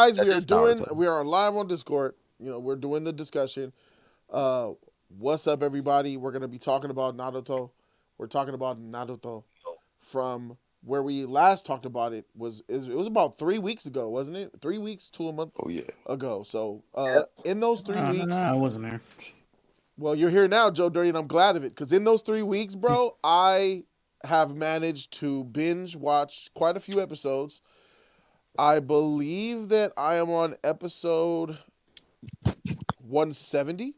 guys, That is Naruto. we are live on Discord. You know, we're doing the discussion. What's up, everybody? We're gonna be talking about Naruto. We're talking about Naruto from where we last talked about it it was about 3 weeks ago, wasn't it? 3 weeks to a month Oh yeah. ago. So in those 3 weeks, I wasn't there. well, you're here now, Joe Dirty, and I'm glad of it. Because in those 3 weeks, bro, I have managed to binge watch quite a few episodes. I believe that I am on episode 170.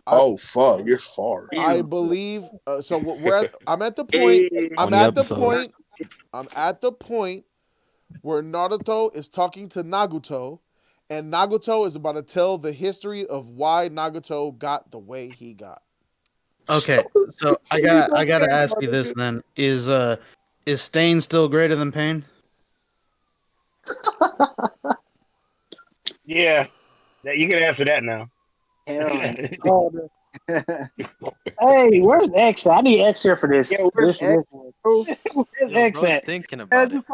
Oh fuck, you're far. I believe so. I'm at the point. I'm 20 at the episodes. point. I'm at the point where Naruto is talking to Nagato, and Nagato is about to tell the history of why Nagato got the way he got. Okay, so I gotta ask you this then: is Stain still greater than Pain? Yeah, you can answer that now. Oh, hey, where's X? I need X here for this. Yeah, where's this, X? Bro? Where's X Bro's at? thinking about it.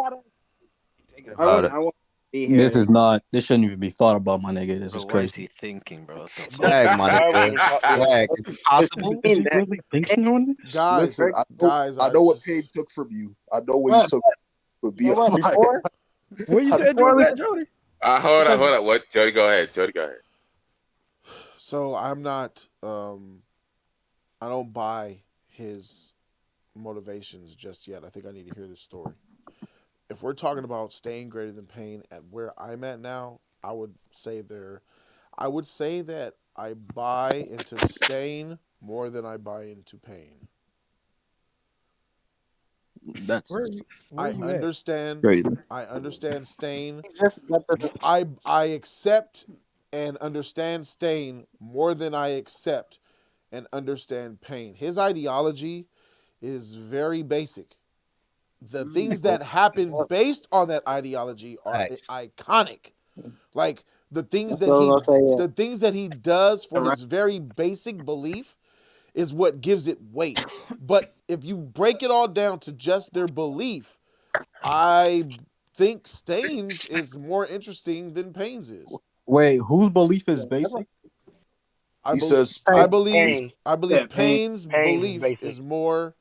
Thinking I about it. want to be here. This is not. This shouldn't even be thought about, my nigga. This Bro, is what is crazy. he thinking, bro? What the fuck? Swag, my nigga. Swag. Is it possible? Is he really thinking on this? Guys, Listen, guys, I know what just- Pain took from you. I know what he took. But be What, before? What you said was that, Jody? Hold on. What? Jody, go ahead. So I'm not. I don't buy his motivations just yet. I think I need to hear this story. If we're talking about staying greater than Pain at where I'm at now, I would say that I buy into Stain more than I buy into Pain. That's I understand. crazy. I understand Stain. Just I accept and understand Stain more than I accept and understand Pain. His ideology is very basic. The things that happen based on that ideology are iconic. Like the things that he does for his very basic belief is what gives it weight. But if you break it all down to just their belief, I think Stain's is more interesting than Pain's is. Wait, whose belief is basic? I He believe says, Pain. Pain's Pain's belief basic. is more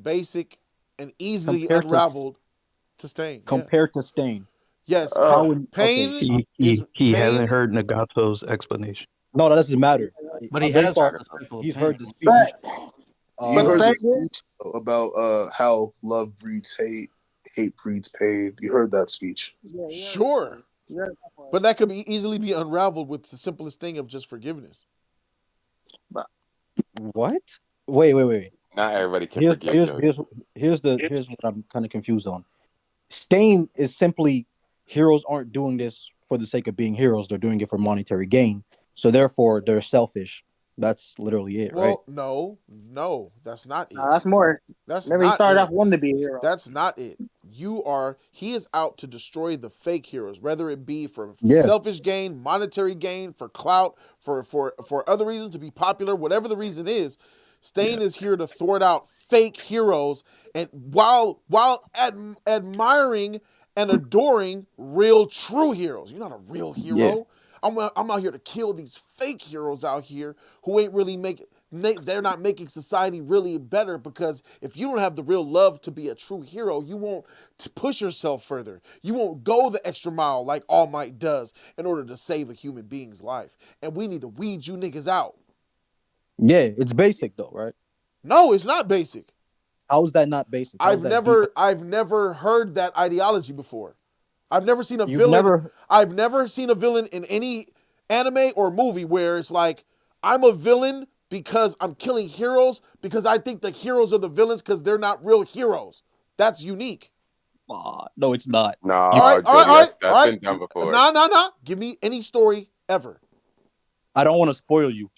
basic and easily Compared to- unraveled to Stain. Compared to Stain. Yes, How would- Pain. okay. is He Pain- hasn't heard Nagato's explanation. No, that doesn't matter. But he Based has off- heard the people of He's Pain. heard the speech. you heard But the speech about how love breeds hate, hate breeds pain. You heard that speech. Sure, but that could easily be unraveled with the simplest thing of just forgiveness. What? Wait. Not everybody can Here's forgive Jody. here's what I'm kind of confused on. Stain is simply heroes aren't doing this for the sake of being heroes. They're doing it for monetary gain. So therefore, they're selfish. That's literally it, right? Well, no, that's not it. that's more. That's Remember, he not started it. off wanting to be a hero. That's not it. He is out to destroy the fake heroes, whether it be for Yeah. selfish gain, monetary gain, for clout, for other reasons, to be popular, whatever the reason is. Stain is here to thwart out fake heroes, and while admiring and adoring real, true heroes. You're not a real hero. Yeah. I'm out here to kill these fake heroes out here who ain't really they're not making society really better, because if you don't have the real love to be a true hero, you won't push yourself further. You won't go the extra mile like All Might does in order to save a human being's life. And we need to weed you niggas out. Yeah, it's basic though, right? No, it's not basic. How is that not basic? How is I've that never heard that ideology before. I've never seen a You've villain. never- I've never seen a villain in any anime or movie where it's like, I'm a villain because I'm killing heroes because I think the heroes are the villains because they're not real heroes. That's unique. No, it's not. No, All Jody, right. that's been done before. Nah. Give me any story ever. I don't want to spoil you.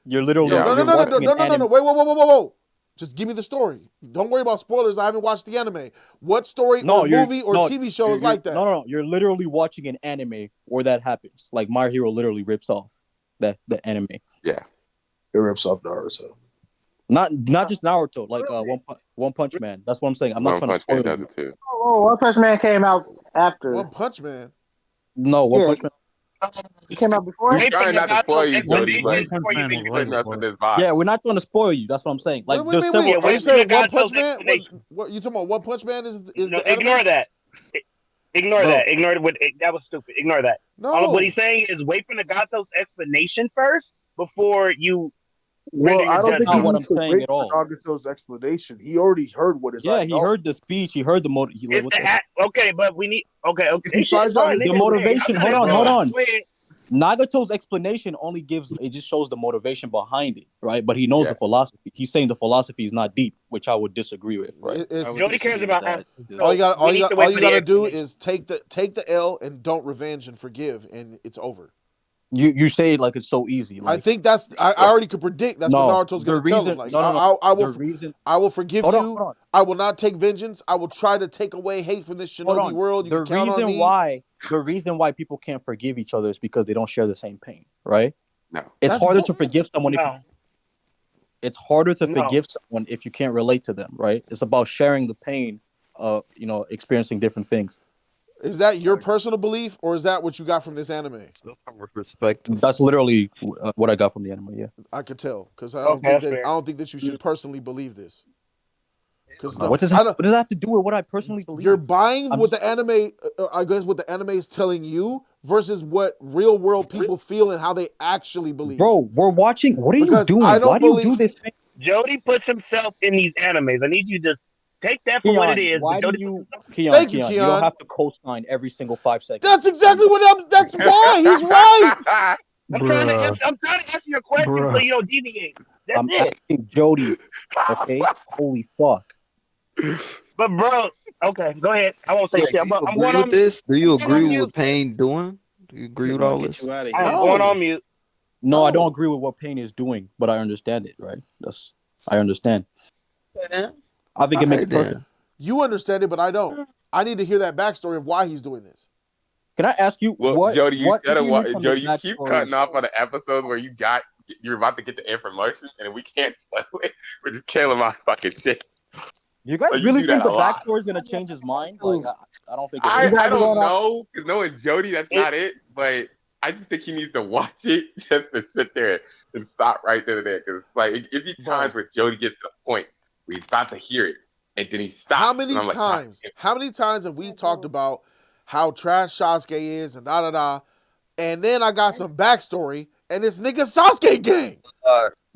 You're literally Yeah. you're watching an anime. No. Wait. Whoa. Just give me the story. Don't worry about spoilers. I haven't watched the anime. What story or movie or TV show is like that? No. You're literally watching an anime where that happens. Like My Hero literally rips off the anime. Yeah. It rips off Naruto. Not just Naruto, like One Punch Man. That's what I'm saying. I'm not One trying to Punch Man spoil does you. it too. One Punch Man came out after. One Punch Man. No, One Yeah, Punch Man. it came out before. We're trying not to spoil you, Jody, Explanation but One Punch before you Man think was you way about putting it. us in before. this box. Yeah, we're not trying to spoil you. That's what I'm saying. Like Wait, the wait, wait, Yeah, wait. several. Are you wait for saying One Nagato's Punch Man? explanation. What you talking about? One Punch Man is No, the anime? ignore that. Ignore Bro, that. Ignore what that was stupid. Ignore that. All of what No. he's saying is wait for Nagato's explanation first before you Well, render your I don't that's think judgment he not on what it. I'm needs to saying wait at for all. Nagato's explanation. He already heard what his Yeah, he ideology. heard the speech. He heard the like, It's what the act. Okay, but we need. Okay, If okay. he This shit finds out fine, his the nigga. Hey, motivation. I'm Hold not on, hold Bro. on. go ahead. Nagato's explanation only gives it just shows the motivation behind it, right? But he knows Yeah. the philosophy. He's saying the philosophy is not deep, which I would disagree with, right? I It's would Jody cares disagree with about that. answers, all so you got. we need to All wait you for the got to do explanation. is take the L and don't revenge and forgive, and it's over. You say it like it's so easy. I Like think that's. I already could predict that's what no, Naruto's the gonna tell him. reason Like no no no. I The will. reason I will forgive hold on, you. hold on, I will not take vengeance. I will try to take away hate from this hold Shinobi on. world. You The can count on reason me. why people can't forgive each other is because they don't share the same pain, right? No. It's That's harder to forgive someone if you, No, it's harder to no. forgive someone if you can't relate to them, right? It's about sharing the pain of experiencing different things. Is that your personal belief, or is that what you got from this anime? So from a perspective. That's literally what I got from the anime. Yeah. I could tell because I don't Okay, think that's that fair. you should personally believe this. Because no, What does I that don't. what does that have to do with what I personally believe? You're buying I'm what just- the anime, I guess, what the anime is telling you versus what real world people feel and how they actually believe. Bro, we're watching. What are you Because doing? I don't Why do you believe- do this thing? Jody puts himself in these animes. I need you to just take that for what it Keon, is. why But do Jody you puts Keon, Thank you, Keon, you Keon. don't have to co-sign every single 5 seconds. That's exactly what I'm. That's why he's right. I'm trying to Bruh. answer your question so Bruh. you don't deviate. That's I'm it. asking Jody, okay? Holy fuck. But bro, okay, go ahead. I won't say Yeah, shit. do you I'm agree going with on. this? Do you I'm going agree on with mute. what Pain doing? Do you agree Just with want all to this? get you out of I here. am No. going on mute. No, I don't No. agree with what Pain is doing, but I understand it, right? I understand. I think it makes Alright then. perfect. You understand it, but I don't. I need to hear that backstory of why he's doing this. Can I ask you Well, what Jody, you what said it. do you need from Jody, the you keep backstory? cutting off on the episodes where you're about to get the information, and we can't spoil it. We're just killing my fucking shit. Do you guys So you really do that think a the lot. backstory is gonna change his mind? Like I don't think it I is. I don't know because knowing Jody, that's not it. But I just think he needs to watch it just to sit there and stop right there and there. Because it's like it be times where Jody gets to a point where he's about to hear it, and then he stops. How many and I'm like, times? How many times have we talked about how trash Sasuke is and da da da, and then I got some backstory and this nigga Sasuke gang.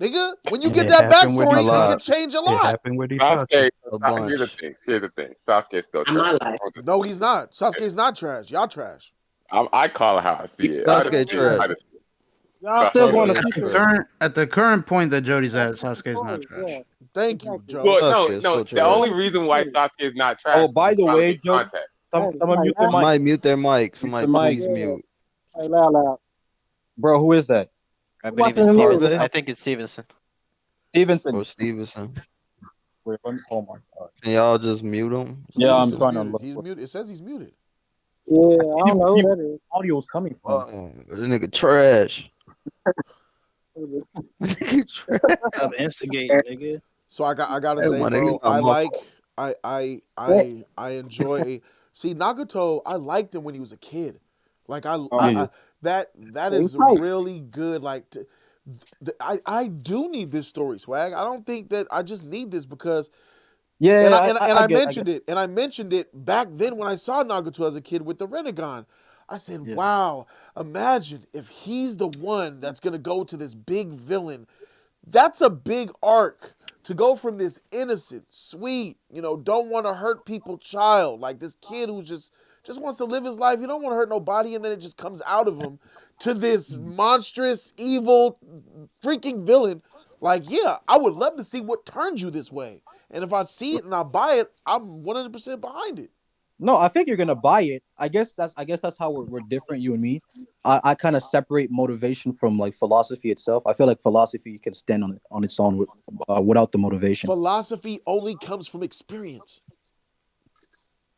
Nigga, when you get It that happened with backstory, it Itachi. can change a It lot. happened with Sasuke, Itachi. A bunch. here's the thing. Here's the thing. Sasuke's still I'm not trash. lying. No, he's not. Sasuke's not trash. Y'all trash. I call it how I see it. Sasuke trash. Y'all still going to Sasuke keep it. trash. At the current point that Jody's at, Sasuke's not trash. Yeah. Thank you, Exactly. Joe. Well, Sasuke no, is still The trash. only reason why Sasuke is not trash. Oh, is by he's the trying to way, get Jody, contact. someone mute their mic. Somebody mute their mic. Somebody Mute their mic. please mute. Hey, loud. Bro, who is that? I believe Watching it's the news. Stevenson. Carve? I think it's Stevenson. Stevenson. Or Stevenson. Wait, oh my god. Can y'all just mute him? Yeah, I'm Stevenson's trying to muted. look. He's muted. It says he's muted. Yeah, I don't know who that is. Audio is coming from. Oh, this nigga trash. Nigga trash. Stop instigating, nigga. So I gotta Hey, say, my nigga, bro, you got I my like fault. I enjoy. See, Nagato, I liked him when he was a kid. Like Yeah. that is tight. really good. Like I do need this story, swag. I don't think that I just need this because Yeah, I get mentioned it, and I mentioned it back then when I saw Nagato as a kid with the Renegon. I said, Yeah. wow, imagine if he's the one that's gonna go to this big villain. That's a big arc to go from this innocent, sweet, don't want to hurt people child, like this kid who just wants to live his life. You don't want to hurt nobody, and then it just comes out of him to this monstrous, evil, freaking villain. Like, yeah, I would love to see what turns you this way. And if I see it and I buy it, I'm 100% behind it. No, I think you're gonna buy it. I guess that's how we're different, you and me. I kind of separate motivation from like philosophy itself. I feel like philosophy can stand on its own without the motivation. Philosophy only comes from experience.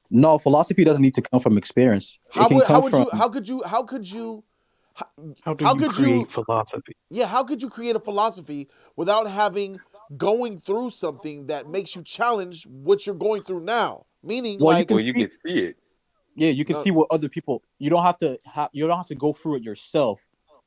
No, philosophy doesn't need to come from experience. How could you How do you create philosophy? Yeah, how could you create a philosophy without going through something that makes you challenge what you're going through now? Meaning, Well, like, you can see it. Yeah, you can see what other people. You don't have to go through it yourself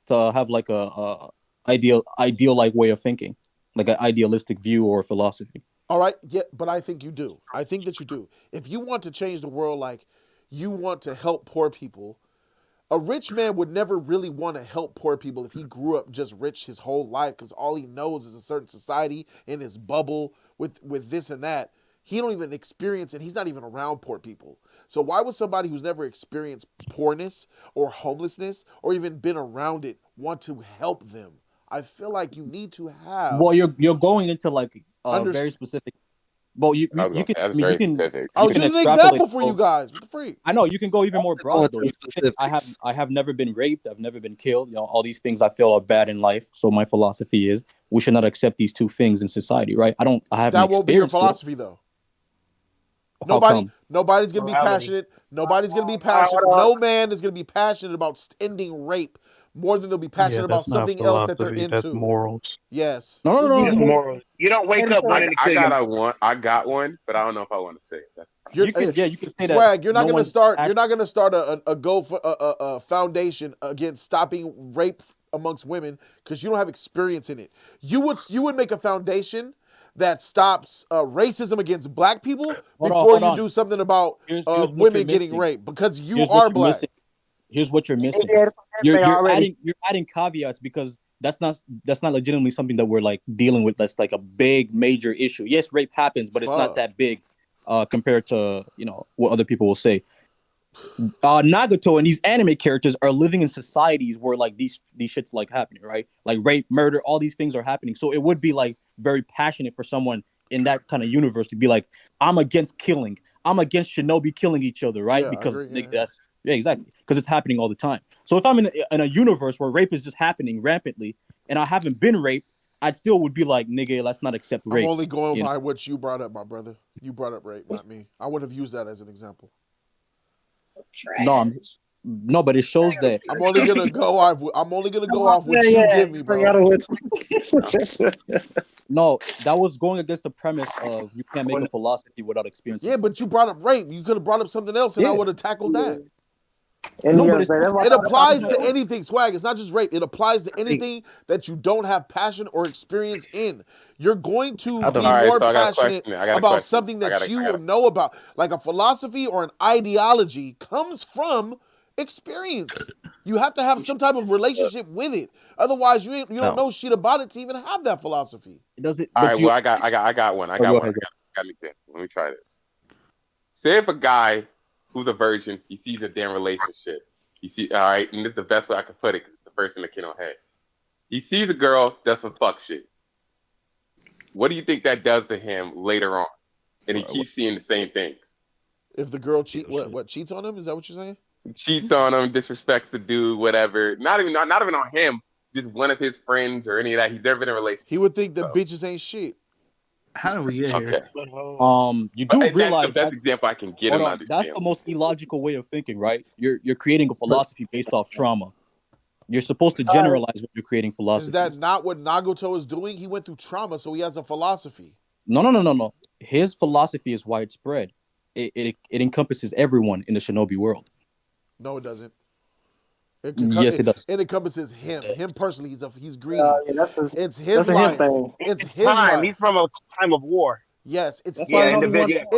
to have like a ideal like way of thinking, like an idealistic view or philosophy. All right, yeah, but I think you do. I think that you do. If you want to change the world, like you want to help poor people, a rich man would never really want to help poor people if he grew up just rich his whole life, because all he knows is a certain society in his bubble with this and that. He don't even experience it. He's not even around poor people. So why would somebody who's never experienced poorness or homelessness or even been around it want to help them? I feel like you need to have. Well, you're going into like very specific. Well, you can. I mean, you can. I was just an example for you guys. What the freak? I know you can go even more broad though. I have never been raped. I've never been killed. You know, all these things I feel are bad in life. So my philosophy is we should not accept these two things in society, right? I haven't. That won't be your philosophy though. Nobody's gonna be passionate. Nobody's gonna be passionate. No man is gonna be passionate about ending rape more than they'll be passionate about something else that they're into. That's morals. Yes. No. Morals. You don't wake up wanting to kill I got one, but I don't know if I want to say it. You can say Swag, that. You're not gonna start. You're not gonna start a foundation against stopping rape amongst women because you don't have experience in it. You would make a foundation that stops racism against black people before you do something about women getting raped because you are black. Here's what you're missing. You're adding caveats because that's not legitimately something that we're like dealing with. That's like a big major issue. Yes, rape happens, but it's not that big compared to what other people will say. Nagato and these anime characters are living in societies where like these shit's like happening, right? Like rape, murder, all these things are happening. So it would be like very passionate for someone in that kind of universe to be like, I'm against killing. I'm against Shinobi killing each other, right? Yeah, because exactly. Because it's happening all the time. So if I'm in a universe where rape is just happening rampantly and I haven't been raped, I still would be like, nigga, let's not accept rape. I'm only going by what you brought up, my brother. You brought up rape, not me. I would have used that as an example. No, but it shows that I'm only gonna go off what you give me, bro. No, that was going against the premise of you can't make a philosophy without experience. Yeah, but you brought up rape. You could have brought up something else, and I would have tackled that. No, but it applies to anything, Swag. It's not just rape. It applies to anything that you don't have passion or experience in. You're going to be more passionate about something that you know about. Like a philosophy or an ideology comes from experience. You have to have some type of relationship with it. Otherwise, you don't know shit about it to even have that philosophy. Does it? All right, well, I got one. I got an example. Let me try this. Say if a guy who's a virgin, he sees a damn relationship. All right, and this is the best way I can put it because it's the first thing that came on head. He sees a girl does some fuck shit. What do you think that does to him later on? And he keeps seeing the same thing. If the girl cheats on him? Is that what you're saying? Cheats on him, disrespects the dude, whatever. Not even on him. Just one of his friends or any of that. He's never been in a relationship. He would think the bitches ain't shit. How do we get here? You do realize that's the best example I can get. That's the most illogical way of thinking, right? You're creating a philosophy based off trauma. You're supposed to generalize when you're creating philosophy. Is that not what Nagato is doing? He went through trauma, so he has a philosophy. No. His philosophy is widespread. It encompasses everyone in the Shinobi world. No, it doesn't. Yes, it does. It encompasses him. Him personally, he's greedy. It's life. his life. It's his life. He's from a time of war. Yes, it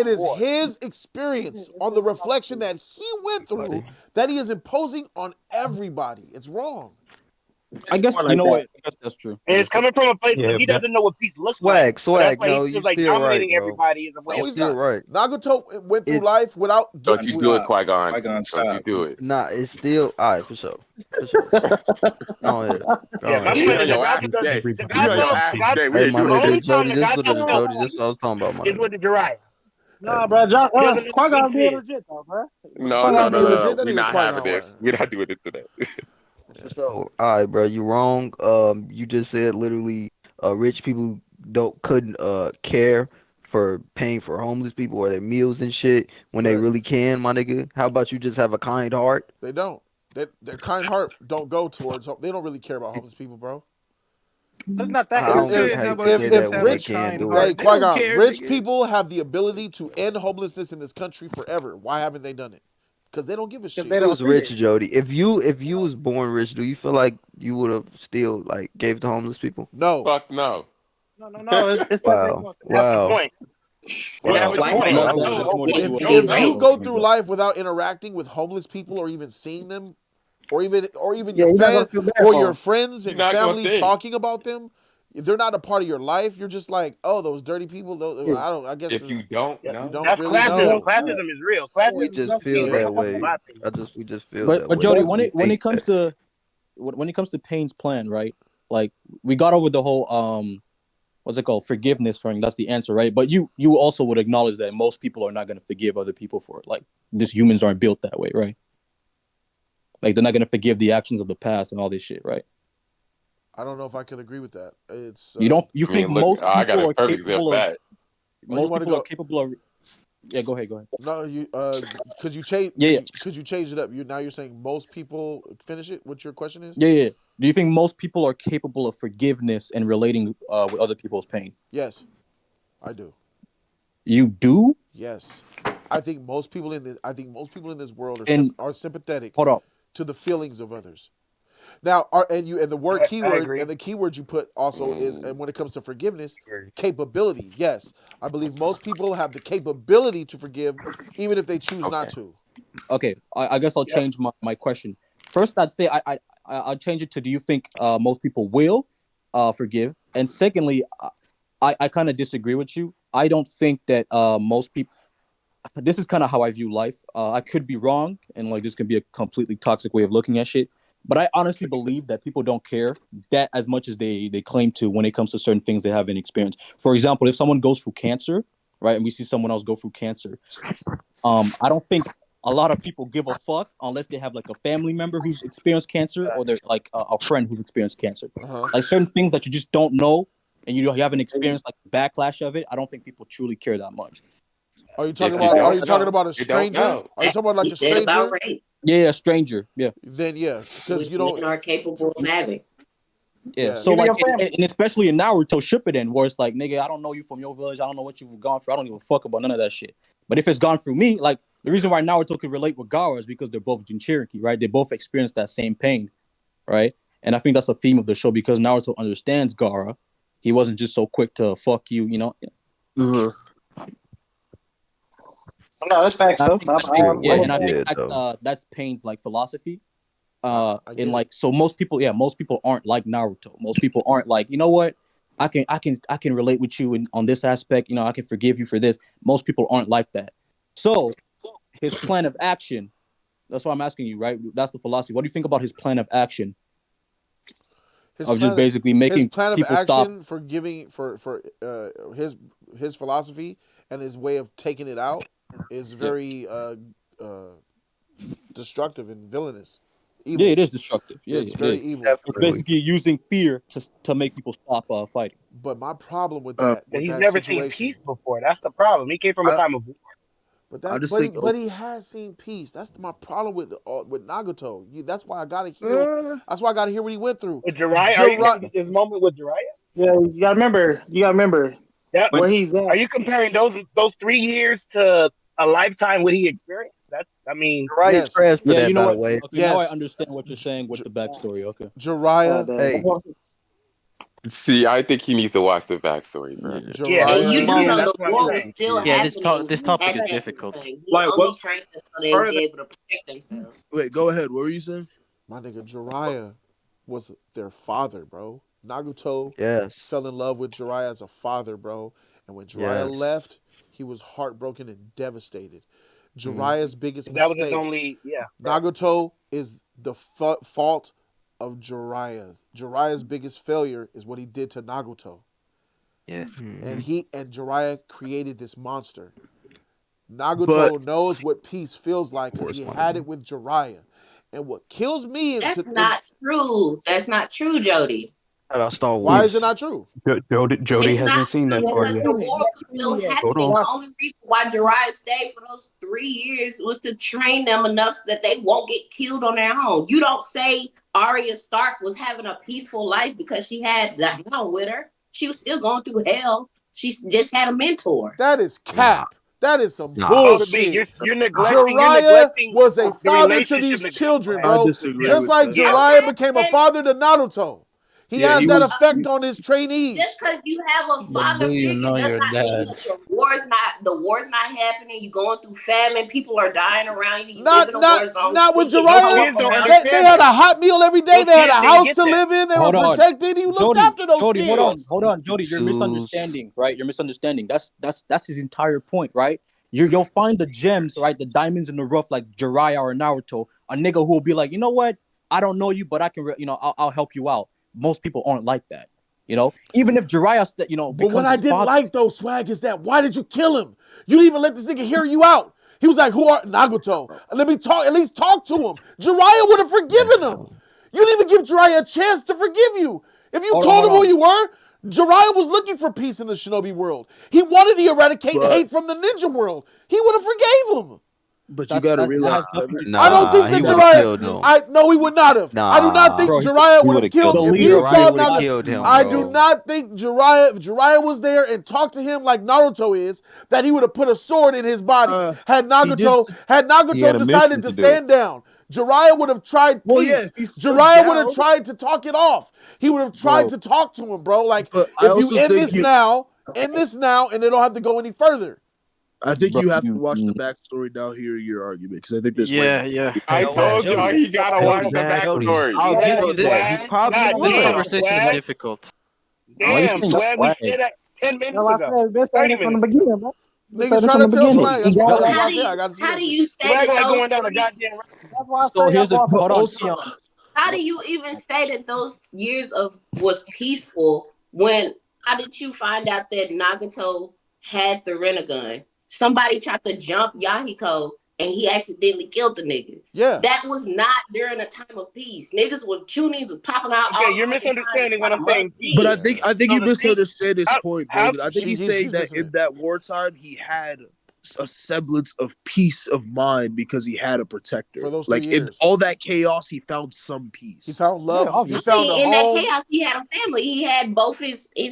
is his experience on the reflection that he went through that he is imposing on everybody. It's wrong. I guess what? I guess that's true. And it's coming from a place where he doesn't know what peace looks like. Swag. No, he's like dominating everybody. Is a way. No, he's not right. Nagato went through life without. Don't you do it, Qui-Gon? Don't you do it? Nah, it's still all right for sure. My nigga Jody, this is what I was talking about. It's with the Jiraiya. Nah, bro, Qui-Gon being legit though, bro. No. We're not having this. We're not doing it today. So, all right, bro, you're wrong. You just said literally, rich people couldn't care for paying for homeless people or their meals and shit when they really can, my nigga. How about you just have a kind heart? They don't. Their kind heart don't go towards. They don't really care about homeless people, bro. That's not that. Rich people have the ability to end homelessness in this country forever. Why haven't they done it? because they don't give a Because shit. they You don't was see rich, it. Jody. If you was born rich, do you feel like you would have still like gave to homeless people? No, Fuck no. No. It's like they Wow, want That's the wow, point. That's wow. the Why point. not? I No, That's would the there's have. whole more point. to if it You than don't if that. you know. So, go through life without interacting with homeless people or even seeing them, or even Yeah, your you're not gonna feel bad or for your them. friends You're and not gonna family think. talking about them, if they're not a part of your life, you're just like, oh, those dirty people. Those, Yeah. I guess If you don't Yeah, you know, don't that's really You know. classism. don't. Classism is real. We Classism just feel means Yeah. that racism in way. my opinion. We just feel but that way Jody, because when we it think comes that. to when it comes to Payne's plan, right? Like we got over the whole what's it called, forgiveness thing. That's the answer, right? But you also would acknowledge that most people are not going to forgive other people for it. Like just humans aren't built that way, right? Like they're not going to forgive the actions of the past and all this shit, right? I don't know if I could agree with that. It's You I think mean, look, most I got people a are perfect example capable of of that. oh, you most want to people are go? capable of yeah, go ahead. No, you could you change Yeah, could you change it up? You're saying most people finish it. What your question is? yeah. Do you think most people are capable of forgiveness and relating with other people's pain? Yes, I do. You do? Yes, I think most people in this world And are sympathetic hold up. to the feelings of others. Now, and the word I keyword agree. and the keyword you put also is, Mm, and when it comes to forgiveness, Agree. capability. Yes, I believe most people have the capability to forgive, even if they choose not Okay. to. Okay. I guess I'll Yep. change my question. First, I'd say I'll change it to do you think most people will forgive? And secondly, I kind of disagree with you. I don't think that most people. This is kind of how I view life. I could be wrong, and like this could be a completely toxic way of looking at shit. But I honestly believe that people don't care that as much as they claim to when it comes to certain things they haven't experienced. For example, if someone goes through cancer, right, and we see someone else go through cancer, I don't think a lot of people give a fuck unless they have like a family member who's experienced cancer or they're like a friend who's experienced cancer. Uh huh. Like certain things that you just don't know and you haven't experienced like the backlash of it. I don't think people truly care that much. if you Are don't you talking know, about a you don't stranger? know. Are you talking about like He a said about stranger? rape, Yeah, a stranger. Yeah. Then yeah, because which you don't. men are capable of having. Yeah, Yeah, so Even like, your family. and especially in Naruto Shippuden, where it's like, nigga, I don't know you from your village. I don't know what you've gone through. I don't give a fuck about none of that shit. But if it's gone through me, like the reason why Naruto could relate with Gaara is because they're both Jinchuriki, right? They both experienced that same pain, right? And I think that's a theme of the show because Naruto understands Gaara. He wasn't just so quick to fuck you, you know. No, that's facts I though. think I, I I, think I yeah, Really, and would I think say yeah, though. that's Pain's like philosophy. I And get it. like so most people aren't like Naruto. Most people aren't like, you know what? I can relate with you on this aspect, you know, I can forgive you for this. Most people aren't like that. So his plan of action, that's what I'm asking you, right? That's the philosophy. What do you think about his plan of action His of just plan, basically his making plan of people stop? action for giving his philosophy and his way of taking it out is Yeah. very destructive and villainous, Yeah, evil. it is destructive. Yeah, It's yeah, it very is. evil. It's Definitely. basically using fear to make people stop fighting. But my problem Uh, But with he's that never seen situation, peace before. That's the problem. He came from a I time of war. I just think but he has seen peace. That's my problem with Nagato. That's why I gotta heal. uh, That's why I gotta hear what he went through. With Jiraiya, are you Jiraiya, this moment with Jiraiya? yeah, you gotta remember That where he's are at. you comparing those 3 years to a lifetime what he experienced? That's I mean, Jiraiya yes, trash for Yeah, that, you know by the what? way. Okay, now I yes, understand what you're J- saying with J- the backstory. Okay. Jiraiya, Damn. Hey, See, I think he needs to watch the backstory, bro. Yeah. yeah, And you Jiraiya. do yeah, know that's the what I'm war was saying. still Yeah, happening this topic at is that difficult. time. He like only what trained them so they would part of be that? able to protect themselves. Wait, go ahead. What were you saying? My nigga Jiraiya was their father, bro. Naruto yes, fell in love with Jiraiya as a father, bro. And when Jiraiya yes. left, he was heartbroken and devastated. Mm. Jiraiya's biggest That was his mistake, only right. Nagato is the fault of Jiraiya. Jiraiya's biggest failure is what he did to Nagato. Yeah. And Hmm. Jiraiya created this monster. But Nagato knows what peace feels like because Force he had funny. it with Jiraiya. And what kills me That's not true. That's not true, Jody. Shout out Star why is it Wars. not true? Jody It's not hasn't seen true that part because yet. the war was still Hold happening. on. The only reason why Jiraiya stayed for those 3 years was to train them enough so that they won't get killed on their own. You don't say Arya Stark was having a peaceful life because she had the Hound with her. She was still going through hell. She just had a mentor. That is Nah. cap. That is some Nah. bullshit. You're Jiraiya neglecting was a the father to relationship these that children, Naruto had. bro. I disagree Just with like that. Jiraiya became a father to Naruto. He Yeah, has he that was. effect on his trainees. Just because you have a But father do you figure know does your not mean dad? that the war's not happening. You're going through famine. People are dying around you. You live Not in a war zone. not with Speaking Those Jiraiya. kids don't They understand had that. a hot meal every day. Those They had a kids didn't house get to that. live in. They were Hold on. protected. He looked after those Jody, kids. hold on, Jody. You're Shoes. misunderstanding, right? You're misunderstanding. That's his entire point, right? You'll find the gems, right? The diamonds in the rough, like Jiraiya or Naruto. A nigga who will be like, you know what? I don't know you, but I can, I'll help you out. Most people aren't like that, Even if Jiraiya, But what becomes I his didn't father. like though, Swag, is that why did you kill him? You didn't even let this nigga hear you out. He was like, "Who are Nagato? Let me talk. At least talk to him." Jiraiya would have forgiven him. You didn't even give Jiraiya a chance to forgive you. If you told him who you were, Jiraiya was looking for peace in the Shinobi world. He wanted to eradicate hate from the ninja world. He would have forgave him. But you gotta realize. I don't think that he would have killed him. No, he would not have. I do not think Nah. Jiraiya would have killed him. If he Jiraiya saw would have Nagato, killed him, I bro. do not think Jiraiya, if Jiraiya was there and talked to him like Naruto is, that he would have put a sword in his body. Had Nagato had a decided mission to to do. stand down, Jiraiya would have tried peace. Well, yeah, if he stood Jiraiya would have down- tried to talk it off. He would have tried to talk to him, bro. Like, But I if you also end think this you- now, and they don't have to go any further. I think you have to watch the backstory now. Hear your argument because I think there's Yeah, way. yeah. I told y'all he gotta watch the Jody, backstory. I'll give you this. Swag. He probably God This damn, would. conversation is Swag. difficult. Damn, Swag, we said that 10 minutes Well, I ago. said, been saying 30 it from the minutes. beginning, bro. Been saying Niggas it trying from to the tell beginning. Swag. That's So why how I do said you I got to see how that do shit. you say Swag that like those going down a 3 goddamn road. That's why I So say here's that's the why I hold on, fuck Sion. how do you even say that those years of was peaceful when how did you find out that Nagato had the Renegon? Somebody tried to jump Yahiko and he accidentally killed the nigga. Yeah. That was not during a time of peace. Niggas with chunies was popping out all Okay, the you're fucking time misunderstanding trying what to I'm mug saying. kids. But I think So you the thing- misunderstand his point, bro. how- I think he's she's saying that missing in it. that wartime he had a semblance of peace of mind because he had a protector. For those like 3 in years. all that chaos, he found some peace. He found love. Yeah, he obviously. found a in that home. chaos, he had a family. He had both his Hey,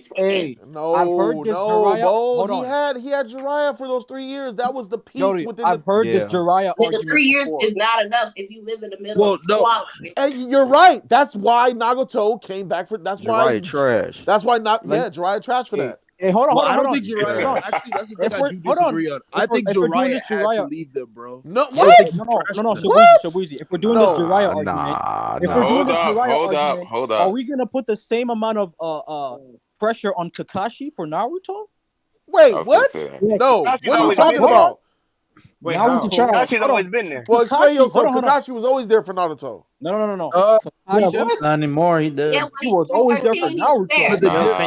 friends. I've heard this Jiraiya. Bo. Hold He on, had Jiraiya for those 3 years. That was the peace Jody. within I've heard this Yeah. Jiraiya Nigga, argument 3 years before. is not enough if you live in the middle Well, of no. squalor. And you're right. That's why Nagato came back for. That's why. Jiraiya trash. That's why not. Let- Yeah, Jiraiya trash for that. Hey, hold on, Well, I hold don't on. think Hold Jiraiya. on. Actually, that's the thing If I we're- do hold on. disagree on. If I we're- think if we're doing Jiraiya this had to Jiraiya- leave them, bro. No, I don't what? think he No, trashed them. Shabuzi. If we're doing No. this Jiraiya argument, if we're doing Hold this up, Jiraiya hold up, argument, hold are up. we gonna put the same amount of pressure on Kakashi for Naruto? Wait, I was what? gonna say that. No. Kakashi's What are you always talking been there. about? Wait, Naruto. Kakashi's Hold always on. been there. Well, explain Kakashi, yourself. hold on. Kakashi was always there for Naruto. No. yeah, Kakashi, Not anymore. He does. Yeah, he was always there for 13, he was Naruto. there. But the Nah,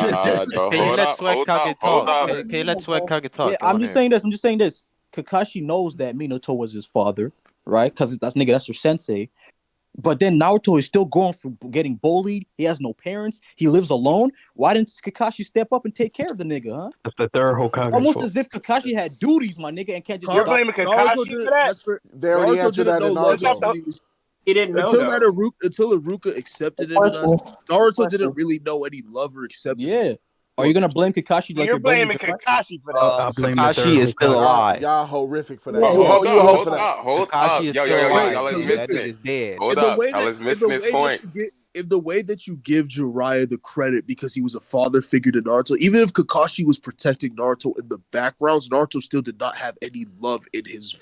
Can you hold let up, Swag hold Kage up, hold talk? up. Can you let Swag Kage talk? Yeah, Go I'm on just ahead. saying this. I'm just saying this. Kakashi knows that Minato was his father, right? Because that's your sensei. But then Naruto is still going for getting bullied. He has no parents. He lives alone. Why didn't Kakashi step up and take care of the nigga, huh? That's the third Hokage. Almost as if Kakashi had duties, my nigga, and can't just You're stop. blaming Naruto Kakashi didn't. for that? That's for, They already Naruto answered didn't that in know love Naruto. until he was he didn't know until though. Iruka accepted him. And Naruto Question. didn't really know any love or acceptance. Yeah. Are you gonna blame Kakashi like You're you're blaming blaming Jiraiya? Kakashi for that. I blame the third Kakashi is still Hokage. alive. Y'all horrific for that. Yeah, You a yeah. hoe- you a hoe Hold for that. up, hold Kakashi up. is Yo, still alive. y'all is Wait, That missing nigga's it. dead. Hold in the up, way y'all that is missing his point. in the way that you give Jiraiya the credit because he was a father figure to Naruto, even if Kakashi was protecting Naruto in the backgrounds, Naruto still did not have any love in his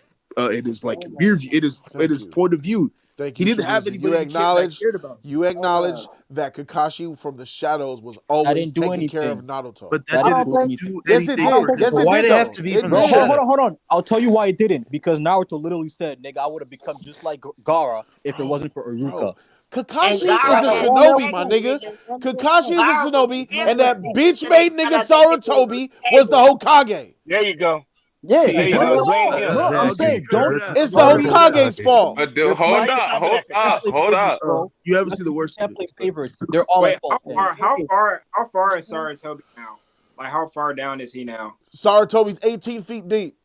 like rear view, in his point of view. Thank He you, didn't have Shabuzi. anybody that cared about him. You acknowledge that Kakashi from the shadows was I always didn't do taking care of anything. Naruto. But I that didn't didn't do anything. do Yes, it anything. did. Yes, it Why did. they have Though. to be It from the Bro, did. shadows? hold on. I'll tell you why it didn't. Because Naruto literally said, "Nigga, I would have become just like Gaara if it wasn't for Iruka." Bro, Kakashi And Gaara is a had shinobi, my everything, nigga. nigga. Kakashi is Gaara a shinobi, was and that everything. bitch They made found nigga out that nigga was Sarutobi was the unstable. Hokage. There you go. Yeah, There you go. Blame him. look, I'm I'll give you saying credit for don't. that. It's the I'll give you credit for that. Hokage's fault. But They're hold playing- up, hold up. bro. You haven't seen the worst You of can't play it. favorites. They're all Wait, at fault. how far is Sarutobi now? Like how far down is he now? Sarutobi's 18 feet deep.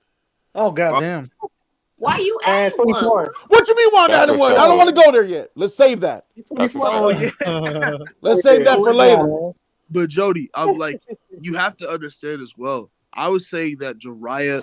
Oh goddamn! Why you And adding one? 24. What you mean why That's not what's one? up. I don't want to go there yet. Let's save that. That's what's Oh up. yeah. Let's save that for later. But Jody, I'm like, you have to understand as well. I was saying that Jiraiya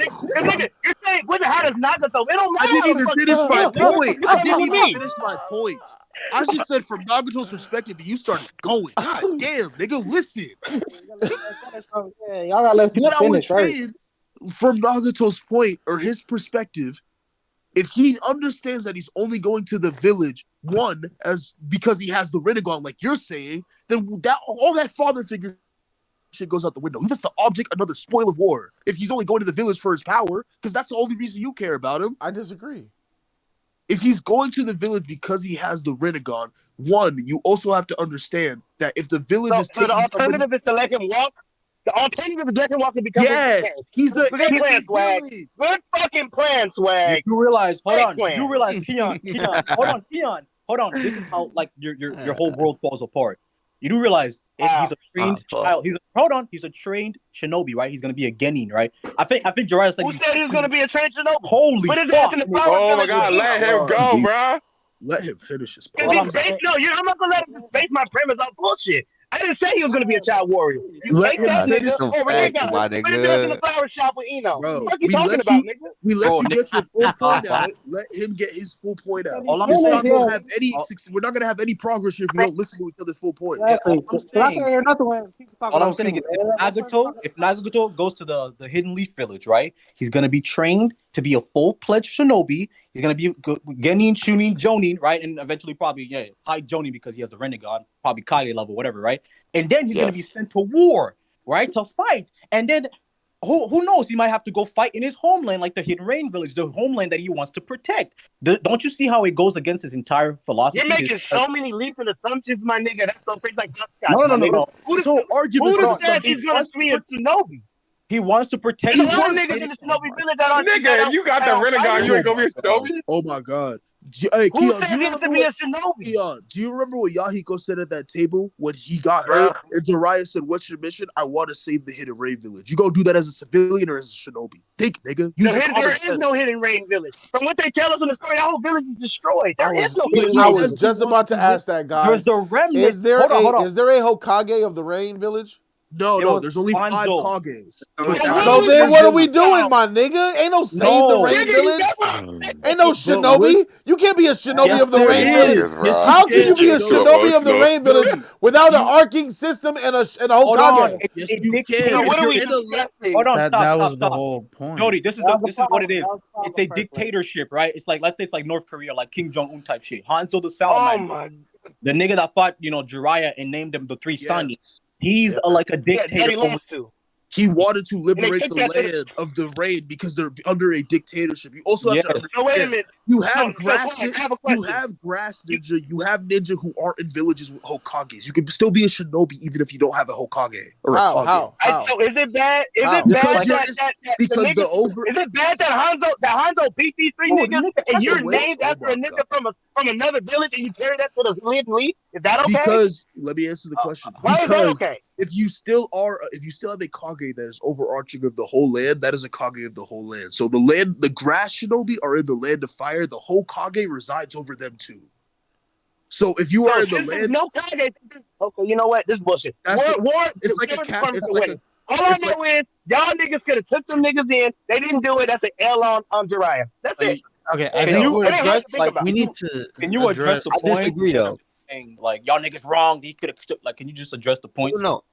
Nigga, you're saying, what the hell is Nagato? It don't I matter didn't how the even fuck finish my you feel, nigga. point. You I fucking didn't with even me. finish my point. I just said from Nagato's perspective, you started going. God damn, nigga, listen. Yeah, y'all gotta let people What I was finish, right? saying, from Nagato's point or his perspective, if he understands that he's only going to the village as because he has the Rinnegan, like you're saying, then that all that father figure shit goes out the window. He's just the object, another spoil of war. If he's only going to the village for his power, because that's the only reason you care about him. I disagree. If he's going to the village because he has the Rinnegan, you also have to understand that if the village is So taking the alternative is to let him walk. The alternative is let him walk and become yes, he's an good plan, Swag. villain. Good fucking plan, Swag. You realize, hold Great on. plan. You realize, Keon, hold on. This is how like your whole world falls apart. You do realize he's a trained child. He's a trained shinobi, right? He's gonna be a genin, right? I think Jiraiya said Who said he was gonna be a trained shinobi? Holy Put his ass in the power Oh my village God, with let Ino. him go, bro. Let him finish his Because point. I'm not gonna let him just base my premise on bullshit. I didn't say he was gonna be a child warrior. You Let take him that finish nigga his over point. nigga. Put his ass in the flower shop with Eno. Bro, What are you talking about, nigga? we let Bro, you get your full point Bro. out. Let him get his full point out. All I'm It's saying not gonna is- have any. We're not gonna have any progress here if we don't listen to each other's full point. Exactly. all I'm But I saying- can't hear nothing when people talk All I'm about saying is, people. if Nagato goes to the Hidden Leaf Village, right? He's gonna be trained to be a full-fledged shinobi. He's gonna be Genin, Chunin, Jonin, right? And eventually, probably high Jonin because he has the Rinnegan, probably Kage level, whatever, right? And then he's gonna be sent to war, right, to fight. And then who knows? He might have to go fight in his homeland, like the Hidden Rain Village, the homeland that he wants to protect. Don't you see how it goes against his entire philosophy? You're making so many leaps and assumptions, my nigga. That's so crazy, like hopscotch, No. nigga. This whole argument Who is said he's gonna be a shinobi? He wants to protect. There's a lot of niggas in the shinobi village that aren't. Nigga, if you got the Rinnegan, you ain't gonna be a shinobi? Oh my God. Hey, Who Keon, said he has to be a shinobi? Keon, do you remember what Yahiko said at that table when he got Bruh. hurt? And Jiraiya said, "What's your mission? I want to save the Hidden Rain Village." You gonna do that as a civilian or as a shinobi? Think, nigga. Use your common There is sense. no hidden rain village. From what they tell us in the story, that whole village is destroyed. There is no hidden I rain was village. just about to ask that, guys. There's the remnant. Is there Hold on. is there a Hokage of the Rain Village? No, there's only 5 Kages. So then what are we doing, my nigga? Ain't no save the Rain Village. Ain't no shinobi. You can't be a shinobi Yes, of the there Rain is. Village. Yes, How can you be a Too shinobi of the emotional. Rain Village without an arcing system and a Hokage? Yes, you can. What If are you're we in a discussing? Hold on, That stop. was the whole point. Jody, this is what it is. It's a first dictatorship, right? It's like, let's say it's like North Korea, like Kim Jong-un type shit. Hanzo the Oh Salamander, my. the nigga that fought, Jiraiya and named them the three Sani. Yes. He's like a Yeah, dictator. Daddy lost to. He wanted to And they liberate took the that to land of the Rain because they're under a dictatorship. You also have to Yes. So wait a understand. minute. You have So, grass. Clark, I have a You question. have grass ninja. You have ninja who aren't in villages with Hokages. You can still be a shinobi even if you don't have a Hokage or a Kage. How? So is it bad? Is How? it bad Because that the because the niggas? ogre. Is it bad that Hanzo beat these three Oh, niggas nigga, and that's a you're win. named Oh after my a nigga God. from another village and you carry that to the Hidden Leaf? Is that okay? Because let me answer the question. Why is that Because okay? if you still have a Kage that is overarching of the whole land, that is a Kage of the whole land. So the grass shinobi are in the land of fire. The whole Kage resides over them too. So if you are in the Since there's land, no Kage, okay, you know what? This is bullshit. it's like a cap. It's like a. All I It's like know is y'all niggas could have took them niggas in. They didn't do it. That's an L on Jiraiya. That's it. Okay, I Can think you It ain't hard address to think about. we need to Can you address address. the I point? disagree though. Saying, like, y'all niggas wrong. He could have. Like, can you just address the points? No,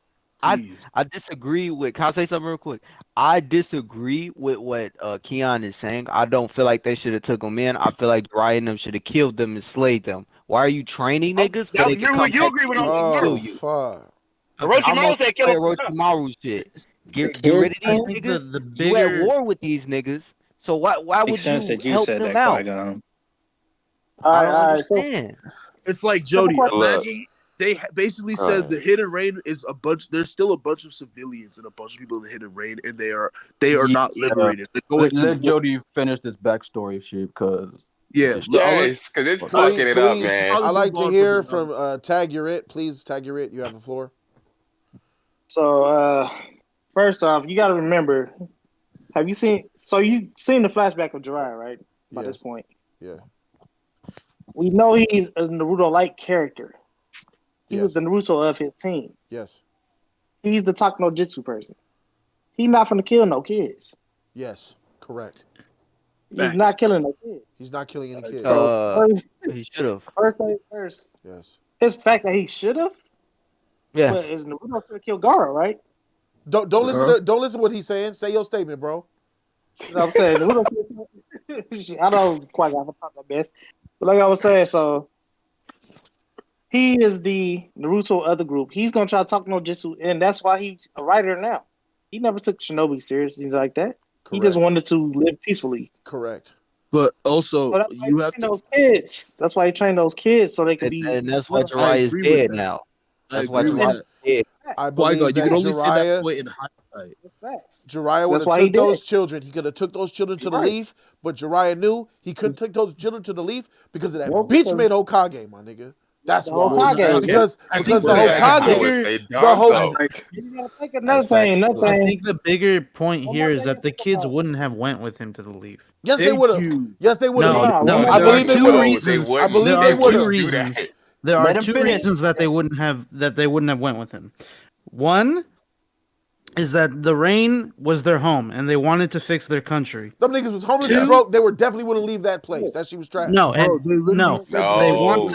Please. I disagree with. Can I say something real quick? I disagree with what Keon is saying. I don't feel like they should have took them in. I feel like Jiraiya and them should have killed them and slayed them. Why are you training niggas? So they can come You back agree to with you and kill Oh Orochimaru. you. fuck. I'm gonna Orochimaru said kill play him. Orochimaru shit. Get Here's rid of I these think niggas. the You at bigger war with these niggas. So why makes would sense you that you help said them that, out? Qui-Gon. I don't All right. So understand. It's like Jody. question. Look, Imagine they basically said the Hidden Rain is a bunch. There's still a bunch of civilians and a bunch of people in the Hidden Rain, and they are not liberated. They're going Let to Jody finish this backstory shit, because yeah. yes, because it's fucking it up, man. I like to hear from Tag Your It. Please, Tag Your It. You have the floor. So first off, you got to remember. Have you seen? So you've seen the flashback of Jiraiya, right? By this point, Yeah. we know he's a Naruto-like character. He was Yes. the Naruto of his team. Yes. He's the talk no jutsu person. He's not gonna kill no kids. Yes. Correct. He's not killing no kids. He's not killing any kids. So He should have. First thing first. Yes. His fact that he should have. Yeah. But is Naruto should have killed Gara, right? Don't listen to what he's saying. Say your statement, bro. You know what I'm saying? Naruto I don't quite have a talk that best. But like I was saying, so he is the Naruto other group. He's gonna try to talk no Jitsu, and that's why he's a writer now. He never took Shinobi seriously like that. Correct. He just wanted to live peacefully. Correct. But also, So that's why you have to. those kids. That's why he trained those kids so they could be. And that's why Jiraiya is dead now. That's why Jiraiya is dead. I believe that you can only say Jiraiya, that point in hindsight. Jiraiya would have took those children. He could have took those children to the leaf, but Jiraiya knew he couldn't take those children to the leaf because of that bitch made Hokage, my nigga. That's why. Because the Hokage, the whole. You gotta think another thing. I think the bigger point here is that the kids wouldn't have went with him to the leaf. Yes, they would have. Yes, they would have. No, I believe they would have. I believe they would have. There are two reasons that they wouldn't have went with him. One is that the rain was their home and they wanted to fix their country. Them niggas was homeless and broke. They were definitely wouldn't leave that place. That shit was trash. No, they want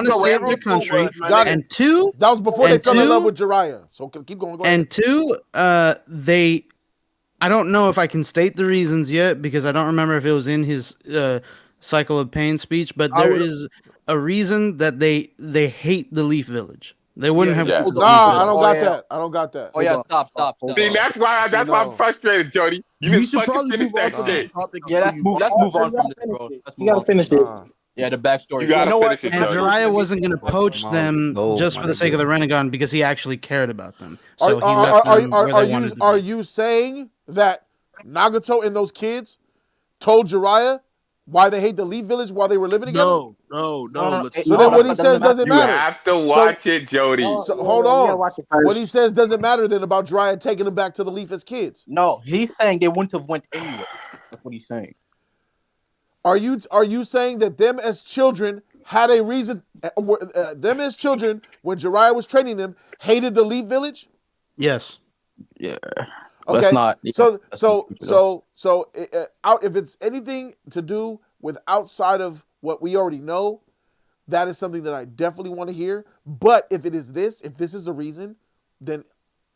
to save their country. And two, that was before they fell in love with Jiraiya. So keep going. Go ahead. And two, I don't know if I can state the reasons yet because I don't remember if it was in his Cycle of Pain speech, but there is a reason that they hate the Leaf Village. They wouldn't have. I don't got that. I don't got that. Oh yeah, stop. See, that's why I'm frustrated, Jody. You should probably finish that shit. Yeah, let's move on from this, bro. You gotta finish it. Yeah, the backstory. You know what? And Jiraiya wasn't going to poach them just for the sake of the Renegon because he actually cared about them. So he left them where they wanted to be. Are you saying that Nagato and those kids told Jiraiya why they hate the Leaf Village while they were living together? No. So then what he says doesn't matter. You have to watch it, Jody. So hold on. What he says doesn't matter then about Jiraiya taking them back to the Leaf as kids. No, he's saying they wouldn't have went anyway. That's what he's saying. Are you saying that them as children had a reason? Them as children, when Jiraiya was training them, hated the Leaf Village? Yes. Yeah. Okay. That's not. So if it's anything to do with outside of what we already know, that is something that I definitely want to hear. But if this is the reason, then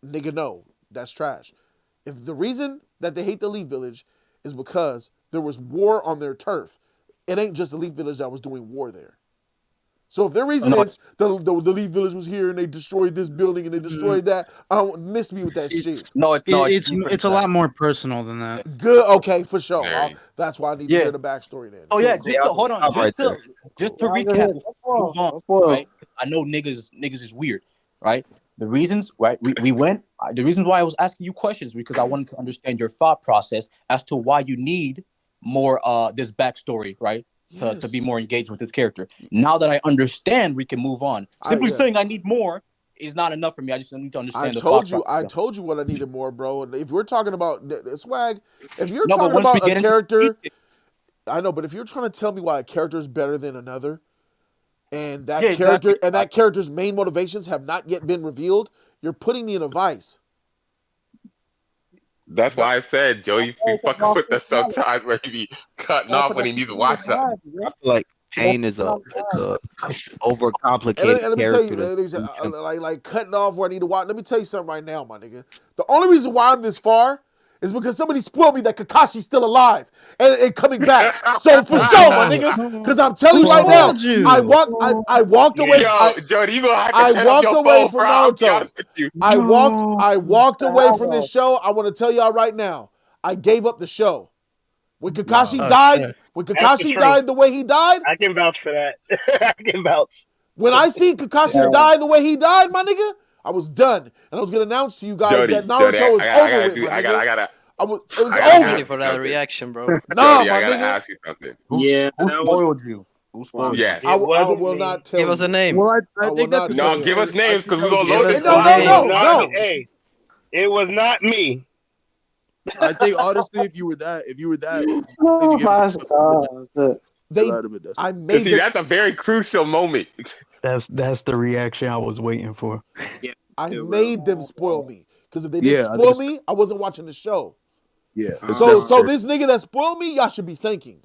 nigga, no, that's trash. If the reason that they hate the Leaf Village is because there was war on their turf, it ain't just the Leaf Village that was doing war there. So if their reason is the Leaf Village was here and they destroyed this building and they destroyed that, I don't miss me with that shit. It's a lot more personal than that. Good, okay, for sure. That's why I need to hear the backstory then. Oh yeah, hold on, just to recap, move on, right? I know niggas is weird, right? The reasons, right? We went. The reasons why I was asking you questions because I wanted to understand your thought process as to why you need more this backstory, right? To be more engaged with this character. Now that I understand, we can move on. Simply saying I need more is not enough for me. I just need to understand. I told you what I needed more, bro. And if we're talking about swag, if you're talking about a character, I know, but if you're trying to tell me why a character is better than another, and that that character's main motivations have not yet been revealed, you're putting me in a vice. That's why I said Jody be fucking with us sometimes where he be cutting off when he needs to watch something. I feel like Pain is a overcomplicated let me character. Tell you, like cutting off where I need to watch. Let me tell you something right now, my nigga. The only reason why I'm this far is because somebody spoiled me that Kakashi's still alive and coming back. So for sure, my nigga, because I'm telling you right now, I walked away. Yo, Jody, you gonna have to I walked away from Naruto. I walked away from this show. I want to tell y'all right now, I gave up the show. When Kakashi died, the way he died, I can vouch for that. I can vouch. When I see Kakashi die the way he died, my nigga, I was done, and I was gonna announce to you guys that Naruto is over with. It was over for that reaction, bro. Nah, Jody, my I gotta nigga. ask you something. Who spoiled you? Who spoiled you? Yes. I will not tell you. Give us a name. Well, I think that's No, give us names because we're gonna Give load us this. No. Hey, it was not me. I think honestly, if you were that, I made See, that's a very crucial moment. That's the reaction I was waiting for. I made them spoil me because if they didn't spoil me, I wasn't watching the show. Yeah. So this nigga that spoiled me, y'all should be thanking.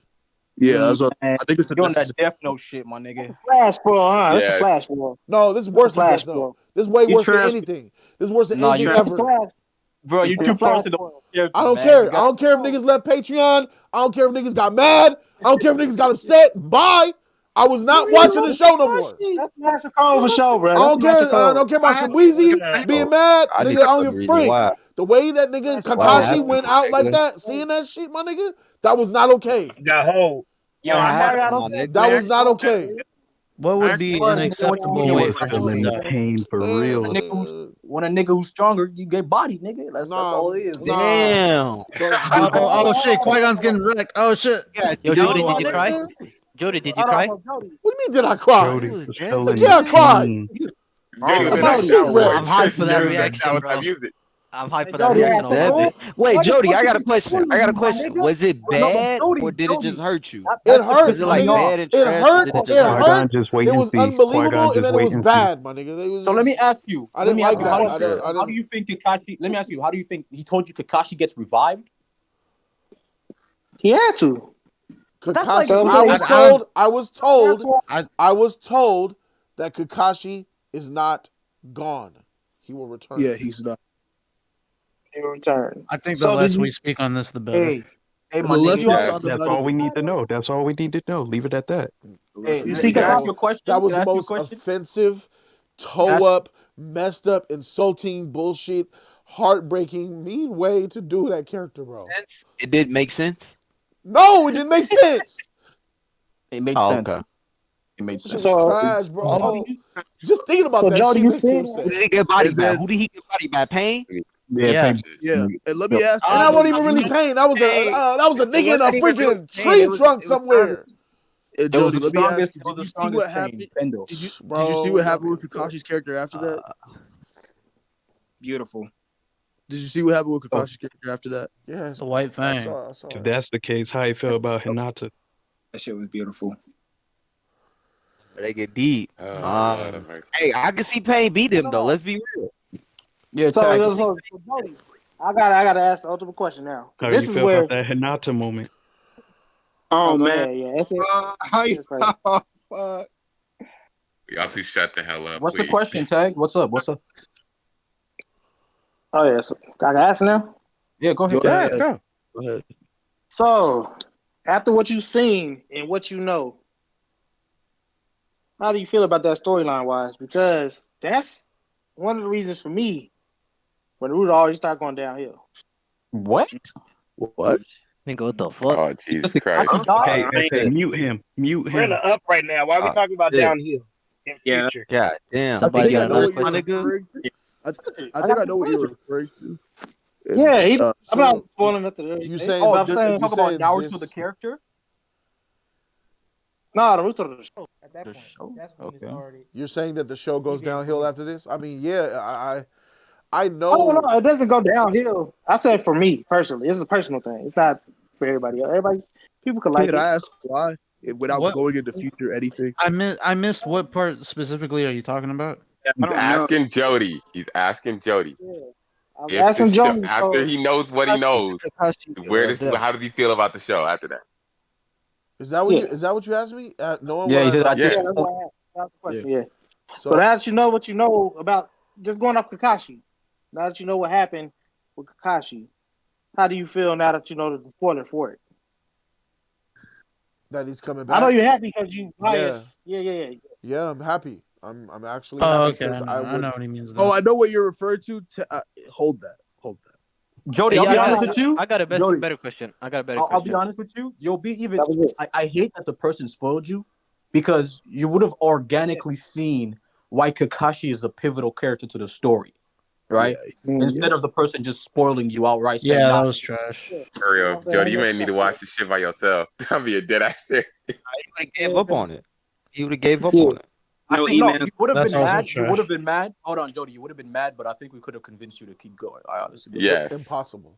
Yeah, that's what Man, I think. It's a you on that Death Note shit, my nigga. Flash spoil, huh? That's a Yeah. flash spoil. No, this is That's a worse than flash Death Note. spoil. This is way You worse than trans- anything. This is worse than Nah, anything you That's a ever. flash. Bro, you It's too a flash personal. spoil. I don't man. care. You I got- don't care if niggas left Patreon. I don't care if niggas got mad. I don't care if niggas got upset. Bye. I was not watching the show no more. That's a Master Code for show, bro. I That's don't a Master care. I Code. don't care about I- Shaweezy I- being mad. I need Nigga, I to know don't the give a reason freak. why. The way that nigga Why it Kakashi happened, went out like nigga. that, seeing that shit, my nigga, that was not okay. got hold. Yo, I had had Come on, nigga. That was not okay. What would Actually, be was an nigga, what acceptable He you way was for him still to in die? pain for Man, real. when a nigga who's stronger, you get bodied, nigga. That's all it is. Nah. Damn. Oh shit, Qui-Gon's getting wrecked. Oh shit. Yo, Jody, No, did you cry? nigga. Jody, did you Hold on, cry? hold on, Jody. What do you mean did I cry? Jody was was dead. still Look, in yeah, I cried. pain. Jody was My in shit that wrecked. I'm hyped for that Jody was in reaction, with that bro. music. I'm hyped Hey, for that Jody, reaction I on had that. to- Wait, Why the Jody, fuck I got a is question. spoiling I got a you, my question. nigga? Was it No, bad Jody, or did it Jody. just hurt you? It hurt, Was it my like nigga. bad and It trash or hurt. did it just It hurt? hurt. Just wait It and was see. unbelievable, Qui-Gon and just then it wait was and see. bad, my nigga. It was So let me ask you. I didn't like that. How do you think Kakashi? Let me ask you. How do you think he told you Kakashi gets revived? He had to. That's like Kakashi. I was told that Kakashi is not gone. He will return. Yeah, he's not. He will return. I think the So less did you- we speak on this, the better. Hey, my The less nigga. we Yeah. talk That's about all it, we need to know. That's all we need to know. Leave it at that. Hey, You see can I ask Kakashi? you a question? That was Can I the ask you a most question? offensive, toe up, messed up, insulting, bullshit, heartbreaking, mean way to do that character, bro. Sense? It did make sense? No, it didn't make sense. It made Oh, sense. okay. It made It's sense. trash, bro. Just thinking about So that Jody, shit you makes me see Who upset. did he get bodied And by? then- Who did he get bodied by? Pain? Yeah. yeah. And let me ask you. And that wasn't even really pain. That was a nigga in a freaking tree trunk somewhere. Jody, let me ask you. It was Did the you see what strongest happened? pain, Tendo. Did you Bro, see what happened with bro. Kakashi's character after that? Beautiful. Did you see what happened with Kakashi's character after that? Yes. The white I fang. saw If it. that's the case, how you feel about Hinata? That shit was beautiful. They get deep. Lord have mercy. Hey, I can see Pain beat him though. Let's be real. Yeah, So, tag. Jody, I gotta ask the ultimate question now. How This you is feel where. about that Hinata moment? Oh go man. ahead, yeah. That's it. How you? That's crazy. Oh, fuck. Y'all two shut the hell up. What's the please. question, Tag? What's up? What's up? Oh yeah, so I can ask now. Yeah, go ahead. Go ahead. Go. Go ahead. So, after what you've seen and what you know, how do you feel about that storyline wise? Because that's one of the reasons for me when Naruto always start going downhill. What? What? Nigga, what the fuck? Oh, Jesus Christ. Hey, I hey, ain't- mute him. Mute We're in him. the up right now. Why are we talking about yeah. downhill in Yeah. future? God damn. Somebody got I know another what you're question? referring to. I think I know what you're referring to. And, Yeah, I'm not So spoiling it. To you saying? Oh, I'm saying, talk about Naruto the character? no, Naruto the show. At that The point, show? that's when it's Okay. already. You're saying that the show goes downhill after this? I mean, yeah, I Oh know. no, it doesn't go downhill. I said for me personally, it's a personal thing. It's not for everybody else. Everybody, people could like Can it. I ask why? Without What? going into future anything. I missed what part specifically are you talking about? I He's don't know. asking Jody. He's asking Jody. Yeah. I was If the asking show, Jody. after So, he knows what he knows, Kakashi, how does he feel about the show after that? Is that what Yeah. you asked me? Knowing Yeah, what he said, I I know. think yeah, that's why I asked. That's the question. Yeah. So, So now that you know what you know about, just going off Kakashi, now that you know what happened with Kakashi, how do you feel now that you know the spoiler for it? that he's coming back. I know you're happy because you biased. Yeah. Yeah, I'm happy. I'm actually Oh, happy okay. because I know what he means. Oh, I know what you're referring to. Hold that. Jody, Hey, I'll be yeah, honest with you. I got a Jody, better question. I got a better I'll be question. honest with you. You'll be even. That was it. I hate that the person spoiled you because you would have organically seen why Kakashi is a pivotal character to the story, right? Mm-hmm. Instead of the person just spoiling you outright saying, Yeah, "Nah." that was trash. Hurry up, Jody. You may need to watch this shit by yourself. I'll be a dead ass serious. He would have gave up on it. He would have gave up Yeah. on it. I No think no, emails. you would have That's been also mad. You trash. would have been mad. Hold on, Jody. You would have been mad, but I think we could have convinced you to keep going. I honestly believe. Yes. Impossible.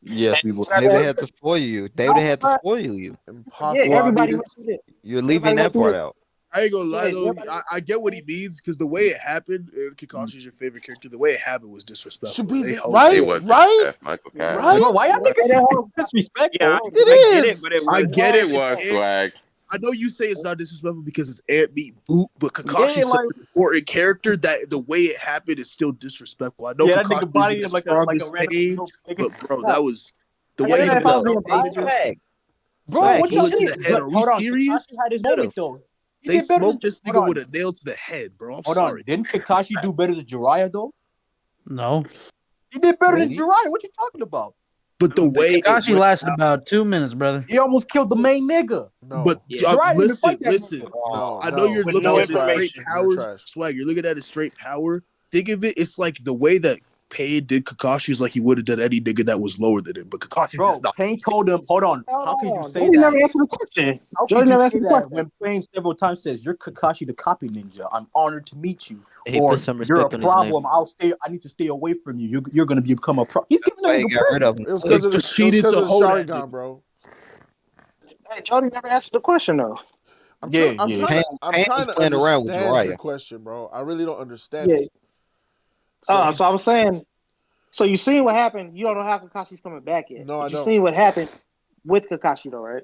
Yes, we would. They would have had to spoil you. They would have had to spoil you. Yeah, Impossible. everybody went through this. You're leaving Everybody that went part through out. I ain't gonna lie Yeah, though. everybody- I get what he means because the way it happened, and Kakashi's your favorite character. The way it happened was disrespectful. Should be They held right, It it. was right, Michael Cat. right. Bro, why y'all Hey, niggas that whole- disrespectful? Yeah, It I get it, is. but it I was. get It it. was It's swag. I know you say it's not disrespectful because it's ant meat boot, but Kakashi's Yeah, such like an important character that the way it happened is still disrespectful. I know yeah, that Kakashi nigga body isn't the him like a strongest random pain, little nigga. but bro, No, that was the I way get he it if I was felt. being biased. Bro, Fact, what he y'all Nail was- to mean? the head. Are we Hold on, serious? Kakashi had his moment though. He They did better than. smoked this Hold nigga on, with a nail to the head, bro. I'm hold sorry. on. Didn't Kakashi do better than Jiraiya though? No. He did better than Did he? Jiraiya. What you talking about? But the way it Kakashi went lasted down, about 2 minutes, brother. He almost killed the main nigga. but No, Yeah. Jiraiya didn't even fight that listen. nigga. no, I know you're With looking no at his straight information. You're powers, trash. swag. You're looking at his straight power. Think of it, it's like the way that Pain did Kakashi is like he would have done any nigga that was lower than him. But Kakashi Bro, does not. Pain told him, hold on, how Hold could you on. say Jody that? never answered the question. How Jody could you never say answered the that question. when Pain several times says, you're Kakashi the copy ninja. I'm honored to meet you. He Or put some you're a respect on his name. problem. I need to stay away from you. You're gonna become a pro. He's giving Why that he nigga got rid of props. him? It was because of the Because she needs to hold that Sharingan, nigga. bro. Hey, Jody never answered the question though. I'm Yeah, I'm yeah. trying to Pain was playing around with understand your Jiraiya. question, bro. I really don't understand Yeah. it. So, So I was saying, so you seen what happened. You don't know how Kakashi's coming back yet. No, I But you don't. seen what happened with Kakashi though, right?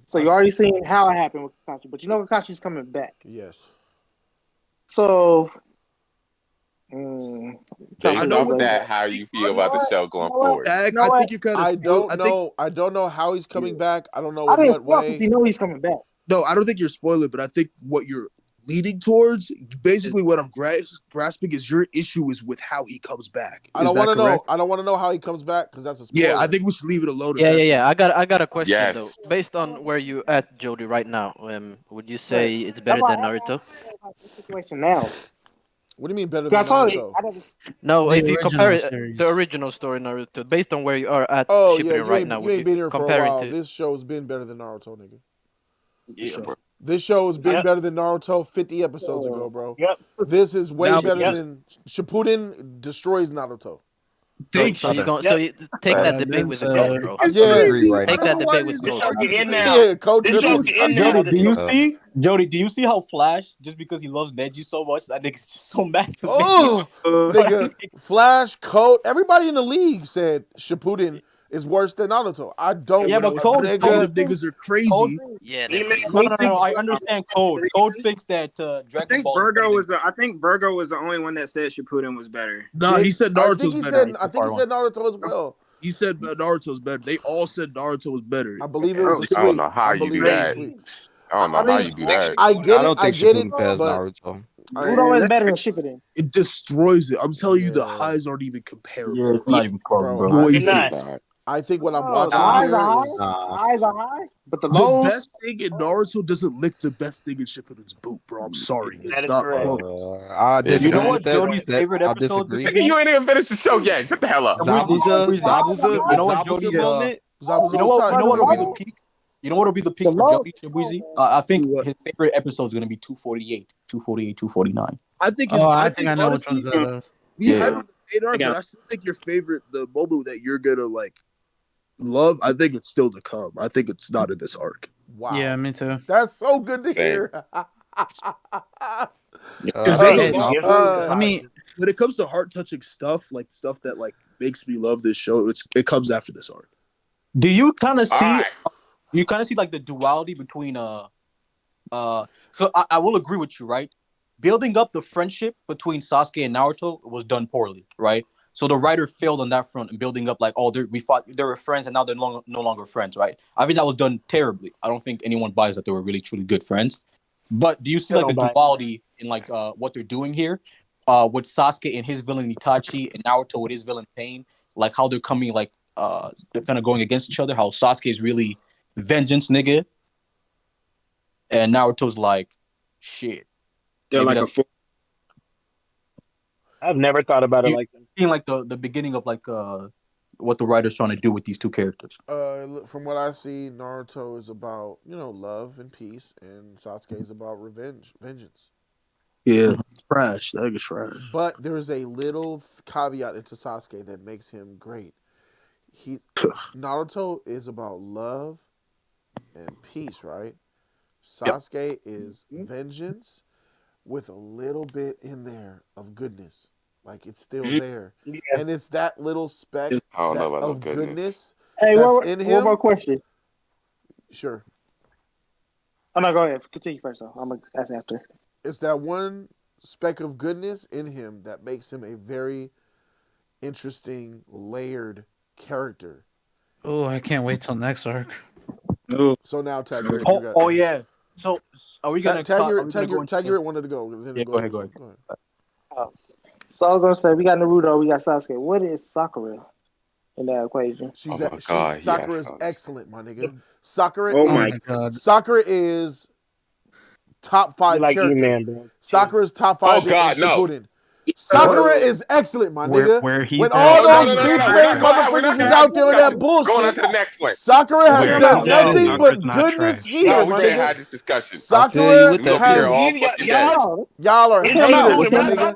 So I you already seen how it happened with Kakashi, but you know Kakashi's coming back. yes. So trying to Based figure off out that, this. how you feel You know about the what? show You going know what? forward? Dag, You know I what? think you're kind of I spoiled. don't I think know. I don't know how he's coming back. I don't know I in didn't what spoil because way. you know he's coming back. no, I don't think you're spoiling, but I think what you're leading towards, basically what I'm grasping is your issue is with how he comes back. I Is don't want that to know. correct? I don't want to know how he comes back because that's a Yeah, spoiler. I think we should leave it alone. If Yeah, yeah, that's yeah. I got a question Yes. though. Based on where you at, Jody, right now, would you Right. say it's That's better why than I Naruto? asked the situation now. What do you mean better than Because I saw it. Naruto? I never. No, The if you compare original it, series. the original story Naruto, based on where you are at Oh yeah, Shippuden right now, you would ain't you been here for a compare it while. to? This show's been better than Naruto, nigga. Yeah, bro. This show has been Yep. better than Naruto 50 episodes ago, bro. Yep. This is way Now, better Yep. than Shippuden destroys Naruto. So, Thank so you you. going Yep. so you take Right. that that debate being with a goat, said, bro. I It's Yeah, disagree crazy. right I Take don't now. that know why debate with this The goat. show can argument. end now. yeah, Coach The show Triple. can end now. Jody, do you So, see? Jody, do you see how Jody, do you see how so much? That nigga's just so mad. Oh, Like, nigga, Flash, Coach, everybody in the league said Shippuden is worse than Naruto. I And don't, yeah, when I but was Code, saying Code nigga. them thinks, niggas are Code, crazy, Yeah, they're email. crazy. no, Code thinks I understand Code. Code thinks that I Dragon think Ball is better Virgo than. was the. I think Virgo was the only one that said Shippuden was better. nah, he said I think Naruto's he better. said Naruto as well. He said Naruto's better. They all said Naruto was better. I believe it was Oh, a I don't sweep. know how I you do believe it was a that. sweep. I don't I know how mean, you do that. I get I it, don't think Shippuden passed but Naruto. Naruto is that's better than Shippuden. It destroys it. I'm telling you, the yeah, highs aren't even Yeah, comparable. it's not even close, bro. bro. I it's Destroys think it. not. Nah. I think what I'm Oh, the watching Nah, highs here are high. is The nah. highs are high, but the The lows. best thing in Naruto doesn't lick the best thing in Shippuden's boot, bro. I'm sorry. That It's is not correct. close. I It's You know disagree not. with what that. Jody's That favorite I episodes disagree. gonna Nigga, be? you ain't even finished the show yet. Shut the hell up. Breezy, Zabuza, The highs are Zabuza, you the know high. what Zabuza Jody's moment. Zabuza you know was what tight. what'll be the Lows. peak? You know what'll be the The peak for lows. Jody Breezy? I think What? his favorite episode is gonna be 248, 249. I think oh, I I think think I know which one's honestly, that is. we Yeah. had on the radar, I but got. I still think your favorite, the moment that you're gonna like love, I think it's still to come. I think it's not in this arc. Wow, Yeah, me too. that's so good to Same. hear. Gives So me. Hey, Gives me I mean, when it comes to heart touching stuff, like stuff that like makes me love this show, it comes after this arc. Do you kind of All see right. like the duality between so I will agree with you, right? Building up the friendship between Sasuke and Naruto was done poorly, right? So the writer failed on that front and building up like, oh, they were friends and now they're no longer friends, right? I think that was done terribly. I don't think anyone buys that they were really truly good friends. But do you see like the duality in like what they're doing here? With Sasuke and his villain Itachi and Naruto with his villain Pain, like how they're coming like they're kind of going against each other. How Sasuke is really vengeance nigga, and Naruto's like shit. They're Maybe like a that's four. I've never thought about it you like that. seeing like the beginning of like what the writer's trying to do with these two characters. From what I see, Naruto is about love and peace, and Sasuke is about vengeance. Yeah, trash. That is trash. But there is a little caveat into Sasuke that makes him great. Naruto is about love and peace, right? Sasuke is vengeance with a little bit in there of goodness. Like it's still there. And it's that little speck I don't know about no of goodness. goodness Hey, that's one in him. more question. Sure. Oh no, go ahead. Continue first though. I'm gonna ask after. It's that one speck of goodness in him that makes him a very interesting, layered character. Oh, I can't wait till next arc. So now Tagger, you got. Oh yeah. So are we gonna Tagger wanted to go. Yeah, go ahead. Oh. So I was gonna say we got Naruto, we got Sasuke. What is Sakura in that equation? Sakura is excellent, my nigga. Sakura Oh is my God. Sakura is top 5 like character. E-Man, bro. Sakura's top 5 in Shippuden. Sakura is excellent, my nigga. When all those beach-made motherfuckers was out there in that bullshit, going on to the next one. Sakura has done nothing but goodness here, my we're gonna have nigga. this discussion. Sakura has has y'all are haters, my nigga.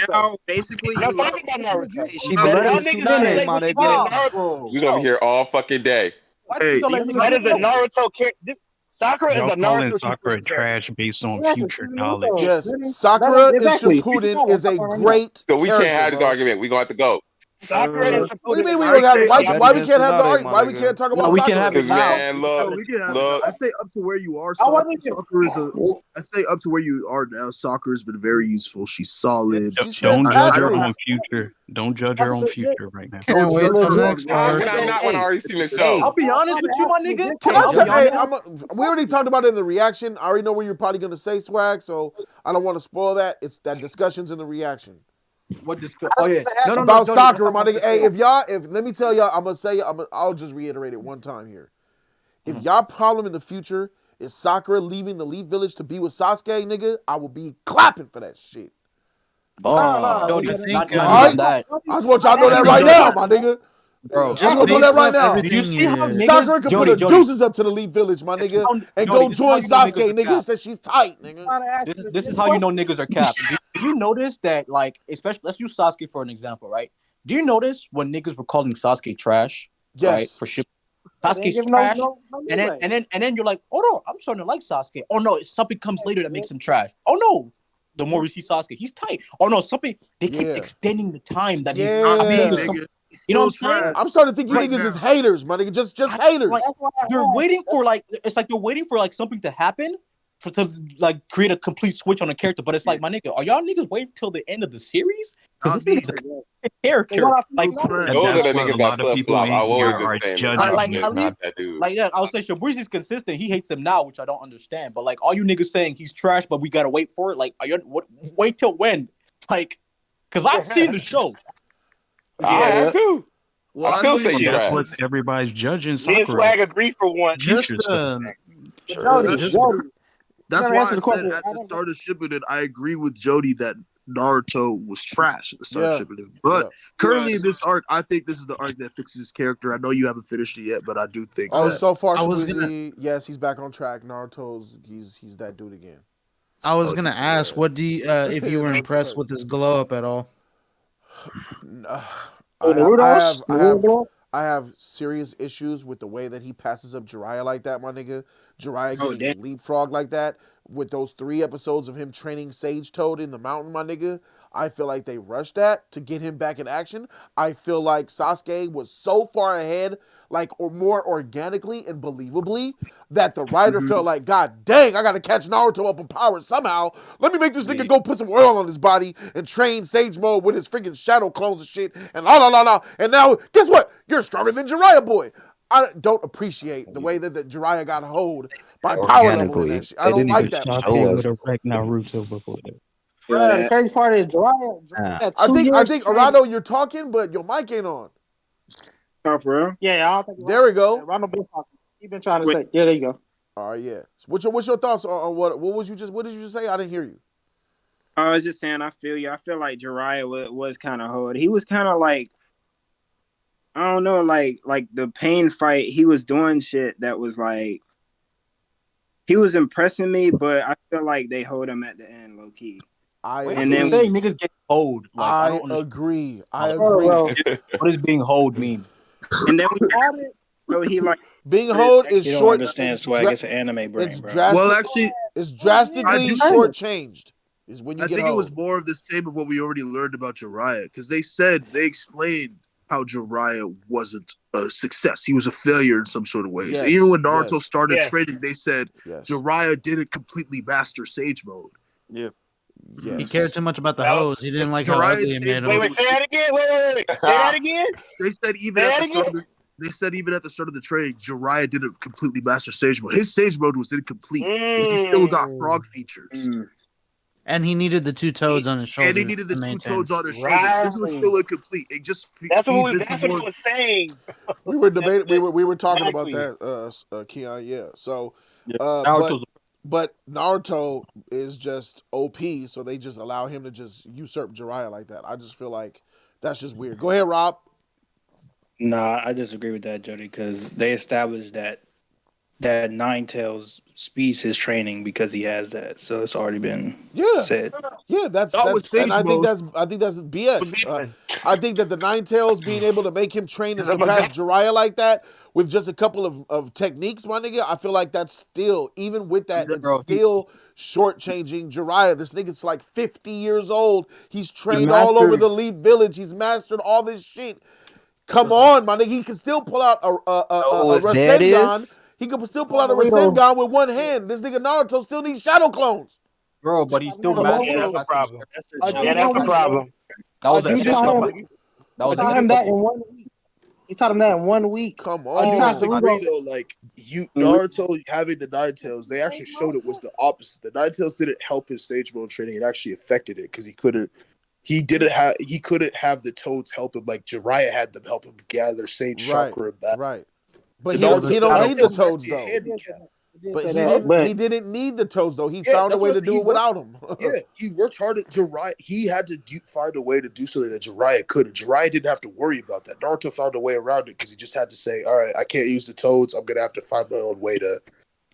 Now, basically, you Hey, she Y'all better than niggas Tsunade, my nigga. We're gonna be here all fucking day. Hey, That is a Naruto character. Sakura is Y'all a calling Naruto Sakura trash based on future knowledge. Yes, Sakura in Exactly. Shippuden is a great So we character, can't have this bro. argument. We're gonna have to go. Sakura is What do you mean we I don't have? say Why we can't have the Tsunade, argument? my Why we nigga. can't talk No, about we Sakura? can have it Cause now. man, look, we can have look. I say up to where you are. I wasn't even- Sakura's I say up to where you are now. Sakura's been very useful. She's solid. She's Don't judge her fantastic. on future. Don't judge her on future right now. Can't wait till judge next How arc. can I not want to already seen the Hey, show? I'll be honest with you, my nigga. Can Hey, I I'll tell? be Hey, honest. we already talked about it in the reaction. I already know what you're probably gonna say, Swag. So I don't want to spoil that. It's that discussion's in the reaction. What discuss? Oh yeah, no, About Jody, Sakura, that's my not nigga. Hey, if let me tell y'all, I'll just reiterate it one time here. If y'all problem in the future is Sakura leaving the Leaf Village to be with Sasuke, nigga, I will be clapping for that shit. Jody, I think, not All even right, that. I just want y'all to know I that think right Jody- now, my nigga. Bro, I just want to know that right now. Do you see how niggas? Sakura can put her Jody, deuces up to the Leaf Village, my nigga, and go Jody, this is how join you know Sasuke, niggas are niggas. capped. That she's tight, nigga. This is how you know niggas are capped. Do you notice that, like, especially let's use Sasuke for an example, right? Do you notice when niggas were calling Sasuke trash, right? Yes. For shit, Sasuke's trash, and then you're like, oh no, I'm starting to like Sasuke. Oh no, something comes later that makes him trash. Oh no, the more we see Sasuke, he's tight. Oh no, something they keep extending the time that he's not being with some. You know what I'm saying? I'm starting to think you niggas is haters, my nigga. Just haters. Like, they're waiting for it's like they're waiting for like something to happen to like create a complete switch on a character. But it's like, my nigga, are y'all niggas waiting till the end of the series? Because this nigga's a character. Like, Those are the niggas that flip flop. I've always been saying this. like It's at not least, that dude. like yeah, I would say Shabuzi's consistent. He hates him now, which I don't understand. But like, all you niggas saying he's trash, but we gotta wait for it. Like, are you wait till when? Like, because I've seen the show. I have too. Well, I still say you That's trash. what everybody's judging Me and Sakura. Swag agree for one. Just That's why I said at the start of Shippuden, I agree with Jody that Naruto was trash at the start of Shippuden. But currently in this arc, I think this is the arc that fixes his character. I know you haven't finished it yet, but I do think that. So far, yes, he's back on track. Naruto's he's that dude again. I was gonna ask, what do you, if you were impressed with his glow up at all? I have serious issues with the way that he passes up Jiraiya like that, my nigga. Jiraiya getting leapfrog like that with those 3 episodes of him training Sage Toad in the mountain, my nigga. I feel like they rushed that to get him back in action. I feel like Sasuke was so far ahead, or more organically and believably, that the writer felt like, God dang, I gotta catch Naruto up on power somehow. Let me make this nigga go put some oil on his body and train Sage Mode with his freaking shadow clones and shit. And la. And now, guess what? You're stronger than Jiraiya, boy. I don't appreciate the way that Jiraiya got hold by power level in that shit. I don't like that. Sasuke would have wrecked Naruto before that. Bro, the crazy part is Jiraiya. I think Arado, you're talking, but your mic ain't on. Oh, for real? Yeah, I don't think there we go. Arado been talking. He been trying to say. Yeah, there you go. All right, yeah. What's your thoughts on what did you just say? I didn't hear you. I was just saying, I feel you. I feel like Jiraiya was kind of hard. He was kind of like, I don't know, like the pain fight. He was doing shit that was like, he was impressing me, but I feel like they hold him at the end, low key. And then saying niggas get hold. Like, I don't agree. What does being hold mean? And then bro. He like Being Hold is You don't short. understand swag. It's an anime brain, It's bro. drastic. Well, actually, It's I drastically do. shortchanged. Is when you I get think it was Hold. more of the same of what we already learned about Jiraiya, because they explained how Jiraiya wasn't a success. He was a failure in some sort of ways. Yes, And even when Naruto yes. started Yes. training, they said Yes. Jiraiya didn't completely master Sage Mode. Yeah. Yes. He cared too much about the Well, hose. He didn't like how Jiraiya's ugly it made Sage him. Wait, Mode wait, say that again. Wait. Say that again. They said even Say at that the start again. of the they said even at the start of the training, Jiraiya didn't completely master Sage Mode. His Sage Mode was incomplete. He still got frog features. And he needed the two toads on his And he shoulders needed the to two maintain. toads on his shoulders. This was Right. still incomplete. It just That's feeds what into he more. was saying. We were debating. We were talking about Exactly. that, Keon. Yeah. So, Yeah. but Naruto's Naruto is just OP, so they just allow him to just usurp Jiraiya like that. I just feel like that's just weird. Go ahead, Rob. Nah, I disagree with that, Jody, because they established that Nine Tails speeds his training because he has that. So it's already been said. Yeah, that's and I think that's BS. I think that the Nine Tails being able to make him train and surpass Jiraiya like that with just a couple of techniques, my nigga, I feel like that's still, even with that, it's still shortchanging Jiraiya. This nigga's like 50 years old. He's trained all over the Leaf Village. He's mastered all this shit. Come on, my nigga. He can still pull out a Rasengan. He can still pull out a Rasengan with one hand. This nigga Naruto still needs shadow clones. Bro, but he still Yeah, that's a problem. Yeah, that's a problem. That was He taught him that in 1 week. He taught him that in 1 week. Come I do on. disagree though. Like Naruto having the Nine Tails, they actually showed it was the opposite. The Nine Tails didn't help his Sage Mode training; it actually affected it because he couldn't have the Toads help him like Jiraiya had them help him gather Sage chakra and that. Right. But The he don't Naruto need the Tails was toads actually a though. handicap. But But- he didn't need the toads though. He Yeah, found a that's way what to I do said. it without them. Yeah, he worked hard at Jiraiya. He had to find a way to do something that Jiraiya couldn't. Jiraiya didn't have to worry about that. Naruto found a way around it because he just had to say, "All right, I can't use the toads. I'm gonna have to find my own way to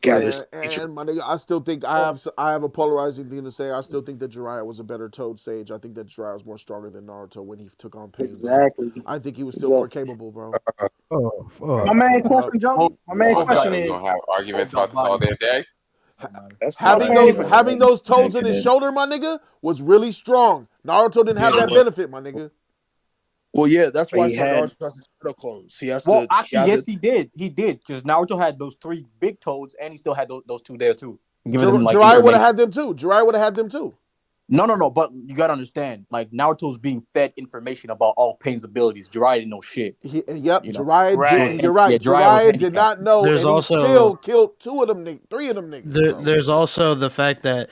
gather." And my nigga, I still think I have a polarizing thing to say. I still think that Jiraiya was a better Toad Sage. I think that Jiraiya was more stronger than Naruto when he took on Pain. Exactly. I think he was still more capable, bro. My main question, Jody. My main question We're is: gonna have arguments all day. Having those toads in his shoulder, my nigga, was really strong. Naruto didn't have that benefit, my nigga. Well, yeah, that's why He had- Naruto has his shadow clones. He has Well, to. actually, yes, he did. He did because Naruto had those 3 big toads, and he still had those 2 there too. Jiraiya would have had them too. Jiraiya would have had them too. No. But you gotta understand, like Naruto's being fed information about all Pain's abilities. Jiraiya didn't know shit. Jiraiya did. You're right. Yeah, Jiraiya did not know, There's and he also- still killed 2 of them, 3 of them niggas. There's also the fact that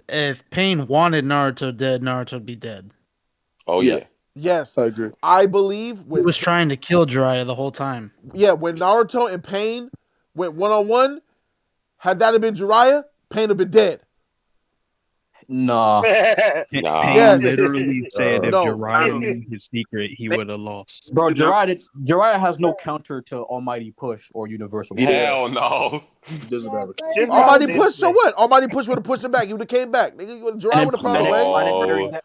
if Pain wanted Naruto dead, Naruto would be dead. Oh yeah. Yes, I agree. I believe He was trying to kill Jiraiya the whole time. Yeah, when Naruto and Pain went 1-on-1, had that have been Jiraiya, Pain would have been dead. Nah. Pain Yes. literally said if No. Jiraiya knew his secret, he would have lost. Bro, Jiraiya has no counter to Almighty Push or Universal. Hell no. He doesn't have a Almighty Push, so what? Almighty Push would have pushed him back. He would have came back. Nigga, Jiraiya would have found a way.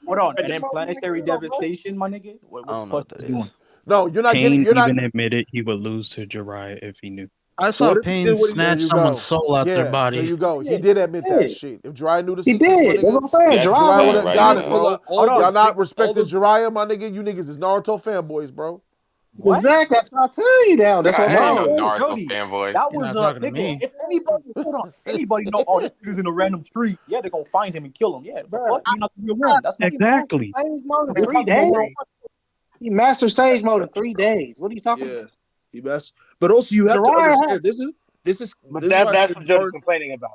Hold on. And then Planetary Devastation, my nigga? What the fuck you doing? No, you're not Pain getting. You're not. even admitted he would lose to Jiraiya if he knew. I saw What if- Pain there snatch you someone's go. soul out their body. There you go. He did admit that shit. If Jiraiya knew the He secret, did. That's what I'm saying. Jiraiya would have right got now. it, bro. Hold on. Y'all not respecting Jiraiya, my nigga. You niggas is Naruto fanboys, bro. Exactly. That's what I'm telling you now. That's what I I'm ain't saying. no Naruto Jody, fanboy. that You're was not a talking to nigga. me. If anybody know, oh, this nigga's in a random tree, yeah, they're gonna find him and kill him. Yeah, the fuck? You're not gonna be around. That's not Exactly. Sage mode in 3 days. He mastered Sage mode in 3 days. What are you talking about? he messed. But also, you have to Jiraiya understand had- this is. But this that's is why I what said Jody's complaining about.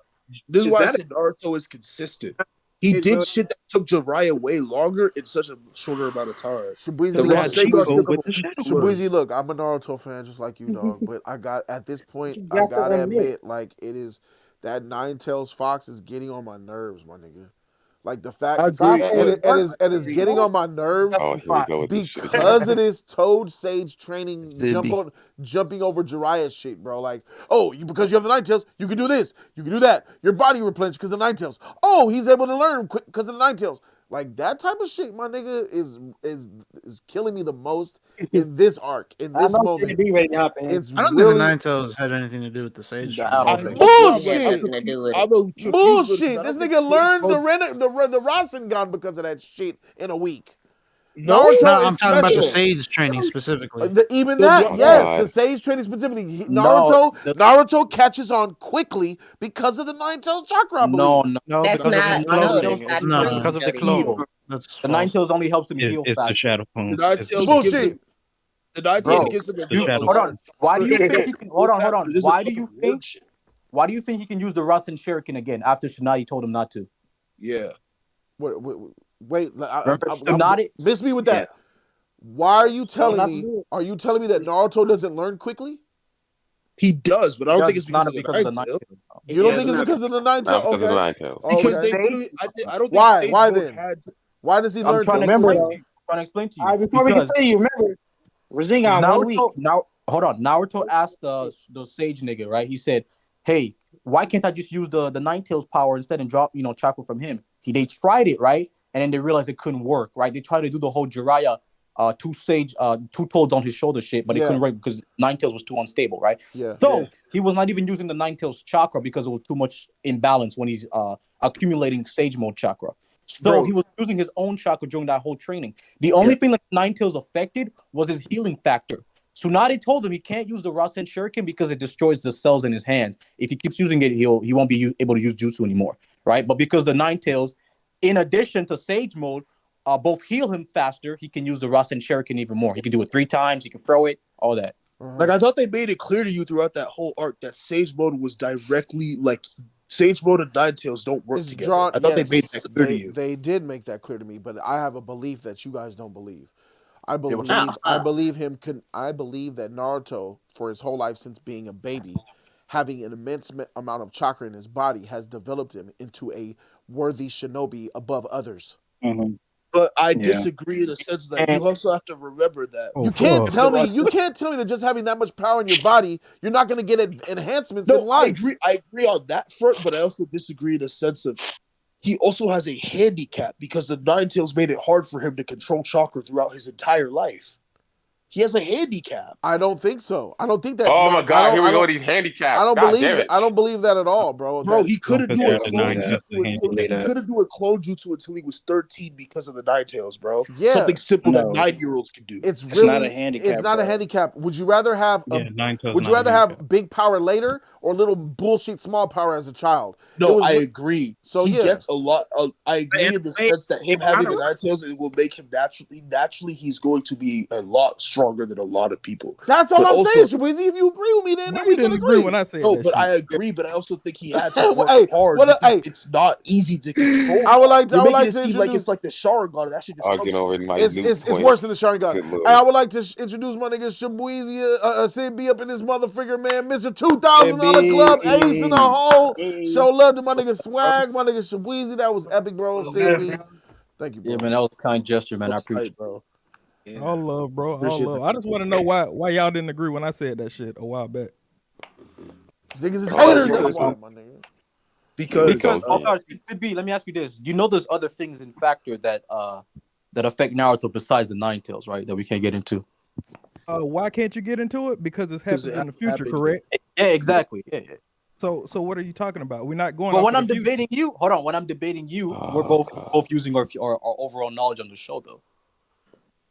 This is Is why I that said Naruto is consistent. He did shit that took Jiraiya way longer in such a shorter amount of time. Shabuzi, The look, Rasengan took him Shabuzi, look, I'm a Naruto fan just like you, dog. But at this point, You I got to gotta admit. admit, like, it is that Nine Tails Fox is getting on my nerves, my nigga. Like the fact, I agree. and it's getting on my nerves Oh, here we go with this shit. because of this Toad Sage training Did jumping over Jiraiya shit, bro. Like, oh, because you have the Nine Tails, you can do this, you can do that. Your body replenished because of the Nine Tails. Oh, he's able to learn quick because of the Nine Tails. Like that type of shit, my nigga, is killing me the most in this arc, in I this know moment. JB ready to hop in. It's I don't think the really Nine Tails had anything to do with the Sage I Training. don't I think don't It know, did but have I'm bullshit. something to do with it. confused with it, 'cause Bullshit. I This don't think nigga learned Sage the Rasengan because of that shit in a week. No, No, Naruto I'm is talking about the special. Sage Training specifically. Even the that, Oh yes, God. the Sage training specifically. no, Naruto catches on quickly because of the Nine Tails chakra, I no, believe. no. No, That's because of The his not. Nine No, cloning. that's Tails not It's No, only true, because of the Jody. heal. clone. that's The Nine false. Tails only helps him heal It's the faster. shadow the clones. Nine It's Tails the gives Bullshit. him the Nine Tails Bro, gives him the shadow Hold on. clones. Why do you think he can? Hold on, hold on. It doesn't fucking word shit. Why do you think he can use the Rasen Shuriken again after Tsunade told him not to? Yeah. Wait, Remember Tsunade? miss me with Yeah. that. Why are you No, telling not to me? do it. Are you telling me that Naruto doesn't learn quickly? He does, but I He don't think does it's because of the because of Nine the Nine Tails. Tails. It's You don't because think of it's the because of the Nine Tails? Not because of the Okay, Nine Tails. Because okay. they literally, I don't think Why? Sage Why Mode then? had. Why does he I'm learn trying to things Remember explain quickly? to though. you. I'm trying to explain to All you right, before we because continue, remember Rasengan 1 week. Hold on. Naruto asked the sage nigga, right? He said, "Hey, why can't I just use the Nine Tails power instead and drop chakra from him?" They tried it, right, and then they realized it couldn't work, right? They tried to do the whole Jiraiya two toads on his shoulder shit, but it Yeah, couldn't work because Nine Tails was too unstable, right? yeah. Yeah. So he was not even using the Nine Tails chakra because it was too much imbalance when he's accumulating Sage Mode chakra. So Bro, he was using his own chakra during that whole training. The only thing that Nine Tails affected was his healing factor. Tsunade told him he can't use the Rasen Shuriken because it destroys the cells in his hands. If he keeps using it, he won't be able to use Jutsu anymore, right? But because the Nine Tails, in addition to Sage Mode, both heal him faster, he can use the Rasen Shuriken even more. He can do it 3 times. He can throw it, all that. Like I thought they made it clear to you throughout that whole arc that Sage Mode was directly like Sage Mode and Nine Tails don't work it's together. drawn. I thought they made Yes, that clear to you. they did make that clear to me, but I have a belief that you guys don't believe. I Yeah, what's up? believe I believe him. I believe that Naruto, for his whole life since being a baby, having an immense amount of chakra in his body, has developed him into a worthy shinobi above others. Mm-hmm. But I Yeah. disagree in the sense that And you also have to remember that You Oh, can't fuck. even the tell me you Rasen. can't tell me that just having that much power in your body, you're not going to get enhancements in No, I life. agree. I agree on that front, but I also disagree in the sense of he also has a handicap because the Nine Tails made it hard for him to control chakra throughout his entire life. He has a handicap. I don't think so. I don't think that. Oh my No, God, here we go with these I handicaps. don't God believe damn that. it. I don't believe that at all, bro. Bro, That he Don't couldn't do a consider the clone nine tails to jutsu until handily he that. couldn't do a clone jutsu until he was 13 because of the Nine Tails, bro. yeah, Something simple that No, 9-year-olds can do. it's It's not a really it's handicap, not a bro. handicap. Would you rather have yeah, nine tails would you not a rather handicap. have big power later or little bullshit small power as a child? It No, was I agree. so He yeah. gets a lot. I agree in the sense that him having the Nine Tails, it will make him naturally he's going to be a lot stronger than a lot of people. That's all But I'm saying, also, Shawizi. If you agree with me, then Why we you can didn't agree when agree. I said no, that but I shit? agree. But I also think he had to work Hey, hard what? because Hey, it's not easy to control I would that. like to. I You're would making like it to seem like it's introduce. like the Sharingan, and that shit just comes Arguing to over you. minute It's worse points. than the Sharingan. Good Hey, I lord. would like to introduce my nigga Shabuizi, Sid be up in this motherfucker, man. Mr. $2,000 club, ace in a Baby. hole. Hey. Show love to my nigga Swag, my nigga Shabuizi. That was epic, bro. Sid B. Thank you, yeah, bro. man, that was a kind gesture, man. I Looks appreciate tight, bro. All it. love, bro. All Appreciate love. that. I just want to know why y'all didn't agree when I said that shit a while back. Niggas is Oh, haters, you that's Because why, know, my nigga. we because Because, go oh through. gosh, Sid B, let me ask you this. You know there's other things in factor that affect Naruto besides the Nine Tails, right? That we can't get into. Why can't you get into it? Because this it happens in the hasn't future, happened yet. correct? Yeah, exactly. Yeah. So what are you talking about? We're not going But off when of the I'm future. debating you, hold on. When I'm debating you, we're Oh both God. using our overall knowledge on the show, though.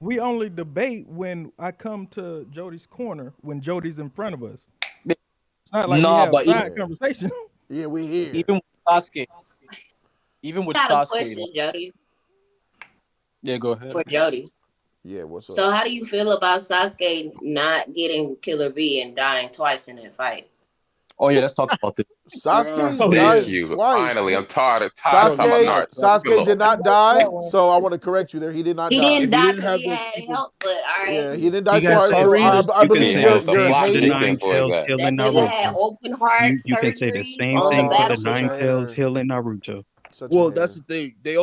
We only debate when I come to Jody's corner when Jody's in front of us. It's not like we Nah, have but side Yeah. conversation. Yeah, we here. even with Sasuke, even with Got a Sasuke, question, though. Jody, Yeah, go ahead. for Jody. Yeah, what's up? So, how do you feel about Sasuke not getting Killer B and dying twice in that fight? Oh yeah, let's talk about this. Sasuke Oh Thank yeah. died you. twice. Finally, I'm tired of No, talking he's about Sasuke not. Naruto. Good Sasuke did lord. not die, so I want to correct you there. He did not He die. didn't If he die didn't because have he those had people, help, but all right. Yeah, he didn't die You can twice, say so Karina, I you can believe say That the was the same your for plot the hate. nine thickens was tails that. healing That nigga had Naruto. open heart You can say the surgery same on the thing for the Such a nine battlefield. tails hater. healing Naruto. Such a well, that's hater. the thing. They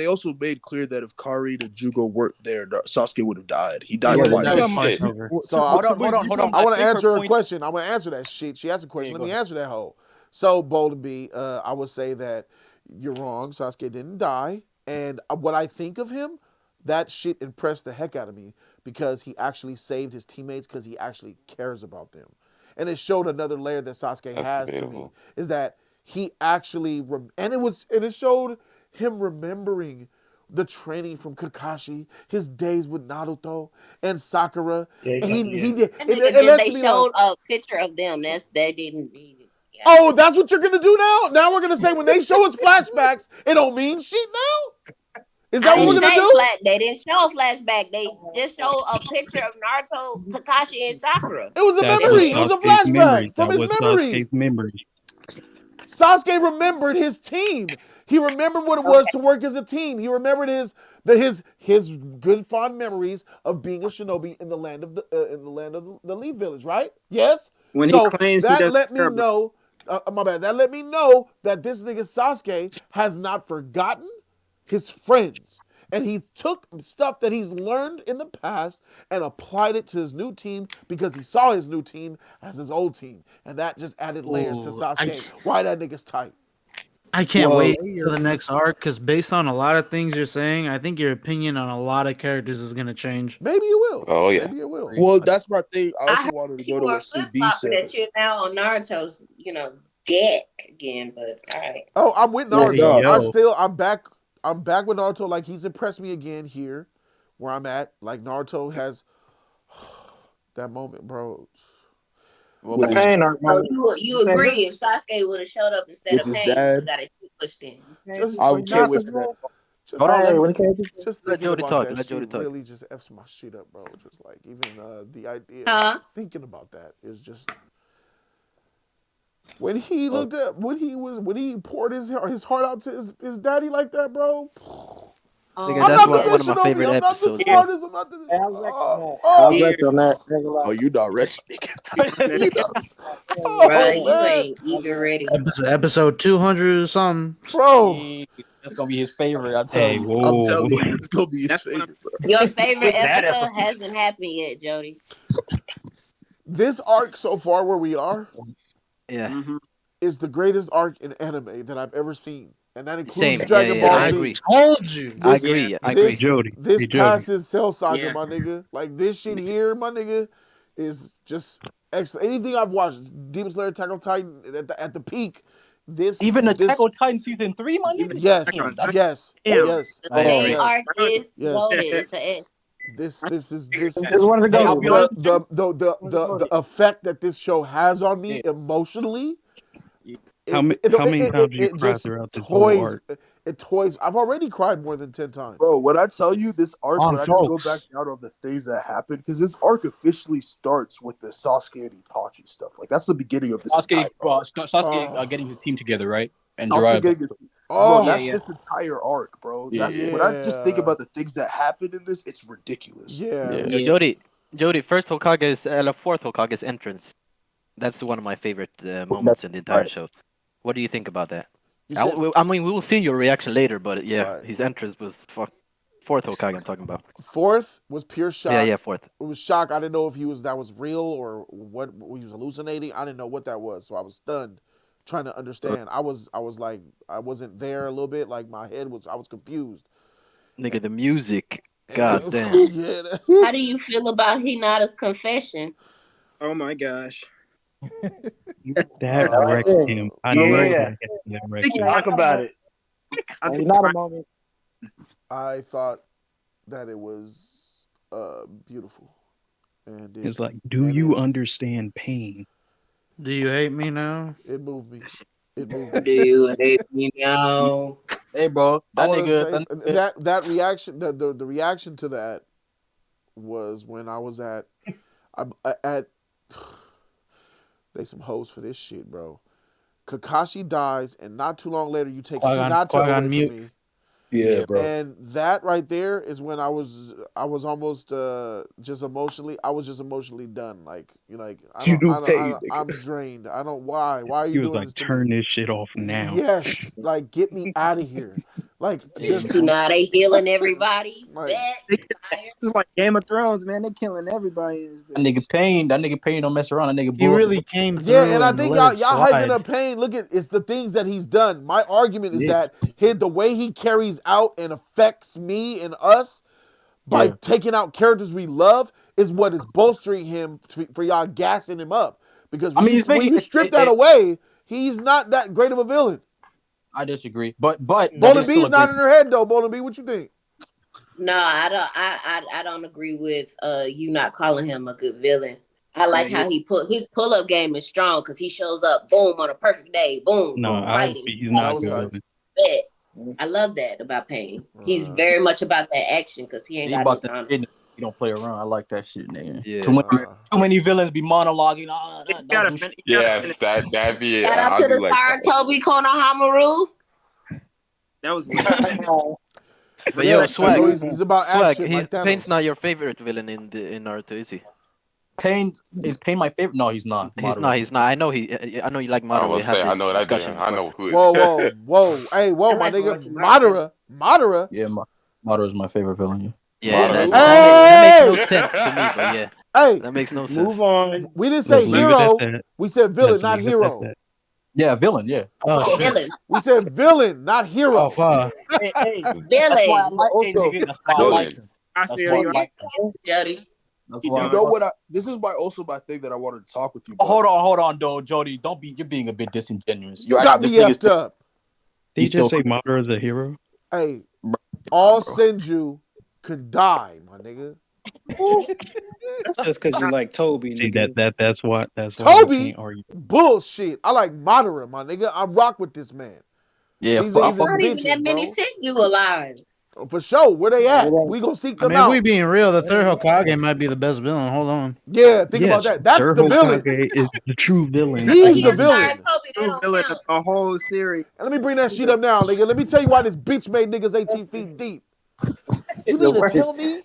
also made clear that if Karina and Jugo weren't there, Sasuke would have died. He Yeah, died Yeah, but the you twice. that is talking about Shit. shit. So Hold on, Wait, hold on. I want to think her answer her point. question. I want to answer that shit. She asked a question. Yeah, Let go me ahead. answer that hoe. So, Bold to be, I would say that you're wrong. Sasuke didn't die. And what I think of him, that shit impressed the heck out of me because he actually saved his teammates because he actually cares about them. And it showed another layer that Sasuke That's has to me debatable. is that he actually and it showed him remembering the training from Kakashi, his days with Naruto and Sakura. Yeah, And he yeah. did That it, nigga it just lets they me like, showed a picture of them. They didn't need it. Yeah. oh, that's what you're gonna do now? Now we're gonna say when they show us flashbacks, it don't mean shit now? Is I that what didn't we're gonna say do? They didn't show a flashback. They just showed a picture of Naruto, Kakashi, and Sakura. It was a That memory. was It was a Sasuke's memory. flashback from That his was memory. Sasuke's memory. Sasuke remembered his team. He remembered what it was to work as a team. He remembered his good fond memories of being a shinobi in the land of the Leaf Village. Right? Yes. When he So claims he that doesn't let care me about know. My bad. That let me know that this nigga Sasuke has not forgotten his friends. And he took stuff that he's learned in the past and applied it to his new team because he saw his new team as his old team. And that just added layers to Ooh, Sasuke. Why that nigga's tight. I can't Well, wait for the next arc because based on a lot of things you're saying, I think your opinion on a lot of characters is gonna change. Maybe it will. Oh yeah. Maybe it will. well, that's my thing. I I also heard wanted to that go you to were what a flip CB flopper said. that you're now on Naruto's, deck again. But all right. Oh, I'm with Well, Hey, Naruto. no. yo. I'm back. I'm back with Naruto. Like he's impressed me again here, where I'm at. Like Naruto has that moment, bro. The With his pain arc, my So nigga. you saying agree if Just, Sasuke would have showed up instead with of his Pain, you would have dad, got his shit pushed in. Okay, just, just I putting can't out wait just, for there. that. just, Hold on, Hey, when it came to just Let thinking Jody about talk. that Let Jody shit talk. really just f's my shit up, bro. Just like even the idea of Huh? thinking about that is just when he looked at when he poured his heart out to his daddy like that, bro. Nigga, Oh I'm that's not the one yeah. best of my Shinobi. favorite I'm not the episodes, bro. smartest. I'm not the. hey, I was wrecked on that. I was Oh, wrecked Seriously, on that. Ain't gonna lie. Oh, you not ready? it. You not- oh bro. You man, ain't even ready. Episode 200 or something. bro. That's gonna be his favorite. I'm telling Hey, you. I'm whoa. telling you, it's gonna be his That's one of favorite, bro. Your favorite That episode episode. hasn't happened yet, Jody. This arc so far where we are Yeah. hmm is the greatest arc in anime that I've ever seen, and that includes Same. Yeah, Dragon yeah, yeah. Ball I I Z. agree. told you. I This Yeah, agree. I agree. this Jody. this Hey, Jody. passes Cell Saga, yeah. my nigga. Like this shit here, my nigga, is just excellent. Anything I've watched, Demon Slayer, Attack on Titan, at the peak. Even Attack This on Titan season 3, my Even nigga. yes, Attack on Damn, Titan. yes, Damn. yes, The I Oh, pain agree. yes, arc is yes. loaded. It's an X. This. Just wanted to Hey, go, I'll be man. honest with you. the effect that this show has on me Yeah. emotionally, How, it it, how it, many it, times it did you it cry just throughout this whole toys. arc? It toys. I've already cried more than 10 times. bro, when I tell you this arc, On when I just go back folks. down on the things that happened, because this arc officially starts with the Sasuke and Itachi stuff. Like that's the beginning of this entire Sasuke, arc. Sasuke Oh, getting his team together, right? And Sasuke Jiraiya. getting his, bro, oh, Yeah, that's yeah, this entire arc, bro. yeah, That's yeah, when I just think yeah, about the things that happened in this, it's ridiculous. yeah. yeah. Yo, This, Jody, first Hokage's, fourth Hokage's entrance. That's one of my favorite That's moments in the entire right. show. What do you think about that? you said I mean, we will see your reaction later, but yeah, right. his entrance was fourth Hokage. I'm talking about. Fourth was pure Yeah, yeah, shock. fourth. It was shock. I didn't know if that was real or what he was hallucinating. I didn't know what that was, so I was stunned, trying to understand. I was like I wasn't there a little bit. Like I was confused. Nigga, the music. God And, damn. yeah. How do you feel about Hinata's confession? Oh my gosh. That That was wrecked it. him. I Yeah. know Yeah. that I wrecked think him. Talk about it. I think Not a moment. I thought that it was beautiful, and It's like, do you understand pain? Do you hate me now? it moved me. It moved Do me. you hate me now? Hey, bro, I that want to nigga, say that nigga. that reaction, the reaction to that was when I was at they some hoes for this shit, bro. Kakashi dies, and not too long later, you take Hinata away mute. from me, Yeah, bro. and that right there is when I was almost just emotionally, I was just emotionally done. Like You do pain, nigga. I'm drained. I don't why are He you was doing like, this to me? turn this shit off now. Yes, like get me out of here. Like just You know how they healing everybody. like, It's like Game of Thrones, man. They killing everybody. In this bitch. That nigga Pain don't mess around. That nigga He bull. really came through. yeah, and I and think let y'all it hyping slide. up Pain. Look at it's the things that he's done. My argument is that the way he carries out and affects me and us by taking out characters we love is what is bolstering him for y'all gassing him up. Because when you strip that away, he's not that great of a villain. I disagree, but Bowling B's not in her head though. Bowling B, what you think? No, I don't. I don't agree with you not calling him a good villain. I like how he his pull up game is strong because he shows up, boom, on a perfect day, boom, fighting. He's not good. I love that about Pain. He's very much about that action because he ain't got no time. He don't play around. I like that shit, nigga. Yeah. Too many villains be monologuing. Yes, that'd be it. Shout out to the Sarutobi Konohamaru. That was. But yo, Swag. He's about Swag, action. Like Pain's not your favorite villain in Naruto, is he? Is Pain my favorite? No, he's not. He's not. I know you like Madara. We had this discussion. I know who. Whoa, hey, my nigga, Madara. Yeah, Madara is my favorite villain. Yeah, that makes no sense to me, but yeah. Hey, that makes no sense. Move on. We didn't say hero. We said villain, not hero. Yeah, villain. Yeah. Oh, villain. We said villain, not hero. Oh, fuck. Hey, villain. I feel you, Jody. You know what? This is my thing that I wanted to talk with you about. Hold on, though, Jody. You're being a bit disingenuous. You got me effed up. Did you just say Madara is a hero? Hey, all Senju could die, my nigga. That's just because you like Toby. See, that's why. Toby, bullshit. I like Madara, my nigga. I rock with this man. Yeah, There's not even that many Senju alive. For sure. Where they at? We gonna seek them out. If we being real, the third Hokage might be the best villain. Hold on. Yeah, think about that. That's the villain. Hokage is the true villain. He's the villain. True villain of the whole series. And let me bring that shit up now, nigga. Let me tell you why this bitch made niggas 18 feet deep. You mean to tell me?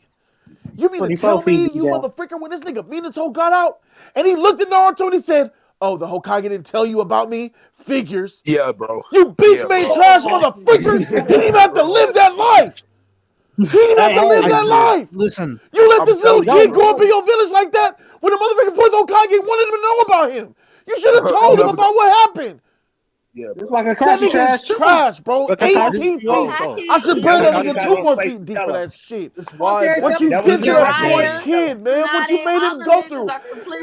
You mean to tell me, you motherfucker, when this nigga Minato got out and he looked at Naruto and he said, "Oh, the Hokage didn't tell you about me? Figures." Yeah, bro. You bitch made trash motherfucker. He didn't even have to live that life. He didn't have to live that life. Listen. You let this little kid grow up in your village like that when the motherfucking fourth Hokage wanted him to know about him. You should have told him about what happened. Yeah, this like a that nigga's trash, bro. 18 feet. I should burn that nigga 2 more feet deep for that shit. What you did to that poor kid, man. What you made him go through.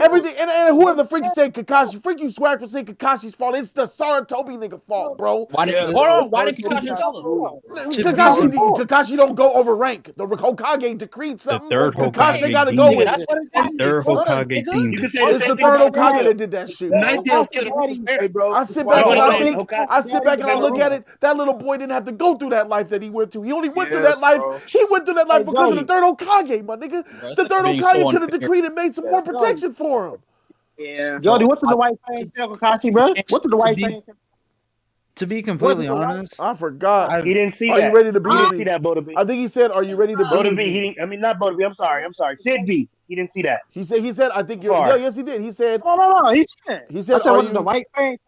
Everything. And whoever the freak said Kakashi. Freak you Swag for saying Kakashi's fault. It's the Sarutobi nigga fault, bro. Why did Kakashi tell him? Kakashi don't go over rank. The Hokage decreed something. Kakashi got to go with it. Third Hokage team. It's the third Hokage that did that shit, bro. I sit back and I look at it. That little boy didn't have to go through that life that he went through. He only went through that life. He went through that life because of the third Hokage, my nigga. The third Hokage could have decreed and made some more protection for him. Yeah. Jody, what did the white thing tell Kakashi, bro? What did the white thing tell? To be completely honest, I forgot. He didn't see that. Are you ready to be? He didn't see that, Boda B. I think he said, "Are you ready to be?" Boda B. He didn't. I mean, not Boda B. I'm sorry. Sid B. He didn't see that. He said, "I think you're." Yeah, yes, he did. He said, "No." He said, "Are what you?" The white thing.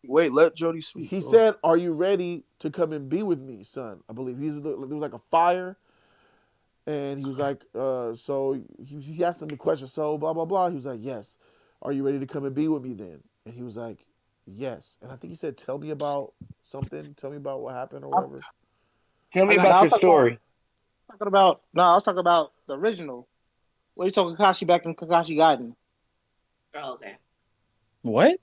Wait, let Jody speak. He said, "Are you ready to come and be with me, son?" I believe there was like a fire, and he was like, "So he asked him the question, so blah blah blah." He was like, "Yes. Are you ready to come and be with me then?" And he was like, "Yes." And I think he said, "Tell me about something. Tell me about what happened or whatever." Tell me about your story. I was talking about the original. Where he told Kakashi back in Kakashi Gaiden. Oh, okay. What?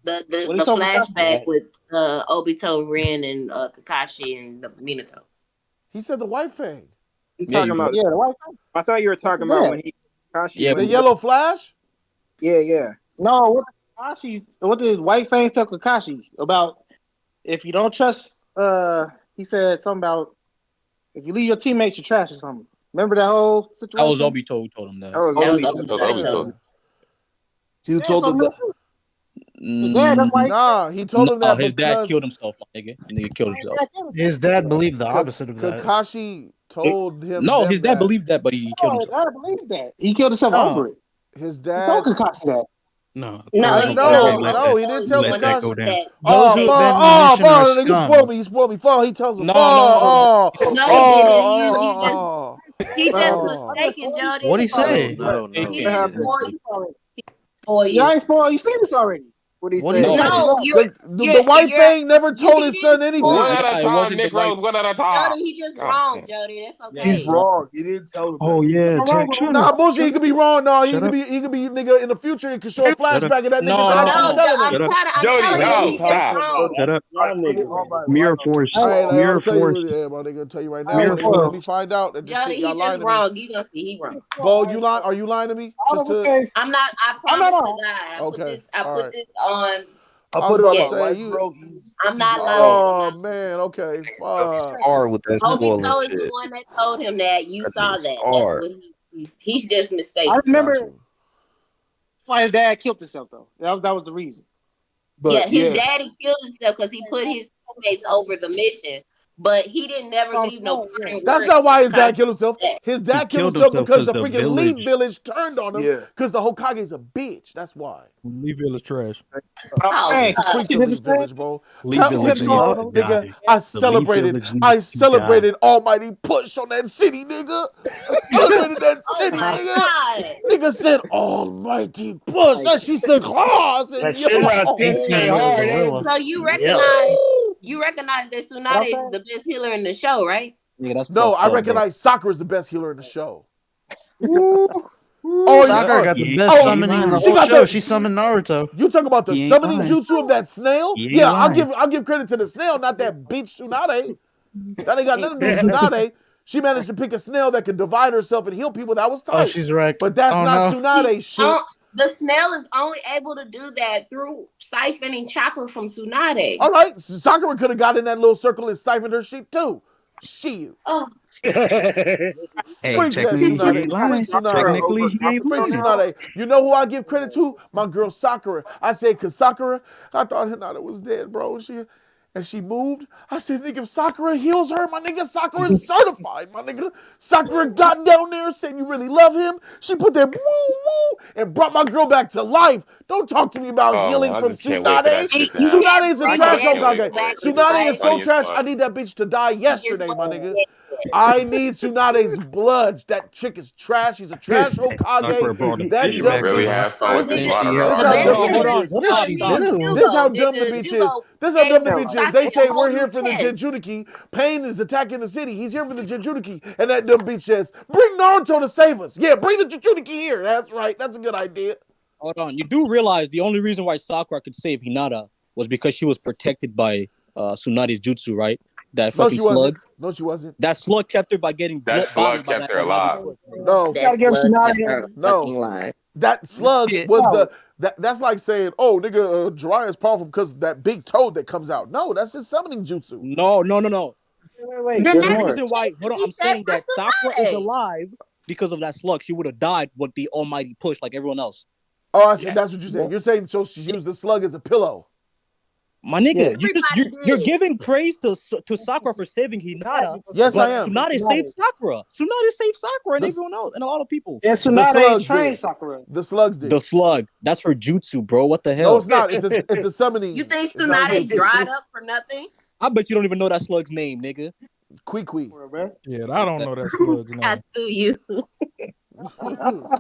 The flashback with Obito, Rin, and Kakashi and Minato. He said the white thing. He's talking about the white thing. I thought you were talking about when he Kakashi. The yellow flash. Yeah. No, what did White Fang tell Kakashi about? If you don't trust, he said something about if you leave your teammates, you're trash or something. Remember that whole situation? That was Obito who told him that. That was Obito. He told him that. Yeah, that's why. Nah, he told him that his dad killed himself, my nigga. The nigga killed himself. His dad believed the opposite of that. Kakashi told him. No, his dad believed that, but he killed himself. His dad believed that. He killed himself over it. His He dad told Kakashi that. No, No, Kakashi No, he didn't tell let that Kakashi. go down. that. Those who abandon the mission are Nigga scum. He spoiled me. He tells him, No, No, he didn't. He just oh. mistaken, Jody. What'd he no, say? He didn't spoil you. For Yeah, I you. ain't spoiled. You seen this already. What he What'd he say? say? No, The white thing never told his son anything. One at a it time, wasn't the Nick Rose. white. One at a time. Jody, he just God wrong, damn. Jody. That's He's okay. wrong. He didn't tell him Oh that. yeah, Tech, shut Nah, up. bullshit. He could be wrong. No, Shut up. he could be nigga in the future. It could show a Shut up. flashback of that nigga No, actually no. telling him. I'm Jody, telling you, no, he just stop. wrong. Shut up. All right, put it on my Mirror right. Force. All right, Mirror I'll tell you. Force. Yeah, my nigga, tell you right now. I My ain't nigga, let spoiled. me find out that this Jody, shit he y'all lying just to me. wrong. You gonna see he wrong. Bo, are you lying to me? Just to Okay. I'm not. I promise to God. Okay. I All put right. this on. I I was put it about on to my say right, you. bro. I'm not lying. Oh man, okay. Fuck. Hard with that spoiling Obito is the shit. one that told him that you That saw nigga that. That's scarred. what he's just I mistaken. remember Got that's you. why his dad killed himself though. That was the reason. Yeah, But his yeah, daddy killed himself because he put his teammates over the mission, but he didn't never Oh, leave no yeah. parting That's words. not why his dad killed himself. His He dad killed killed himself himself because because the the freaking Leaf village. Village turned on him yeah. because the Hokage's a bitch. That's why. Leaf Village trash. I'm Oh, saying Freak he the did the Leaf same. Village, bro. Leaf Village needs Oh, to nigga, die. I The Leaf celebrated. Village needs to die. Almighty push on that city, nigga. I celebrated that oh city, my nigga. God. Nigga said Almighty push. That she said, oh, I said, That shit round He turned came into a hard. gorilla. So you Yeah. recognize that What I'm Tsunade is saying? the best healer in the show, right? Nigga, that's No, fucked I up, bro. recognize Sakura is the best healer in the show. Sakura got the He best ain't summoning in the lying. She whole got show. that. She summoned Naruto. You talk about the He ain't summoning lying. jutsu of that snail? He ain't Yeah, lying. I'll give credit to the snail, not that bitch Tsunade. That ain't got nothing to do with Tsunade. She managed to pick a snail that can divide herself and heal people. That was Oh, tight. she's wrecked. But that's Oh not no. Tsunade shit. The snail is only able to do that through siphoning chakra from Tsunade. All right, Sakura could have got in that little circle and siphoned her shit too. She Oh, Hey, freak that technically he Tsunade. ain't Freak lying. Tsunade. Technically he ain't Freak lying. Tsunade. You know who I give credit to? My girl Sakura. I said, cause Sakura, I thought Hinata was dead, bro. She moved. I said, nigga, if Sakura heals her, my nigga, Sakura is certified, my nigga. Sakura got down there, said you really love him. She put that woo woo and brought my girl back to life. Don't talk to me about Oh man, healing I from just can't wait for that Tsunade. shit to you happen. can't Tsunade is a bring I trash can't dead wait Hokage. people for back it. to It's gonna be Tsunade is so life. funny as trash. fuck. I need that bitch to die He just yesterday, my went nigga. dead. I need Tsunade's blood. That chick is trash. She's a trash Sakura Hokage. brought a That picture You dumb back really bitch. though. have fun with Listen, this Nigga, lot of this the how best dumb the Hold on, thing hold bitch is on. is. What What did did she she Jugo. do? do? This how dumb the Nigga, bitch is. Jugo This how gave dumb the bitch is. They Sasuke say a we're whole here new for the chance. Jinchuriki. Pain is attacking the city. He's here for the Jinchuriki. And that dumb bitch says, bring Naruto to save us. Yeah, bring the Jinchuriki here. That's right. That's a good idea. Hold on. You do realize the only reason why Sakura could save Hinata was because she was protected by Tsunade's jutsu, right? That No, fucking she wasn't. slug. No, she wasn't. That slug kept her by getting that bodied slug by kept that her Almighty alive. push. No. You gotta That give slug kept Tsunade. her No. fucking live. That slug Shit. was No. that's like saying, oh, nigga, Jiraiya is powerful because that big toad that comes out. No, that's his summoning jutsu. No. Wait. Then There's There's a that more. reason why. Hold on. he I'm said saying for that Sakura is Tsunade. alive because of that slug. She would have died with the Almighty push like everyone else. Oh, I said Yes. that's what you're saying. You're saying so she used the slug as a pillow. My nigga, Everybody you're did. giving praise to Sakura for saving Hinata, Yes, I but am. Tsunade saved Sakura. Tsunade saved Sakura and The, everyone else and a lot of people. And the Tsunade slugs trained did. Sakura. The slugs The did. slug, that's her jutsu, bro. What the No, hell? it's not. It's a summoning. You think It's not a Tsunade jutsu. dried up for nothing? I bet you don't even know that slug's name, nigga. Kwee. Yeah, I don't know that slug's I name. sue you.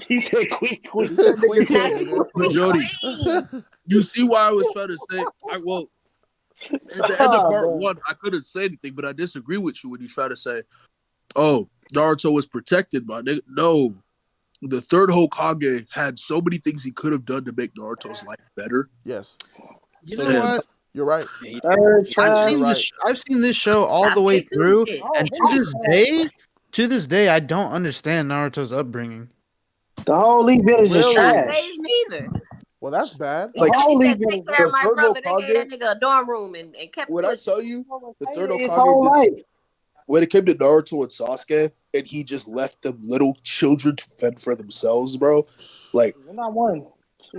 He said, "Quick." That nigga Kwee, said, nigga. but Jody, you see why I was trying to say, at the end of part one, I couldn't say anything, but I disagree with you when you try to say, oh, Naruto was protected by nigga. No, the third Hokage had so many things he could have done to make Naruto's life better. Yes. You know what? You're right. I've seen this show all the way through, and to this day, I don't understand Naruto's upbringing. The whole Leaf Village is trash. Neither. Well, that's bad. He said, take care of my brother. They gave that nigga a dorm room and kept When I pushing. tell you, the third His whole Hokage life. did, when it came to Naruto and Sasuke, and he just left them little children to fend for themselves, bro. Like, You're not one.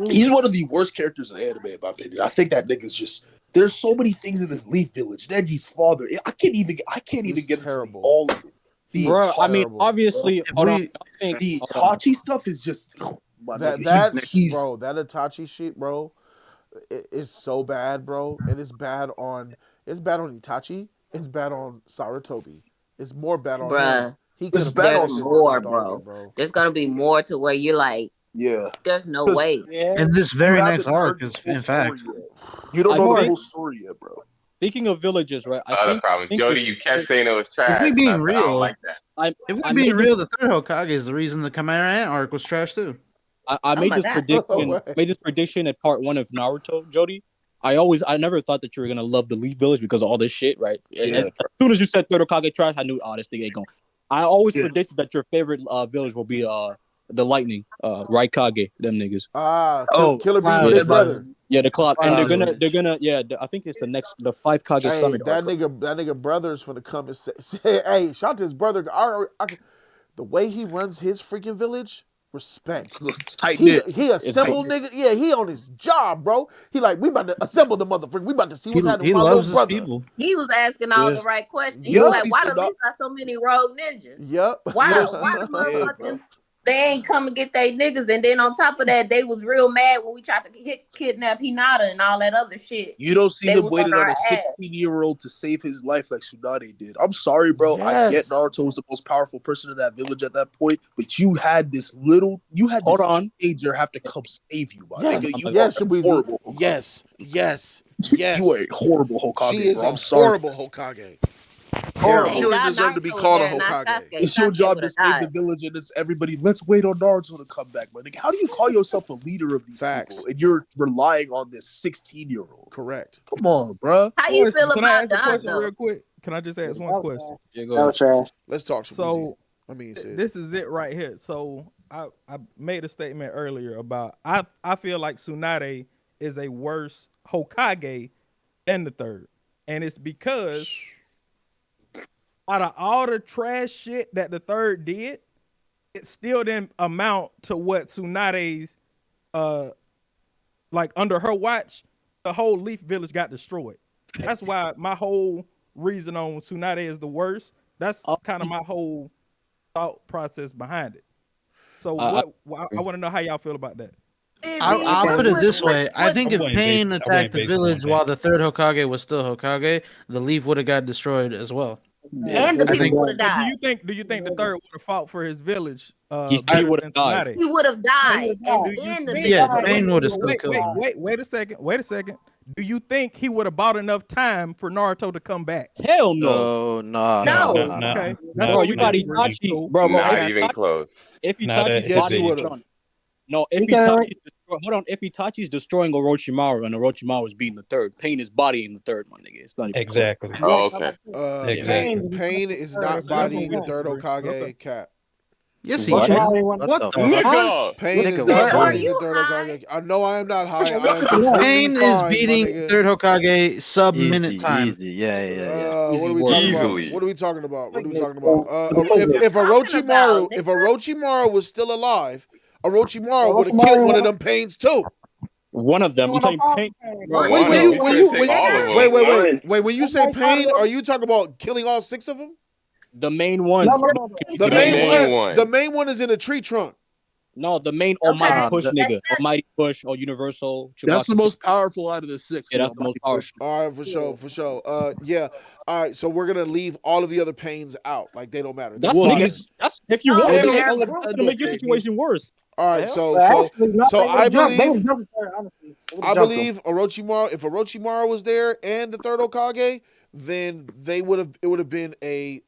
he's one of the worst characters in anime, in my opinion. I think that nigga's just. There's so many things in this Leaf Village. Neji's father. I can't even get into all of it. Bro, I mean, obviously, hold on. The Itachi stuff is just That that Itachi shit, bro, it's so bad, bro, and it's bad on Itachi. It's bad on Sarutobi. It's more bad on him. Bruh, He could have put there's that shit in more, nostalgia, bro. There's gonna be more to where you're like, yeah, there's no way. And this you very haven't next arc heard is, the full in story fact, yet. You don't know the full story yet, bro. Speaking of villages, right? Other problem, Jody, you kept saying it was trash. if we And I being said, I don't real, like that. if we I being made this- real, the third Hokage is the reason the Chimera Ant arc was trash too. I made this prediction. Made this prediction at part 1 of Naruto, Jody. I never thought that you were gonna love the Leaf Village because of all this shit, right? And as soon as you said third Hokage trash, I knew, this thing ain't going. I always predicted that your favorite village will be the Lightning, Raikage, them niggas. Killer Bees with his brother. Yeah, the Cloud, and they're gonna I think it's the 5 Kage Summit. That nigga brother's gonna come and say hey, shout out to his brother. The way he runs his freaking village, respect. He assembled nigga. Yeah, he on his job, bro. He like, we about to assemble the motherfucker. We about to see what's happening with my little brother. People. He was asking all the right questions. He was like, why the Leaf got so many rogue ninjas? Yep. Why the motherfuckers they ain't come and get their niggas? And then on top of that, they was real mad when we tried to kidnap Hinata and all that other shit. You don't see him waiting on a 16-year-old to save his life like Tsunade did. I'm sorry, bro. Yes. I get Naruto was the most powerful person in that village at that point, but you had this teenager have to come save you, my nigga. You horrible. Yes. You are a horrible Hokage. She is bro. a horrible Hokage. She don't deserve to be called a Hokage. It's your job to save the village, and it's everybody. Let's wait on Naruto to come back, my nigga. How do you call yourself a leader of these people, and you're relying on this 16-year-old? Correct. Come on, bro. How you feel Can I about ask a question Don? real quick? Can I just ask one question? Let's talk. So this is it right here. So I made a statement earlier about I feel like Tsunade is a worse Hokage than the third, and it's because out of all the trash shit that the third did, it still didn't amount to what Tsunade's like under her watch, the whole Leaf Village got destroyed. That's why my whole reason on Tsunade is the worst. That's kind of my whole thought process behind it. So I want to know how y'all feel about that. I'll put it this way. I think if Pain attacked the village while the third Hokage was still Hokage, the Leaf would have got destroyed as well. And the people would have died. Do you think the third would have fought for his village? He would have died. He would have died. And then the Pain would have still killed him. Wait a second. Do you think he would have bought enough time for Naruto to come back? Hell no. No. Okay. Bro, you got Itachi. Bro, not even close. If Itachi's body is gone. No, if Itachi's destroying Orochimaru and Orochimaru is beating the third, Pain is bodying the third one, nigga. It's not even exactly. Oh, okay. Pain is not bodying the third Hokage. Cap. Yes, he is. What the fuck? Pain is not bodying the third Hokage. I know I am not high. Pain is beating third Hokage sub-minute time. Easy. Yeah. What are we talking about? What are we talking about? If Orochimaru was still alive, Orochimaru would have killed one of them Pains too. One of them. I'm saying Pain. Wait. When you say Pain, are you talking about killing all 6 of them? The main one. The main one is in a tree trunk. No, the main Almighty Push nigga. Almighty Push or Universal. That's the most powerful out of the 6. Yeah, that's the most powerful. All right, for sure. Yeah. All right, so we're gonna leave all of the other Pains out. Like they don't matter. That's if you want to make your situation worse. All right, so I believe Orochimaru. If Orochimaru was there and the third Hokage, then it would have been a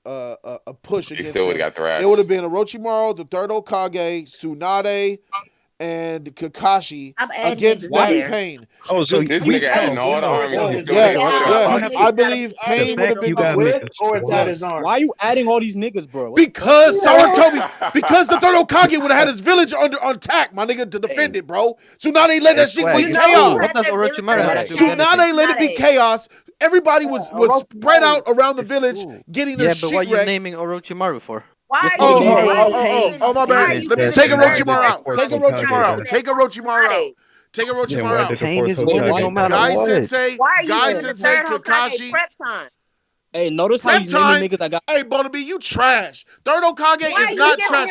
push against. Still would have got thrashed. It would have been Orochimaru, the third Hokage, Tsunade, and Kakashi against that Pain. Oh, so this nigga adding all the armies. Yes. I believe Pain would have been Why are you adding all these niggas, bro? Because because the third Hokage would have had his village under attack, my nigga, to defend it, bro. Tsunade let that shit be chaos. Tsunade let it be chaos. Everybody was spread out around the village, getting their shit wrecked. Yeah, but what are you naming Orochimaru for? Why are you my bad. Let me take Orochimaru out. Take Orochimaru out. Pain is winning no matter what. Guy Sensei, Kakashi. Prep time. Hey, notice how you naming niggas I got. Hey, Bonabee, you trash. Third Hokage is not trash.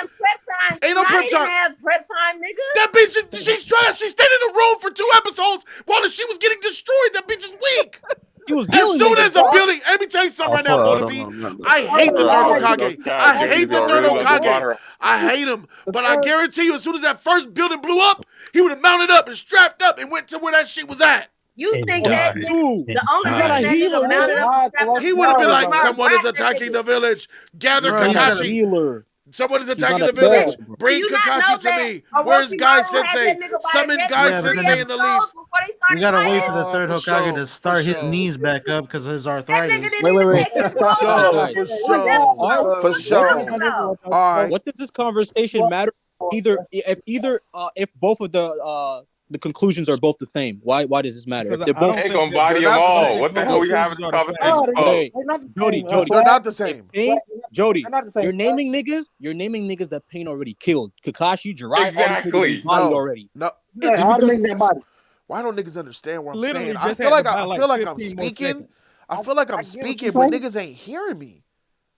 time. Ain't no Tsunade prep didn't time. have prep time, nigga. That bitch, she's trash. She stayed in the room for 2 episodes while she was getting destroyed. That bitch is weak. He was As healing soon niggas, as a dog. building, let me tell you something right now, Motor B. I Bro, hate the third I ain't gonna Hokage. cap, I Jody. hate You the gonna third really love this Hokage. water? I hate him. But I guarantee you, as soon as that first building blew up, he would have mounted up and strapped up and went to where that shit was at. You And think that died. nigga, the only He's not a reason that healer, nigga mounted nigga. up and strapped up He would have been like, Shikamaru someone is grabbed them attacking the niggas. village. Gather Bro, He's not a Kakashi. healer. Someone is He's attacking not the a village. healer, bro. Bring Do you not Kakashi know to that me. Where's Orochimaru Guy had Sensei? that nigga by Summon the Guy neck Yeah, for but 3 Sensei in the leaf. episodes before they We started gotta wait for fighting? the third For Hokage sure, to for start his sure. knees back up because of his That nigga arthritis. didn't Wait, even wait. take his For clothes off sure, Guys, for until one sure, all right. episode. for One sure. episode. All right. What does this conversation matter? If both of the conclusions are both the same, why does this matter? Because If they're I both don't Ain't think gonna that body They're them not the all. same. What the both hell we having conclusions this are the same. conversation for? hey, Jody, They're not the if same. Pain, Jody, They're not the same. you're naming niggas that Pain already killed. Kakashi, Jiraiya, all these niggas Exactly. been bodied No, already. no. Yeah, Just how to because make that body? Why don't niggas understand what I'm Literally saying? just had to buy I like feel like I'm 15 more speaking. seconds. I feel like I'm I get what speaking, you're but saying. niggas ain't hearing me.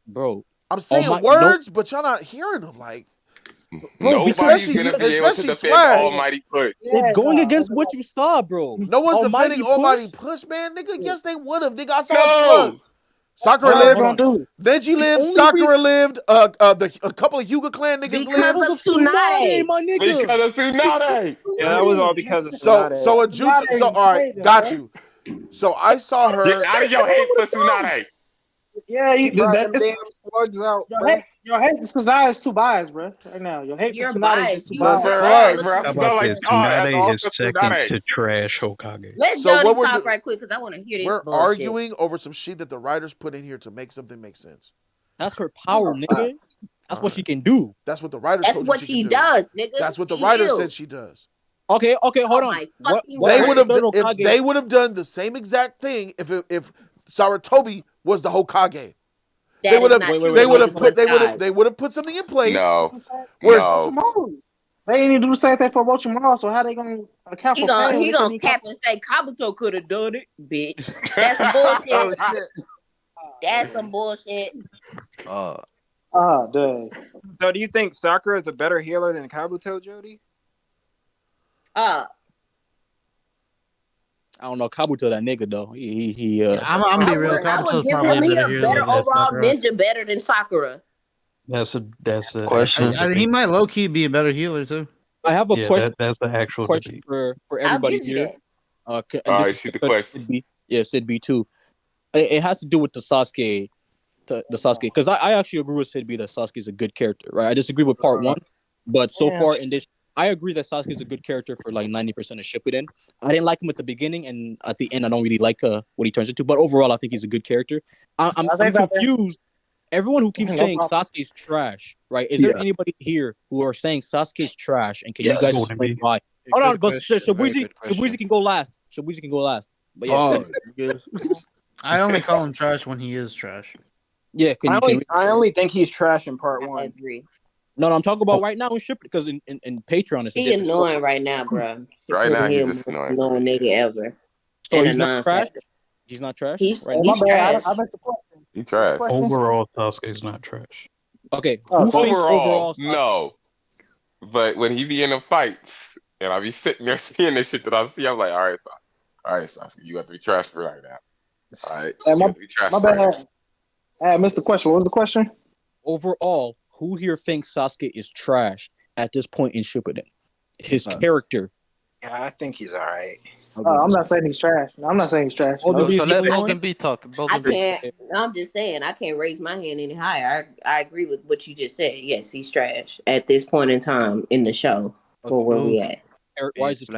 Bro, I'm oh saying my, words, but y'all not hearing them. Like, bro, because Nobody's especially gonna you, be able to especially defend Swag. Almighty Push. it's Yeah, going no. against what you saw, bro. No one's Almighty defending Almighty Push. Push, man. Nigga, yes, they would have. Nigga, I saw Slug. No. Sakura Y'all lived. gonna do? Neji The lived. only Sakura lived. A couple of Hyuga clan niggas Because lived. because of of Tsunade, Tsunade. my nigga. Because of Tsunade. Yeah, that was all because of So Tsunade. a jutsu. So all right, got you. So I saw Get her. out of your hate for Tsunade. Yeah, She brought them it's, damn slugs out, your bruh. hate, your hate for Tsunade is too biased, bro. Right now, your hate for You're Tsunade is just biased. too You The biased. heard slug. all the Bro, I How smell about like this? dog. That's Tsunade all is for second Tsunade. to trash Hokage. Let So Jody what we're talk do- right quick because I want to hear this we're bullshit. arguing over some shit that the writers put in here to make something make sense. That's her power, nigga. That's what she can do. That's what the writer That's told you what she she can do. does, nigga. That's what the She writer heals. said she does. Okay, hold Oh on. my What fucking They word. would have third if Hokage? they would have done the same exact thing if Saratobi was the Hokage. That They would is have not true. they would Niggas have put would have died. they would have put something in place. No. Where's No. Orochimaru. They ain't even do the same thing for Orochimaru, so how they gonna account He for gonna pain when he they can't gonna even cap count? and say Kabuto could have done it, bitch. That's some bullshit. Oh shit. That's some bullshit. Ah, dang. So do you think Sakura is a better healer than Kabuto, Jody? I don't know. Kabuto, that nigga though. He I'm be real. I would Kabuto's give probably him a he better a healer better than overall Sakura. ninja better than Sakura. That's the Question. actual He debate. might low key be a better healer too. I have a Yeah, question. that's the actual Question debate. for I'll everybody give you here. that. All And this right, is shoot the for question. Sid B. Yeah, Sid B too. It has to do with the Sasuke, because I actually agree with Sid B that Sasuke is a good character, right? I disagree with part one, but so far in this, I agree that Sasuke is a good character for like 90% of Shippuden. I didn't like him at the beginning, and at the end, I don't really like what he turns into. But overall, I think he's a good character. I'm confused. Everyone who keeps saying Sasuke's trash, right? Is there anybody here who are saying Sasuke's trash? And can you guys explain why? Hold on, but Shabuzi can go last. Shabuzi can go last. But yeah, I only call him trash when he is trash. yeah. I only think he's trash in part I one. agree. No, I'm talking about right now in Ship because in Patreon it's a He different annoying story. right now, bro. Right now, he's Him just most annoying. annoying nigga ever. So And he's a not trash. non-factor. He's not trash. He's Right he's trash. I missed the question. He trash. Overall, Sasuke's not trash. Okay, who thinks Overall, overall? no. But when he be in the fights, and I be sitting there seeing the shit that I see, I'm like, all right, Sasuke, you got to be trash for right now. All right, you have to be trash my for right now. bad. I missed the question. What was the question? Overall, who here thinks Sasuke is trash at this point in Shippuden? His character. Yeah, I think he's all right. I'm not saying he's trash. I'm not saying he's trash. So let Vulcan B talk. I can't. I'm just saying I can't raise my hand any higher. I agree with what you just said. Yes, he's trash at this point in time in the show for where we at. Why is this?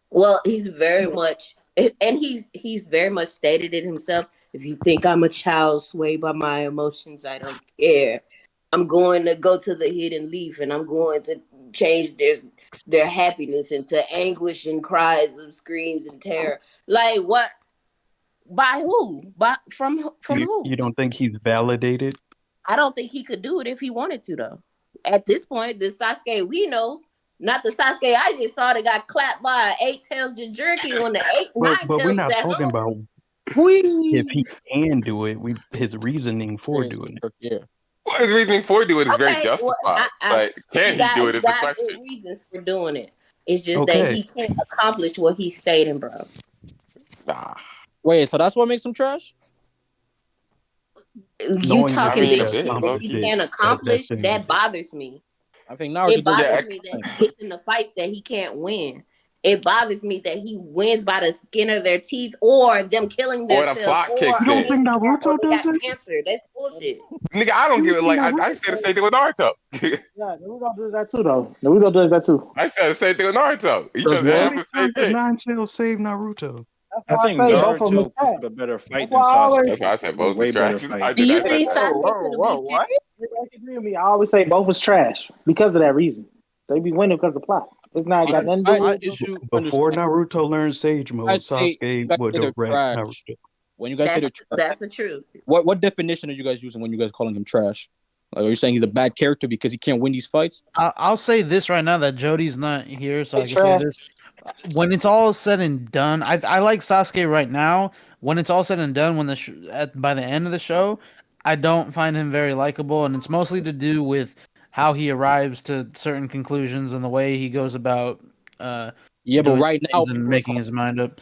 Well, he's very much, and he's very much stated it himself. If you think I'm a child swayed by my emotions, I don't care. I'm going to go to the hidden leaf, and I'm going to change their happiness into anguish and cries of screams and terror. Like what? By who? From who? You don't think he's validated? I don't think he could do it if he wanted to, though. At this point, the Sasuke we know, not the Sasuke I just saw that got clapped by an 8-tails Jinchuriki when the 9 But we're tails not was at talking home. about if he can do it. His reasoning for doing it. Yeah. Well, his reasoning for doing it is very Okay, well, justified. Like, can he do it he is the got good question. reasons for doing it. It's just that Okay. he can't accomplish what he's stating, bro. Nah. Wait, so that's what makes him trash? You Knowing that talking he I mean, big can't it shit is, that low accomplish he key. it, can't accomplish, that's that bothers me. I think Naruto It does Yeah, bothers me that it. he gets in the fights that he can't win. It bothers me that he wins by the skin of their teeth or them killing or the themselves plot or kicks You a don't in. think handicap or Naruto they does got it? cancer. That's bullshit. Nigga, I don't You give don't it. think Like, I Naruto said the does same thing with Naruto. Yeah, Naruto does that too, though. Naruto does that too. I said the same thing with Naruto. He Does does it? How what? half many the same times did shit. Nine Tails save Naruto? That's I why think I say both of them is Naruto trash. put up a better fight That's than why I always Sasuke. That's why I said A both way was better trash. fight. I Do did. you I everybody, said think that. Sasuke could have beat what? Everybody agree with me. I always say both is trash because of that reason. They be winning because of plot. It's not got nothing to do My with it. issue. Before Understand. Naruto learned Sage You Mode, guys say Sasuke you guys would say have they're wrecked trash. Naruto. When you guys say they're trash, That's the truth. what definition are you guys using when you guys calling him trash? Like, are you saying he's a bad character because he can't win these fights? I'll say this right now that Jody's not here, so They I can say trash. this. When it's all said and done, I like Sasuke right now. When it's all said and done, when by the end of the show, I don't find him very likable, and it's mostly to do with how he arrives to certain conclusions and the way he goes about Yeah, but doing right now things and people are making calling his mind up.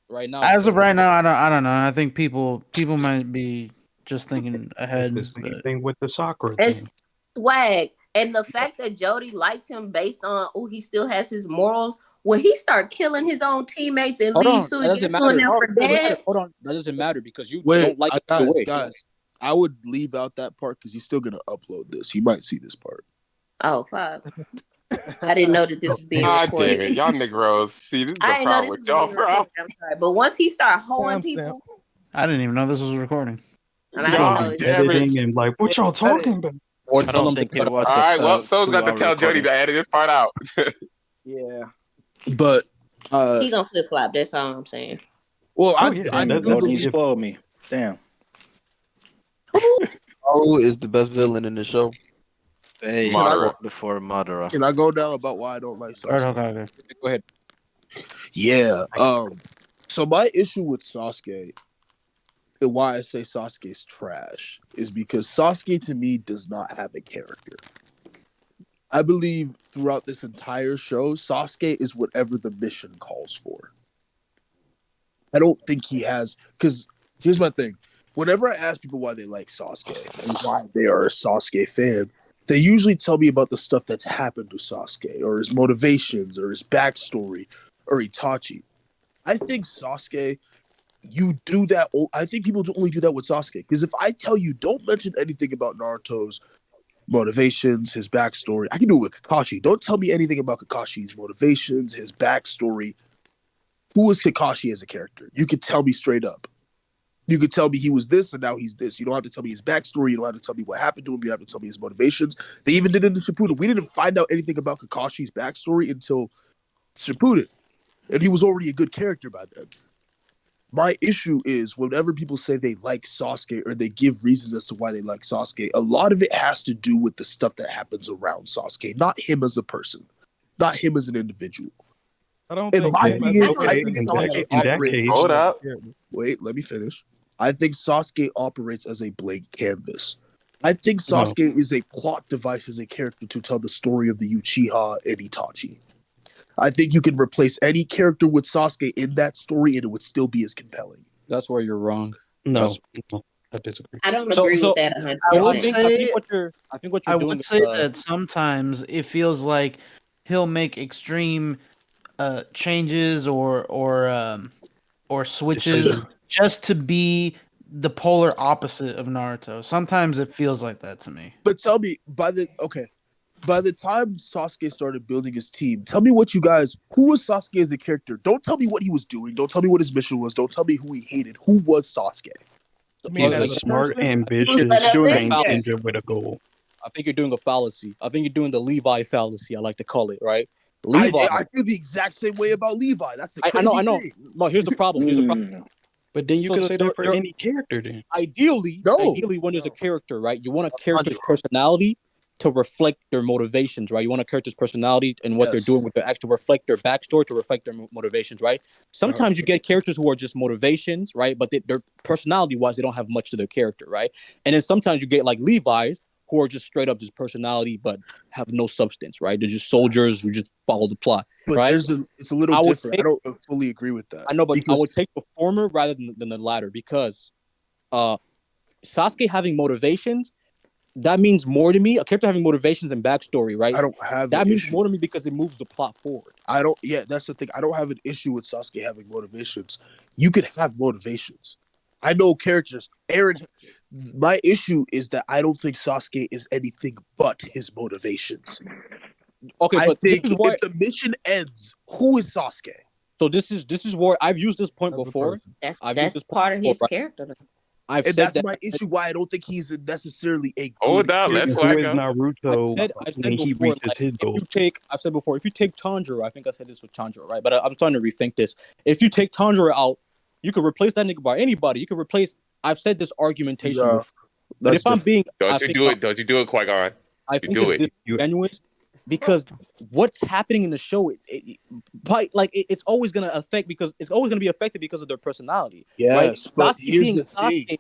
right now. As of So right now, I don't know. I think people might be just thinking It's the ahead, same but thing with the Sakura thing. It's swag. And the fact that Jody likes him based on, oh, he still has his morals. When he start killing his own teammates and hold leave on, that doesn't Suigetsu and matter. them for dead. Hold on, that doesn't matter because you Wait, don't like it either way. guys. I would leave out that part because he's still gonna upload this. He might see this part. Oh, fuck. I didn't know that this was being God damn recorded. it. Y'all Negroes. See, this is the I didn't know problem this with was y'all, being bro. recorded. I'm sorry. But once he start hoeing Timestamp. people, I didn't even know this was recording. and I didn't know God Gonna it. be damn it. editing and like, what y'all talking about? Or I tell don't them to think he cut it All out. watches right, well, the someone's got to 2 hour tell Jody recording. to edit this part out. Yeah, But He gonna flip flop. That's all I'm saying. well, Oh yeah, I Damn, do Jody, you definitely. believe. spoiled me. Damn. Haru is the best villain in the show. Hey, Can I Moderate. before Madara. can I go now about why I don't like Right, Sasuke? okay. go ahead. Yeah. So my issue with Sasuke and why I say Sasuke's trash is because Sasuke to me does not have a character. I believe throughout this entire show, Sasuke is whatever the mission calls for. I don't think he has, because here's my thing. Whenever I ask people why they like Sasuke and why they are a Sasuke fan, they usually tell me about the stuff that's happened to Sasuke or his motivations or his backstory or Itachi. I think Sasuke, you do that. I think people only do that with Sasuke because if I tell you, don't mention anything about Naruto's motivations, his backstory, I can do it with Kakashi. Don't tell me anything about Kakashi's motivations, his backstory. Who is Kakashi as a character? You could tell me straight up. You could tell me he was this and now he's this. You don't have to tell me his backstory. You don't have to tell me what happened to him. You have to tell me his motivations. They even did it in Shippuden. We didn't find out anything about Kakashi's backstory until Shippuden, and he was already a good character by then. My issue is whenever people say they like Sasuke or they give reasons as to why they like Sasuke, a lot of it has to do with the stuff that happens around Sasuke, not him as a person, not him as an individual. I don't And think my Okay, thing anybody is, said I okay. that think In he that has Sasuke a in that character. operates. case, Hold He has a up. character. Wait, let me finish. I think Sasuke operates as a blank canvas. I think no. Sasuke is a plot device as a character to tell the story of the Uchiha and Itachi. I think you can replace any character with Sasuke in that story and it would still be as compelling. That's where you're wrong. No, That's no, I disagree. I don't so agree with so. that 100%. I I would think say what you're I doing would is say that sometimes it feels like he'll make extreme changes or switches Decision. just to be the polar opposite of Naruto. Sometimes it feels like that to me. But tell me, by the time Sasuke started building his team, tell me what you guys, who was Sasuke as the character? Don't tell me what he was doing. Don't tell me what his mission was. Don't tell me who he hated. Who was Sasuke? You mean He's a as a smart, person? He was you're ambitious doing a trained fallacy. an ninja with a goal. I think you're doing a fallacy. I think you're doing the Levi fallacy. I like to call it, right? I Levi. feel the exact same way about Levi. That's the I know. crazy I know. thing. No, here's the problem. Here's the problem. But then you So could say that for there any character then. ideally, No. when there's a character, right, you want a character's personality to reflect their motivations, right? You want a character's personality and what they're Yes. doing with their acts to reflect their backstory, to reflect their motivations, right? Sometimes you get characters who are just motivations, right? But their personality wise, they don't have much to their character, right? And then sometimes you get like Levi's who are just straight up just personality but have no substance, right? They're just soldiers who just follow the plot, But right? it's a little different. I don't fully agree with that. I know, but I would take the former rather than the latter because Sasuke having motivations, that means more to me. A character having motivations and backstory, right? I don't have that means issue. more to me because it moves the plot forward. Yeah, that's the thing. I don't have an issue with Sasuke having motivations. You could have motivations. I know characters. Aaron, my issue is that I don't think Sasuke is anything but his motivations. Okay, I but think this is why if the mission ends, who is Sasuke? So this is where I've used this point before. That's this part of his right? character. I've And said that's that. my issue. Why I don't think he's necessarily a Hold good on, let's character. Who is whack up. Naruto I've said when he before, reaches like, his goal? I've said before, if you take Tanjiro, I think I said this with Tanjiro, right? But I'm starting to rethink this. If you take Tanjiro out, you could replace that nigga by anybody. You could replace. I've said this argumentation before. But if I'm being, Don't you do it, Qui-Gon. I think it's disingenuous because what's happening in the show, it's always gonna affect because it's always gonna be affected because of their personality. Yes, right? but Sasuke here's being the thing. Sasuke.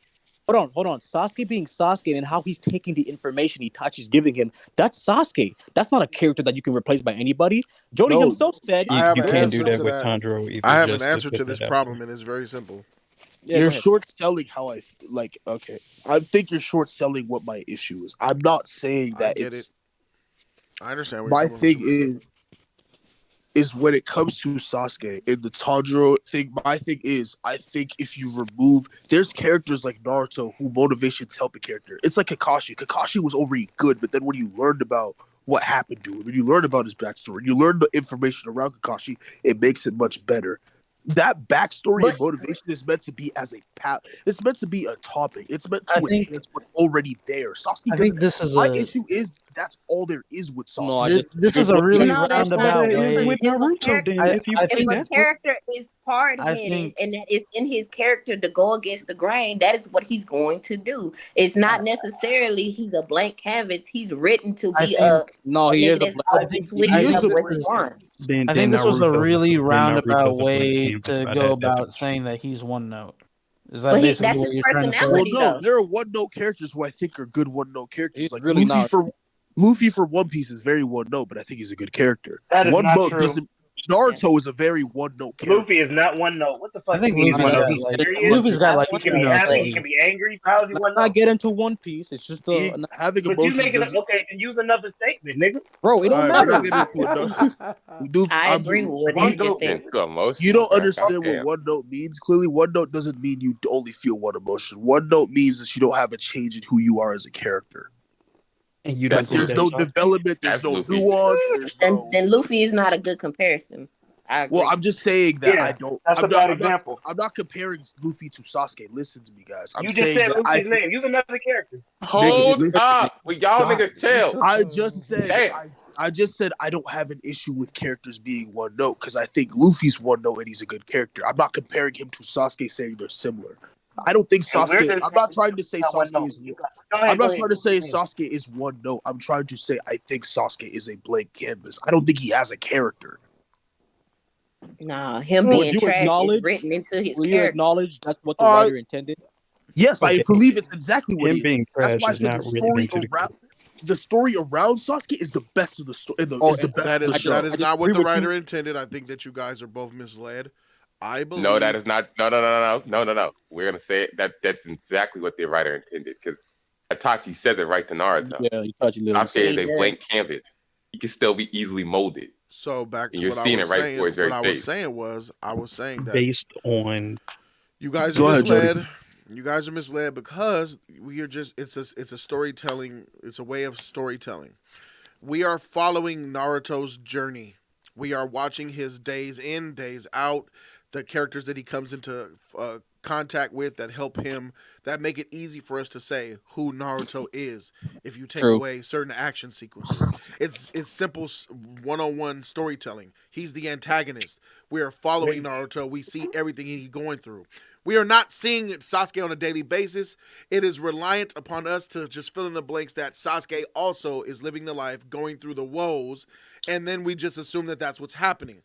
Hold on. Sasuke being Sasuke and how he's taking the information Itachi's giving him. That's Sasuke. That's not a character that you can replace by anybody. Jody himself said You can't do that with Tanjiro either. I have an just answer put to this that out problem, and it's very simple. Yeah, you're short selling how I like. Okay, I think you're short selling what my issue is. I'm not saying that I get it's. it. I understand. Where My you're coming thing is when it comes to Sasuke and the Tanjiro thing. My thing is, I think if you remove, there's characters like Naruto who motivations help a character. It's like Kakashi. Kakashi was already good, but then when you learned about what happened to him, when you learned about his backstory, you learned the information around Kakashi, it makes it much better. That backstory and motivation is meant to be as a it's meant to be a topic. It's meant to enhance what's already there. Sasuke I think this is my a issue is that's all there is with Sasuke. No, I this is a really No, that's not roundabout true. way. with Naruto. Then if you I If think a character is hard I headed think- and that is in his character to go against the grain, that is what he's going to do. It's not necessarily he's a blank canvas. He's written to I be think- No, he is a nigga blank. that's going to switch it up what he wants. I think this was a really roundabout Naruto's a way blank to canvas by go that about saying that he's one note. Is that But basically that's what his you're trying to say? Well, personality, no, though. there are one note characters who I think are good one note characters. He's Like really Luffy not. Luffy for One Piece is very one note, but I think he's a good character. That is one not note true. doesn't. Naruto is a very one note character. Luffy is not one note. What the fuck? I think you mean Luffy's one note? got He's like serious. Luffy's got like He can 2 be notes. happy. He can be angry. So how's he one Let's not note? get into One Piece. It's just Having But you emotions. making doesn't- okay? Then use another statement, nigga. bro. It don't All right, matter. we're not getting into it. No. I agree with what he just said. You don't understand what Goddamn. one note means. Clearly, one note doesn't mean you only feel one emotion. One note means that you don't have a change in who you are as a character. And you Like, don't there's no development. There's That's no Luffy. nuance. There's no. Then Luffy is not a good comparison. I agree. Well, I'm just saying that Yeah, I don't. that's I'm a bad not, example. I'm not comparing Luffy to Sasuke. Listen to me, guys. I'm You just saying said that I. Luffy's name. Use another character. Hold up. Well, y'all God, niggas chill. I just said. Damn. I just said I don't have an issue with characters being one note because I think Luffy's one note and he's a good character. I'm not comparing him to Sasuke, saying they're similar. I don't think And we're Sasuke. just I'm not trying to say not one Sasuke note. is. Go ahead, I'm go not ahead. trying to say Sasuke is one note. I'm trying to say I think Sasuke is a blank canvas. I don't think he has a character. Nah, him Would being you trash is acknowledge? write into his Will you character. acknowledge that's what the All right. writer intended? Yes, Okay. I believe it's exactly what Him he is. being That's trash why I is said not the written story into the around the story around Sasuke is the best of the story. Oh, Is the best That of the is show. that is not what agree the with you. writer intended. I think that you guys are both misled. I believe. No, that is not. No. We're gonna say it. That's exactly what the writer intended because Itachi says it right to Naruto. Yeah, Itachi literally I'm saying said they it. blank canvas. He can still be easily molded. So back And to you're what I seeing was it right saying. before his very What I was face. saying was, I was saying that based on you guys Go are ahead, Jody. misled. You guys are misled because we are just. It's a storytelling. It's a way of storytelling. We are following Naruto's journey. We are watching his days in, days out. The characters that he comes into contact with that help him, that make it easy for us to say who Naruto is. If you take True. away certain action sequences, it's simple one-on-one storytelling. He's the antagonist. We are following Naruto. We see everything he's going through. We are not seeing Sasuke on a daily basis. It is reliant upon us to just fill in the blanks that Sasuke also is living the life, going through the woes, and then we just assume that that's what's happening.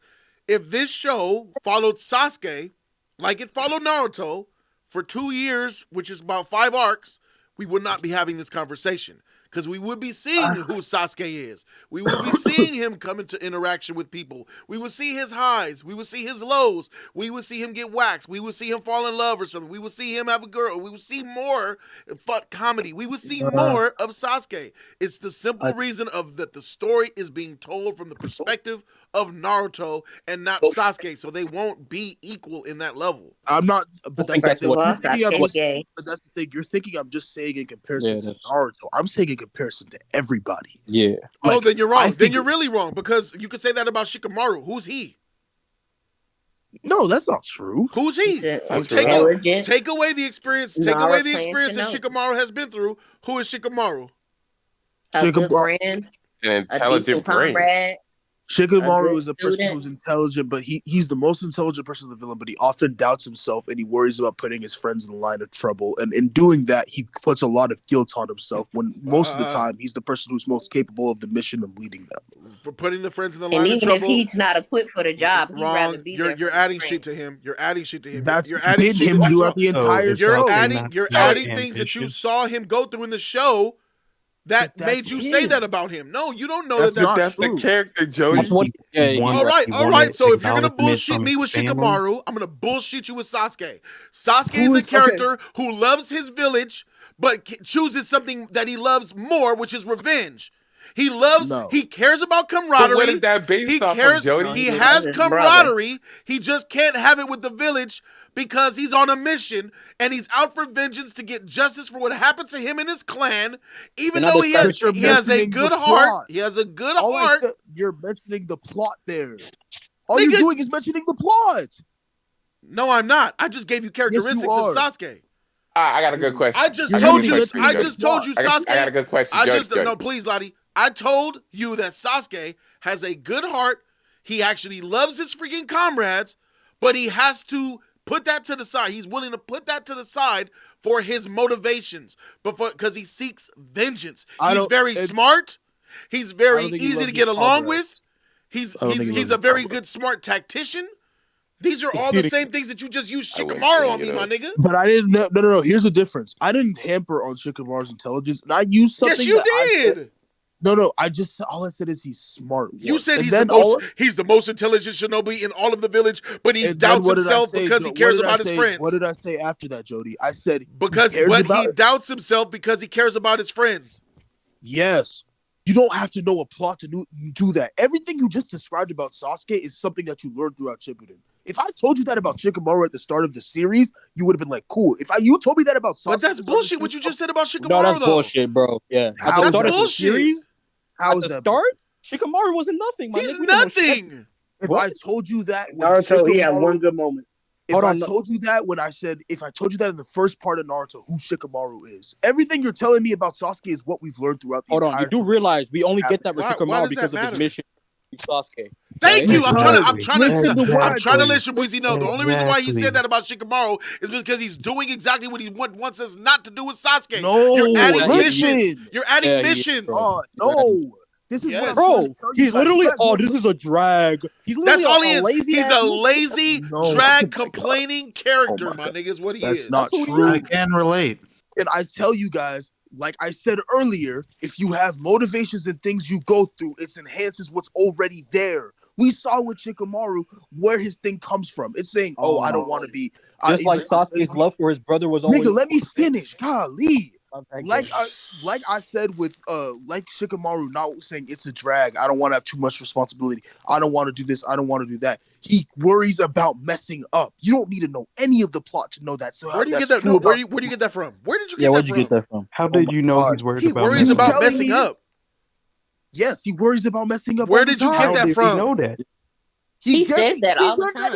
If this show followed Sasuke like it followed Naruto for 2 years, which is about 5 arcs, we would not be having this conversation. because we would be seeing who Sasuke is. We would be seeing him come into interaction with people. We would see his highs. We would see his lows. We would see him get waxed. We would see him fall in love or something. We would see him have a girl. We would see more fun comedy. We would see more of Sasuke. It's the simple reason of that the story is being told from the perspective of Naruto and not Sasuke, so they won't be equal in that level. I'm not, but that's the thing. But that's the thing. You're thinking I'm just saying in comparison to Naruto. I'm saying in comparison to everybody. Yeah. Oh, then you're wrong. Then you're really wrong, because you could say that about Shikamaru. Who's he? No, that's not true. Who's he? Take away the experience. Take away the experience that Shikamaru has been through. Who is Shikamaru? A good friend, an intelligent brain. Comrade. Shikamaru is a person who's intelligent, but he's the most intelligent person in the villain, but he often doubts himself and he worries about putting his friends in the line of trouble. And in doing that, he puts a lot of guilt on himself when most of the time he's the person who's most capable of the mission of leading them. For putting the friends in the line of even trouble. If he's not equipped for the job, he'd rather be there. You're adding shit to him. You're adding shit to him. That's you're adding shit him throughout the entire show. You're adding things that you saw him go through in the show that made you say that about him. No, you don't know that's the character, Jody. All right. So if you're gonna bullshit me with Shikamaru, I'm gonna bullshit you with Sasuke. Sasuke is a character who loves his village, but chooses something that he loves more, which is revenge. He loves. He cares about camaraderie. What is that based off of, Jody? He has camaraderie. He just can't have it with the village because he's on a mission and he's out for vengeance to get justice for what happened to him and his clan. Even though he has a good heart. He has a good heart. You're mentioning the plot there. All you're doing is mentioning the plot. No, I'm not. I just gave you characteristics of Sasuke. I got a good question. I just told you, Sasuke. I got a good question. No, please, Lottie. I told you that Sasuke has a good heart. He actually loves his freaking comrades, but he has to put that to the side. He's willing to put that to the side for his motivations, but because he seeks vengeance. He's very smart. He's very easy to get along with. He's a very good, smart tactician. These are all the same things that you just used Shikamaru on me, my nigga. But I didn't. No. Here's the difference. I didn't hamper on Shikamaru's intelligence, and I used something. Yes, you did. No. All I said is he's smart. You said he's the most intelligent shinobi in all of the village, but he doubts himself because he cares about his friends. What did I say after that, Jody? I said he doubts himself because he cares about his friends. Yes. You don't have to know a plot to do that. Everything you just described about Sasuke is something that you learned throughout Shippuden. If I told you that about Shikamaru at the start of the series, you would have been like, cool. If you told me that about Sasuke, but that's bullshit. What you just said about Shikamaru, no, that's bullshit, bro. Yeah, that's bullshit. How is that? Start, Shikamaru wasn't nothing. He's nothing. If I told you that, Naruto, he had one good moment. If I told you that in the first part of Naruto, who Shikamaru is, everything you're telling me about Sasuke is what we've learned throughout the entire time. You do realize we only get that with Shikamaru because of his mission with Sasuke. Thank you. I'm trying to let Shibuzi know. The only reason why he said that about Shikamaru is because he's doing exactly what he wants us not to do with Sasuke. No, you're adding missions. You're adding missions. No. This is bro. He's literally. This is a drag. That's all he is. He's a lazy, drag, complaining character. My nigga, is what he is. That's not true. I can relate. And I tell you guys, like I said earlier, if you have motivations and things you go through, it enhances what's already there. We saw with Shikamaru where his thing comes from. It's saying, I don't want to be. Just like Sasuke's love for his brother was always. Nigga, let me finish. Golly. Like I said with like Shikamaru not saying it's a drag. I don't want to have too much responsibility. I don't want to do this. I don't want to do that. He worries about messing up. You don't need to know any of the plot to know that. So where do you get that? No, where do you get that from? Where did you get that from? Where'd you get that from? How did you know he's worried about? He worries about messing up. Yes, he worries about messing up. Where did you get that from? Know that. He says that all the time.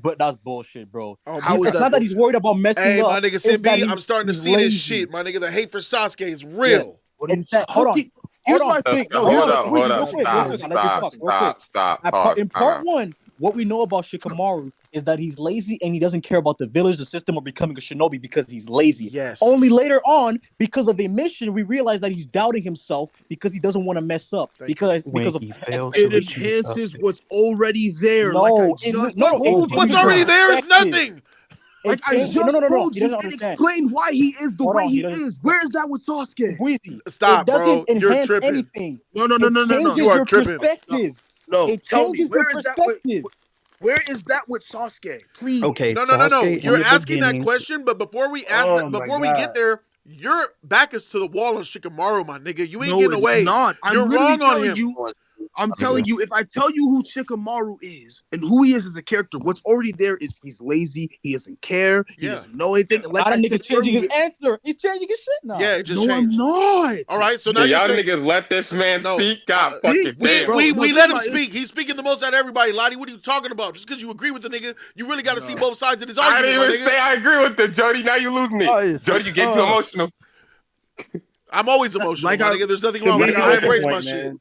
But that's bullshit, bro. How is that? Not that he's worried about messing up. My nigga Simbi, I'm starting to see this shit. My nigga, the hate for Sasuke is real. Hold on. Here's my thing. Hold up. Stop. In part one, what we know about Shikamaru is that he's lazy and he doesn't care about the village, the system, or becoming a shinobi because he's lazy. Yes. Only later on, because of a mission, we realize that he's doubting himself because he doesn't want to mess up. Because of it enhances what's already there. What's already there is nothing. Like I just told you, it explained why he is the way he is. Where is that with Sasuke? Stop, it doesn't bro. You're enhance tripping. anything. No. It changes You are your tripping. perspective. No, It tell me, changes your perspective. where is that with Sasuke? Please. Okay, No. Sasuke You're in the asking that beginning. question, but before we ask Oh that, my before we God. get there, your back is to the wall on Shikamaru, my nigga. You ain't No, getting it's away. not. You're wrong on him. I'm telling you, if I tell you who Shikamaru is and who he is as a character, what's already there is he's lazy, he doesn't care, he doesn't know anything. And like Not a I nigga said changing earlier, his answer. He's changing his shit now. Yeah, it just no, changed. I'm not. All right, so now Yeah, you're y'all saying niggas let this man speak. God fucking damn. we let him speak. He's speaking the most out of everybody. Lottie, what are you talking about? Just because you agree with the nigga, you really got to see both sides of this I argument, didn't my even nigga. say I agree with it, Jody. Now you losing it. Jody, you get too emotional. I'm always emotional, Like my I- nigga. There's nothing wrong with it. like I I- embrace my man. shit.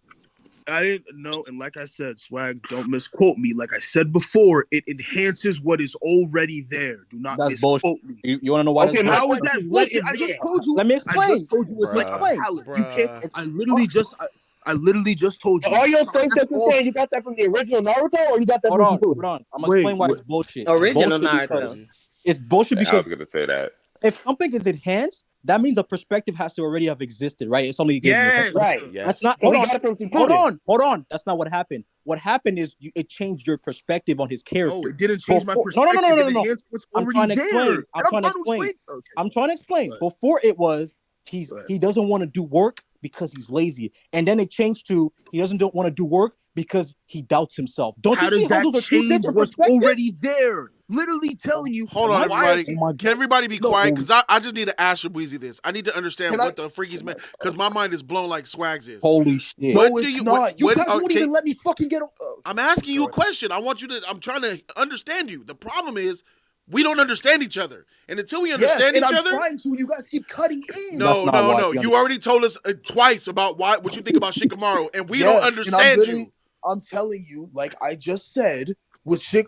I didn't know, and like I said, Swag, don't misquote me. Like I said before, it enhances what is already there. Do not That's misquote bullshit. me. You want to know why Okay, that's my How bullshit? is question that is, what bullshit? is I just there? told you. Let me I explain. just told you it's like a palette. You can't. I literally just told you. All your Sorry, things that's that you're all- saying, you got that from the original Naruto, or you got that Hold from on, Shippuden? hold on. I'm gonna Wait, explain why what- it's bullshit. Original It's bullshit Naruto. It's bullshit Yeah, I because was gonna say that. if something is enhanced, that means a perspective has to already have existed, right? It's only Yes. Right. That's not. So Hold we on. got it from Shippuden. Hold on. That's not what happened. What happened is it changed your perspective on his character. No, it didn't change my No, perspective. It no. enhanced what's I'm already trying to there. explain. And I'm trying to explain. Okay. I'm trying to explain. Right. Before it was he Right. doesn't want to do work because he's lazy, and then it changed to he don't want to do work because he doubts himself. Don't How you see does how that those are two change different what's perspectives? already there? Literally telling you. Hold on, why everybody. Can everybody be quiet? Because I just need to ask Shabuzi this. I need to understand Can what I- the freak he's meant. Because my mind is blown like Swags is. Holy shit! What No, do it's you? not. You guys oh, won't even let me fucking get. I'm asking you a question. I want you to. I'm trying to understand you. The problem is we don't understand each other, and until we understand and each I'm other, trying to. You guys keep cutting in. no. You already told us twice about what you think about Shikamaru, and we don't understand you. I'm telling you, like I just said, with shit,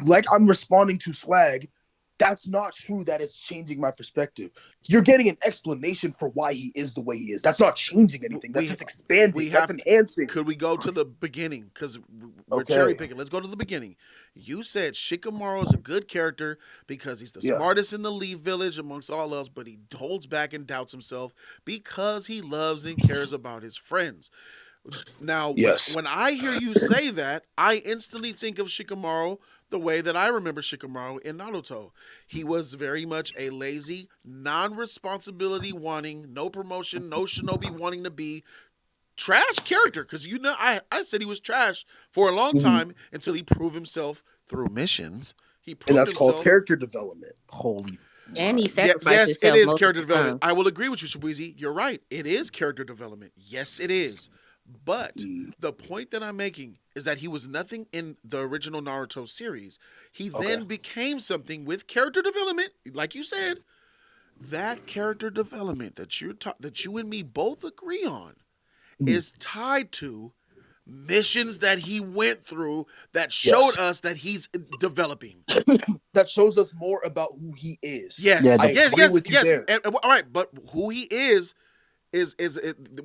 like I'm responding to Swag. That's not true. That it's changing my perspective. You're getting an explanation for why he is the way he is. That's not changing anything. That's just expanding. That's enhancing. Could we go to the beginning? Because we're cherry picking. Let's go to the beginning. You said Shikamaru is a good character because he's the smartest in the Leaf Village amongst all else, but he holds back and doubts himself because he loves and cares about his friends. Now, when I hear you say that, I instantly think of Shikamaru the way that I remember Shikamaru in Naruto. He was very much a lazy, non-responsibility wanting, no promotion, no shinobi wanting to be trash character. Because I said he was trash for a long time until he proved himself through missions. And that's called character development. Holy. And he sacrificed yes, himself it is multiple character development. times. I will agree with you, Shabuzi. You're right. It is character development. Yes, it is. But the point that I'm making is that he was nothing in the original Naruto series. He then became something with character development, like you said. That character development that you and me both agree on is tied to missions that he went through that showed us that he's developing. That shows us more about who he is. Yes, yes. All right, but who he is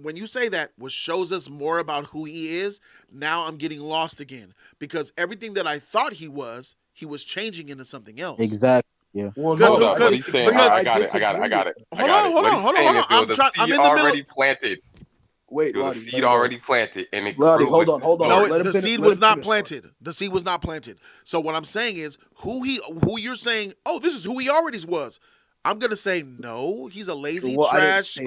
when you say that, what shows us more about who he is, now I'm getting lost again. Because everything that I thought he was changing into something else. Exactly. Yeah. Well, no, I got it. Hold on. I'm in the already middle. Planted. Wait, there was a seed already planted, and it Lottie, grew. hold on. No, the seed was not planted. The seed was not planted. So what I'm saying is, who you're saying, oh, this is who he already was. I'm gonna say no. He's a lazy trash.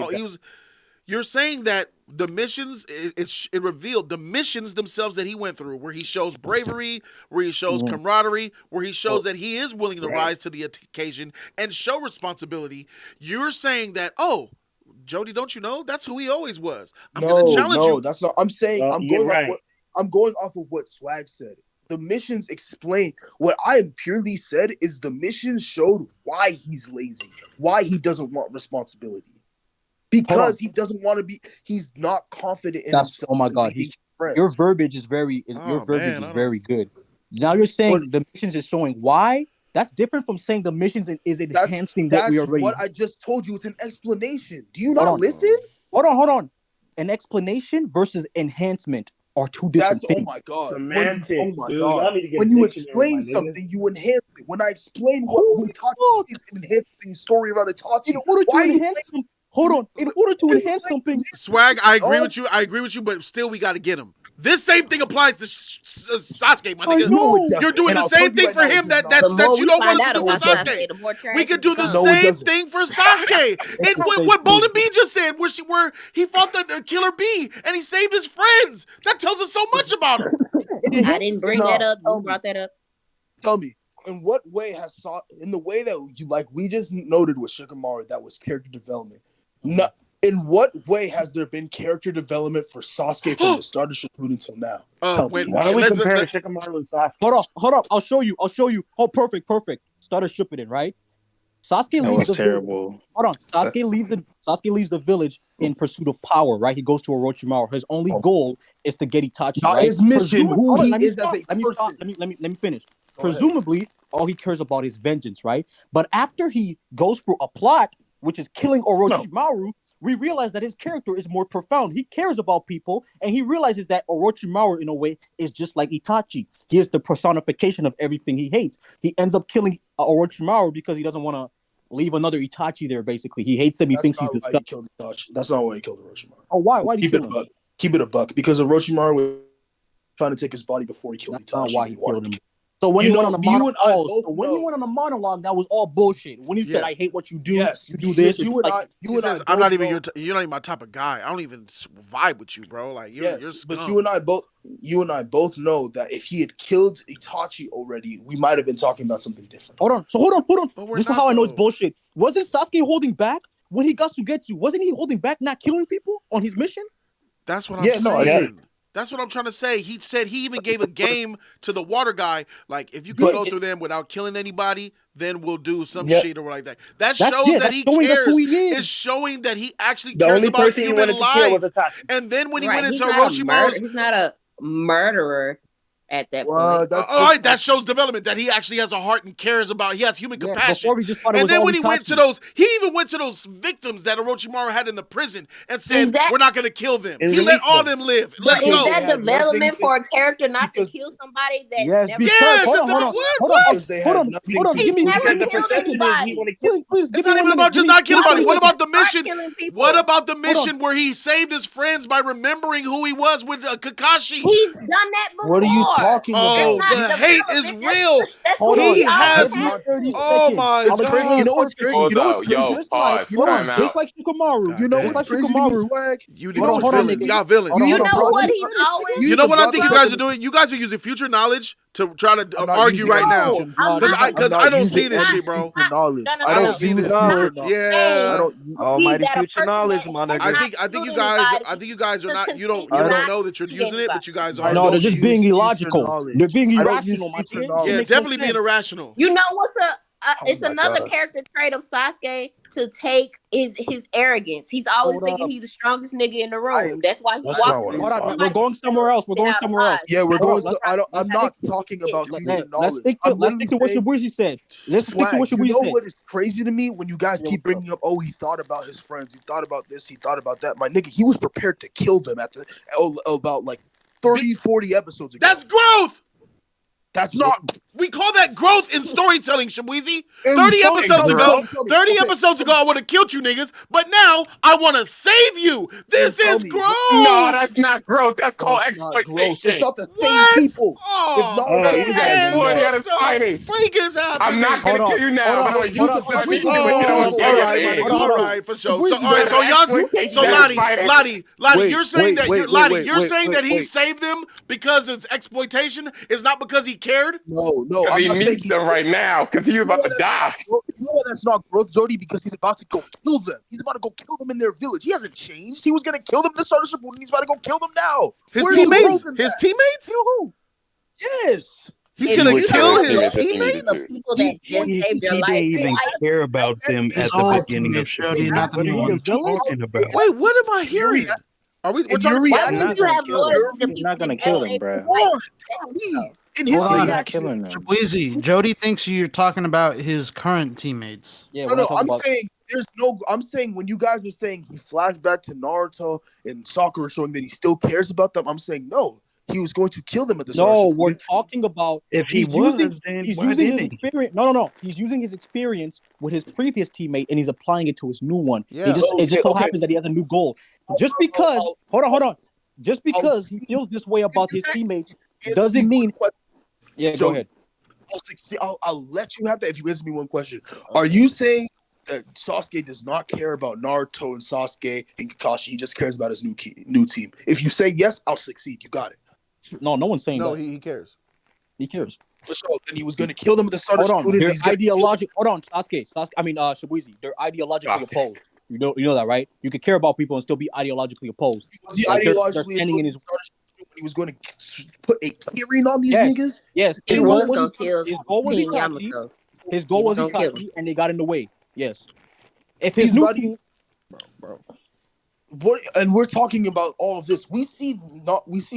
You're saying that the missions, it revealed the missions themselves that he went through, where he shows bravery, where he shows camaraderie, where he shows that he is willing to rise to the occasion and show responsibility. You're saying that, oh, Jody, don't you know? That's who he always was. I'm going to challenge you. No, that's not. I'm saying I'm going off of what Swag said. The missions explain what I purely said is the missions showed why he's lazy, why he doesn't want responsibility. Because he doesn't want to be, he's not confident in himself. Oh my God, your verbiage is very good. Now you're saying the missions is showing why. That's different from saying the missions is enhancing what we already. That's what I just told you. It's an explanation. Do you not listen? Hold on. An explanation versus enhancement. are two different Oh things. my god. Semantics, Oh my dude. god. Y'all need to get When a you dictionary, my explain nigga. something, you enhance it. When I explain what Itachi is, it enhances the story around Itachi. In order to Why you enhance some, hold on. In order to enhance something, Swag, I agree with you. I agree with you, but still, we got to get him. This same thing applies to Sasuke, my nigga. No, it You're doesn't. doing And the I'll tell same you thing right for now, him it that does that, not. that you don't want us to do for about Sasuke. Sasuke, the more trash We could do the No, it same doesn't. thing for Sasuke. What Golden Bee just said, where he fought the killer bee and he saved his friends. That tells us so much about him. I didn't bring that up. You brought that up. Tell me, in what way in the way that you like we just noted with Shikamaru, that was character development. Not in what way has there been character development for Sasuke from the start of Shippuden until now? Tell me. Why don't we compare Shikamaru and Sasuke? hold up. I'll show you. Oh, perfect. Start a Shippuden, right? Sasuke That leaves was the terrible. village. Hold on. Sasuke leaves the village in pursuit of power, right? He goes to Orochimaru. His only goal is to get Itachi, Not right? his mission, who he is as a Let me finish. Go ahead. Presumably, all he cares about is vengeance, right? But after he goes through a plot, which is killing Orochimaru, we realize that his character is more profound. He cares about people, and he realizes that Orochimaru, in a way, is just like Itachi. He is the personification of everything he hates. He ends up killing Orochimaru because he doesn't want to leave another Itachi there, basically. He hates him. He thinks he's disgusting. That's not why he killed Orochimaru. Oh, why? Why did he kill him? Keep it a buck. Because Orochimaru was trying to take his body before he killed Itachi. That's not why he killed him. So when he went on the monologue, that was all bullshit. When he said, "I hate what you do, you do this," I'm not even you're not even my type of guy. I don't even vibe with you, bro. Like you're scum. But you and I both know that if he had killed Itachi already, we might have been talking about something different. Hold on. This is how I know it's bullshit. Wasn't Sasuke holding back when he got Sugetsu? Wasn't he holding back, not killing people on his mission? That's what I'm saying. That's what I'm trying to say. He said he even gave a game to the water guy. Like, if you can go through them without killing anybody, then we'll do some shit or like that. That shows that he cares. It's showing that he actually cares about human life. And then when he went into Orochimaru's... He's not a murderer at that point. All right, that shows development, that he actually has a heart and cares about, he has human compassion. And then when he went to those, he even went to those victims that Orochimaru had in the prison and said, we're not going to kill them. He let all them live. Let them go. Is that development for a character not to kill somebody that never... Hold on. He's never killed anybody. Please, it's not even about just not killing anybody. What about the mission? What about the mission where he saved his friends by remembering who he was with Kakashi? He's done that before. What are you talking about? Oh, the hate is real. He has. Oh my God! You know what's crazy? You know what's crazy? Just like Shikamaru. You know what's crazy? You niggas villains. Y'all villains. You know what he always. You know what I think you guys are doing? You guys are using future knowledge to try to argue right now. Because I don't see this shit, bro. I don't see this. Yeah. Almighty future knowledge, my nigga. I think you guys are not. You don't know that you're using it, but you guys are. No, they're just being illogical. They're being irrational, my nigga. Yeah, definitely being irrational. You know what's it's another character trait of Sasuke to take is his arrogance. He's always thinking he's the strongest nigga in the room. That's why he walks. We're going somewhere else. Yeah, we're going. I'm not talking about future knowledge. Let's stick to what Shibuya said. Let's stick to what Shibuya said. You know what is crazy to me when you guys keep bringing up? Oh, he thought about his friends. He thought about this. He thought about that. My nigga, he was prepared to kill them about like 30, 40 episodes ago. That's growth. That's not. We call that growth in storytelling, Shabweezy. 30 episodes ago, I would have killed you niggas, but now I want to save you. This is growth. No, that's not growth. That's called exploitation. It's not the same people. Freak is happening. I'm not going to kill you now. All right, for sure. So Lottie, you're saying that he saved them because it's exploitation. It's not because he cared. No, he needs them right now because he's about to die. You know what? That's not growth, Jody, because he's about to go kill them. He's about to go kill them in their village. He hasn't changed. He was going to kill them at the start of Shippuden. He's about to go kill them now. His teammates? Who? Yes. He's going to kill his teammates? He didn't even care about them at the beginning of Shippuden. What are you talking about? Wait, what am I hearing? Are we? Why would you have loyalty to people not going to kill them, bro. In his Hold on, reaction, Shibweezy, Jody thinks you're talking about his current teammates. Yeah, no, I'm saying there's no. I'm saying when you guys are saying he flashed back to Naruto and Sakura showing that he still cares about them, I'm saying no. He was going to kill them at the start. No, of we're Shippuden. talking about If he he's using was, then he's why using his didn't he? experience. No. He's using his experience with his previous teammate and he's applying it to his new one. Yeah. It just so happens that he has a new goal. Just because hold on. Just because he feels this way about his teammates doesn't mean. Yeah, go ahead. I'll let you have that if you answer me one question. Are you saying that Sasuke does not care about Naruto and Sasuke and Kakashi? He just cares about his new team. If you say yes, I'll succeed. You got it. No one's saying No, that. he cares. He cares. For sure. Then he was going to kill them at the start Hold of on. Shippuden. They're ideological. Hold on, Sasuke. Shibweezy. They're ideologically opposed. You know that, right? You could care about people and still be ideologically opposed. Was he Like, they're ideologically standing in his. he was going to put a keyring on these niggas? Yes. He His goal was was gonna kill His goal was Team Itachi. Yamato. His goal was He was gonna kill Itachi, and they got in the way. Yes. If He's his new not team, bro. What? And we're talking about all of this. We see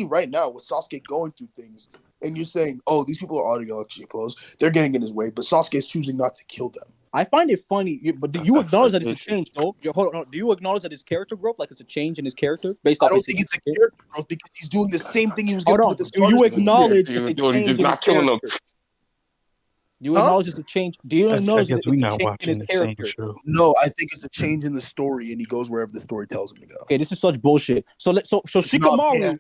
right now with Sasuke going through things, and you're saying, "Oh, these people are ideologically opposed. They're getting in his way," but Sasuke is choosing not to kill them. I find it funny, but do you acknowledge that it's a change, though? Hold on. Do you acknowledge that it's character growth, like it's a change in his character based off? I don't think it's a character growth because he's doing the same thing he was Hold going on. to do at the Do start. you of the acknowledge He was it's a doing, change just in his not killing them. character? Do you acknowledge it's a change? Do you I acknowledge guess it's we're a not change in watching his the same character? show. No, I think it's a change in the story, and he goes wherever the story tells him to go. Okay, this is such bullshit. So Shikamaru. Yeah.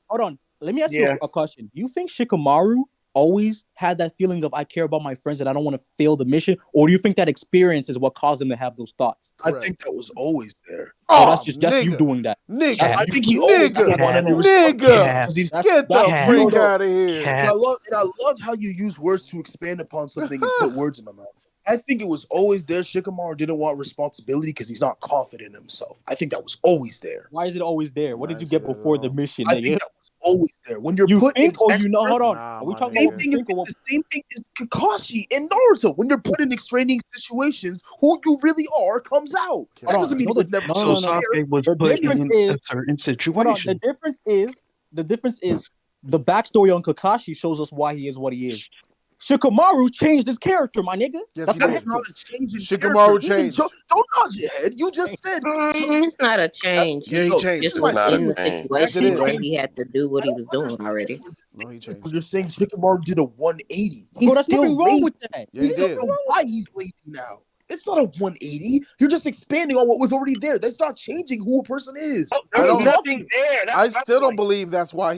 Hold on. Let me ask Yeah. you a question. Do you think Shikamaru always had that feeling of I care about my friends and I don't want to fail the mission, or do you think that experience is what caused him to have those thoughts? I think that was always there. Oh, that's you doing that. Nigga. I think he always had one in response. Get the freak out of here. And I love how you use words to expand upon something and put words in my mouth. I think it was always there. Shikamaru didn't want responsibility because he's not confident in himself. I think that was always there. Why is it always there? What did you get before the mission? I think that was always there. When you think, in or you know? Hold on. Nah, Are we my talking nigga. about the same thing as Kakashi and Naruto. When you're put in extraneous situations, who you really are comes out. That doesn't mean it was never So Sasuke was put in a certain situation. The difference is the backstory on Kakashi shows us why he is what he is. Shikamaru changed his character, my nigga. Yes, That's not a change in Shikamaru character. changed. Don't nod your head. You just said It's not a change. Yeah, he changed. Just It's was not a in the change. Yes, it situation is. where he had to do what he was doing already. No, he changed. You're saying Shikamaru did a 180. Bro, that's still nothing wrong lazy. with that. Yeah, he did. Don't know why he's lazy now. It's not a 180. You're just expanding on what was already there. That's not changing who a person is. I don't. Nothing there. I still don't believe that's why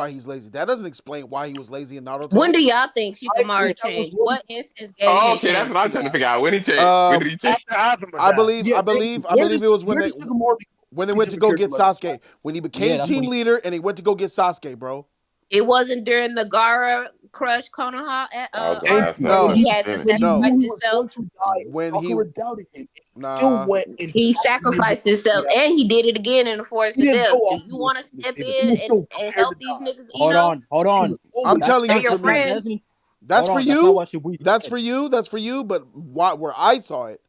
he's lazy. That doesn't explain why he was lazy in Naruto. When do y'all think Shikamaru changed? What instance gave Oh, him okay, that's change? what I'm trying to figure out. When he changed? When did he change? I believe it was when they went to go get Sasuke. When he became team leader and he went to go get Sasuke, bro. It wasn't during the Gara crush Konoha at No, he had to sacrifice himself. When he doubted him, he sacrificed himself and he did it again in the forest of death. Do you want to step in and help these niggas? Hold on. I'm telling you, your for me, friends. that's Hold for on, you. That's for you. That's for you. But where I saw it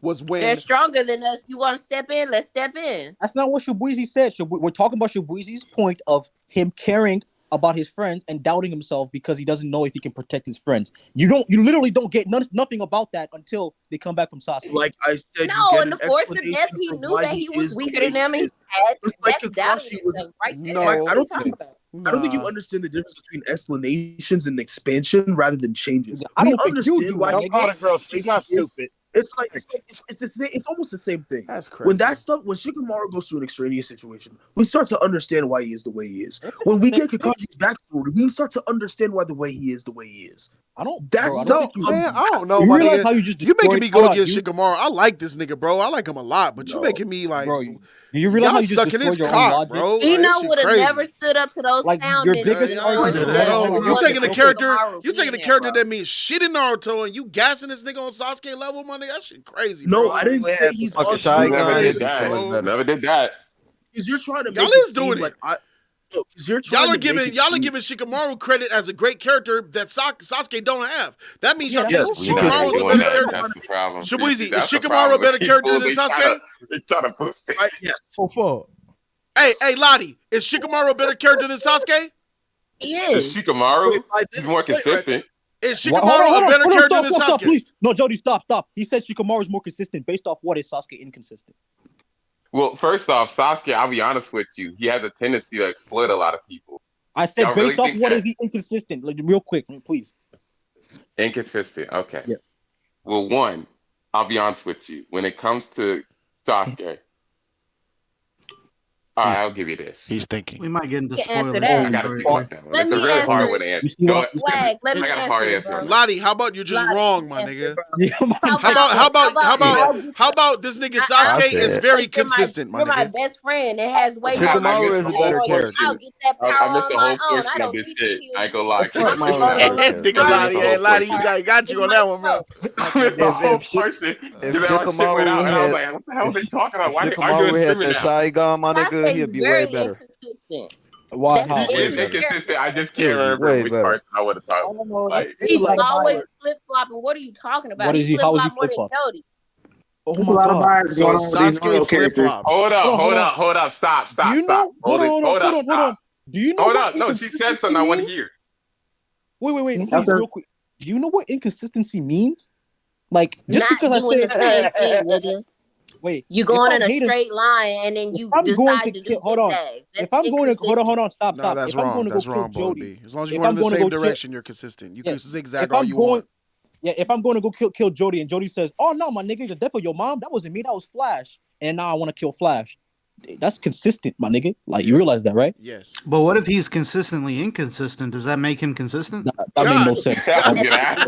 was when They're stronger than us. You want to step in? Let's step in. That's not what Shibweezy said. We're talking about Shibweezy's point of him caring about his friends and doubting himself because he doesn't know if he can protect his friends. You literally don't get nothing about that until they come back from Sasuke. Like I said, no, in the force of death, he knew that he was weaker than them. He had doubted himself right there. No, I don't think you understand the difference between explanations and expansion rather than changes. I don't We think you understand do. why Don't call it growth. He's not stupid. It's almost the same thing. That's crazy. When Shikamaru goes through an extraneous situation, we start to understand why he is the way he is. When we get Kakashi's backstory, we start to understand why the way he is the way he is. I don't. That's bro, I no, don't man. I don't know. You my realize nigga. how you just You making me destroyed- go hold on, against Shikamaru. I like this nigga, bro. I like him a lot, but you making me like. Bro, do you realize y'all how you just sucking his destroyed your own cock, logic? bro. Eno Like, would have never stood up to those Like, sound your niggas. biggest in the force argument- of death. No, you Wasn't taking the character. Shikamaru You taking the being character there, that means shit in Naruto, and you gassing this nigga on Sasuke level, my nigga. That shit crazy. No, bro. I didn't say he's Fucking on Shy Never Guy. did crazy, that. bro. Never did that. Because you're trying to Y'all make it is doing seem it. like because you're trying Y'all are to giving make it seem- Shikamaru credit as a great character that Sasuke don't have. That means y'all yes, think We're not Shikamaru's a doing better that. character. That's the problem. Shibweezy, That's is the Shikamaru problem a with better character people. than They try Sasuke? They try to push it. Yes. For fuck. Hey, Lottie, is Shikamaru a better character than Sasuke? He The is. Shikamaru, he's more consistent. Is Hold Shikamaru on, a better character stop, than stop, Sasuke? stop, please. No, Jody, stop. He said Shikamaru is more consistent. Based off what is Sasuke inconsistent? Well, first off, Sasuke, I'll be honest with you, he has a tendency to exploit a lot of people. I said Y'all based really off think what that? is he inconsistent? Like real quick, please. Inconsistent. Okay. Yeah. Well, one, I'll be honest with you. When it comes to Sasuke, all right, I'll give you this. He's thinking. We might get into You can answer spoilers. that. I gotta very think quick. about that one. Let It's a me really answer hard one to this. answer. You see what? Swag, let me I got a answer hard it, answer bro. on that. Lottie, how about you're just Lottie, wrong, my answer, nigga? bro. Yeah, How about this nigga Sasuke is very consistent, my You're my nigga? best friend that has way more I Shikamaru missed is the a whole better portion. I'll get that power I missed on the my whole own. I portion of don't this need to shit. kill I ain't you. gonna lie. Shikamaru is a better character. Nigga Lottie, hey Lottie, you got you on that one, bro. I missed the whole If portion. if And then our shit went out, Shikamaru and I was had like, what the hell are they talking about? if Why are they arguing Shikamaru and had screaming that now? Sharingan, my nigga, Sasuke's he'd be way very better. inconsistent. Why? That's How? He it's is his inconsistent. character. I just He can't would be remember way which better. parts I would have I talked. don't know. Like, He's Like always flip flopping. What are you talking about? What is he? Flip How is he flop more flip than flop? Jody. Oh there's a my lot of god. bias So going on with these Sasuke Naruto flip characters. flops. hold Hold up, on. stop. Do you know? Hold on. Do you know Hold what on. No, she said something inconsistency I want to means? hear. Wait, please, After real quick. Do you know what inconsistency means? Like, just Not because I doing the said, same thing, nigga. wait, You if going I'm in a hating, straight line and then if you I'm going to decide to do kill, hold on. zigzags. That's If I'm going to, inconsistent. hold on, stop. No, that's If I'm going wrong. to go That's kill wrong, Bolo Jody, B. As long as you're if going I'm in the going to same go kill, direction, you're consistent. You yeah, can zigzag if all I'm you going, want. yeah, if I'm going to go kill Jody and Jody says, "Oh no, my nigga, the death of your mom, that wasn't me, that was Flash," and now I want to kill Flash. That's consistent, my nigga. Like you realize that, right? Yes. But what if he's consistently inconsistent? Does that make him consistent? That made no God, sense. I was God. gonna ask.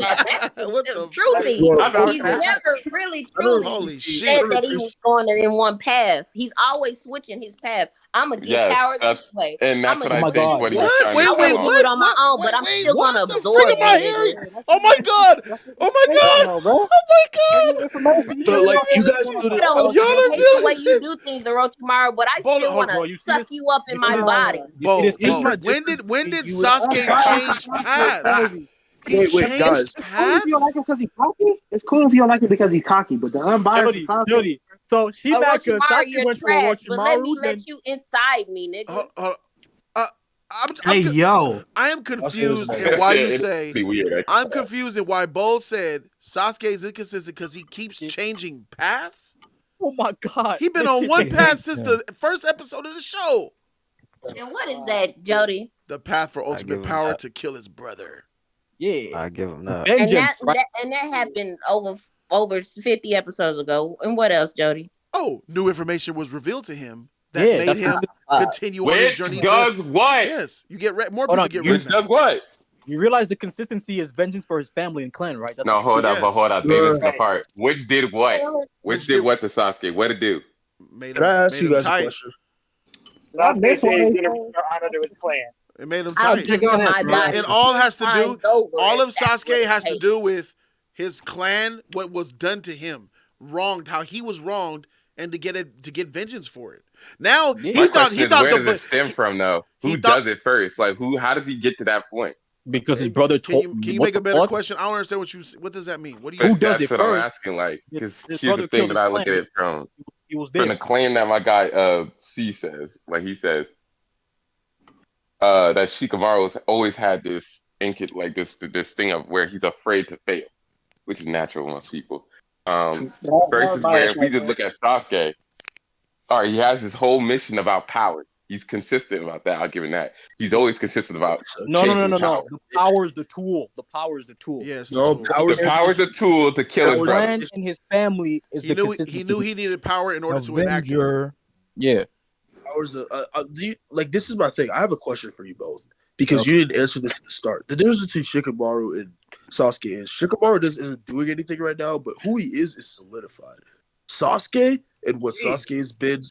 What the Truly, I was he's gonna ask. never really Holy truly shit. said that he was going in one path. He's always switching his path. I'm gonna get Yes, power this that's way. and I'm that's gonna what Oh I do my it think this god. what he was way. What? trying to I Wait, tell want to us. do it on my what? own, but I'm Wait, still what gonna the freak absorb am you, I nigga. hearing? Oh my god! Oh my god! bro. Oh my god! So like you guys I stood it. don't Y'all are hate the way you doing do things, Orochimaru, but I Bolo, still hold want on. Bro, to you see suck this? you up in You see my this? body. You see this Here's my hatred? difference When between did you and Sasuke change paths? He wait, guys. changed It's cool if you don't like paths? him because he's cocky. It's cool if you don't like him because he's cocky, but the unbiased Sasuke. Jody. So she mad because Orochimaru, Sasuke you're went to trash, but let me Orochimaru, then let you inside me, nigga. Uh, Hey, yo. I am Sasuke was confused mad. in why you It's say. pretty weird. I'm confused in why Bo said Sasuke is inconsistent because he keeps changing paths. oh my god. He been on one path since the first episode of the show. And what is that, Jody? The path for I give ultimate him power that. to kill his brother. Yeah. I give him that. And Vengeance, right? that happened over 50 episodes ago. And what else, Jody? Oh, new information was revealed to him that Yeah, made that's him continue on his Which journey does to. what? Yes, you get more Hold people on, get Which red does now. what? You realize the consistency is vengeance for his family and clan, right? That's No, the hold up, but Yes. hold up. They missing the part. Which did what? Which Which did did- what to Sasuke? What it do? Made Can I him, ask made you him guys a tight. question? Sasuke said he's gonna restore honor to his clan. It made him I'll tight. give him my body. And all has to do. 10 times over All if of that's what Sasuke it has to takes. do with his clan, what was done to him, wronged, how he was wronged, and to get vengeance for it. Now Yeah. My he thought question is, where does the it stem from, though? he Who thought- does it first? Like, who? How does he get to that point? Because his brother told Can you what make a the better fuck? question? I don't understand what does that mean. What do But you? Who does that's it what I'm first? asking. Like, because His here's the brother thing killed that his I look at clan. it from He was the there. claim that my guy C says. Like he says, that Shikamaru has always had this this thing of where he's afraid to fail, which is natural with most people. Versus where if we just look at Sasuke, all right, he has this whole mission about power. He's consistent about that. I'll give him that. He's always consistent about No. chasing power. The power is the tool. The power is the tool. Yes, No, the power The power is a tool to kill his His brother. clan and his family is he the knew consistency. he knew he needed power in order to enact it. Avenger. Yeah. Powers like this is my thing. I have a question for you both because you didn't answer this at the start. The difference between Shikamaru and Sasuke is Shikamaru isn't doing anything right now, but who he is solidified. Sasuke and what Sasuke has been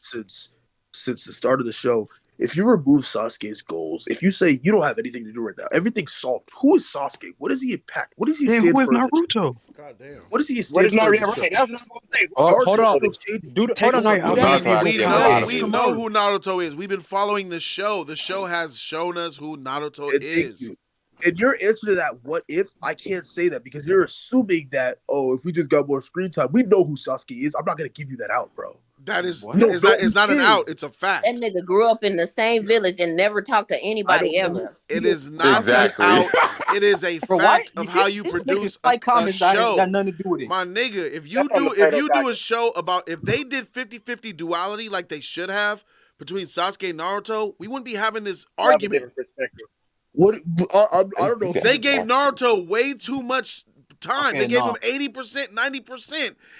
since the start of the show. If you remove Sasuke's goals, if you say you don't have anything to do right now, everything's solved. Who is Sasuke? What does he impact? What does he stand who is for? Naruto? God damn. What does he What stand is for? not in right? the show? That's what I'm gonna say. Hold Naruto up. still changing. Dude, Take hold on. away You the- didn't Naruto has We to get a know lot of we it. know who Naruto is. We've been following the show. The show has shown us who Naruto And thank is. you. And your answer to that, what if, I can't say that because you're assuming that, if we just got more screen time, we know who Sasuke is. I'm not going to give you that out, bro. That is No, is that it's not he an is. out. It's a fact. That nigga grew up in the same village and never talked to anybody I don't ever. It is not Exactly. an out. It is a Bro, why fact of how you this making produce slight a comments that got show. nothing to do with it? My nigga, if That's you on the do Plato a show about if they did 50-50 duality like they should have between Sasuke and Naruto, we wouldn't be having this Have a argument. different perspective. What I don't know. They gave Naruto way too much time. Okay, They gave no. him 80%, 90%. I And don't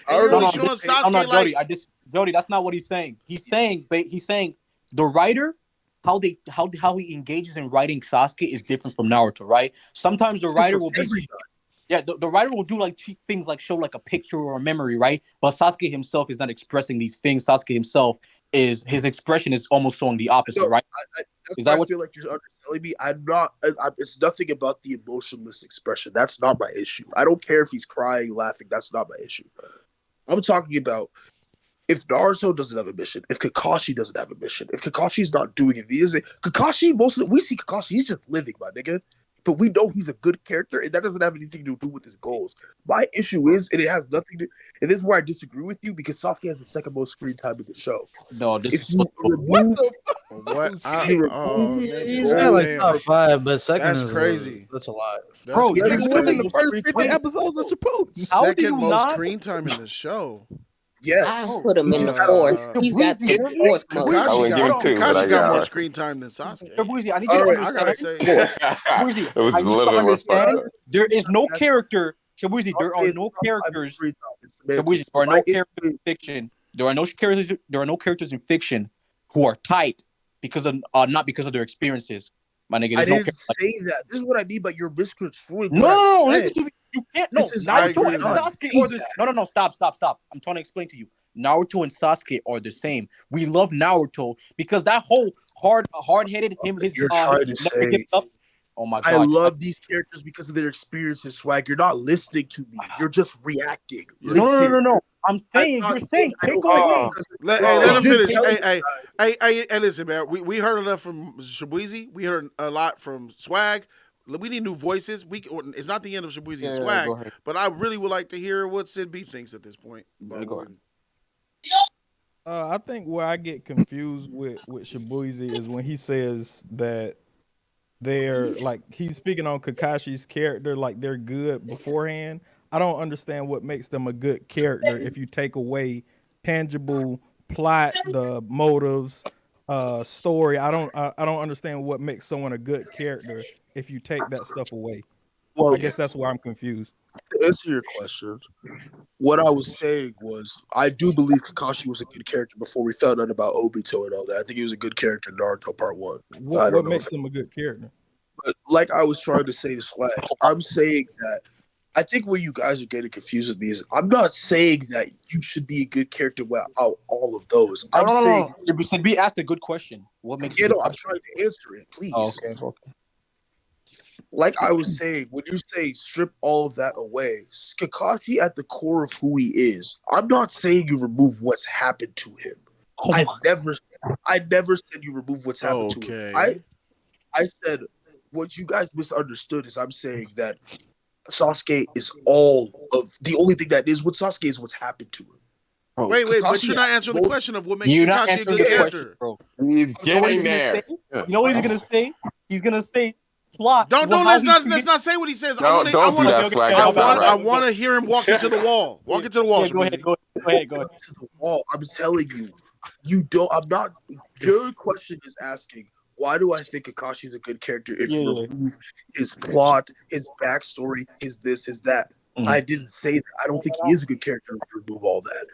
you're know. only showing Sasuke Jody, like Jody, that's not what he's saying. He's saying the writer, how he engages in writing Sasuke is different from Naruto, right? Sometimes the writer will be the writer will do like cheap things like show like a picture or a memory, right? But Sasuke himself is not expressing these things. Sasuke himself his expression is almost showing the opposite, right? That's why I feel like you're underselling me. I'm not. It's nothing about the emotionless expression. That's not my issue. I don't care if he's crying, laughing. That's not my issue. I'm talking about if Naruto doesn't have a mission, if Kakashi doesn't have a mission, if Kakashi's not doing it, Kakashi. We see Kakashi. He's just living, my nigga. But we know he's a good character, and that doesn't have anything to do with his goals. My issue is, and it has nothing to. And this is where I disagree with you because Sasuke has the second most screen time in the show. No, this If is you remove, what? He's got like top 5, but second That's is crazy. That's a lot. That's Bro, you crazy. within the first 50 episodes of Shippuden. Second most screen time in the show. Yes. I put him in the fourth. He's got the fourth most. Kakashi got more screen time than Sasuke. Shabuzi, I need you to understand. I gotta say, Shabuzi, I need you to understand. There is no character. Shabuzi, there are no characters. Shabuzi, there are no characters in fiction. There are no characters. There are no characters in fiction who are tight because of not because of their experiences. My nigga, I there's no didn't say that. This is what I mean by you're misconstruing. No, listen to me. You can't. No, Naruto and not Sasuke are the. No. Stop. I'm trying to explain to you. Naruto and Sasuke are the same. We love Naruto because that whole hard-headed You're trying to say. Oh my god! I love these characters because of their experiences, Swag. You're not listening to me. You're just reacting. No. I'm saying you're saying take away. Let him finish. Hey, listen, man. We heard enough from Shabuzi. We heard a lot from Swag. We need new voices. It's not the end of Shabuzi and Swag, but I really would like to hear what Sid B thinks at this point. I think where I get confused with Shibuzi is when he says that they're like he's speaking on Kakashi's character like they're good beforehand. I don't understand what makes them a good character if you take away tangible plot, the motives, story. I don't understand what makes someone a good character if you take that stuff away. Well, I guess that's where I'm confused. To answer your question, what I was saying was I do believe Kakashi was a good character before we found out about Obito and all that. I think he was a good character in Naruto Part 1. What makes him a good character? But like I was trying to say to Swag, I'm saying that I think where you guys are getting confused with me is I'm not saying that you should be a good character without all of those. I'm saying Should be asked a good question. What makes you know? I'm trying to answer it, please. Oh, okay. Like I was saying, when you say strip all of that away, Kakashi at the core of who he is. I'm not saying you remove what's happened to him. I never said you remove what's happened to him. I said what you guys misunderstood is I'm saying that Sasuke is all of the only thing that is with Sasuke is what's happened to him. Wait, but you're not answering the question of what makes Kakashi a good character. He's getting there. You know what he's gonna say? He's gonna say plot. Let's not say what he says. I want to hear him walk into the wall. Walk into the wall. Go ahead. Go ahead. To the wall. I'm telling you, you don't. I'm not. Your question is asking, why do I think Kakashi is a good character if you remove his plot, his backstory, his this, his that? I didn't say that. I don't think he is a good character if you remove all that.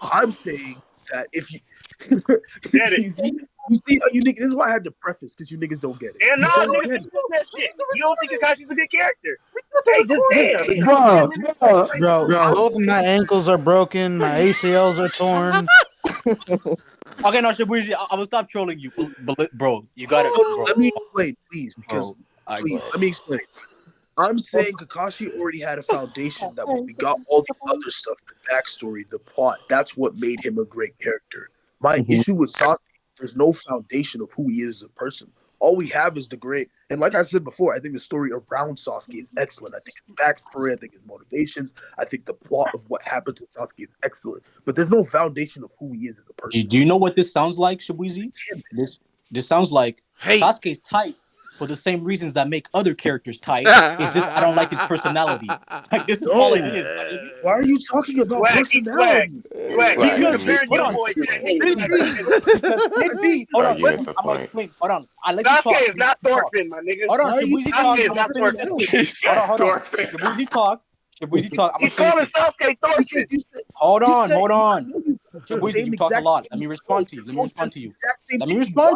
I'm saying that if you you see how you niggas, this is why I had to preface because you niggas don't get it. And no, niggas do that shit. You don't think Kakashi's a good character? Hey, just Bro, both of my ankles are broken. My ACLs are torn. Okay, no, Shibuya, I will stop trolling you, bro. You got it. Bro. Let me explain, please, because let me explain. I'm saying Kakashi already had a foundation that when we got all the other stuff, the backstory, the plot, that's what made him a great character. My issue with Sasuke, there's no foundation of who he is as a person. All we have is the great. And like I said before, I think the story around Sasuke is excellent. I think his backstory, I think his motivations, I think the plot of what happened to Sasuke is excellent. But there's no foundation of who he is as a person. Do you know what this sounds like, Shibuizi? This sounds like Sasuke's tight for the same reasons that make other characters tight. It's just I don't like his personality. Like this is all it is. Why are you talking about personality? Because hold on. Hold on. I'm gonna explain. Hold on. I let you talk. Sasuke is not Thorfinn, my nigga. Hold on. Shibuizi talk. Sasuke is not Thorfinn. Hold on. Shibuizi talk. He's calling Sasuke Thorfinn. Hold on. Shibuizi, you talk a lot. Let me respond to you. Let me respond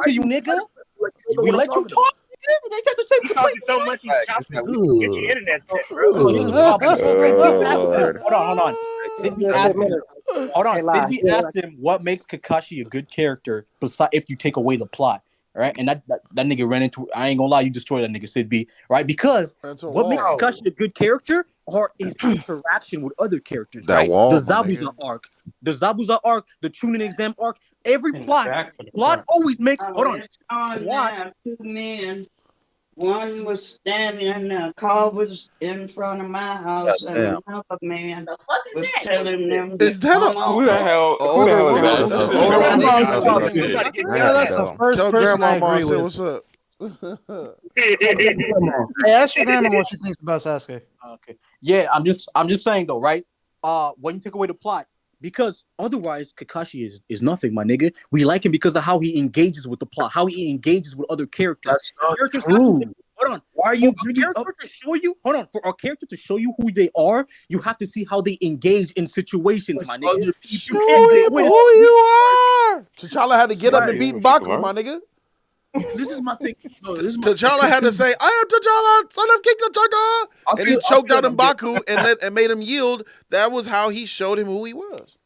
to you, nigga. We let you talk. They just the same talking so much. He's talking. Get your internet set, bro. Hold on. Sidney asked him what makes Kakashi a good character besides if you take away the plot. Right, and that nigga ran into. I ain't gonna lie, you destroyed that nigga Sid B. Right, because what makes Kakashi a good character are his interaction with other characters. That right? wall, the Zabuza arc, the Chunin exam arc. Every plot always makes. Hold on. Plot. Two men. One was standing, a car was in front of my house, and another man was telling them. Is that who the hell? Who the hell is that? That's the first Tell person I Grandma agree said, with. "What's up?" Hey, ask your grandma what she thinks about Sasuke. Okay. Yeah, I'm just saying though, right? When you take away the plot, because otherwise Kakashi is nothing, my nigga. We like him because of how he engages with the plot, how he engages with other characters. That's not true. Hold on. Why are you bringing up? To show you? Hold on. For a character to show you who they are, you have to see how they engage in situations, my nigga. Show him who you are. T'Challa had to get up and beat Baku, my nigga. This is my thing. No, T'Challa had to say, "I am T'Challa, son of King T'Challa," and he choked out M'Baku and made him yield. That was how he showed him who he was.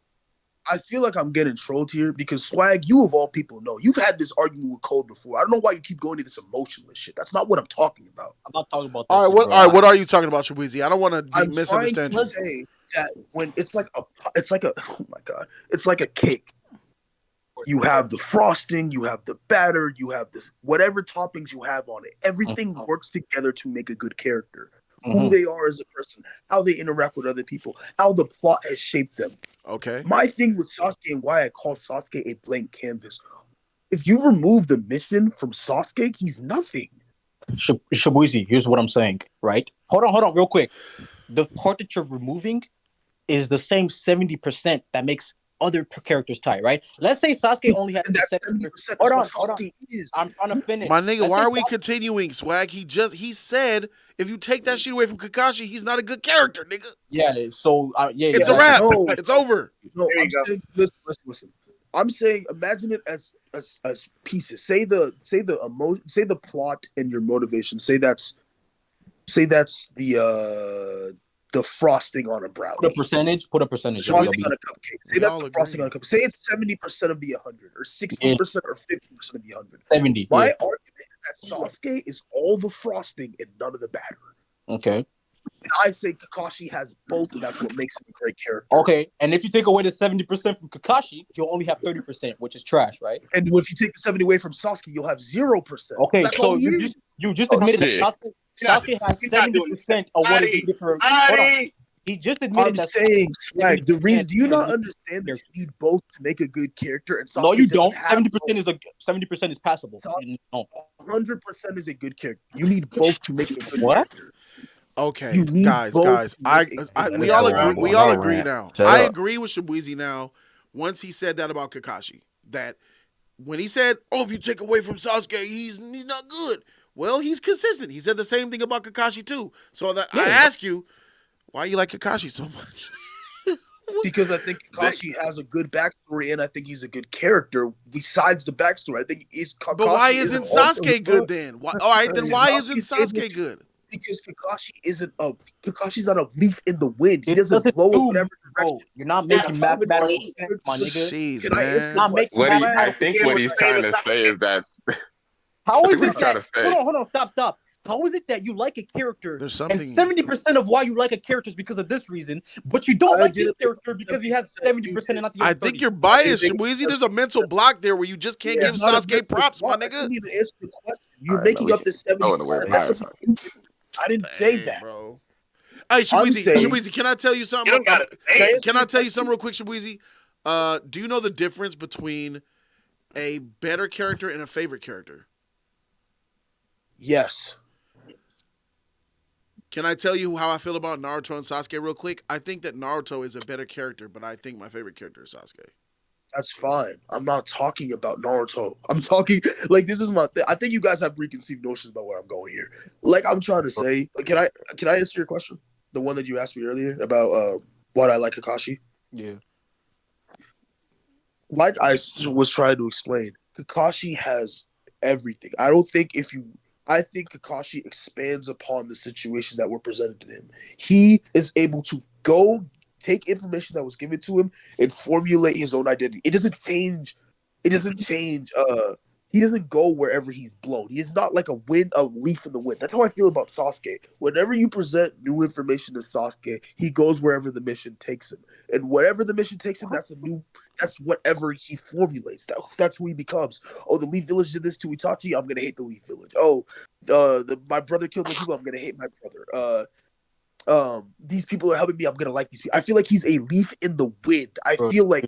I feel like I'm getting trolled here because Swag, you of all people know you've had this argument with Code before. I don't know why you keep going to this emotionless shit. That's not what I'm talking about. I'm not talking about that. All right, what are you talking about, Shibuizi? I don't want to misunderstand you. I'm trying to say that when it's like a oh my god, it's like a cake. You have the frosting, you have the batter, you have the whatever toppings you have on it. Everything works together to make a good character. Who they are as a person, how they interact with other people, how the plot has shaped them. Okay. My thing with Sasuke and why I call Sasuke a blank canvas. If you remove the mission from Sasuke, he's nothing. Shibuizi, here's what I'm saying, right? Hold on, real quick. The part that you're removing is the same 70% that makes other characters tight, right? Let's say Sasuke only had 70%. Hold on. I'm trying to finish. My nigga, why are we continuing, Swag? He said if you take that shit away from Kakashi, he's not a good character, nigga. Yeah, so it's a wrap. No, it's over. No, I'm saying, listen. I'm saying, imagine it as pieces. Say the plot and your motivation. Say that's the frosting on a brownie. Put a percentage. Frosting on a cupcake. Say that's the frosting on a cupcake. Say it's 70% of the 100, or 60% or 50% of the 100. 70. My argument is that Sasuke is all the frosting and none of the batter. Okay. And I say Kakashi has both, and that's what makes him a great character. Okay, and if you take away the 70% from Kakashi, he'll only have 30%, which is trash, right? And if you take the 70 away from Sasuke, you'll have 0%. Okay, that's so you just admitted that Sasuke has 70% of what is needed for. Hold on. He just admitted that. Saying, Swag, the reason, do you not understand that you need both to make a good character? And no, you don't. 70% is passable. No. 100% is a good character. You need both to make a good character. Okay, guys, we all agree now. I agree with Shibuizi now. Once he said that about Kakashi, that when he said, "Oh, if you take away from Sasuke, he's not good." Well, he's consistent. He said the same thing about Kakashi too. So that I ask you, why you like Kakashi so much? Because I think Kakashi has a good backstory, and I think he's a good character. Besides the backstory, I think Kakashi. But why isn't Sasuke good then? Why, all right, then why isn't Sasuke good? Because Kakashi's not a leaf in the wind. He doesn't blow in whatever direction. You're not making mathematical sense, my nigga. Jeez, man. I think what he's trying to say is that. How is it that? Hold on, stop. How is it that you like a character and 70% of why you like a character is because of this reason, but you don't like this character because he has 70% and not the other 30%? I think you're biased, Shibuizi. There's a mental block there where you just can't give Sasuke props, my nigga. I need to answer the question. You're All right, man. making up this I 70. want to wear That's bias. what I didn't say that, bro. Hey, Shabuizi, can I tell you something? You don't gotta say it. Can I tell you something real quick, Shabuizi? Do you know the difference between a better character and a favorite character? Yes. Can I tell you how I feel about Naruto and Sasuke real quick? I think that Naruto is a better character, but I think my favorite character is Sasuke. That's fine. I'm not talking about Naruto. I'm talking like this is my thing. I think you guys have preconceived notions about where I'm going here. Like I'm trying to say, can I answer your question? The one that you asked me earlier about what I like Kakashi? Yeah. Like I was trying to explain, Kakashi has everything. I think Kakashi expands upon the situations that were presented to him. He is able to go take information that was given to him and formulate his own identity. It doesn't change. He doesn't go wherever he's blown. He is not like a leaf in the wind. That's how I feel about Sasuke. Whenever you present new information to Sasuke, he goes wherever the mission takes him. And wherever the mission takes him, that's whatever he formulates. That's who he becomes. Oh, the Leaf Village did this to Itachi, I'm gonna hate the Leaf Village. Oh, my brother killed my people, I'm gonna hate my brother. These people are helping me, I'm gonna like these people. I feel like he's a leaf in the wind. I feel like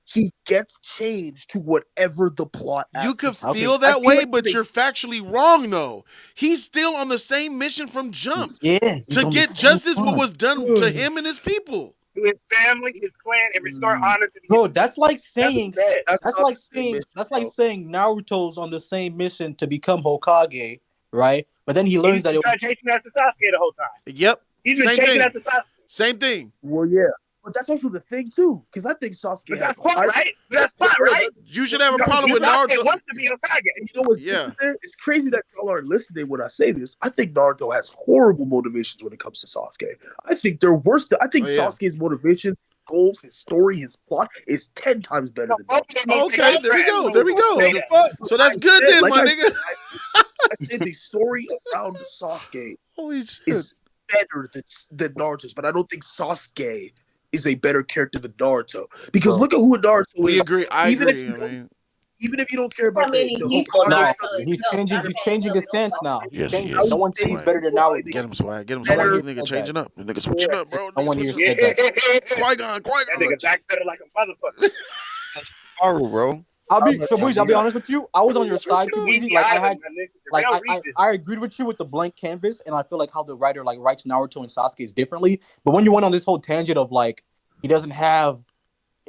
he gets changed to whatever the plot. You could feel that way, but you're factually wrong, though. He's still on the same mission from jump to get justice what was done to him and his people. To his family, his clan, and restore honor to the Bro, that's like saying That's like saying Naruto's on the same mission to become Hokage, right? But then he learns that it was chasing after Sasuke the whole time. Yep. He's been chasing after Sasuke. Same thing. Well, yeah. But that's also the thing, too, because I think Sasuke... But that's plot, right? That's plot, right? You should have a problem with Naruto. Wants to be Hokage. You know what's It's crazy that y'all aren't listening when I say this. I think Naruto has horrible motivations when it comes to Sasuke. I think they're worse. I think Sasuke's motivations, goals, his story, his plot is 10 times better than Naruto. Okay, there we go. There we go. So that's good then, my nigga. I think the story around Sasuke is better than Naruto's, but I don't think Sasuke is a better character than Naruto. Because look at who Naruto is. We agree. I agree. Even if you don't care about he's changing his stance now. Yes, he No one thinks better than Naruto. Get him swag. Get him swag. Nigga changing up. Nigga switching up, bro. No one here said that. Qui-Gon. That nigga backpedal like a motherfucker. Horrible, bro. I'll be honest with you. I was on your side, Shabuizi. I agreed with you with the blank canvas, and I feel like how the writer writes Naruto and Sasuke differently. But when you went on this whole tangent of he doesn't have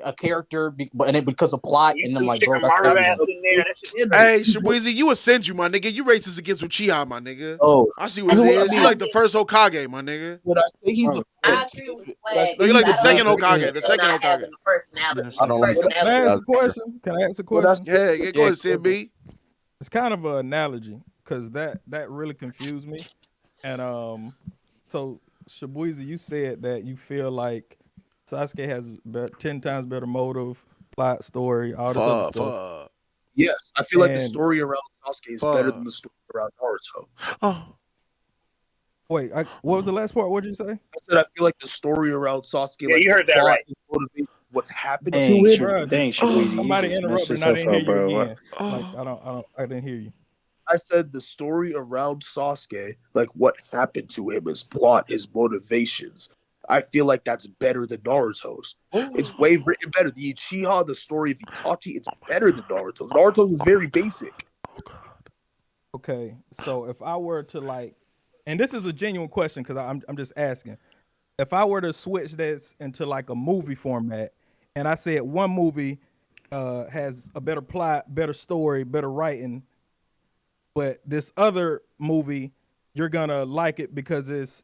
a character, because of plot, and I'm like, bro, hey, Shabuizi, you a Senju, my nigga. You racist against Uchiha, my nigga. Oh, I see what it is. You like the first Hokage, my nigga. When I say he's I agree with Swag. No, you like the second Hokage. The second Hokage. I don't like Can I ask a question? Yeah, go ahead, CB. It's kind of an analogy because that really confused me. And so Shabuizi, you said that you feel like Sasuke has 10 times better motive, plot, story, all this other stuff. Yes, I feel like the story around Sasuke is better than the story around Naruto. Oh. Wait, what was the last part? What did you say? I said I feel like the story around Sasuke. Yeah, you heard that right. What's happened to him? Dang, Shabuizi, somebody interrupted and I didn't hear you again. I didn't hear you. I said the story around Sasuke, like what happened to him, his plot, his motivations. I feel like that's better than Naruto's. It's way written better. The Uchiha, the story of Itachi, it's better than Naruto's. Naruto was very basic. Okay, so if I were to and this is a genuine question because I'm just asking, if I were to switch this into a movie format, and I said one movie has a better plot, better story, better writing, but this other movie you're gonna like it because it's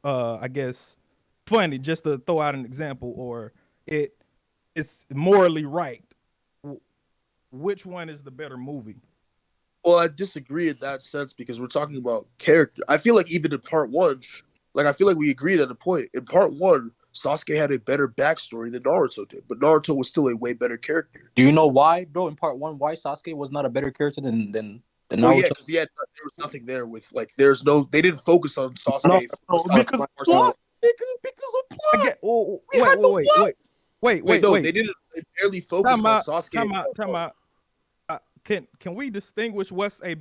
I guess funny, just to throw out an example, or it's morally right. Which one is the better movie? Well, I disagree in that sense because we're talking about character. I feel like even in part one, I feel like we agreed at a point. In part one, Sasuke had a better backstory than Naruto did, but Naruto was still a way better character. Do you know why, bro? In part one, why Sasuke was not a better character than Naruto? Oh, yeah, because there was nothing there with they didn't focus on Sasuke. Because of plot. Because of plot. Wait. No, they didn't. They barely focused on Sasuke. Time out. can we distinguish what's a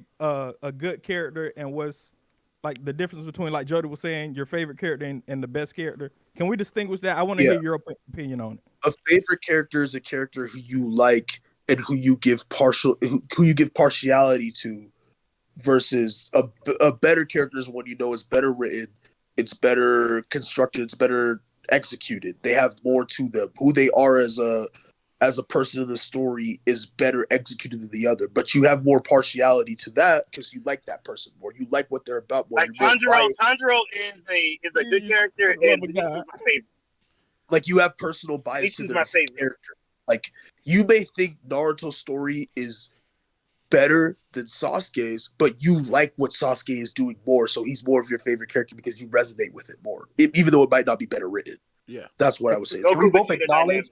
good character and what's like the difference between, like Jody was saying, your favorite character and the best character? Can we distinguish that? I want to hear your opinion on it. A favorite character is a character who you like and who you give partiality to, versus a better character is one you know is better written, it's better constructed, it's better executed. They have more to them. Who they are as a person in the story is better executed than the other, but you have more partiality to that because you like that person more. You like what they're about more. Like Tanjiro is a good character, and he's my favorite. Like you have personal bias to their character. Like you may think Naruto's story is better than Sasuke's, but you like what Sasuke is doing more, so he's more of your favorite character because you resonate with it more, even though it might not be better written. Yeah, that's what I would say. Can we both acknowledge?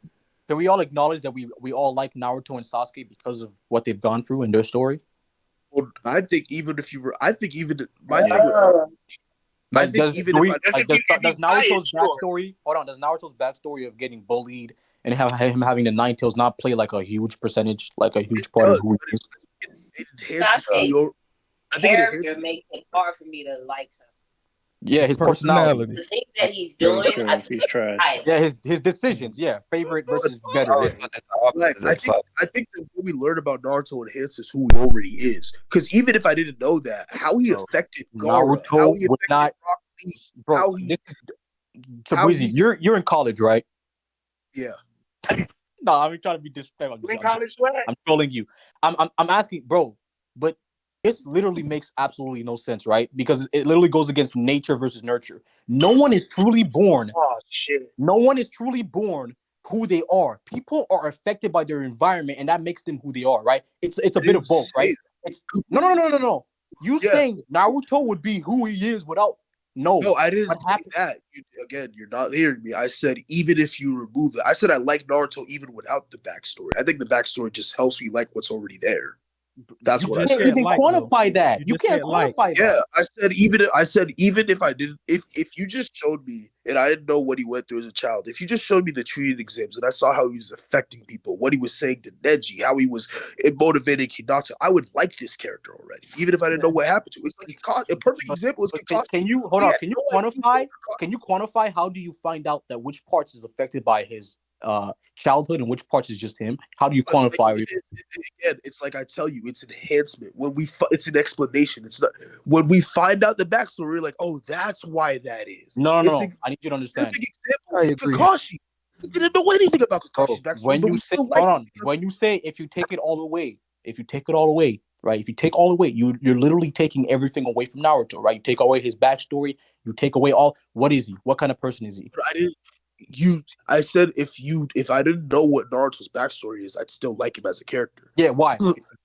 Can we all acknowledge that we all like Naruto and Sasuke because of what they've gone through in their story? Well, I think even if you were, I think even my thing with, I think even does Naruto's backstory? Hold on, does Naruto's backstory of getting bullied and him having the nine tails not play like a huge percentage, like a huge part of who he is? Sasuke's character makes it hard for me to like Sasuke. Yeah, his personality. The things that he's doing, he's trash. Yeah, his decisions. Yeah, favorite versus better. Like, I think that what we learn about Naruto enhances who he already is. Because even if I didn't know that, how he affected Gaara, Naruto would not. Bro, Tabrizi, you're in college, right? Yeah. No, I'm trying to be disrespectful. In college, what? I'm trolling you. I'm asking, bro, but this literally makes absolutely no sense, right? Because it literally goes against nature versus nurture. No one is truly born. Oh shit. No one is truly born who they are. People are affected by their environment, and that makes them who they are, right? It's a bit of both, right? It's no. You saying Naruto would be who he is without No, I didn't say that. Again, you're not hearing me. I said even if you remove it, I said I like Naruto even without the backstory. I think the backstory just helps me like what's already there. That's what I said. You can't quantify that. You can't quantify that. Yeah, I said even if I didn't, if you just showed me and I didn't know what he went through as a child, if you just showed me the treating exams and I saw how he was affecting people, what he was saying to Neji, how he was motivating Hinata, I would like this character already, even if I didn't know what happened to him. It's like a perfect example is Kakashi. Can you hold on? Can you quantify? Can you quantify? How do you find out that which parts is affected by his childhood and which parts is just him? How do you quantify? Again, it's like I tell you, it's enhancement. It's an explanation. It's not when we find out the backstory. We're like, oh, that's why that is. No. I need you to understand. I agree. Kakashi. We didn't know anything about Kakashi's backstory. When you say, when you say if you take it all away, right? If you take all away, you're literally taking everything away from Naruto, right? You take away his backstory. You take away all. What is he? What kind of person is he? But I said if I didn't know what Naruto's backstory is, I'd still like him as a character. Yeah, why?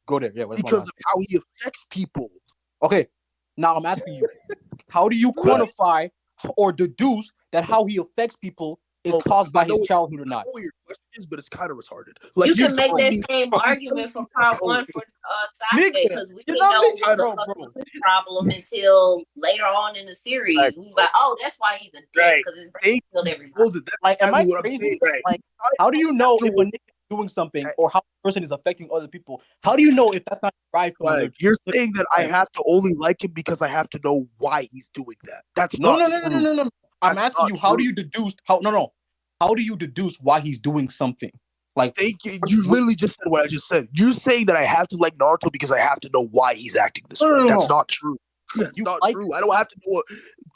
Go there. Yeah, because of how he affects people. Okay, now I'm asking you, how do you quantify or deduce that how he affects people is caused by his childhood or not? I know what your question is, but it's kind of retarded. Like, you can make that same argument for part one for Sasuke, because we didn't know what the fuck was his problem until later on in the series. We was like, oh, that's why he's a dick, because his brain killed everybody. Like, am I crazy? Like, how do you know if a nigga is doing something or how a person is affecting other people? How do you know if that's not right? You're saying that I have to only like him because I have to know why he's doing that. That's no. I'm asking you, how do you deduce? How do you deduce why he's doing something? Like, you literally just said what I just said. You're saying that I have to like Naruto because I have to know why he's acting this way. That's not true. That's not true. I don't have to know.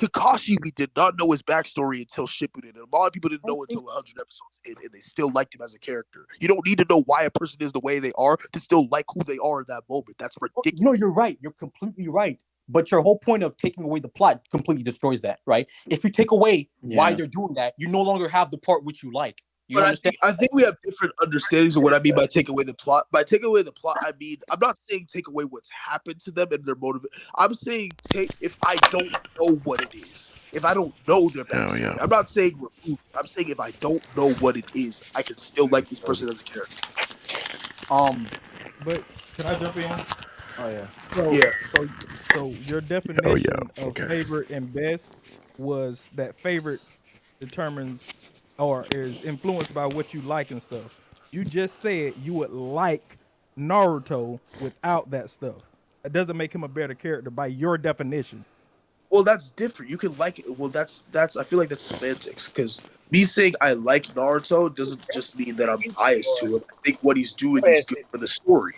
Kakashi, we did not know his backstory until Shippuden, and a lot of people didn't know until 100 episodes in, and they still liked him as a character. You don't need to know why a person is the way they are to still like who they are in that moment. That's ridiculous. No, you're right. You're completely right. But your whole point of taking away the plot completely destroys that, right? If you take away why they're doing that, you no longer have the part which you like. You understand? I think we have different understandings of what I mean by take away the plot. By take away the plot, I mean, I'm not saying take away what's happened to them and their motive. I'm saying if I don't know what it is. If I don't know their backstory. I'm not saying remove. I'm saying if I don't know what it is, I can still like this person as a character. But can I jump in? Oh yeah. So your definition of favorite and best was that favorite determines or is influenced by what you like and stuff. You just said you would like Naruto without that stuff. It doesn't make him a better character by your definition. Well, that's different. You can like it. Well, that's. I feel like that's semantics because me saying I like Naruto doesn't just mean that I'm biased to him. I think what he's doing is good for the story.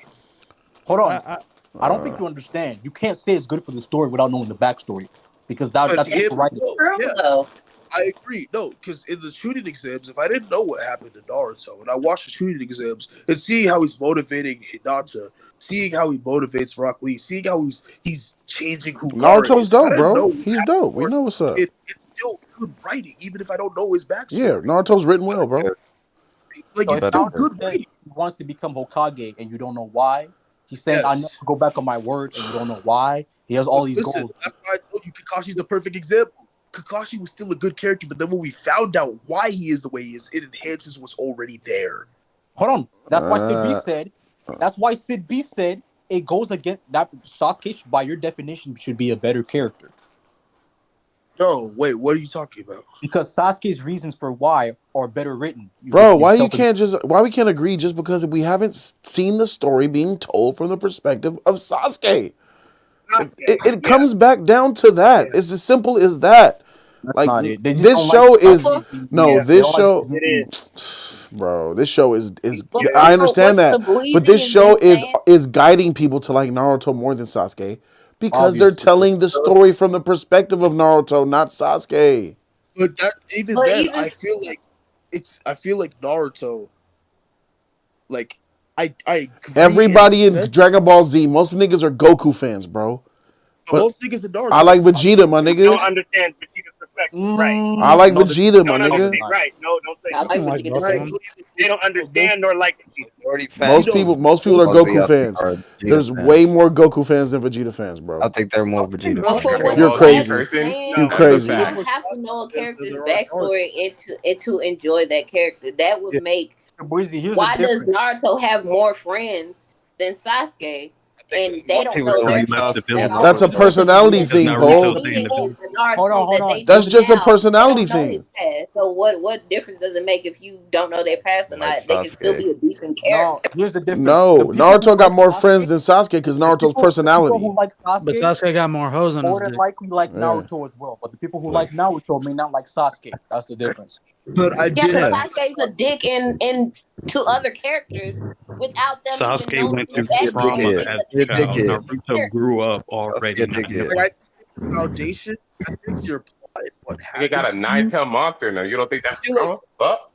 Hold on. I don't think you understand. You can't say it's good for the story without knowing the backstory, because that's overriding. Yeah, I agree. No, because in the shooting exams, if I didn't know what happened to Naruto, and I watched the shooting exams and seeing how he's motivating Hinata, seeing how he motivates Rock Lee, seeing how he's changing who Naruto's is. If I dope, didn't bro. know He's dope. We know what's up. it's still good writing, even if I don't know his backstory. Yeah, Naruto's written well, bro. Like So it's still Naruto good says writing. he wants to become Hokage, and you don't know why. He's saying, "I never go back on my word," and you don't know why. He has all these goals. That's why I told you Kakashi's the perfect example. Kakashi was still a good character, but then when we found out why he is the way he is, it enhances what's already there. Hold on. That's why Sid B said. That's why Sid B said it goes against that. Sasuke, by your definition, should be a better character. No, wait. What are you talking about? Because Sasuke's reasons for why are better written. Bro, why we can't agree just because we haven't seen the story being told from the perspective of Sasuke? It comes back down to that. It's as simple as that. That's like not it. They just this don't show like is Sasuke. no, Yeah, this they show don't like it bro, this show is But I understand what's the that, bleeding but this in show this saying? is guiding people to like Naruto more than Sasuke because they're Obviously. telling the story from the perspective of Naruto, not Sasuke. But that I feel like I feel like Naruto. Like I agree Everybody in in a sense, Dragon Ball Z, most niggas are Goku fans, bro. but most niggas in Naruto. I like Vegeta, my Don't nigga. understand Vegeta's perspective, right? I like Vegeta, my Don't nigga. understand, right? No, don't say I like that. what you get to They don't understand nor like Vegeta. Most people are Goku fans. There's way more Goku fans than Vegeta fans, bro. I think they're more Vegeta But for what You're crazy. saying, You crazy. you don't have to know a character's backstory and to enjoy that character. That would make. Here's Why the does difference. Naruto have more friends than Sasuke? And they don't know their That's a personality thing, Bo. Hold on. That's just a personality thing. So what difference does it make if you don't know their past or not? They can still be a decent character. No, here's the difference. No, The people Naruto who got like more Sasuke- friends than Sasuke because Naruto's the personality. people who like Sasuke, But Sasuke got more hoes on his more than dick. likely like Naruto as well. But the people who like Naruto may not like Sasuke. That's the difference. But I Yeah, did. but Sasuke's a dick in to other characters without them even Sasuke knowing went their through backstory. trauma He's as a a child. dickhead. Naruto grew up already. Like, foundation. I think your plot and what They got a happens. 9-tail monster now. You don't think that's trauma? Fuck.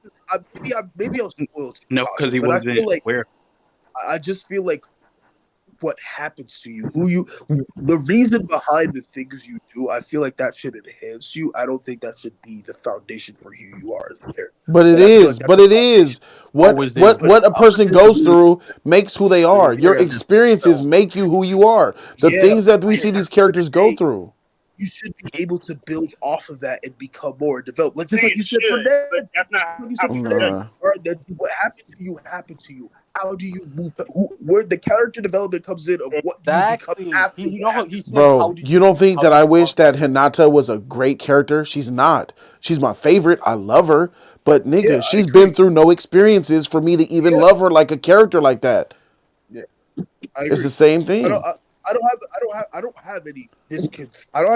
Maybe I'm spoiled. No, because he but I wasn't feel like aware. I just feel like what happens to you, the reason behind the things you do, I feel like that should enhance you. I don't think that should be the foundation for who you are as a character. But it is. But it is. What a person goes through makes who they are. Your experiences make you who you are. The things that we see these characters go through. You should be able to build off of that and become more developed. Like just like you said for Should, Ned. but that's not Like you said how for it Ned. does. All right, then what happened to you happened to you. How do you move? Where the character development comes in of what you become after. Bro, you don't think that I wish that Hinata was a great character? She's not. She's my favorite. I love her. But nigga, she's been through no experiences for me to even love her like a character like that. Yeah, I agree. It's the same thing. I don't have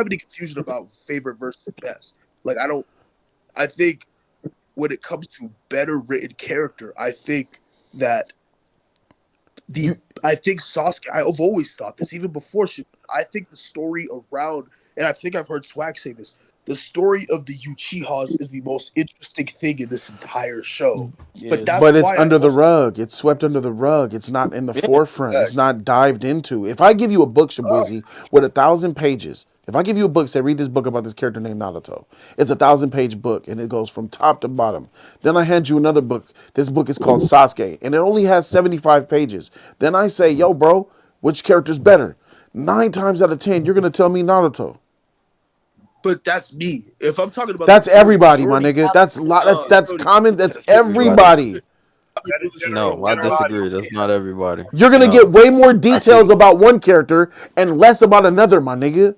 any confusion about favorite versus best. Like I think when it comes to better written character, I think that I think Sasuke. I've always thought this, even before Shippuden. I think the story around, and I think I've heard Swag say this. The story of the Uchihas is the most interesting thing in this entire show. But it's under the rug. It's swept under the rug. It's not in the forefront. It's not dived into. If I give you a book, Shabuzi, with 1,000 pages, if I give you a book, say, read this book about this character named Naruto, it's a 1,000-page book, and it goes from top to bottom. Then I hand you another book. This book is called Sasuke, and it only has 75 pages. Then I say, yo, bro, which character's better? 9 times out of 10, you're going to tell me Naruto. But that's me. If I'm talking about that's everybody, my nigga. That's common. That's everybody. No, I disagree. That's not everybody. You're gonna get way more details about one character and less about another, my nigga.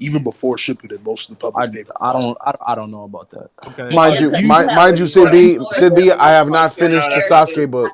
even before Shippuden, most of the public favorite. I don't know about that. Okay. Mind you, Sid B, I have not finished the Sasuke book.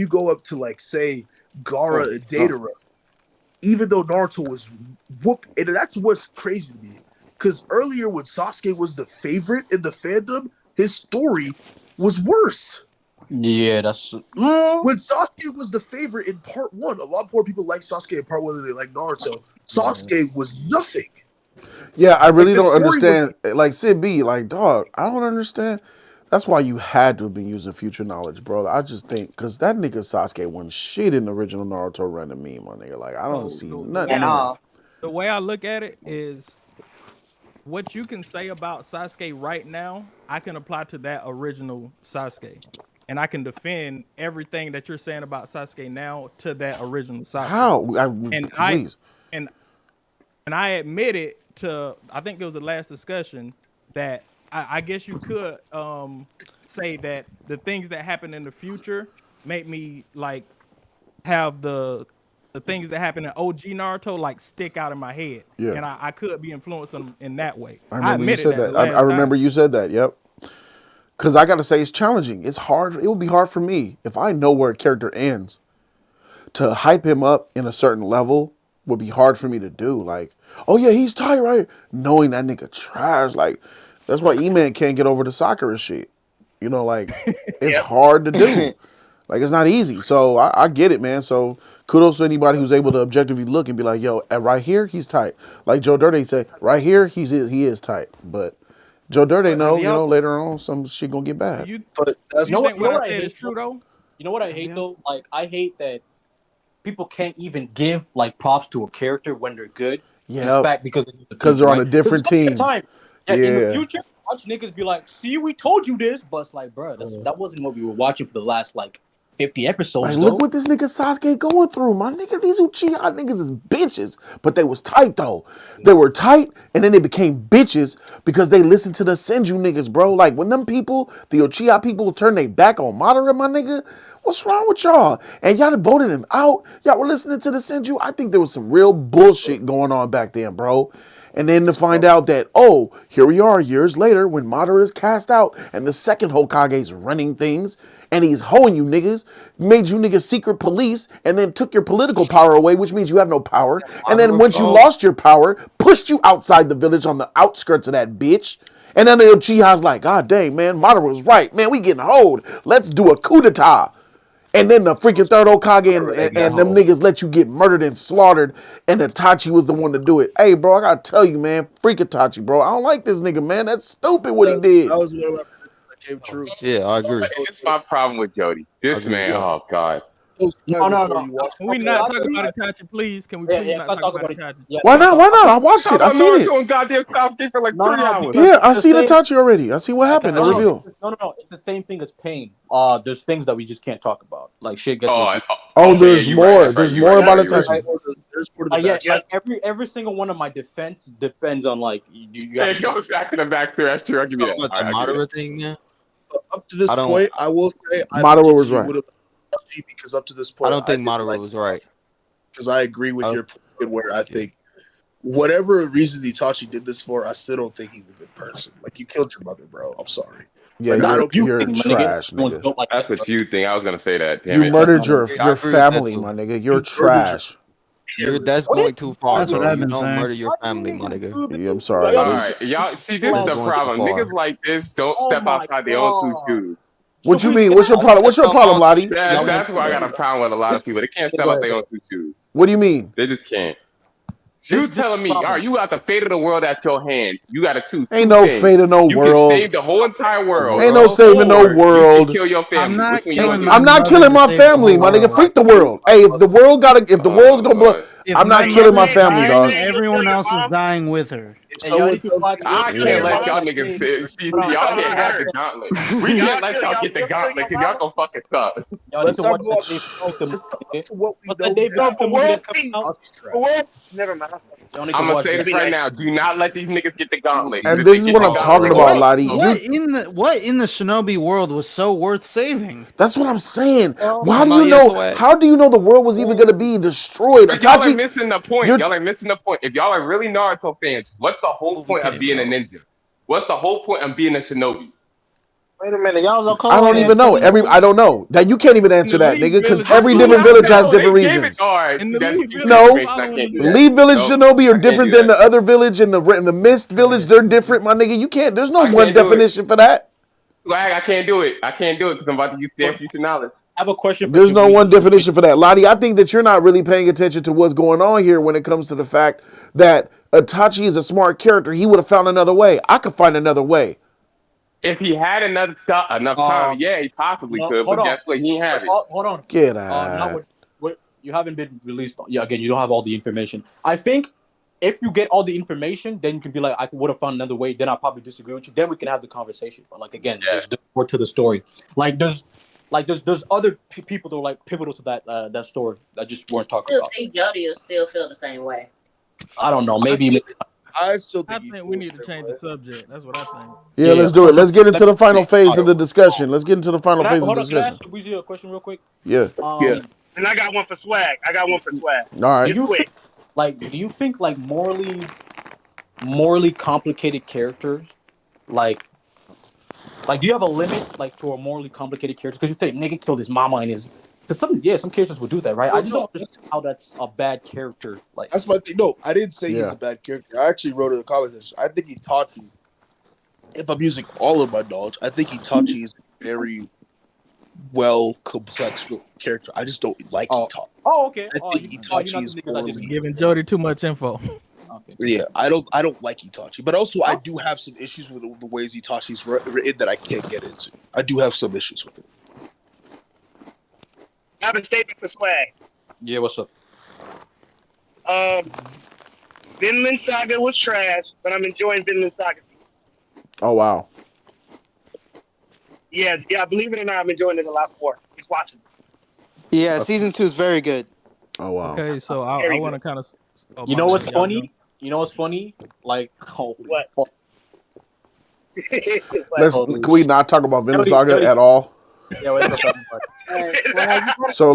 you go up to like say Gaara, and Deidara, even though Naruto was whoop, and that's what's crazy to me. Because earlier, when Sasuke was the favorite in the fandom, his story was worse. Yeah, that's When Sasuke was the favorite in part one, a lot more people like Sasuke in part one than they like Naruto. Sasuke was nothing. Yeah, I really Like, the don't story understand. Like Sid B, like dog, I don't understand. That's why you had to have been using future knowledge, bro. I just think because that nigga Sasuke wasn't shit in the original Naruto run to me, my nigga. Like I don't see nothing in it. The way I look at it is what you can say about Sasuke right now, I can apply to that original Sasuke. And I can defend everything that you're saying about Sasuke now to that original Sasuke. How? And Please. I admitted to, I think it was the last discussion, that I guess you could say that the things that happen in the future make me like have the things that happen in OG Naruto like stick out in my head. Yeah. And I could be influenced in that way. I remember you admitted said that. I remember you said that. Yep. Because I got to say, it's challenging. It's hard. It would be hard for me if I know where a character ends. To hype him up in a certain level would be hard for me to do. Like, oh yeah, he's tight, right? Knowing that nigga trash. Like, that's why E-Man can't get over the Sakura shit. You know, like, it's hard to do. Like, it's not easy. So I get it, man. So kudos to anybody who's able to objectively look and be like, yo, right here, he's tight. Like Joe Dirt say, right here, he is tight. But Joe Dirt know, you know, later on, some shit gonna get bad. But that's you think what I said is true, though? You know what I hate, though? Like, I hate that people can't even give, like, props to a character when they're good. Yeah, because they're on a different team. Time. Yeah, in the future, watch niggas be like, see, we told you this. But it's like, bro, that wasn't what we were watching for the last, like, 50 episodes, Like, though. look what this nigga Sasuke going through, my nigga. These Uchiha niggas is bitches, but they was tight though. They were tight, and then they became bitches because they listened to the Senju niggas, bro. Like when them people, the Uchiha people, turn their back on Madara, my nigga. What's wrong with y'all? And y'all voted him out. Y'all were listening to the Senju. I think there was some real bullshit going on back then, bro. And then to find out that, oh, here we are years later when Madara is cast out and the second Hokage's running things and he's hoeing you niggas, made you niggas secret police and then took your political power away, which means you have no power. And then once you lost your power, pushed you outside the village on the outskirts of that bitch. And then the Uchiha's like, God dang, man, Madara was right. Man, we getting hoed. Let's do a coup d'etat. And then the freaking third Hokage and them niggas let you get murdered and slaughtered, and Itachi was the one to do it. Hey, bro, I gotta tell you, man, freak Itachi, bro. I don't like this nigga, man. That's stupid what he did. That was one of my that came true. Yeah, I agree. It's my problem with Jody. This man, oh god. No. Can we not talk about Itachi, please? Can we please not talk about Itachi? Why not? Why not? I watched it. I seen it. Doing goddamn Sasuke for like 3 hours. Yeah, I seen Itachi already. I see what happened. The reveal. No. It's the same thing as pain. There's things that we just can't talk about. Like shit gets. There's more. There's more about Itachi. Like every single one of my defense depends on like you it goes back to the back there. That's true. I'll give you that. The Madara thing, yeah. Up to this point, I will say Madara was right. Because up to this point, I don't think Madara was right. Because I agree with your point where I think whatever reason Itachi did this for, I still don't think he's a good person. Like you killed your mother, bro. I'm sorry. Yeah, like, you're trash, nigga. That's what you think. I was gonna say that. Damn you it. murdered your family, my nigga. You're trash. That's going too far. That's what I've been saying. Don't murder your family, my nigga. Yeah, I'm sorry. All right, y'all. See, this is the problem. Niggas like this don't step outside their own 2 shoes. What you mean? What's your problem? What's your problem, Lottie? That's why I got a problem with a lot of people. They can't step out their own 2 shoes. What do you mean? They just can't. You telling me, all right, you got the fate of the world at your hands. You got to choose. Ain't no fate of no world. You can save the whole entire world. Ain't no saving no world. You can kill your family. I'm not killing my family, my nigga. Freak the world. Hey, if the world's gonna blow, I'm not killing my family, dog. Everyone else is dying with her. I can't let y'all niggas see. Y'all can't have the gauntlet. We can't let y'all get the gauntlet because y'all gonna fuck us up. Let's not go off to what we know. Never mind. I'm gonna say this right now. Do not let these niggas get the gauntlet. And this is what I'm talking about, Lottie. What in the Shinobi world was so worth saving? That's what I'm saying. How do you know? How do you know the world was even gonna be destroyed? Y'all are missing the point. Y'all are missing the point. If y'all are really Naruto fans, what's the whole point of being a ninja? What's the whole point of being a shinobi? Wait a minute, y'all don't I come don't on here even know. telling me. I don't know. That you can't even In answer the that, Leaf nigga, because Village, How every do it's you different not Shinobi. village has know? different They gave it. reasons. All right, In see, the that's Leaf too Village, much it's No, information. I following can't the do that. Leaf Village, Nope, Shinobi are I can't different do than that. the other village and the Mist Village. They're different, my nigga. You can't. There's no I one can't do it. definition for that. Like, I can't do it. I can't do it because I'm about to use Sam future knowledge. I have a question for There's no Chibuzi. one definition for that, Lottie. I think that you're not really paying attention to what's going on here when it comes to the fact that Itachi is a smart character. He would have found another way. I could find another way. If he had enough time, yeah, he possibly No, could. hold But on. guess what? He ain't have it. Hold on. Get Not out. what you haven't been released. Yeah, again, you don't have all the information. I think if you get all the information, then you can be like, I would have found another way. Then I probably disagree with you. Then we can have the conversation. But like again, Yeah. there's more to the story. There's other people that are like pivotal to that story that just weren't talked I still about. think Jody will still feel the same way. I don't know. Maybe. I still I think think we need to change the subject. That's what I think. Yeah, let's do it. Let's get into the final phase of the discussion. Let's get into the final phase of the Can I discussion. ask Chibuzi a question real quick? Yeah. And I got one for swag. All right. Do you think, like morally complicated characters, like do you have a limit like to a morally complicated character? Because you say nigga killed his mama and his, because some characters would do that, right? I just don't understand how that's a bad character. Like That's my thing. No, I didn't say he's Yeah. a bad character. I actually wrote in the comments. I think Itachi, if I'm using all of my knowledge, I think Itachi is a very well complex character. I just don't like Itachi. Oh, okay. I think You're Itachi not is the niggas that just poorly. Giving Jody too much info. Okay. Yeah, I don't like Itachi, but also I do have some issues with the ways Itachi's written that I can't get into. I do have some issues with it. I have a statement for swag. Yeah, what's up? Vinland Saga was trash, but I'm enjoying Vinland Saga. Oh wow. Yeah, believe it or not, I'm enjoying it a lot more. Just watching. Yeah, season 2 is very good. Oh wow. Okay, so I want to kind of. Oh, You my know what's bad. Y'all funny? go. You know what's funny? Like, holy What? fuck. Can we not talk about Vinland Jody, Saga at all? Yeah, wait for So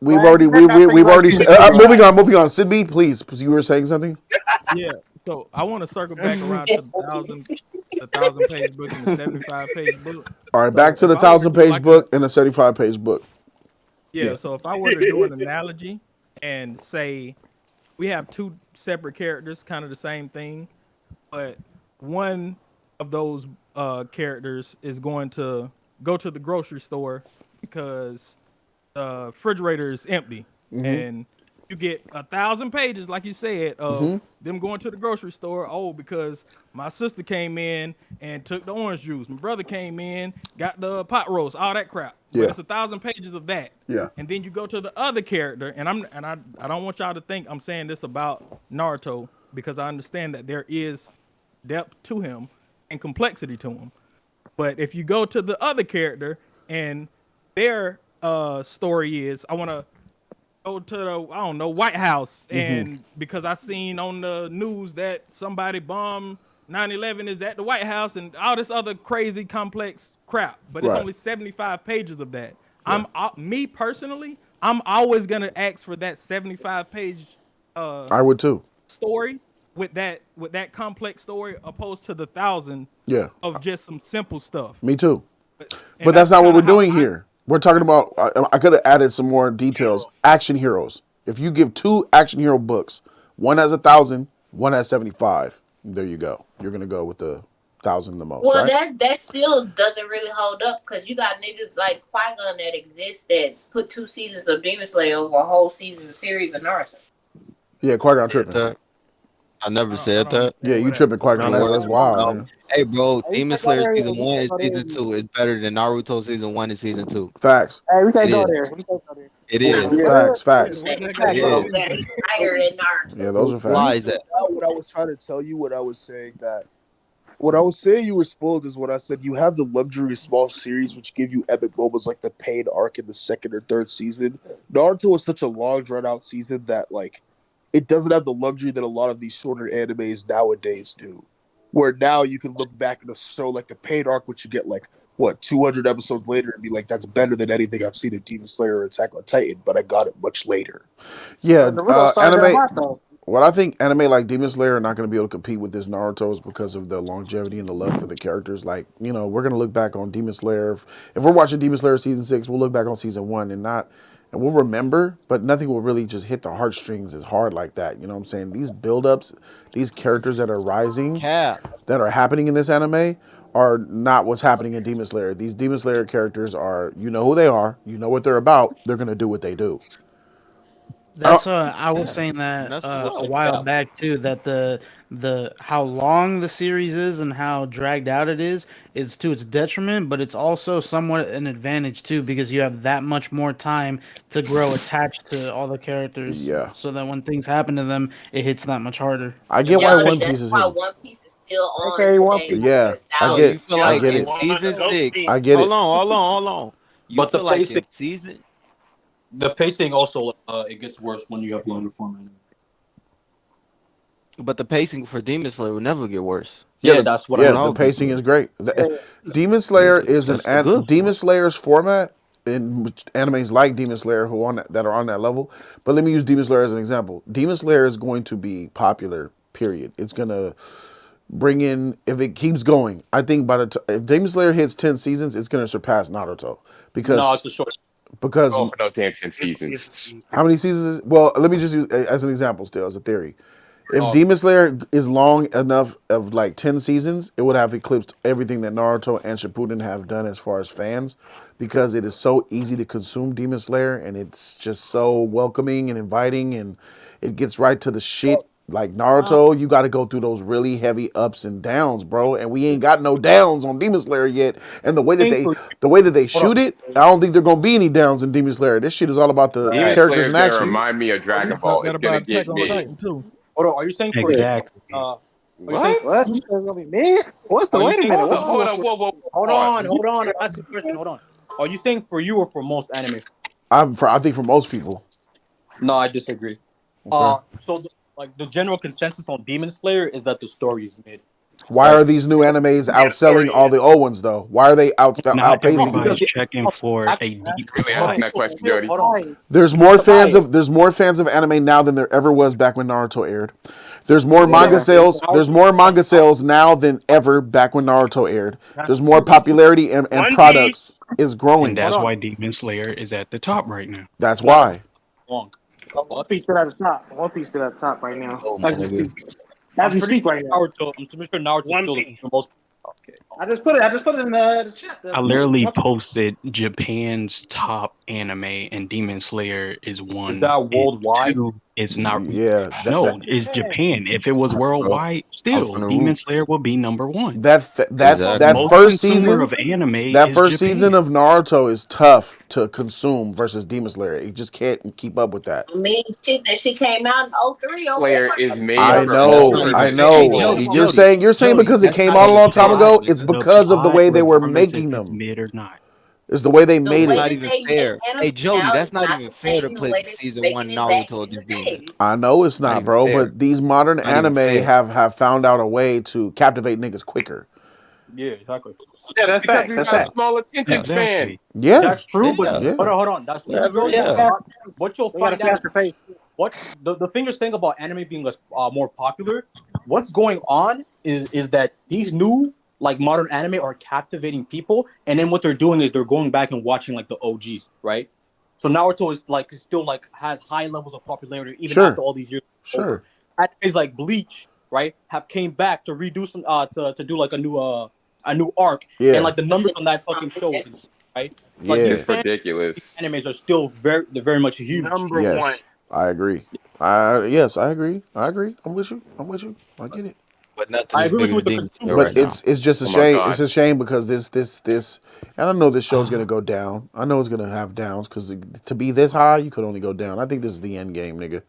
we've already moving on. Sid B, please. You were saying something? Yeah, so I want to circle back around to the 1,000-page book and the 75-page book. All right, So back to the if I were to do 1,000-page like book and the 75-page book. Yeah, so if I were to do an analogy and say we have two separate characters, kind of the same thing, but one of those characters is going to go to the grocery store because the refrigerator is empty, and you get 1,000 pages, like you said, of them going to the grocery store. Oh, because my sister came in and took the orange juice. My brother came in, got the pot roast, all that crap. Yeah. But it's 1,000 pages of that. Yeah. And then you go to the other character, and I don't want y'all to think I'm saying this about Naruto, because I understand that there is depth to him and complexity to him. But if you go to the other character and their story is, I want to go to the White House, and because I seen on the news that somebody bombed 9/11 is at the White House and all this other crazy complex crap, but it's Right. only 75 pages of that. Me personally, I'm always gonna ask for that 75-page I would too. story with that complex story, opposed to the 1,000 of just some simple stuff. Me too. And But that's not what we're kinda how doing here. We're talking about, I could have added some more details. Action heroes. If you give two action hero books, one has 1,000, one has 75. There you go. You're going to go with the 1,000 the most, Well, right? that still doesn't really hold up, because you got niggas like Qui-Gon that exist that put 2 seasons of Demon Slayer over a whole series of Naruto. Yeah, Qui-Gon tripping. I never said that. Yeah, you tripping, Qui-Gon. That's wild, man. Hey, bro, Hey, we Demon can't go Slayer there. season We 1 can't and go season there. 2 is better than Naruto season 1 and season 2. Facts. Hey, we can't It go is. there. We can't go there. It is. Facts. It That is. is higher than Naruto. Yeah, those are Why facts. is that? What I was trying to tell you, what I was saying you were spoiled is what I said. You have the luxury of small series which give you epic moments like the pain arc in the second or third season. Naruto is such a long drawn out season that like it doesn't have the luxury that a lot of these shorter animes nowadays do. Where now you can look back at a show like the pain arc, which you get like 200 episodes later, and be like, that's better than anything I've seen in Demon Slayer or Attack on Titan, but I got it much later. Yeah, Naruto started that anime. hot though. What I think anime like Demon Slayer are not going to be able to compete with this Naruto is because of the longevity and the love for the characters. Like, we're going to look back on Demon Slayer. If we're watching Demon Slayer season 6, we'll look back on season 1 and we'll remember, but nothing will really just hit the heartstrings as hard like that. You know what I'm saying? These build-ups, these characters that are rising, that are happening in this anime are not what's happening in Demon Slayer. These Demon Slayer characters are, you know who they are, you know what they're about, they're going to do what they do. That's I was saying that a while Yeah. back too. That the how long the series is and how dragged out it is to its detriment, but it's also somewhat an advantage too because you have that much more time to grow attached to all the characters. Yeah. So that when things happen to them, it hits that much harder. I get why One Piece is Why hitting. One Piece is still on Okay, One today. Piece. Yeah, I So you get, feel I like get in it. season six? I get it. Hold on. You But the feel like in pacing, season? the pacing also it gets worse when you have longer form anime. But the pacing for Demon Slayer will never get worse. Yeah, that's what I The mean. pacing is great. Demon Slayer is That's the good Demon part. Slayer's format in which animes like Demon Slayer that are on that level. But let me use Demon Slayer as an example. Demon Slayer is going to be popular. Period. It's gonna bring in if it keeps going. I think if Demon Slayer hits 10 seasons, it's gonna surpass Naruto No, because it's a short. because Oh, for those damn 10 seasons. how many seasons? Well, let me just use as an example, still as a theory. If Oh, Demon Slayer is long enough of like 10 seasons, it would have eclipsed everything that Naruto and Shippuden have done as far as fans because it is so easy to consume Demon Slayer and it's just so welcoming and inviting and it gets right to the shit. Like Naruto, you got to go through those really heavy ups and downs, bro, and we ain't got no downs on Demon Slayer yet. And the way that they hold shoot it, I don't think there're going to be any downs in Demon Slayer. This shit is all about the Demon Slayer characters is in gonna action. remind me of Dragon About Ball. that It's gonna about Attack get on me. Titan too. hold on. Are you saying for Exactly. are you saying What? What? You said gonna be mid? What the? are you Wait a saying minute. Hold for on, hold What? on, whoa, hold pause. on. I'm asking a question. Hold on. Are you saying for you or for most anime? I think for most people. No, I disagree. Okay. So like the general consensus on Demon Slayer is that the story is mid, Why right? are these new animes Yeah, outselling story all is. the old ones though? Why are they Not outpacing Because them? everybody's the checking for a deep Really cut. asking that question, Jody. hold on. There's more fans of anime now than there ever was back when Naruto aired. There's more manga Yeah. sales. There's more manga sales now than ever back when Naruto aired. There's more popularity and One products Piece. is And growing. Hold that's on. why Demon Slayer is at the top right now. That's Nah, why. wrong. The One fuck? Piece still at the top. One Piece still at the top right now. Oh my As we nigga. speak. As we speak right now. I'm pretty sure Naruto is One still Piece. the most. Okay. I just put it in the chat. I literally posted Japan's top anime, and Demon Slayer is Is one. that And worldwide? two is not. Yeah, No, it's Japan. If it was Bro, worldwide, I was still on the Demon roof. Slayer will be number one. Exactly. That Most first consumer season of anime that is first Japan. season of Naruto is tough to consume versus Demon Slayer. It just can't keep up with that. I mean, shit, that shit came out in '03 or Slayer 4. is made I for That's know, not older even I hey know. people. Jody, You're saying because it that's came not out a even long time fair, ago. my It's nigga. The because of the plot, way they were regardless if making it's them. mid or not. It's the way they The made That's way it. not that even they make fair. Hey anime Jody, now that's is not not even the fair to same the put way they was season making one it back Naruto in the just being good. day. I know it's Not not, even bro, fair. but these modern Not even anime fair. have found out a way to captivate niggas quicker. Yeah, exactly. Yeah, that's Because facts. we've That's got a facts. small attention span. Exactly. Yeah, That's true, but Yeah. yeah. hold on. That's true, Whatever, Jody. yeah. What you'll They got a find out is faster pace. what the thing you're saying about anime being less more popular. What's going on is that these new like modern anime are captivating people, and then what they're doing is they're going back and watching like the OGs, right? So Naruto is like still like has high levels of popularity even after Sure, all these years over. sure. Animes like Bleach, right, have came back to redo some to do like a new arc, and Yeah, like the numbers on that fucking show is insane, right? Like these yeah. It's fans ridiculous. animes are still they're very much huge. Number one. Yes, I agree. Yes, I agree. I agree. I'm with you. I'm with you. I get it. But nothing I is agree with bigger you than with the Demon Slayer consumer. But right now. it's just a Oh my shame. It's god. a shame because this, and I know this show's gonna go down. I know it's gonna have downs because to be this high, you could only go down. I think this is the end game, nigga.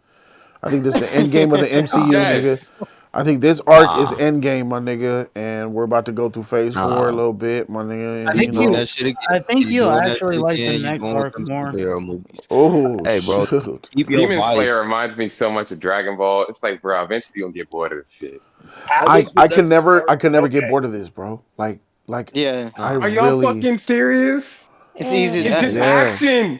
I think this is the end game of the MCU, Nah. nigga. Yes. I think this arc is Nah. end game, my nigga, and we're about to go through phase 4 a Nah. little bit, my nigga, I and Keep think you doing you, know, that shit again. I think Keep you'll doing that actually shit like the again. You next going with arc them more. superhero movies. oh Hey, bro, shoot. keep your Demon Slayer vice. reminds me so much of Dragon Ball. It's like, bro, eventually you'll get bored of this shit. At least I with can them never start. get Okay. bored of this, bro. Like Yeah, I Nah. Are y'all really fucking serious? it's easy. It's Yes, just it is. yeah. action.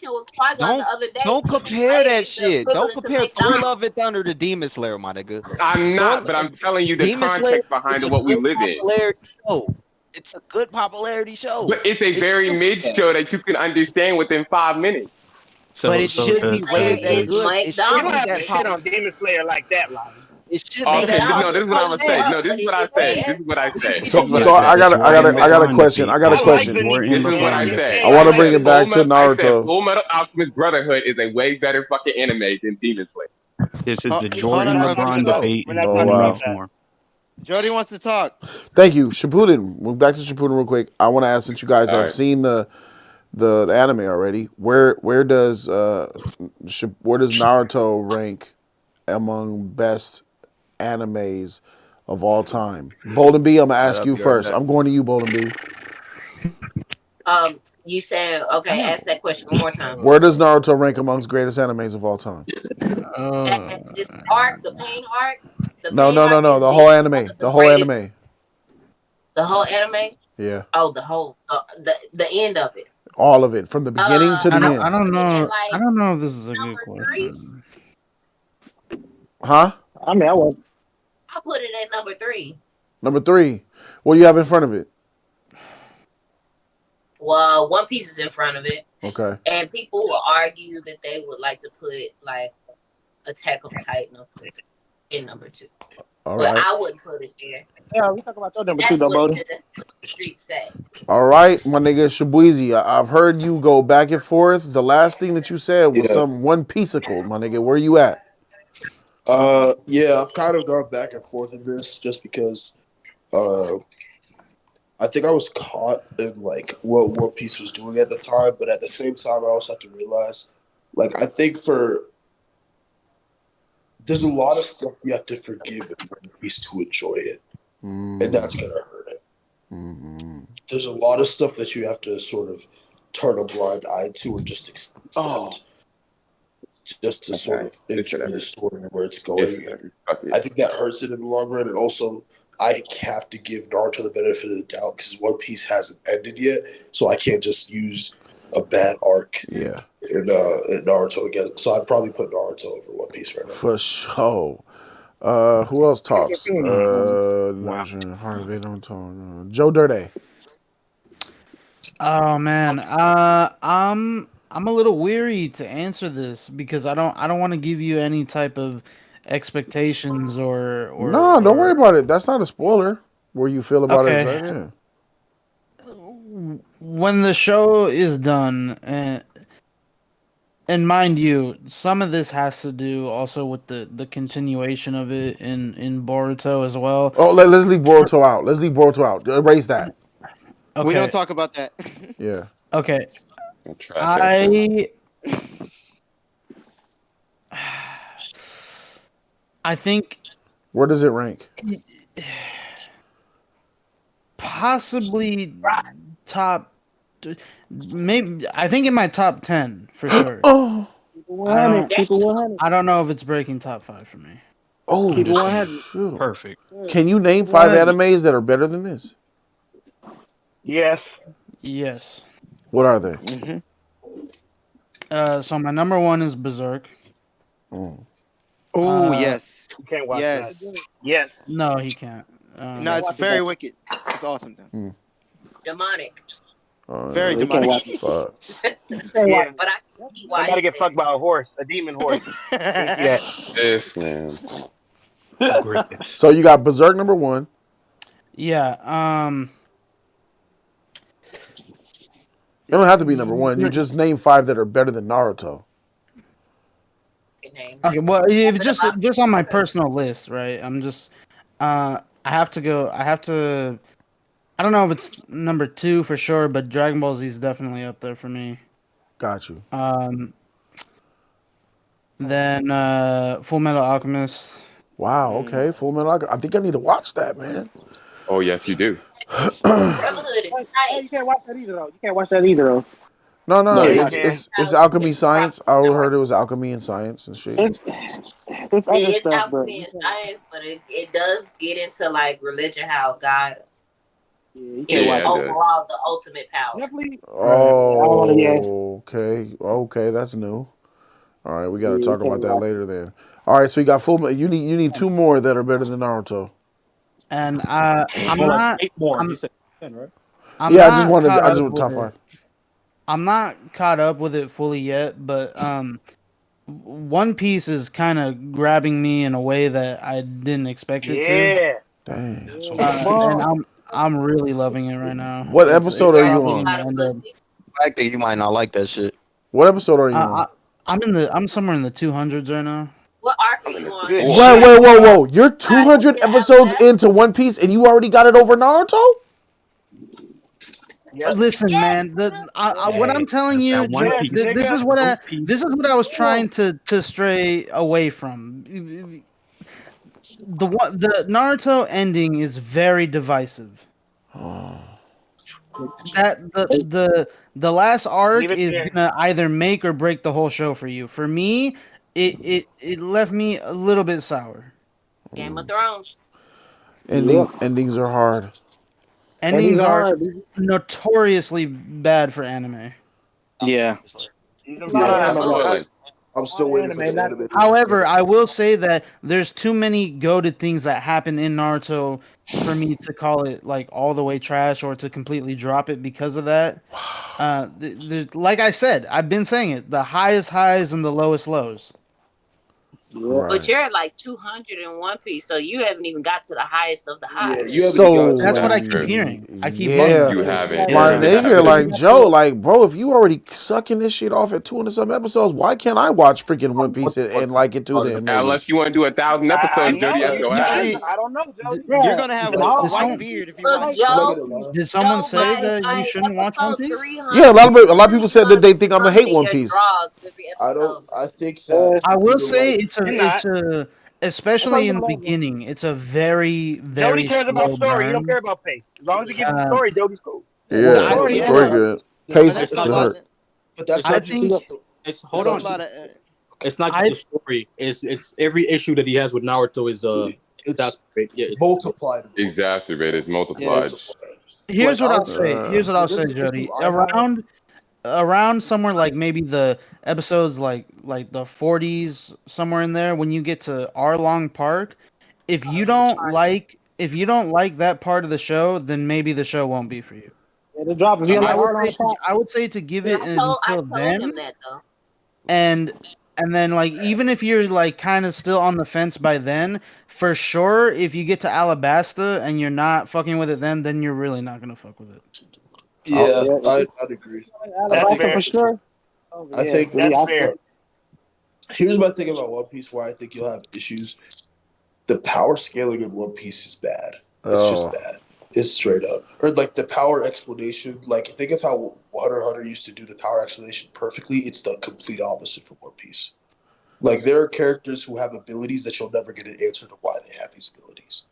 conversation with Qui-Gon the Don't other day. don't He was compare saying that it's the shit. Don't equivalent to compare Thor: McDonald's. Love and Thunder to Demon Slayer, my nigga. I'm not, but I'm telling you the Demon Slayer context behind is a what we good live in. popularity show. It's a good popularity show. But it's a It very should be mid that. show that you can understand within 5 minutes. But So it so should the be Slayer rated as is the good. It should You don't be McDonald's, have to that nigga. shit popular. on Demon Slayer like that, Lolly. It should be Okay, that no, McDonald's this is is what I'm popular. gonna only say. fuck, No, this but is what it's I his said. This ass. is what I said. So, This is what so I I said. got, I got, Jordan I got a LeBron question. I defeat. got a I This is like the question. the new Jordan This is what LeBron I Superman. said. I defeat. I want to I like bring said it the back to I said Naruto. Full Metal Alchemist Brotherhood is a way better fucking anime than Demon Slayer. This is the Hold Jordan on, we're not LeBron talking about debate we're in not Oh talking anime about wow. that. form. Jody wants to talk. Thank you, Shippuden. Move back to Shippuden real quick. I want to ask, since you guys All have right. seen the anime already, where does Naruto rank among best animes of all time? Bolden B, I'm gonna ask you first. I'm going to you, Bolden B. You said okay. Ask that question one more time. Where does Naruto rank amongst greatest animes of all time? This arc, the pain arc, No. is The the whole one anime. of the The whole greatest. anime. The whole anime. Yeah. Oh, the whole the end of it. All of it, from the beginning to the end. I don't know. Like, I don't know if this is a good number question. Huh? I mean, I put it at number 3. Number 3. What do you have in front of it? Well, One Piece is in front of it. Okay. And people will argue that they would like to put like Attack on Titan in number 2. All but right. I wouldn't put it there. Yeah, we talk about your number That's 2, though, what Bodie. that's what the streets say. All right, my nigga Shabuizi. I've heard you go back and forth. The last thing that you said was some One Piece-ical, my nigga. Where you at? Yeah, I've kind of gone back and forth in this just because I think I was caught in like what One Piece was doing at the time, but at the same time, I also have to realize, like, I think there's a lot of stuff you have to forgive in One Piece to enjoy it, and that's gonna hurt it. Mm-hmm. There's a lot of stuff that you have to sort of turn a blind eye to or just accept. Just to sort of enjoy the story and where it's going. And I think that hurts it in the long run. And also, I have to give Naruto the benefit of the doubt because One Piece hasn't ended yet, so I can't just use a bad arc in Naruto again. So I'd probably put Naruto over One Piece right now. For sure. Who else talks? Joe Dirty. Oh man, I'm a little weary to answer this because I don't want to give you any type of expectations or No, don't worry about it. That's not a spoiler. Where you feel about it? Okay. Yeah. When the show is done, and mind you, some of this has to do also with the continuation of it in Boruto as well. Oh, let's leave Boruto out. Let's leave Boruto out. Erase that. Okay. We don't talk about that. Yeah. Okay. I think. Where does it rank? Possibly top. Maybe I think in my top 10 for sure. I don't know if it's breaking top 5 for me. Oh, shoot. Perfect. Can you name 5 animes that are better than this? Yes. Yes. What are they? Mm-hmm. So my number 1 is Berserk. Oh yes. You can't watch yes. that. Yes. No, he can't. No, it's very wicked. It's awesome. Demonic. Very demonic. Yeah. But I can see why. I gotta get fucked by a horse, a demon horse. Can't see that. This man. So you got Berserk number 1. Yeah. It don't have to be number 1. You just name 5 that are better than Naruto. Okay, well, if just on my personal list, right? I'm just I have to go. I don't know if it's number 2 for sure, but Dragon Ball Z is definitely up there for me. Got you. Then Full Metal Alchemist. Wow. Okay. Full Metal Alchemist. I think I need to watch that, man. Oh yes, you do. You can't watch that either, though. You can't watch that either, though. No. It's alchemy science. I heard it was alchemy and science and shit. It's It is alchemy and science, but it does get into like religion, how God is overall the ultimate power. Oh, okay, that's new. All right, we got to talk about that later then. All right, so you got full. You need 2 more that are better than Naruto. And I'm not. 8 more. I'm, You said 10, right? I'm I not just wanted. caught I just up want top with 5. it. I'm not caught up with it fully yet, but One Piece is kind of grabbing me in a way that I didn't expect it to. Dang. And I'm really loving it right now. What episode are you on? The fact that you might not like that shit. What episode are you on? I'm somewhere in the 200s right now. What arc are you on? Good Wait, shit. whoa. You're 200 episodes into One Piece and you already got it over Naruto? Yep. Listen, man. What I'm Hey, telling that's you, that One Yes, Piece. this is nigga. what One Piece. I was trying to stray away from. The Naruto ending is very divisive. That the last arc Leave it is there. gonna either make or break the whole show for you. For me, it left me a little bit sour. Game of Thrones. Endings are hard. Endings are notoriously bad for anime. Yeah. Season Yeah, 5. I'm Look, not. I'm still waiting for the not animated. However, I will say that there's too many goated things that happen in Naruto for me to call it like all the way trash or to completely drop it because of that. Like I said, I've been saying it: the highest highs and the lowest lows. But you're at like 200 in One Piece, so you haven't even got to the highest of the Yeah, highs. you haven't even got to That's what I That's keep true. hearing. I keep hearing Yeah, You that. haven't. my You nigga, haven't. like Joe, like bro, if you already sucking this shit off at 200 some episodes, why can't I watch freaking One Piece and like it too? Then maybe. Unless you want to do 1,000 I episodes, Jody, know. that's You your ass. Usually, I don't know, Jody. you're gonna have a Did white someone, beard if you Look, watch. I'm not Joe, gonna lie. did someone say by that you shouldn't watch One episode Piece? 300, Yeah, a lot of people said that you're they think I'm gonna hate coming in One your Piece. draws every I don't. episode. I think that I will you know, say like You're not. it's a especially in the beginning, it's a very Jody very cares about slow story. He don't care burn. about pace. As long as he gives you Uh, story, Jody's cool. The Yeah, story is story good, good. but Pace that's it a not lot. just. hurt. but that's I not just think the. It's It's hold There's a on. not lot just. of. It's not just I the story. It's every issue that he has with Naruto is It's exacerbate. Yeah, it's multiplied. Exacerbated, Yeah. multiplied. Multiplied. here's Like what I'll I'll. say. Here's what I'll Like, there's say, an issue Jody. I have. Around somewhere like maybe the episodes like the 40s, somewhere in there, when you get to Arlong Park, if you don't like that part of the show, then maybe the show won't be for you. The drop. If you I like would Arlong say Park, to give I it I until told him then, that though. and then like even if you're like kind of still on the fence by then, for sure if you get to Alabasta and you're not fucking with it then you're really not gonna fuck with it. Yeah, yeah, I'd agree. I That's think. Alabasta fair. for sure. I Yeah, think. That's fair. Here's my thing about One Piece where I think you'll have issues. The power scaling in One Piece is bad. It's just Oh, bad. It's straight up. Or like the power explanation. Like think of how Hunter x Hunter used to do the power explanation perfectly. It's the complete opposite for One Piece. Like there are characters who have abilities that you'll never get an answer to why they have these abilities.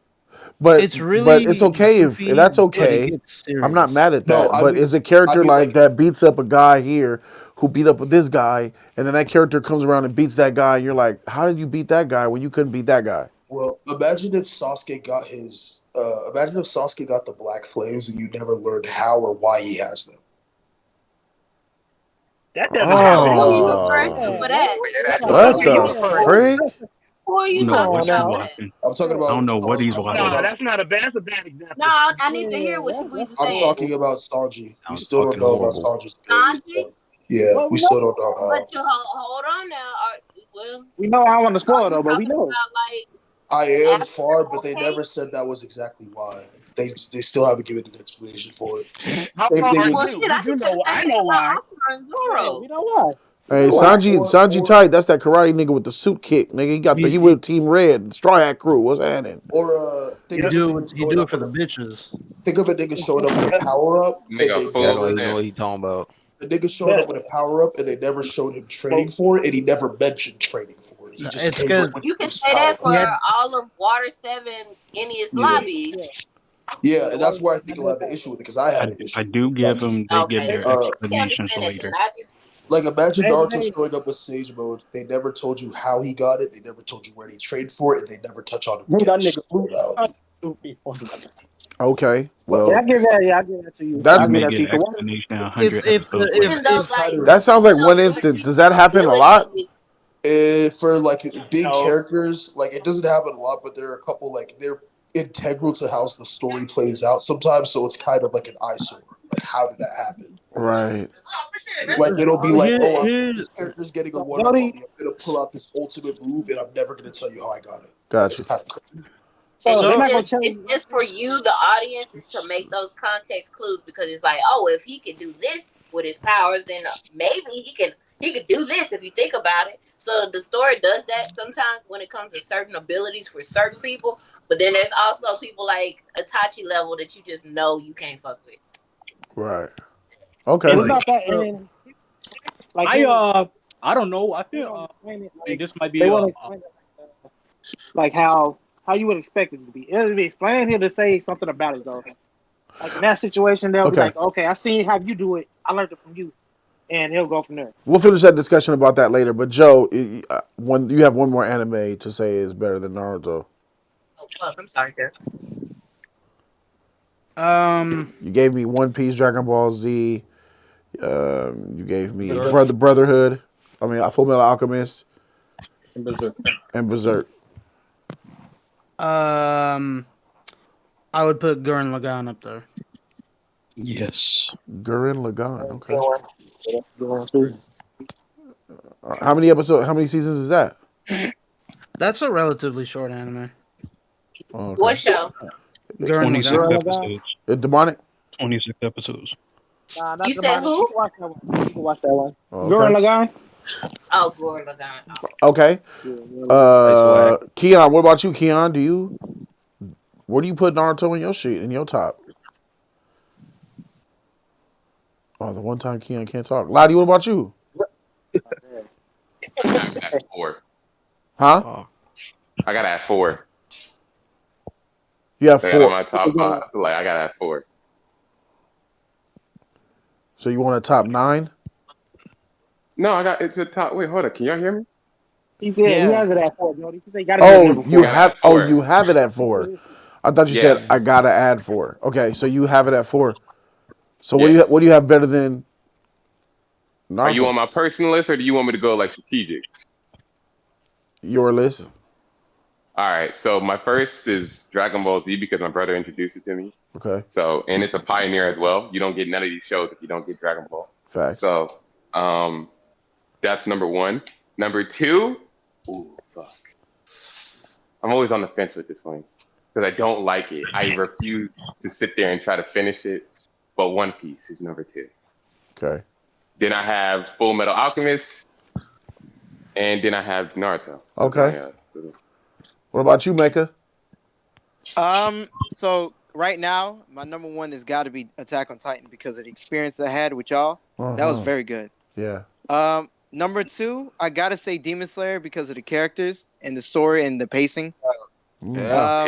but It's it's really okay if goofy, that's but it okay. gets I'm not serious. mad at No, that. But is a I character mean like like that beats up a guy here who beat up this guy, and then that character comes around and beats that guy, and you're like, how did you beat that guy when you couldn't beat that guy? well, imagine if Sasuke got his imagine if Sasuke got the black flames and you never learned how or why he has them. That doesn't happen. Who are you Oh, referring to for that? what Who are you the referring to? frick? Who are I you don't know talking what you about for that? watching. I'm talking I don't about know what he's I'm talking watching. No, about that's not a bad. That's a bad example. No, I need to hear what Squeeze is I'm saying. talking about Sanji. We Sounds still don't fucking know about horrible. Sanji's abilities. Sanji? Yeah, we still don't know But how. you hold on now. Well, we know I don't want to are spoil you though, but we talking know. about like I am after far, the but they cake? never said that was exactly why. They still haven't given an explanation for it. How Same far thing I with Well, do? shit, We I do can say the know. same I thing know about why. Akira and Yeah, Zoro. we know why. Hey, Sanji tight. That's that karate nigga with the suit kick, nigga. He with Team Red, Straw Hat Crew. What's happening? or think You of a do nigga you showing do it up for with the a bitches. think of a nigga showing up with a power up and Nigga, they He act full like never he know send. what he talking about. the nigga showing up with a power up and they never showed him training for it and he never mentioned training for it. He just It's came with because when he You can was say that powered for up. all of Water 7 Enies Yeah. Lobby. Yeah, and that's why I think you'll have an issue with it because I had an I issue with do it. give them. They give Okay. their Uh, I can explanations understand that too. later. like imagine Naruto showing up with Sage Mode. They never told you how he got it. They never told you where he trained for it, and they never touch on him Move again. that It's nigga. just a reality. Okay, Yeah, I well, give that. Yeah, I give that to you. I that's You give may that to get you. an 'Cause explanation 100 episodes Even later. though It's kind of that sounds like one instance. Does that happen a lot? for like big No. characters, like it doesn't happen a lot, but there are a couple like they're integral to how the story plays out sometimes. So it's kind of like an eyesore. Like how did that happen? Right. Like it'll be like, oh, Here's this character's getting a one up on me. I'm gonna pull out this ultimate move, and I'm never gonna tell you how I got it. Got It's you. kind of crazy. It's just for you, the audience, is to make those context clues because it's like, oh, if he can do this with his powers, then maybe he can He could do this if you think about it. So the story does that sometimes when it comes to certain abilities for certain people. But then there's also people like Itachi level that you just know you can't fuck with. Right. Okay. It's not that, and then like I don't know. I they feel don't explain it I mean, like this might they be want to explain it like how you would expect it to be. It'll be explained here to say something about it though. Like in that situation, they'll be Okay. like, "Okay, I seen how you do it. I learned it from you," and he'll go from there. We'll finish that discussion about that later. But Joe, when you have one more anime to say is better than Naruto. Oh fuck! I'm sorry, sir. You gave me One Piece, Dragon Ball Z. You gave me Berserk. Brotherhood. I mean, Full Metal Alchemist And Berserk. and Berserk. I would put Gurren Lagann up there. Yes. Gurren Lagann. Okay. How many episodes? How many seasons is that? That's a relatively short anime. Oh, okay. What show? Gurren 26 Lagann. episodes. Demonic? 26 episodes. Nah, not You the said minor. who? You can watch that one. You can watch that one. Oh, Gurren okay. Lagann. Oh, Gurren Lagann. Okay. Keon, what about you, Keon? Where do you put Naruto in your sheet, in your top? Oh, the one time Keon can't talk. Lottie, what about you? At 4. Huh? Oh. I got at 4. You have I got 4. my top 5. Like I got at 4. So you want a top 9? No, I got it's a top. Wait, hold on. Can y'all hear me? He said he Yeah. has it at 4, Jody. He said you got to be at number 4. You have it at 4. I thought you said I gotta add 4. Okay, so you have it at 4. So what do you have better than Naruto? Are you on my personal list, or do you want me to go like strategic? Your list. All right. So my first is Dragon Ball Z because my brother introduced it to me. Okay. So and it's a pioneer as well. You don't get none of these shows if you don't get Dragon Ball. Facts. So that's number 1. Number 2. Ooh, fuck. I'm always on the fence with this one because I don't like it. I refuse to sit there and try to finish it. But One Piece is number 2. Okay. Then I have Full Metal Alchemist, and then I have Naruto. Okay. What about you, Mecca? So right now, my number 1 has got to be Attack on Titan because of the experience I had with y'all. That was very good. Yeah. Number 2, I gotta say Demon Slayer because of the characters and the story and the pacing. Yeah.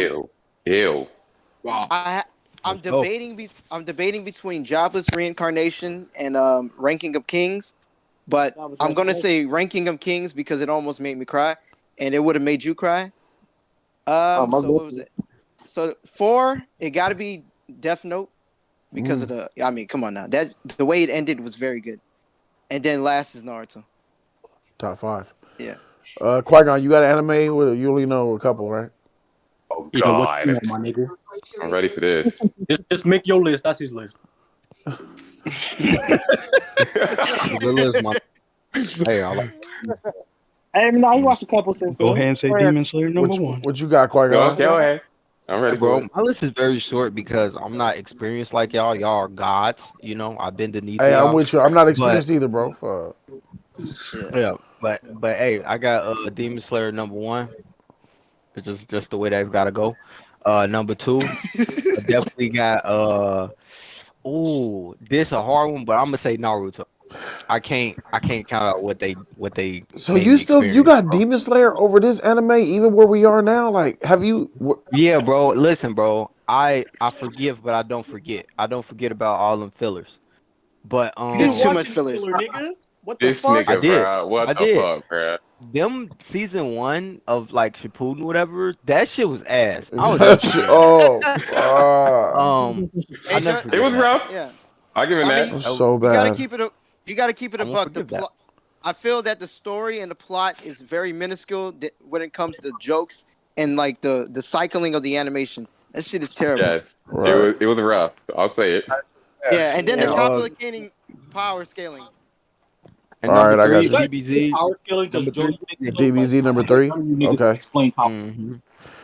Ew. Wow. I'm debating between Jobless Reincarnation and Ranking of Kings, but I'm gonna say Ranking of Kings because it almost made me cry, and it would have made you cry. So what was it? So 4, it got to be Death Note because of the. I mean, come on now, that the way it ended was very good, and then last is Naruto. Top 5. Yeah. Qui-Gon, you got an anime? You only know a couple, right? Oh You know what God. you want, my nigga. I'm ready for this. Just make your list. That's his list. Good list, man. Hey, I like. Hey, no, he watched a couple since. Go ahead and say Demon Slayer number 1. What you got, Qui-Gon? Go ahead. I'm ready, bro. for it. My list is very short because I'm not experienced like y'all. Y'all are gods, you know. I've been beneath Hey, y'all. I'm with you. I'm not experienced either, bro. Fuck. Yeah, but hey, I got Demon Slayer number 1. It's just the way that's gotta go. Number 2, I definitely got this a hard one, but I'm gonna say Naruto. I can't count out what they So made you me still experience, got bro. Demon Slayer over this anime, even where we are now? Like, have you? Yeah, bro. Listen, bro. I forgive, but I don't forget. I don't forget about all them fillers. But It's too much fillers. Nigga. What the This fuck? I nigga, did. bro. What I the did. fuck, bro? Them season 1 of like Shippuden, whatever, that shit was ass. I would never forget Oh, I never It forget was that. rough. Yeah. I'll give him I that. mean, so you gotta bad. keep it. You gotta keep it a I won't buck. The forgive that. plot. I feel that the story and the plot is very minuscule when it comes to jokes and like the cycling of the animation. That shit is terrible. Yeah, Right. it was rough. I'll say it. Yeah, and then the And complicating power scaling. and All number right, I got 3 you. Is that DBZ. power scaling because Number 3. Jody making a joke? DBZ number 3. Niggas Okay. explain power.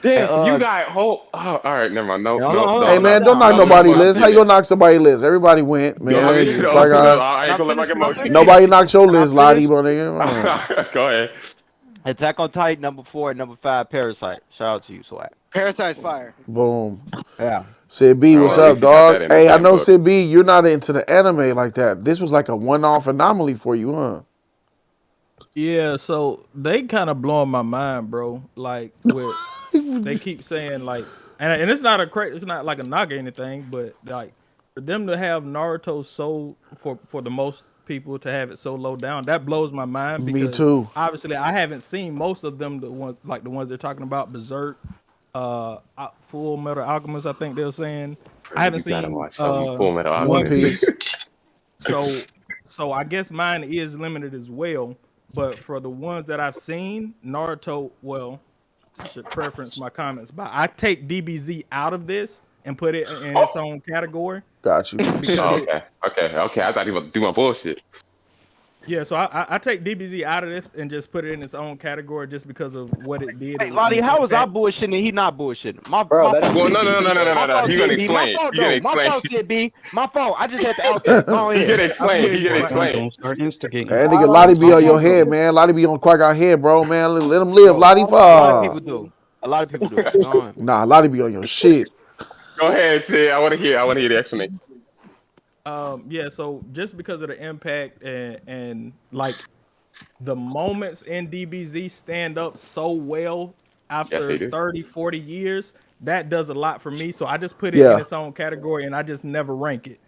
Damn, so you got whole. Oh, all right, never mind. No, Hold no, on, hold no, Hey on, no. man, slow don't down. knock Don't Let let me nobody my let me list. How you opinion. gonna knock somebody list? Everybody went, Don't let me. man. Can No, I finish? no. Qui-Gon. I Can ain't I gonna let my finish? get Can I more. finish? Nobody knocked your Can I list, finish? Lottie, bro. Nigga. Go ahead. Attack on Titan #4 and #5 Parasite. Shout out to you, Swag. Parasite's fire. Boom. Yeah. Sid B, Oh, what's at up, least he got dog? that in the Hey, I damn know book. Sid B, you're not into the anime like that. This was like a one-off anomaly for you, huh? Yeah, so they kind of blowing my mind, bro. Like with they keep saying like, and it's not it's not like a knock or anything, but like for them to have Naruto so for the most people to have it so low down, that blows my mind Me because too. obviously I haven't seen most of them, the ones they're talking about, Berserk, Full Metal Alchemist. I think they were saying I haven't You gotta seen watch something. Full Metal One One Alchemist. Piece. Piece. So I guess mine is limited as well. But for the ones that I've seen, Naruto, well, I should preference my comments, but I take DBZ out of this and put it in its own category Got you. because Oh, it. okay. I thought he was doing bullshit. Yeah, so I take DBZ out of this and just put it in its own category just because of what it did Hey, and Lottie, its how was I impact. bullshitting and he not bullshitting? My Bro, my that fault, is Well, no, CB. no, no, no, no, no, My no. fault, He gonna CB. My explain. fault He gonna though. My explain. fault, CB. My fault. I just had to out that. Go He ahead. gonna I explain. feel He you, gonna but Orphan, explain. don't start instigating. That nigga All Lottie right, be my on your fault head, though. man. Lottie be on Qui-Gon head, bro, man. Let him live, Bro, Lottie. a lot of Fuck. people do. A lot of people do. Go on. Nah, Lottie be on your shit. Go ahead, Sid. I wanna hear. I wanna hear the explanation. yeah. So just because of the impact and like the moments in DBZ stand up so well Yes, they after do. 30, 40 years, that does a lot for me. So I just put it in Yeah. its own category and I just never rank it.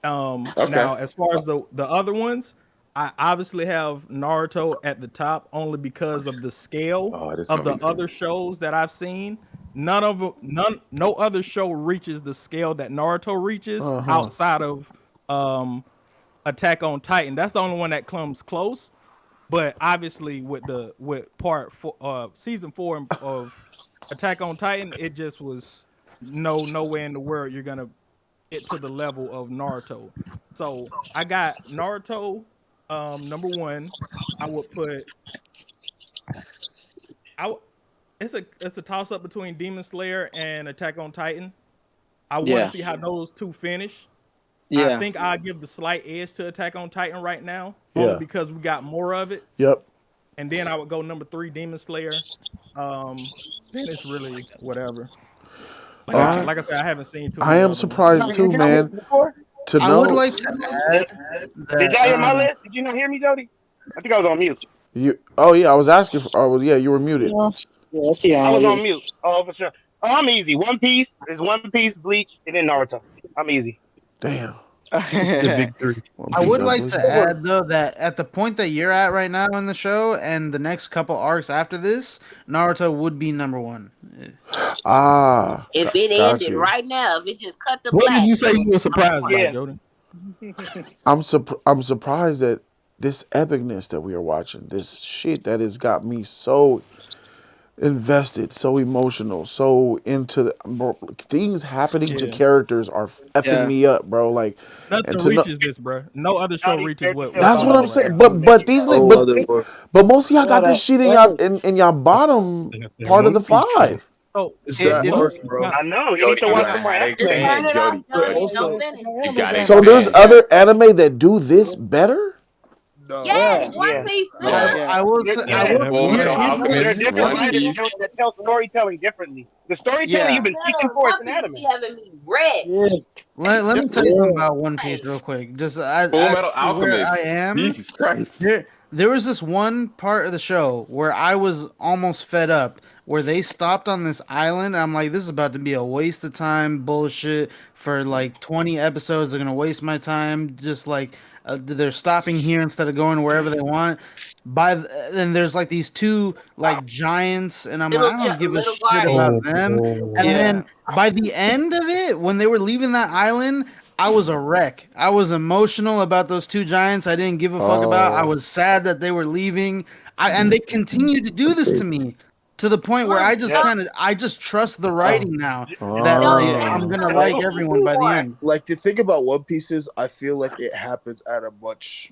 Okay. Now, as far as the other ones, I obviously have Naruto at the top only because of the scale Oh, this of gonna the be other fun. shows that I've seen. No other show reaches the scale that Naruto reaches Uh-huh. outside of Attack on Titan. That's the only one that comes close. But obviously, with season 4 of Attack on Titan, it just was nowhere in the world you're gonna get to the level of Naruto. So I got Naruto number 1. I would put I w- it's a toss up between Demon Slayer and Attack on Titan. I want to Yeah. see how those two finish. I Yeah. think I give the slight edge to Attack on Titan right now, only Yeah. because we got more of it. Yep. And then I would go number 3, Demon Slayer. Then it's really whatever. All right. Like I said, I haven't seen too I many am other ones. surprised too, Did y'all hear man. me before? To I would know like to add Did that y'all hear my list? Did you not hear me, Jody? I think I was on mute. you. Oh yeah, I was asking. Yeah, you were muted. Yeah, let's see I how was it on is. mute. Oh, for sure. Oh, I'm easy. One Piece is One Piece, Bleach, and then Naruto. I'm easy. Damn. The big three. One I Piece, would One like Piece. to add though that at the point that you're at right now in the show and the next couple arcs after this, Naruto would be number 1. Ah, If it got ended you. right now, if it just cut the What did black, you say you were I'm surprised going. about, Yeah. Jody? I'm surprised that this epicness that we are watching, this shit that has got me so invested, so emotional, so into bro, things happening to Yeah. characters are effing Yeah. me up, bro. Like, and Nothing to know reaches this, bro. No other show All these reaches characters what feel we're that's so what talking I'm about right saying. now. But these No other more. but most of y'all got Shut this up. shit in Hey, y'all in y'all bottom part of the five. So It's It, that what it's arc, bro. I know. You need Jody, to you're watch gonna some more have to anime. Just turn expand. it off, Jody, But Jody, Jody, and don't also, finish you it. gotta So there's expand. other anime that do this better. no. Yes, yeah, One Yeah. Piece Yeah. does. yeah. I will They're, say I yeah. will Full here, Metal here's But the they're Alchemist, different One writers Piece. that tell storytelling differently. The storytelling Yeah. you've been seeking Better. for is One in Piece be anime. having me red. yeah, let Yep. me tell you something yeah. about One Piece real quick. Just Full as Metal to where Alchemist. I am, Jesus Christ. there was this one part of the show where I was almost fed up, where they stopped on this island. I'm like, this is about to be a waste of time, bullshit. For like 20 episodes, they're gonna waste my time. Just like they're stopping here instead of going wherever they want. And there's like these two like giants, and I'm like, I don't give a Little shit guardian. about them. And Yeah. then by the end of it, when they were leaving that island, I was a wreck. I was emotional about those two giants I didn't give a fuck about. I Oh, was sad that they were leaving. And they continue to do this to me to the point where Look, Yeah. I just trust the Uh, writing now that Jody, like they I'm oh, was gonna gonna Yep. like make me everyone by the more. end. like the thing about One Piece is, I feel like it happens at a much.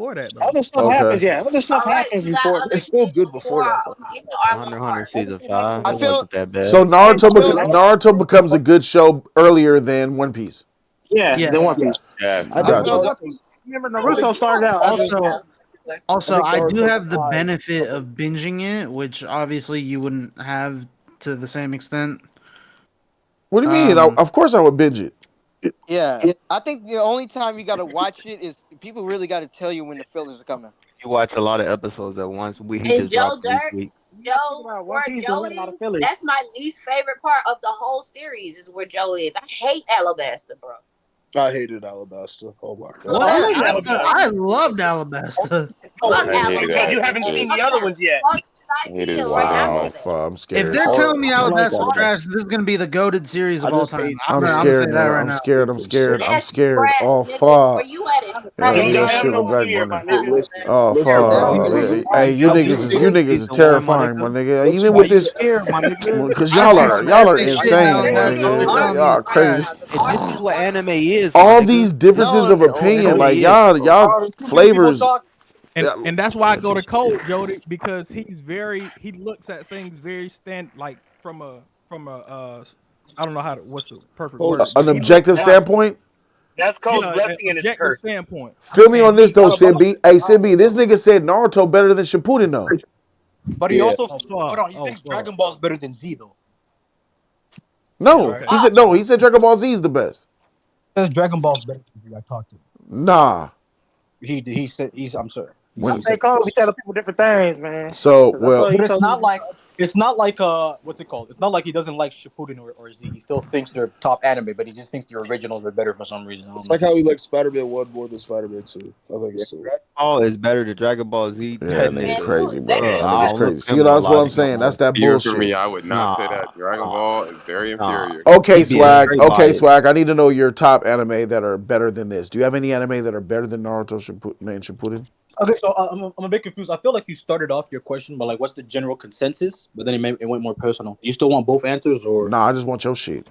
before that though. Other stuff happens. Yeah, other stuff happens before. It's still good before that though. Hunter season 5. I It feel wasn't that bad. So Naruto becomes a good show earlier than One Piece. Yeah, Yeah. then One Piece. Yes. I Gotcha. Remember Naruto started out. Also, Also, I do Naruto's have the high. benefit of binging it, which obviously you wouldn't have to the same extent. What do you mean? Of course I would binge it. Yeah, I think the only time you gotta watch it is people really gotta tell you when the fillers are coming. You watch a lot of episodes at once. He And just dropped Joe it this Dirt, week. Joe, One where Piece don't Joe got a lot of is, fillers. that's my least favorite part of the whole series is where Joe is. I hate Alabasta, bro. I hated Alabasta. Oh my god. What? I like I Alabasta. loved Alabasta. Fuck I hated Because you Alabasta haven't too. seen the other ones yet. Fuck I hated Psyche it right so Wow, after much. that. I'm If scared. they're telling me I like Alabasta's Alabasta. trash, this is gonna be the goated series I of all just time. hate. I'm I'm gonna say scared, that nigga. right I'm now. scared. I'm scared. I'm That's scared. trash, Oh nigga. Where fuck. you at it? Yeah, You leave ain't that got shit him on the no back fear, burner. my nigga. Oh Listen, fuck. Hey, you niggas is terrifying, my nigga. Even Why with you this, scared, my nigga? cause I've seen some y'all are epic shit in insane, my Alabasta. They're telling nigga. me Y'all it's trash. crazy. And this is what anime is, my All nigga. these This differences is of what opinion, anime like is, bro. y'all flavors. And that's why I go to Code, Jody, because he looks at things very like from a I don't know what's the perfect word, An but he looks objective at life, standpoint. That's Cole's an blessing and his objective curse. standpoint. Feel me And on this he though, Sibby. Hey, Sibby, this nigga said Naruto better than Shippuden though. But he also hold on. He oh thinks fuck. Dragon Ball's better than Z though. No, Okay. he said no. He said Dragon Ball Z is the best. Says Dragon Ball's better than Z. I talked to him. Nah. He said I'm sorry. When Hey, Cole, we telling people different things, man. so 'Cause I well, thought But he told me. it's not like what's it called? It's not like he doesn't like Shippuden or Z. He still thinks they're top anime, but he just thinks the originals are better for some reason. I don't It's know. like how he likes Spider-Man 1 more than Spider-Man 2. I think it's too. Oh, it's better to Dragon Ball Z. yeah, That that nigga Man, nigga. two crazy, is bro. better That than I nigga's don't Spider-Man. look crazy. at See, him a that's what lot I'm saying. anymore. That's that Fear for bullshit. me, I would not say that. Dragon Ball is very inferior. Okay, He being swag. straight Okay, biased. swag. I need to know your top anime that are better than this. Do you have any anime that are better than Naruto and Shippuden? Okay, so I'm a bit confused. I feel like you started off your question, but like, what's the general consensus? But then it went more personal. You still want both answers, or Nah, I just want your shit.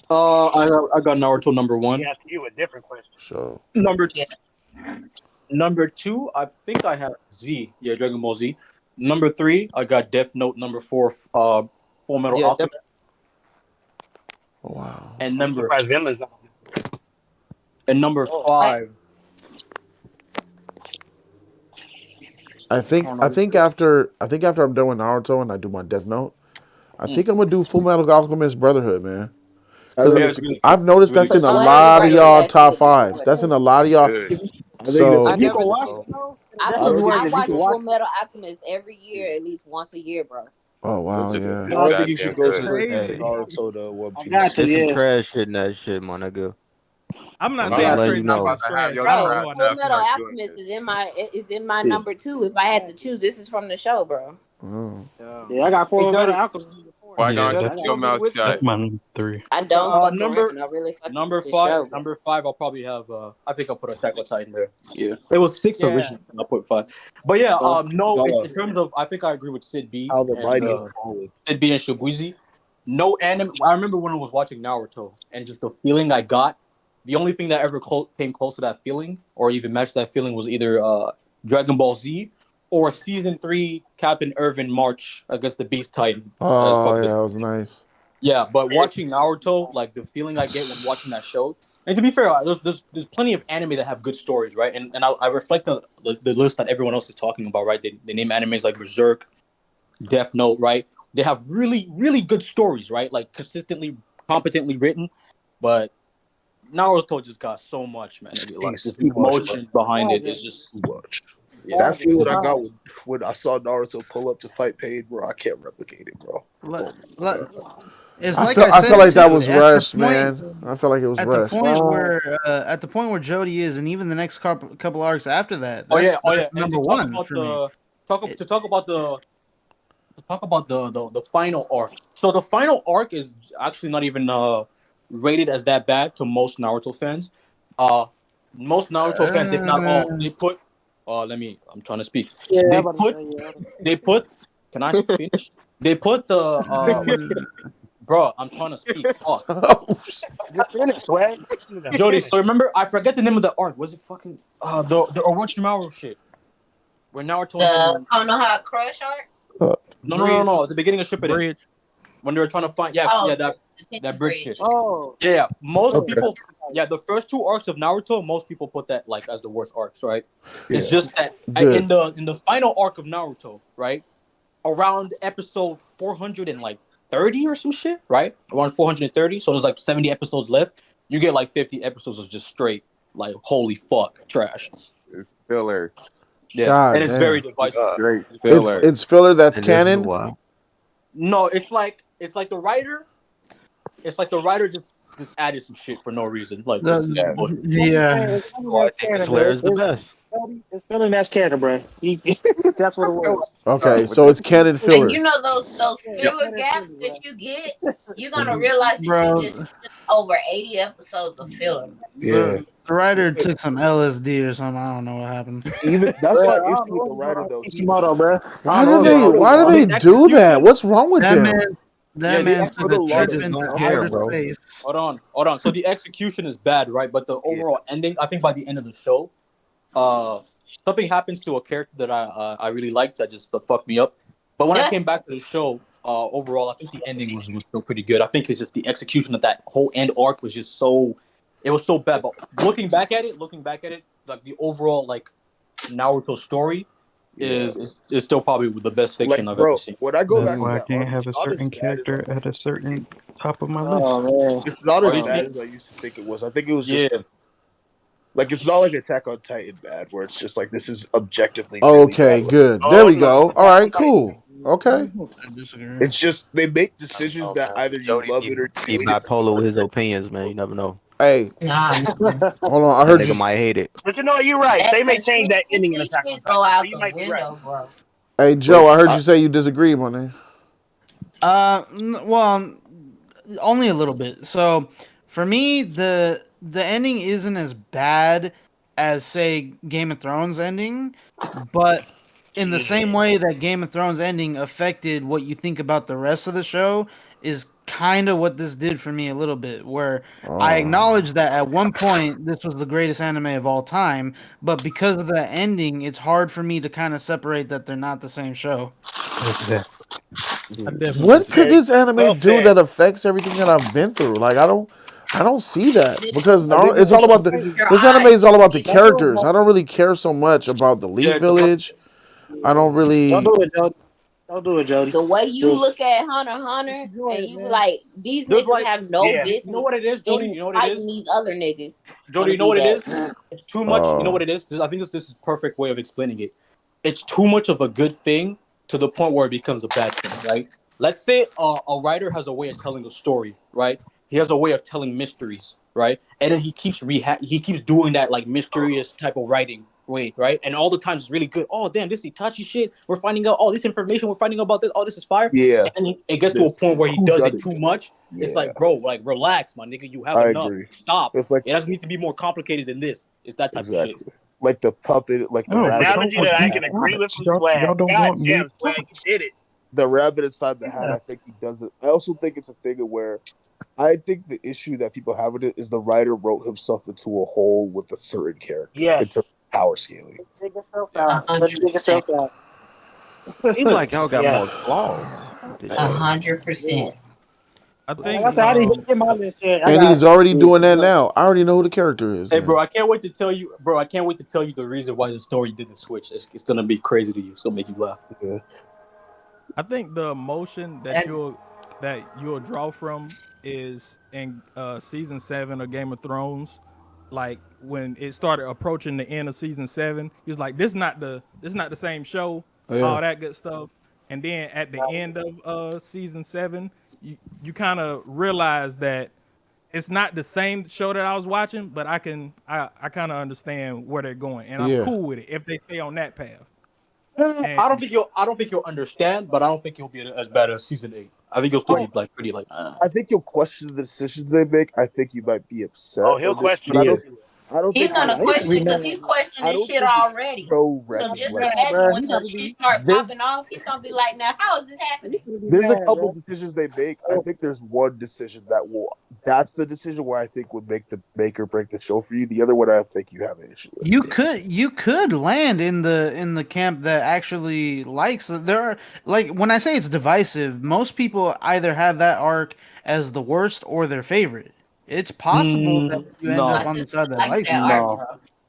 I got Naruto number He one. asked you a different question. So Number two, I think I have Z. Yeah, Dragon Ball Z. Number three, I got Death Note. Number four, Full Metal Alchemist. wow. And I'm surprised Zenlin's not. number five. I think after I'm done with Naruto and I do my Death Note, I think I'm gonna do Full Metal Alchemist Brotherhood, man. Because I've noticed that's in a lot of y'all top fives. That's in a lot of y'all. So I never watch seen it, it. though. I If you watch can watch Full Metal Alchemist every year, at least once a year, bro. oh wow, It's yeah. I don't think you goddamn should go good. straight from Crazy. Naruto to One I Piece. got to, There's some yeah. trash shit in that shit, my nigga. I'm not I'm saying just letting Trace you Hunter know. is trash. your I don't Bro, go on Full that. Metal Alchemist is in my number two. If I had to choose, this is from the show, bro. Yeah, I got Full Metal Alchemist. Qui-Gon, Yeah, keep your mouth shut. that's my number three. I don't fuck Number around. I really fucking number with this show, five. bro. Number five, I'll probably have. I think I'll put Attack on Titan there. Yeah, it was six originally. I'll put five. But yeah, no. In terms of, I think I agree with Sid B How the and mighty have fallen. Sid B and Shibuzi. No anime. I remember when I was watching Naruto and just the feeling I got. The only thing that ever came close to that feeling, or even matched that feeling, was either Dragon Ball Z or season 3 Captain Irvin March against the Beast Titan. Oh yeah, that was nice. Yeah, but watching Naruto, like the feeling I get when watching that show, and to be fair, there's plenty of anime that have good stories, right? And I reflect on the list that everyone else is talking about, right? They name animes like Berserk, Death Note, right? They have really, really good stories, right? Like consistently, competently written, but Naruto just got so much, man. Like It's just too the much, bro. emotion behind it is just Too much. yeah. That feeling I got when I saw Naruto pull up to fight Pain, bro, I can't replicate it, bro. It's I like feel I I feel said like that too. was rushed, man. I feel like it was rushed. At the point where Jody is, and even the next couple arcs after that. Oh That's yeah. And number to talk one about for me. the final arc. So the final arc is actually not even rated as that bad to most Naruto fans. Most Naruto fans, if not all, they put. I'm trying to speak. Yeah, They I'm about to put. say, yeah. They put. Can I finish? They put the. Bro, I'm trying to speak. Fuck. Just finish, swag. Jody, so remember, I forget the name of the arc. Was it fucking the Orochimaru shit? Where Naruto The Konoha Crush arc? No. It's the beginning of Shippuden. when they were trying to find that bridge shit. Oh. Yeah, most Okay. people. Yeah, the first two arcs of Naruto, most people put that like as the worst arcs, right? It's Yeah. just that Good. in the final arc of Naruto, right? Around episode 430 or some shit, right? Around 430. So there's like 70 episodes left. You get like 50 episodes of just straight, like, holy fuck, trash. It's filler. Yeah, God and it's damn. very divisive. Straight filler. It's filler that's And this is canon. why. No, it's like the writer. It's like the writer just added some shit for no reason. Like this is bullshit. Yeah. Well, I think this layer is the best. It's feeling that's canon, bro. That's what it was. Okay, so it's canon And filler. you know those filler gaps that you get, you're gonna realize that Bro. you just skipped over 80 episodes of filler. Yeah. The writer took some LSD or something. I don't know what happened. Even that's my issue with the writer though. Kishimoto, bro. Why do they do that? What's wrong with That them? man, that man took a trip into outer space. Hold on. So the execution is bad, right? But the overall ending, I think by the end of the show, something happens to a character that I really liked that just fucked me up. But when I came back to the show, overall, I think the ending was still pretty good. I think it's just the execution of that whole end arc was just it was so bad. But looking back at it, like the overall like Naruto story is still probably the best fiction I've ever seen. When I go That's back why I to can't have a certain character at a certain top of my list. Oh, it's not Are as you bad saying- as I used to think it was. I think it was just like it's not like Attack on Titan bad, where it's just like this is objectively. Okay, good. There we go. All right, cool. Okay. It's just they make decisions that either you love it or Be bipolar with his opinions, man. You never know. Hey, hold on. I That heard nigga you. might hate it. But you know, you're right. They may change that ending in Attack on Go Titan. out So you the might be right. window, bro. Hey, Joe, I heard you say you disagree, my name. Well, only a little bit. So, for me, the ending isn't as bad as, say, Game of Thrones ending, but in the same way that Game of Thrones ending affected what you think about the rest of the show is kind of what this did for me a little bit, where I acknowledge that at one point this was the greatest anime of all time, but because of the ending, it's hard for me to kind of separate that they're not the same show. What could this anime do that affects everything that I've been through? Like I don't see that because Naruto, it's all about this anime is all about the characters. I don't really care so much about the Leaf Village. I don't really. Don't do it, Jody. Don't do it, Jody. The way you look at Hunter x Hunter, and you be like, these niggas have no business. You know what it is, Jody? You know what it is? These other niggas. Jody, you know what it is? It's too much. You know what it is? I think this is a perfect way of explaining it. It's too much of a good thing to the point where it becomes a bad thing, right? Let's say a writer has a way of telling a story, right? He has a way of telling mysteries, right? And then he keeps doing that like mysterious type of writing way, right? And all the times it's really good. Oh damn, this Itachi shit. We're finding out all this information. We're finding out about this. Oh, this is fire. Yeah. And it gets to a point where he does it too much. It's like, bro, like relax, my nigga. You have enough. Agree. Stop. It's like it doesn't need to be more complicated than this. It's that type of shit. Like the puppet, like the rabbit. Analogy that I can agree with from Swag. God damn, Swag, you did it. The rabbit inside the hat. I think he does it. I also think it's a thing where I think the issue that people have with it is the writer wrote himself into a hole with a certain character. Yes. In terms of power scaling. Dig yourself out. Let's dig yourself out. Seems like y'all got more flaws. 100%. I think. Like I said, I didn't get my list yet. And he's already doing that now. I already know who the character is. Hey, bro, I can't wait to tell you, the reason why the story didn't switch. It's gonna be crazy to you. It's gonna make you laugh. Yeah. I think the emotion that you'll draw from is in season 7 of Game of Thrones. Like when it started approaching the end of season 7, he was like, "This not the same show." All that good stuff. And then at the end of season 7, you kind of realize that it's not the same show that I was watching, but I kind of understand where they're going, and I'm cool with it if they stay on that path. I don't think you'll understand, but I don't think you'll be as bad as season 8. I think you'll still be like pretty like. I think you'll question the decisions they make. I think you might be upset. Oh, he'll question but it. I don't He's think gonna Nah, he should question be it mad, because he's bro. I questioning don't shit think it's already. pro So He record. should be just Like mad, imagine bro. when He the gotta be. shit start there's popping off, he's gonna be like, "Now, how is this He happening?" should be there's a mad, couple bro. decisions they make. I think there's one decision that will. That's the decision where I think would make or break the show for you. The other one I think you have an issue with. You could land in the camp that actually likes it. There are, like, when I say it's divisive, most people either have that arc as the worst or their favorite. It's possible that you end My up No, on the sister side that likes likes that it. art,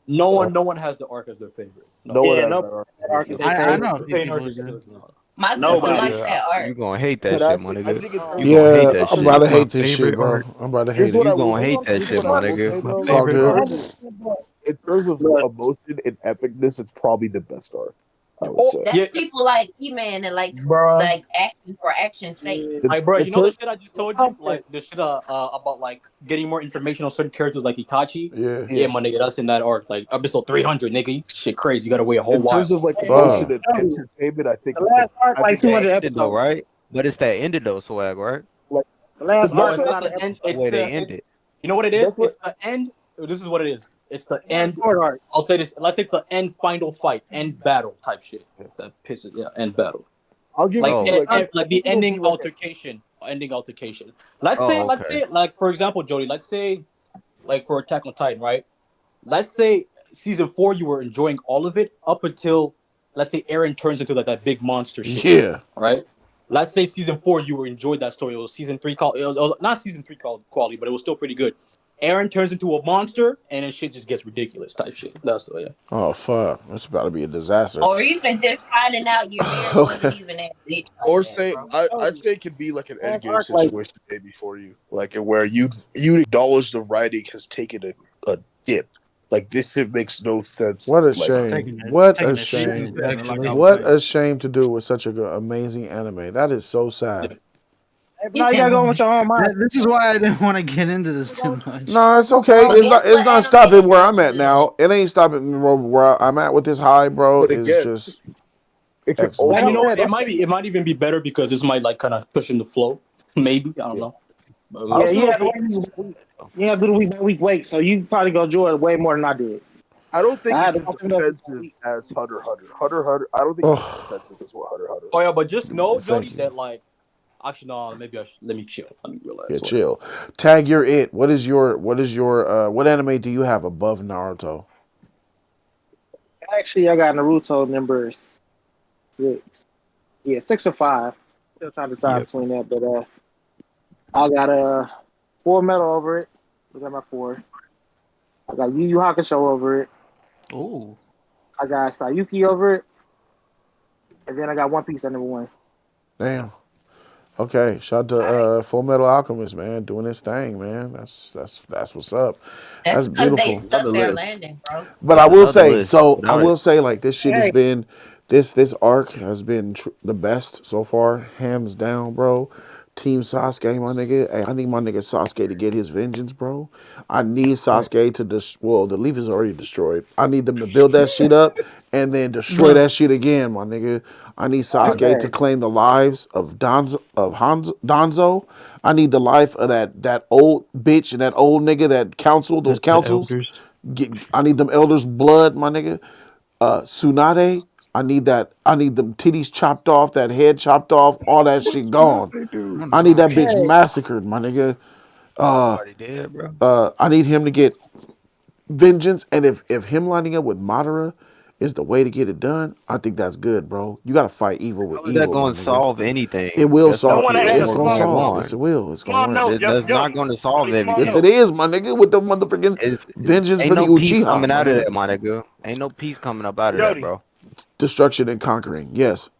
no, bro. no one has the arc as their favorite. No No, one Yeah, has no that arc as their arc is favorite. their I favorite. know a the few pain people arc who is do. no. My sister Nobody. likes Nigga, that you art. gonna hate that And I shit, my think I nigga. think it's You also gonna hate Yeah, that I'm shit. about to My hate this shit, favorite bro. arc. I'm about to here's hate what it. I You will gonna say. hate that Here's shit, what I my will nigga. say My though. It's all favorite In arc. good. terms of emotion and epicness, it's probably the best arc. I would Oh say. That's yeah, people like E-Man that likes bruh. like action for action's sake. Yeah. Like, bro, In you know the ter- shit I just told you? Like, the shit about, like, getting more information on certain characters like Itachi? Yeah. Yeah, yeah. my nigga, that's in that arc. Like, episode 300, nigga. Shit crazy. You gotta wait a whole In terms while. of like Hey, emotion Fuck. and tell me, entertainment, I think the it's last arc I like think that 200 ended though, episodes. right? But it's that ended though, swag, right? like The last No, arc it's is a that's not lot of the end. The episodes. way they ended. It's you know what it is? that's what It's the end. This is what it is. It's the It's not a end. short arc. I'll say this. Let's say it's the end final fight, end battle type shit. That pisses, yeah, end battle. I'll give it Like to you. Oh, Like I like the think it'll be ending like altercation. Ending altercation. Let's say, oh, okay. like, for example, Jody, let's say, like, for Attack on Titan, right? Let's say season 4 you were enjoying all of it up until, let's say, Aaron turns into like that big monster shit, Yeah. right? Let's say season 4 you were enjoyed that story. It was season 3 called, it was not season 3 called quality, but it was still pretty good. Aaron turns into a monster and then shit just gets ridiculous type shit. That's the way. Oh fuck. It's about to be a disaster. Or even just finding out your mirror wasn't Okay. even that bitch like or that, say bro. I'd say it could be like an end Last game arc like situation maybe for you. Like where you acknowledge the writing has taken a dip. Like this shit makes no sense. What a Like shame. It's What a taking a shame. shit, actually. What a shame to do with such a good, amazing anime. That is so sad. hey, He no, you said, gotta go with your own mind. This is why I didn't want to get into this too much. No, it's Go with okay. your own but It's mind. not. guess It's what not anime stopping is where I'm at actually good? now. It ain't stopping me where I'm at with this high, bro. but Is again, just it could excellent. Like And I you know, said, it might even be better because this might like kind of cushion the flow. Maybe, I don't yeah. know. But I we'll yeah, see. also you don't have to think wait week by week. You have to do the week by week wait, so you probably gonna enjoy it way more than I did. I don't think I had it's to as watch it up week by defensive week. as Hunter x Hunter. Hunter x Hunter. I don't think it's as Oh, defensive as what Hunter x Hunter Oh is. yeah, but just know, thank Jody, you. that, like, actually no, maybe I should let me chill. Let me Yeah, relax. Whatever. chill. Tag your it. What is your what anime do you have above Naruto? Actually, I got Naruto number 6. Yeah, 6 or 5. Still trying to decide Yep. between that, but I got a Full Metal over it. Was that my 4? I got Yu Yu Hakusho over it. Ooh. I got Sayuki over it, and then I got One Piece at number 1. Damn. Okay. Shout out to Full Metal Alchemist, man, doing his thing, man. That's what's up. That's That's because they beautiful. stuck Another their list. landing, bro. But I That's will another say, list. so I Without it. will say, like this shit has Hey, been, this arc has been the best so far, hands down, bro. Team Sasuke, my nigga. Hey, I need my nigga Sasuke to get his vengeance, bro. I need Sasuke to well, the leaf is already destroyed. I need them to build that shit up and then destroy that shit again, my nigga. I need Sasuke to okay. claim the lives of Donzo. I need the life of that old bitch and that old nigga that counsel, those The councils. elders. I need them elders' blood, my nigga. Tsunade, I need that. I need them titties chopped off, that head chopped off, all that shit gone. They do. Oh, I need that no. bitch Okay. massacred, my nigga. It's already dead, bro. I need him to get vengeance, and if him lining up with Madara is the way to get it done, I think that's good, bro. You got to fight evil with How is that evil, my going to nigga. solve It anything? will That's I going solve. to want to keep ask It's a war gonna small, going solve. on. Yes, it will. It's gonna small work. note, That's not Jody. going to solve Jody, small Yes, everything. it note. is, my nigga. With the motherfucking vengeance Ain't for the no peace Uchiha, coming my out of nigga. that, my nigga. Ain't no peace coming up out of that, Jody, bro. Destruction and conquering. Yes.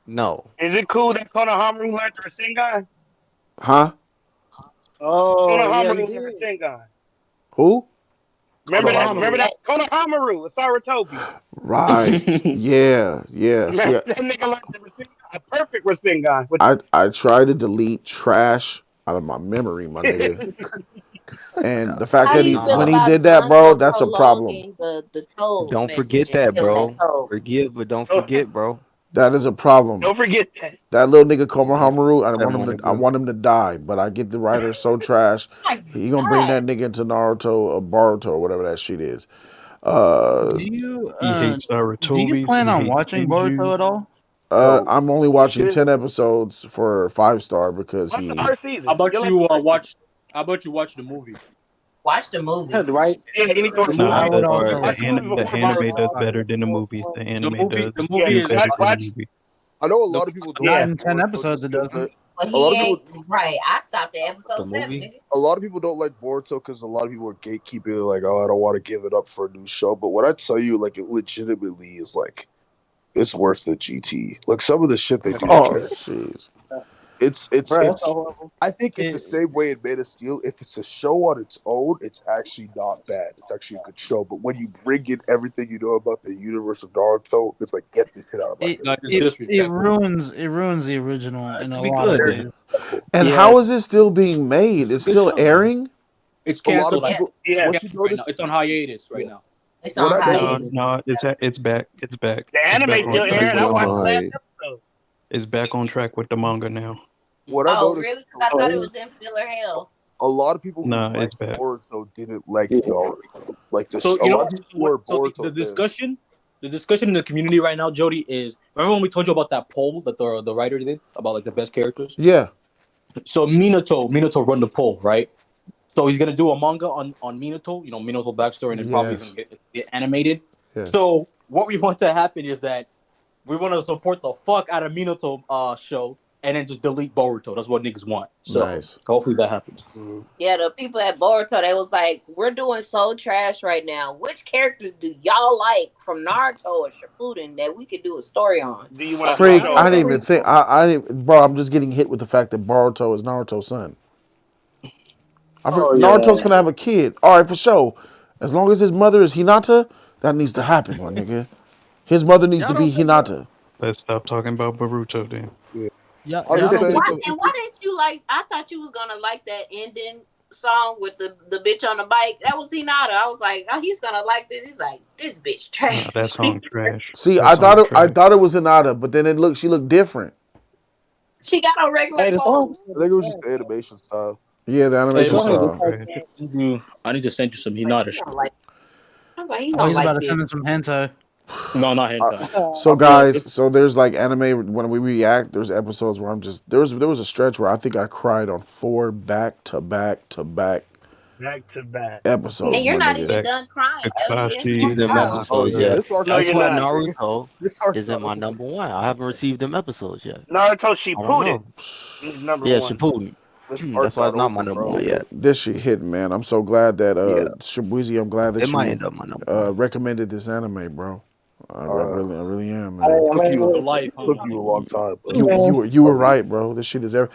No. is it cool that Konohamaru learned the Rasengan? Huh? Oh, yeah, he Konohamaru learned did. Rasengan. Who? Remember that? Konohamaru. Remember Konohamaru. that? Konohamaru, Sarutobi. Right. Yeah. Yeah. Remember See, that nigga learned the Rasengan, a perfect Rasengan. Which, I try to delete trash out of my memory, my nigga. And the fact How do that you he feel when Nah. he about did that, bro, Danzo that's a problem. prolonging the toad Don't message forget and that, killing that bro. toad? Forgive, but don't oh, forget, bro. That is a problem. Don't forget that. That little nigga Konohamaru, I nigga. want him to die, but I get the writer so trash. He gonna bring that nigga into Naruto or Boruto or whatever that shit is. Do you He hates do you Sarutobi's. plan He on hates watching Boruto Senju. at all? I'm only watching 10 episodes for 5-star because Watch the he. first season. How about You'll like you the first watch? How about you watch the movie? Watch the movie. Right? season. Yeah, you need to watch the Nah, I movie. would the also the, Watch like the to an, movie the before anime does Boruto. better than the movies. The anime does The Yeah, movie do is better than the watch. movie. I know a lot of people don't Not Yeah. like in 10 Boruto episodes, just it because doesn't. But a lot he of people. ain't right. I stopped at The episode 7, movie? nigga. A lot of people don't like Boruto because a lot of people are gatekeeping. Like, oh, I don't want to give it up for a new show. But when I tell you, like, it legitimately is like it's worse than GT. Like some of the shit they do to Oh, characters. jeez. It's Bro, that's so horrible. I think it's the It, same way in Man of Steel. If it's a show on its own, it's actually not bad. It's actually a good show. But when you bring in everything you know about the universe of Naruto, it's like get this shit out of my it, face. No, it's it, disrespectful. it ruins the original in a Be lot of good ways. then. And Yeah, how is it still being made? It's it's a good still show. airing? It's A lot of canceled. Yeah, people. Yeah. What you Canceled right now. notice? It's on hiatus right Yeah. now. it's What on I No, noticed. hiatus. no, it's back. It's back. The It's anime back on still track airing. with I the watched the manga. last episode. It's back on track with the manga now. What I Oh, noticed. really? 'Cause I thought it was in filler hell. A lot of people who Nah, like it's back. Boruto didn't like Naruto. Like this, So a you know lot of what? people who are So Boruto fans. the discussion in the community right now, Jody, is remember when we told you about that poll that the writer did about like the best characters? Yeah. So Minato run the poll, right? So he's gonna do a manga on Minato, Minato backstory, and then probably gonna Yes. get animated. Yes. So what we want to happen is that we want to support the fuck out of Minato show and then just delete Boruto. That's what niggas want. So Nice. hopefully that happens. Yeah, the people at Boruto, they was like, we're doing so trash right now. Which characters do y'all like from Naruto or Shippuden that we could do a story on? Do you want to Freak, start I over? didn't even think. I didn't, bro. I'm just getting hit with the fact that Boruto is Naruto's son. Oh Naruto's yeah. gonna have a kid. All right, for sure. As long as his mother is Hinata, that needs to happen, my nigga. His mother needs to be Hinata. Let's stop talking about Boruto then. Y'all I'm just don't saying. think And why didn't you like? I thought you was gonna like that ending song with the bitch on the bike. That was Hinata. I was like, oh, he's gonna like this. He's like, this bitch trash. Nah, that song trash. See, That I song trash. thought it was Hinata, but then she looked different. She got on regular Hey, the song. clothes. I think it was just the animation style. Yeah, the Hey, animation what's up? style. Trash. I need to send you some Like, Hinata he shit. don't like. I was like, he Oh, don't he's about like to send this. him some hentai. No, not hentai. So I'm gonna- guys, so there's like anime when we react. There's episodes where I'm just there was a stretch where I think I cried on 4 back to back to back Back to back. episodes. And you're My not nigga. even done crying. Jody. There's more Received Kakashi. them to come. episodes Yeah, yet. this arc. No, That's you're why not. Naruto This arc. isn't my number one. I haven't received them episodes yet. Naruto I don't Shippuden know. is number Yeah, one. Shippuden. This That's arc why not it's not my over, number bro. one yet. This shit hitting, man. I'm so glad that Yeah, Shibuzi, I'm glad it that might you end up my number one. recommended this anime, bro. I really am, I man. Took you. For life, huh? Took you a long time, but You were right, bro. This shit is ever.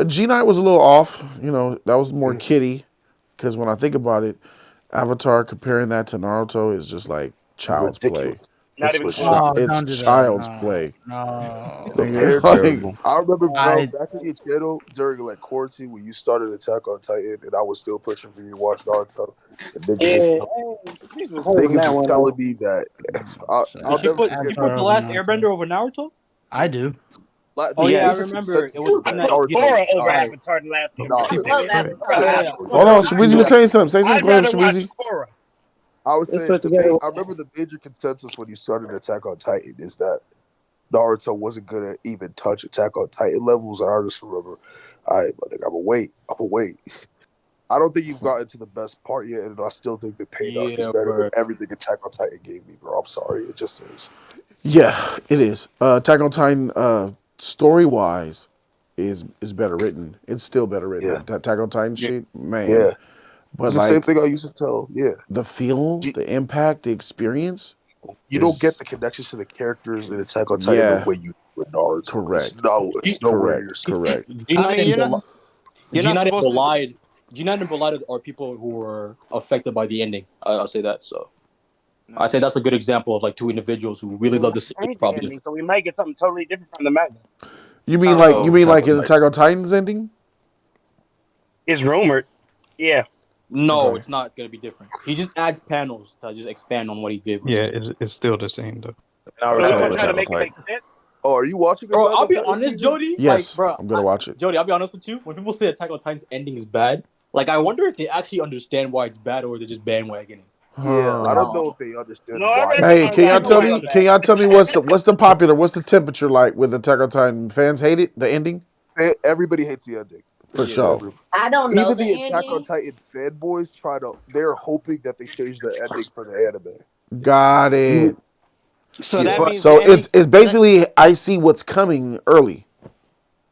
G Night was a little off. You know, that was more kiddie. Because when I think about it, Avatar comparing that to Naruto is just like child's play. ridiculous. Not even close. Oh, It's don't do that. child's No, play. no. Nigga, Compared, like, I remember, bro, I back in your channel during like quarantine when you started Attack on Titan, and I was still pushing for you to watch Naruto. The Yeah, this was hurt on niggas that was one telling though. me that I'll Did she never put forget. Avatar The over last Naruto. Airbender over Naruto? I do. Oh yeah, I This is remember. It consensus was that in I that. put Yeah, Korra over right. Avatar the Last Nah, I Airbender. love Nigga. Avatar. Yeah, I yeah. hold on, Shibuzi was saying something. Say something. I'd Go ahead, rather watch Shibuzi. Korra. I was Let's saying put together. I remember the major consensus when you started Attack on Titan is that Naruto wasn't gonna even touch Attack on Titan levels, and I just remember, all right, my nigga, I'm gonna wait. I don't think you've gotten to the best part yet, and I still think the pain arc is Yeah, better than bro. everything Attack on Titan gave me, bro. I'm sorry, it just is. Yeah, it is. Attack on Titan, story wise, is better written. It's still better written. Yeah, That Attack on Titan Yeah. shit, man. yeah. But It's the same like thing I used to tell. Yeah, the feel, you, the impact, the experience you don't get is the connections to the characters in Attack on Titan the yeah, way you do with Naruto. correct, It's nowhere near. correct. I mean, you're not supposed to. G9 and Belied are people who were affected by the ending. I'll say that. So I say that's a good example of like two individuals who really love the series. Change the Probably ending, so we might get something totally different from the manga. You mean like in Attack on Titan's ending? It's rumored. Yeah. No, Okay. it's not gonna be different. He just adds panels to just expand on what he gave us. Yeah, it's still the same though. So you want to try to make it make sense? Oh, are you watching Bro, Attack I'll on be Titan honest, season? Jody. Like, Yes, bro, I'm gonna watch it. Jody, I'll be honest with you. When people say Attack on Titan's ending is bad, like, I wonder if they actually understand why it's bad or they're just bandwagoning. Yeah, I don't Um, know if they understand No, I why read it's the hey, manga. can I y'all know People tell why don't it's me? bad. Can y'all tell me what's the popular? What's the Attack on Titan fans hate it? The ending everybody hates the ending. for Yeah. sure. I don't know Even the the Attack on ending. Titan fanboys they're hoping that they change the ending for the anime. Got Even it. So yeah. that But means the So ending. it's So that basically I see what's coming early.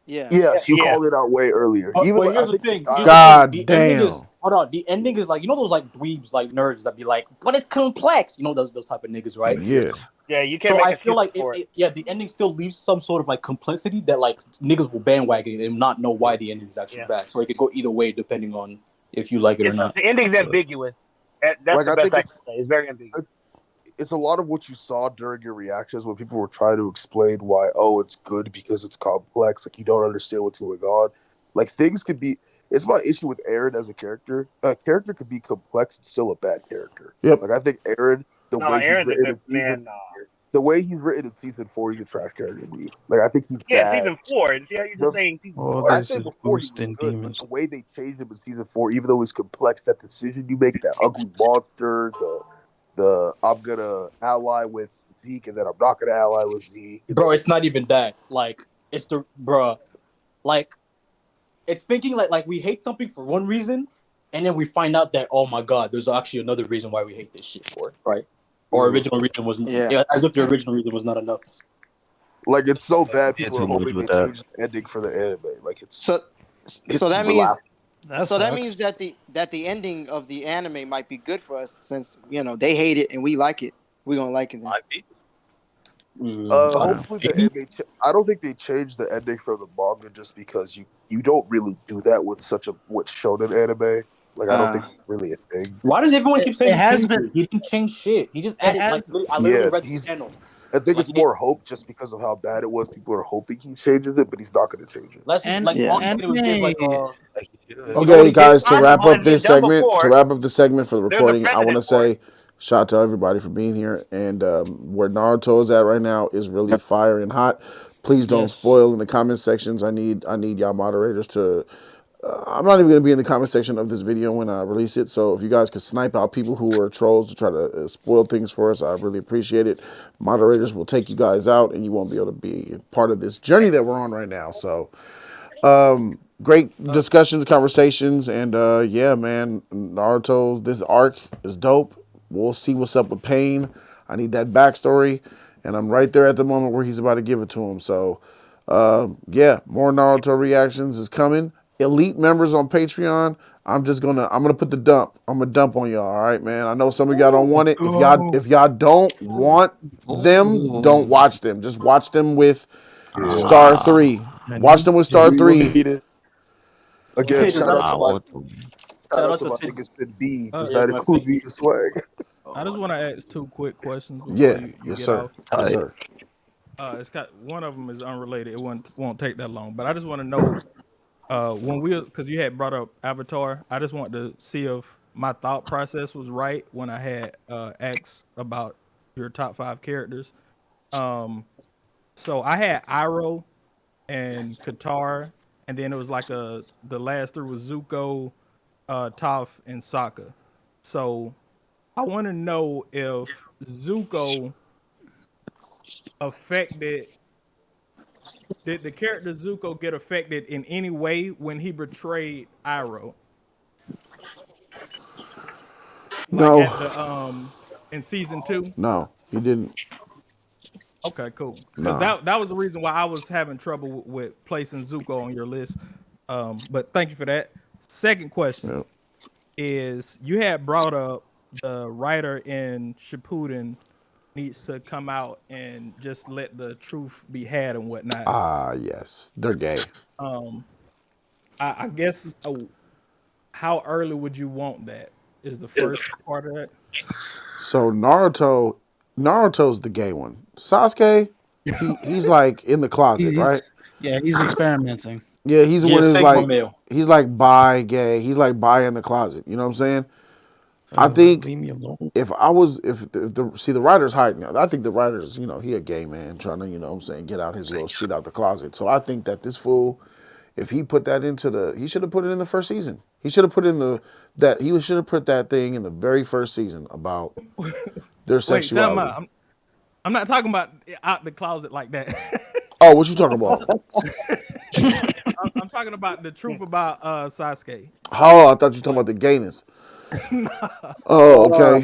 yeah. Yes, you Yeah. called it out way earlier. Even but I here's the think the thing. Here's the dialogue. thing. God The ending is damn. hold on. The ending is like those like dweebs, like nerds that be like, but it's complex. Those type of niggas, right? Yeah. Yeah. Yeah, you can't So make I feel excuses like for it. yeah, the ending still leaves some sort of like complexity that like niggas will bandwagon and not know why the ending is actually Yeah. bad. So it could go either way depending on if you like it or It's not. the ending's ambiguous. That's Like the I best think I can say. It's very ambiguous. it's a lot of what you saw during your reactions when people were trying to explain why it's good because it's complex, like you don't understand what's going on. Like things could be it's my issue with Aaron as a character. A character could be complex and still a bad character. Yep. Like I think Aaron, No, Aaron's a good man. the way he's written in season 4, he's a trash character to me. Like I think he's Yeah, bad. season 4. See how you're just saying season All 4? I this say is before he was boosting good, but demons. the way they changed him in season 4, even though he's complex, that decision you make, that ugly monster, the I'm gonna ally with Zeke and then I'm not gonna ally with Zeke. And Bro, then it's not even that. Like it's the bro, like it's thinking like we hate something for one reason, and then we find out that oh my god, there's actually another reason why we hate this shit for it, right? Or original reason wasn't as if the original reason was not enough. like it's so bad, Did people are too much hoping with they that. change the ending for the anime. Like So it's so that super means laughable. That so that sucks. means that the ending of the anime might be good for us since they hate it and we like it. We're gonna like it then. Might be. Hopefully the ending. I don't think they changed the ending from the manga just because you don't really do that with such a with shonen anime. Like I don't think it's really a thing. Why does everyone keep saying It he has changed been. it? He didn't change shit. He just It added has. I literally Yeah, read the panel. I think Like it's more hope just because of how bad it was. People are hoping he changes it, but he's not going to change it. let's just And like all he anime. did was give like you know what Okay, he did? guys, to wrap up this segment, for the There's a recording, I want precedent to for it. say shout out to everybody for being here. And where Naruto is at right now is really fire and hot. Please don't Yes. spoil in the comment sections. I need y'all moderators to. I'm not even going to be in the comment section of this video when I release it. So if you guys could snipe out people who are trolls to try to spoil things for us, I really appreciate it. Moderators will take you guys out, and you won't be able to be part of this journey that we're on right now. So. Great discussions, conversations, and yeah, man, Naruto, this arc is dope. We'll see what's up with Pain. I need that backstory, and I'm right there at the moment where he's about to give it to him. So, yeah, more Naruto reactions is coming. Elite members on Patreon. I'm gonna put the dump. I'm gonna dump on y'all. All right, man. I know some of y'all don't want it. If y'all don't want them, don't watch them. Just watch them with Star 3. Watch them with Star We will 3. need it again. Hey, does that Shout shout out out to to my Sid? nigga Sid B. Does Yeah, that my include me in swag? I just want to ask two quick questions before Yeah. you Yes, get sir. off. Yes, sir. It's got one of them is unrelated. It won't take that long. But I just want to know when because you had brought up Avatar. I just want to see if my thought process was right when I had asked about your top 5 characters. So I had Iroh and Katara, and then it was like the last 3 was Zuko, Toph, and Sokka. So I want to know if Zuko affected. Did the character Zuko get affected in any way when he betrayed Iroh? Like No. at the in season 2? No, he didn't. Okay, cool. Because Nah. that was the reason why I was having trouble with placing Zuko on your list. But thank you for that. Second question is you had brought up the writer in Shippuden needs to come out and just let the truth be had and whatnot. Yes. They're gay. I guess how early would you want that? Is the first part of that? So Naruto's the gay one. Sasuke, he's like in the closet, right? He's experimenting. Yeah, he's the one who's Sigma like male. he's like bi gay. He's like bi in the closet. You know what I'm saying? I think Leave me alone. if I was if the see the writer's hiding. I think the writer's he a gay man trying to what I'm saying get out his little shit out the closet. So I think that this fool, if he put that into he should have put it in the first season. He should have put in he should have put that thing in the very first season about their Wait, tell me, sexuality. I'm not talking about out the closet like that. Oh, what you talking about? I'm talking about the truth about Sasuke. Oh, I thought you were talking about the gayness. Oh, okay.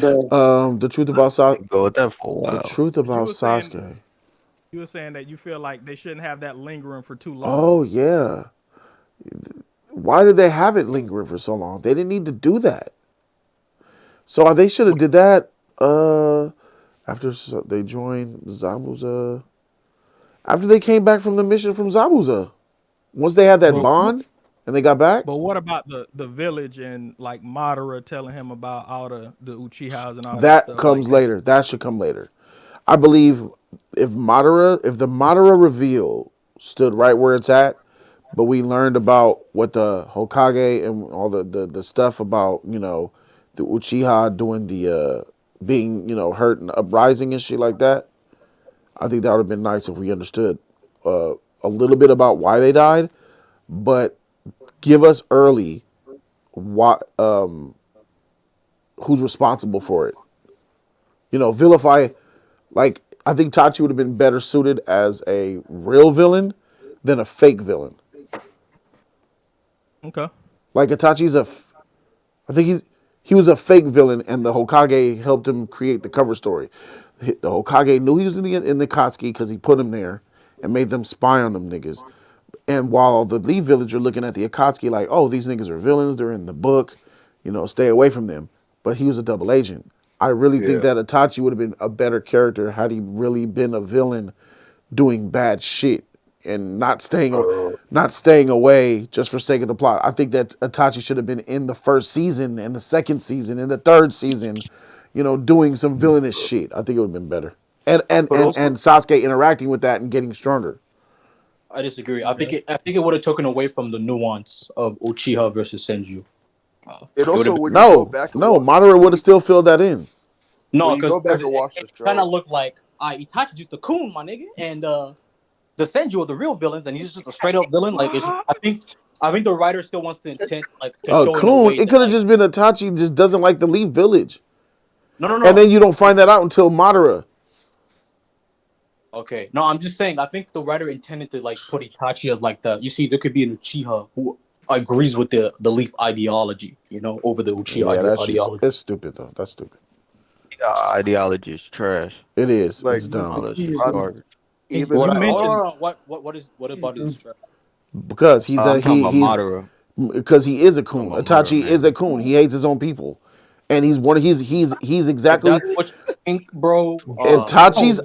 The truth about Go with that for a the while. truth You about were saying Sasuke. that you feel like they shouldn't have that lingering for too long. Oh yeah. Why did they have it lingering for so long? They didn't need to do that. So they should have did that after they joined Zabuza. After they came back from the mission from Zabuza. Once they had that But bond and they got back, but what about the village and like Madara telling him about all the Uchihas and all that that stuff like comes that? later. That should come later. I believe if the Madara reveal stood right where it's at, but we learned about what the Hokage and all the stuff about, the Uchiha doing the being, hurt and uprising and shit like that. I think that would have been nice if we understood a little bit about why they died, but give us early what who's responsible for it. Vilify, like, I think Tachi would have been better suited as a real villain than a fake villain. Okay. Like Itachi's I think he was a fake villain, and the Hokage helped him create the cover story. The Hokage knew he was in the Katsuki because he put him there and made them spy on them niggas. And while the Lee village are looking at the Akatsuki like, oh, these niggas are villains, they're in the book, stay away from them. But he was a double agent. I really think that Itachi would have been a better character had he really been a villain doing bad shit and not staying away just for sake of the plot. I think that Itachi should have been in the first season and the second season and the third season, doing some villainous shit. I think it would have been better. And Sasuke interacting with that and getting stronger. I disagree. I think it would have taken away from the nuance of Uchiha versus Senju. And It would also, have been when you go back and watch, Madara would have still filled that in. no, when you go back because and watch it the kind of show, looked like Itachi just a coon, my nigga, and the Senju are the real villains, and he's just a straight up villain. Like it's just, I think the writer still wants to intent like to show in a Coon, way it that could have like just been Itachi just doesn't like to leave village. no. And then you don't find that out until Madara. Okay, no, I'm just saying. I think the writer intended to like put Itachi as like the. You see, there could be an Uchiha who agrees with the Leaf ideology, over the Uchiha Yeah, that shit's ideology. it's stupid though. That's stupid. Ideology is trash. It is. like It's dumb. All that shit garbage. even What You mentioned what about this trash? Because he's I'm talking about Madara. because he is a Talking coon. about Madara, Itachi is a man. coon. He hates his own people, and he's If exactly that's what you think, bro. Itachi's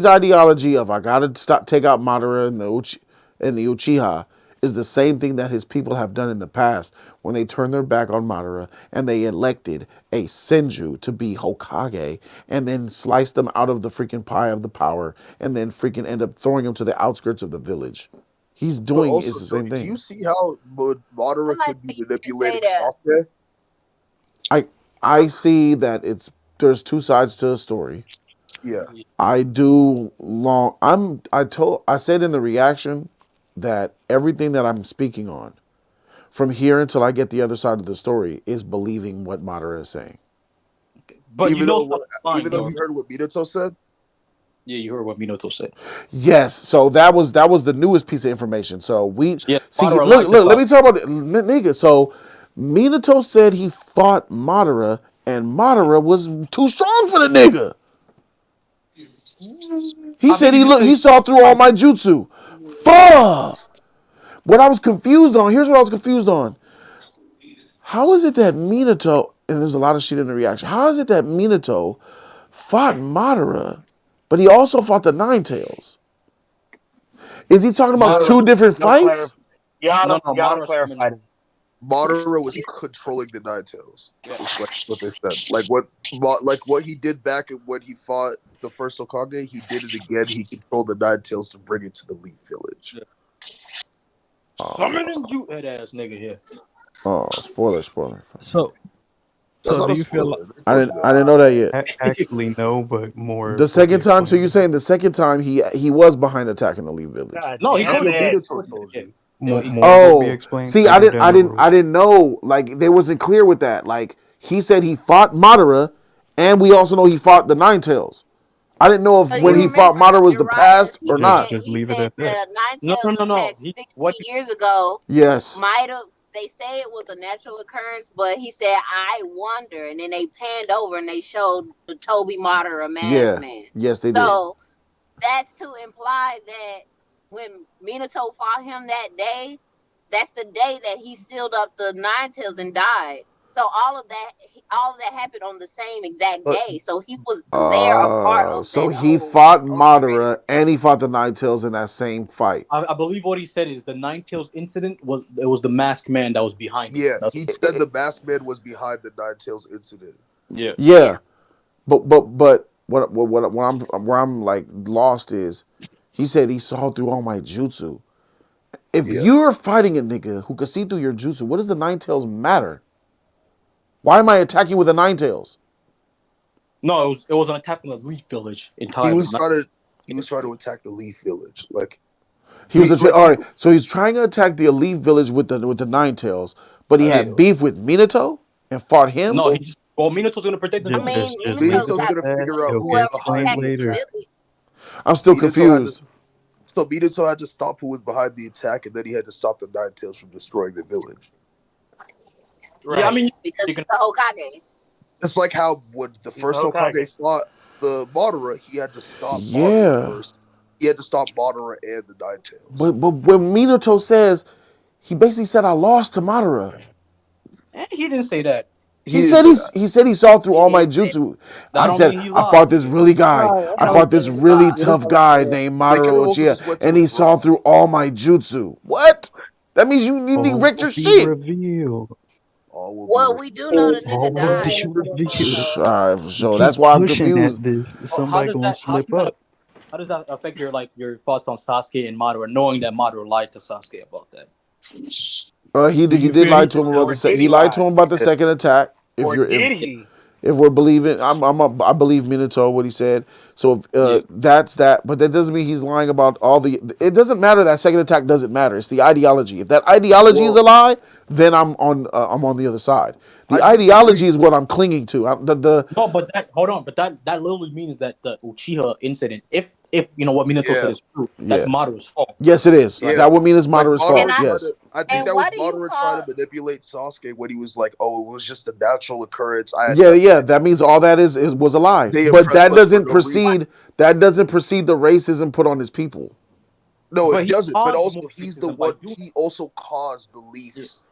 ideology of I gotta take out Madara and the Uchiha is the same thing that his people have done in the past when they turned their back on Madara and they elected a Senju to be Hokage and then sliced them out of the freaking pie of the power and then freaking end up throwing them to the outskirts of the village. He's but doing also, is the same Jody, do you thing. see how Madara could be manipulating Sasuke? I see that there's two sides to a story. Yeah. I said in the reaction that everything that I'm speaking on from here until I get the other side of the story is believing what Madara is saying. But even though you heard what Minato said. Yeah, you heard what Minato said. Yes, so that was the newest piece of information. So look, let me talk about it, nigga. So Minato said he fought Madara, and Madara was too strong for the nigga. He said he saw through all my jutsu. Fuck. What I was confused on, here's what I was confused on. How is it that Minato, and there's a lot of shit in the reaction, how is it that Minato fought Madara, but he also fought the Nine Tails? Is he talking about two different fights? Y'all clarified it. Madara was controlling the Nine Tails. That's what they said. Like what he did back when he fought the first Hokage, he did it again. He controlled the Nine Tails to bring it to the Leaf Village. Yeah. Summoning you, head ass nigga here. Oh, spoiler. So That's So not do a you feel like spoiler. That's I didn't know that yet. Actually, no, but more The will be second time, so explained you're later. saying the second time he was behind attacking the Leaf Village. God No, he damn told what you. it. Minato told Yeah. you. More will be Oh, explained see, later down the road. I didn't know. Like, they wasn't clear with that. Like, he said he fought Madara, and we also know he fought the Nine Tails. I didn't know if But when you he fought remember Madara was the Jiraiya? past He or Just not. said just he leave it said at the that. Nine No, no, Tails no, no. attack He 60 what? years ago. Yes. Might have. They say it was a natural occurrence, but he said I wonder, and then they panned over and they showed the Toby Madara masked Yeah. man. Yes, they did. So that's to imply that when Minato fought him that day, that's the day that he sealed up the Nine Tails and died. So all of that happened on the same exact But day. So he was there, a part of So that he whole fought orchestrated. Madara and he fought the Nine Tails in that same fight. I believe what he said is the Nine Tails incident was the masked man that was behind it. yeah, That's he said the masked man was behind the Nine Tails incident. yeah. Yeah. But what I'm where I'm like lost is he said he saw through all my jutsu. If Yeah. you're fighting a nigga who can see through your jutsu, what does the Nine Tails matter? Why am I attacking with the Nine Tails? No, it was an attack on the Leaf Village He entirely. was trying to he was trying to attack the Leaf Village. Like He was like all right. So he's trying to attack the Elite Village with the Nine Tails, but he yeah. had beef with Minato and fought him. No, Well, he just Minato's gonna protect the I village. mean, Just leave Minato it Minato's at got gonna that. figure out It'll who be was whoever behind explained the protected the later. attack. village. I'm still Minato had to confused. so Minato had to stop who was behind the attack, and then he had to stop the Nine Tails from destroying the village. Yeah, I Right. mean Because you he's can. the Hokage. It's like how when the He's the first Hokage. Hokage fought the Madara, he had to stop Madara Yeah, first. He had to stop Madara and the Nine Tails. but when Minato says he basically said I lost to Madara. He didn't say that. He didn't say that. He said he saw through He all my did say jutsu. That I don't said mean he I lied. fought this really guy. Right, I no. right. He fought this didn't really lie. tough guy named They could have Madara also Uchiha, just went to and his he saw roster. through all my jutsu. What? That means you need to All wreck will your be shit. revealed. All will be Well, revealed. we do know the All nigga will died be in the revealed. episode. All right, for You sure. keep That's why I'm pushing at confused. this. How Somebody does gonna that how slip does up. that how does that affect your thoughts on Sasuke and Madara, knowing that Madara lied to Sasuke about that? do He you did feel lie he to him about Or the did he he lied to lie? him about the Yeah. second attack. Or did he? If we're believing, I believe Minato what he said. So if, Yeah. that's that, but that doesn't mean he's lying about all the. It doesn't matter that second attack doesn't matter. It's the ideology. If that ideology is a Well, lie, then I'm on the other side. The I disagree. ideology is what I'm clinging to. The No, but that hold on, but that literally means that the Uchiha incident, if you know what Minato said Yeah, is true, that's yeah, Madara's fault, yes it is. right? yeah. That would mean it's Like Madara's And fault. Madara I tried Yes. to. I think and that was what do you Madara trying call to manipulate Sasuke when he was like, "Oh, it was just a natural occurrence. I had Yeah, nothing yeah. to do That means with it. all that is was a lie. They But impressed that us for doesn't no reason." precede. That doesn't precede the racism put on his people. No, But it he doesn't. But caused also, more he's the racism by one. doing He also caused the it. Leafs.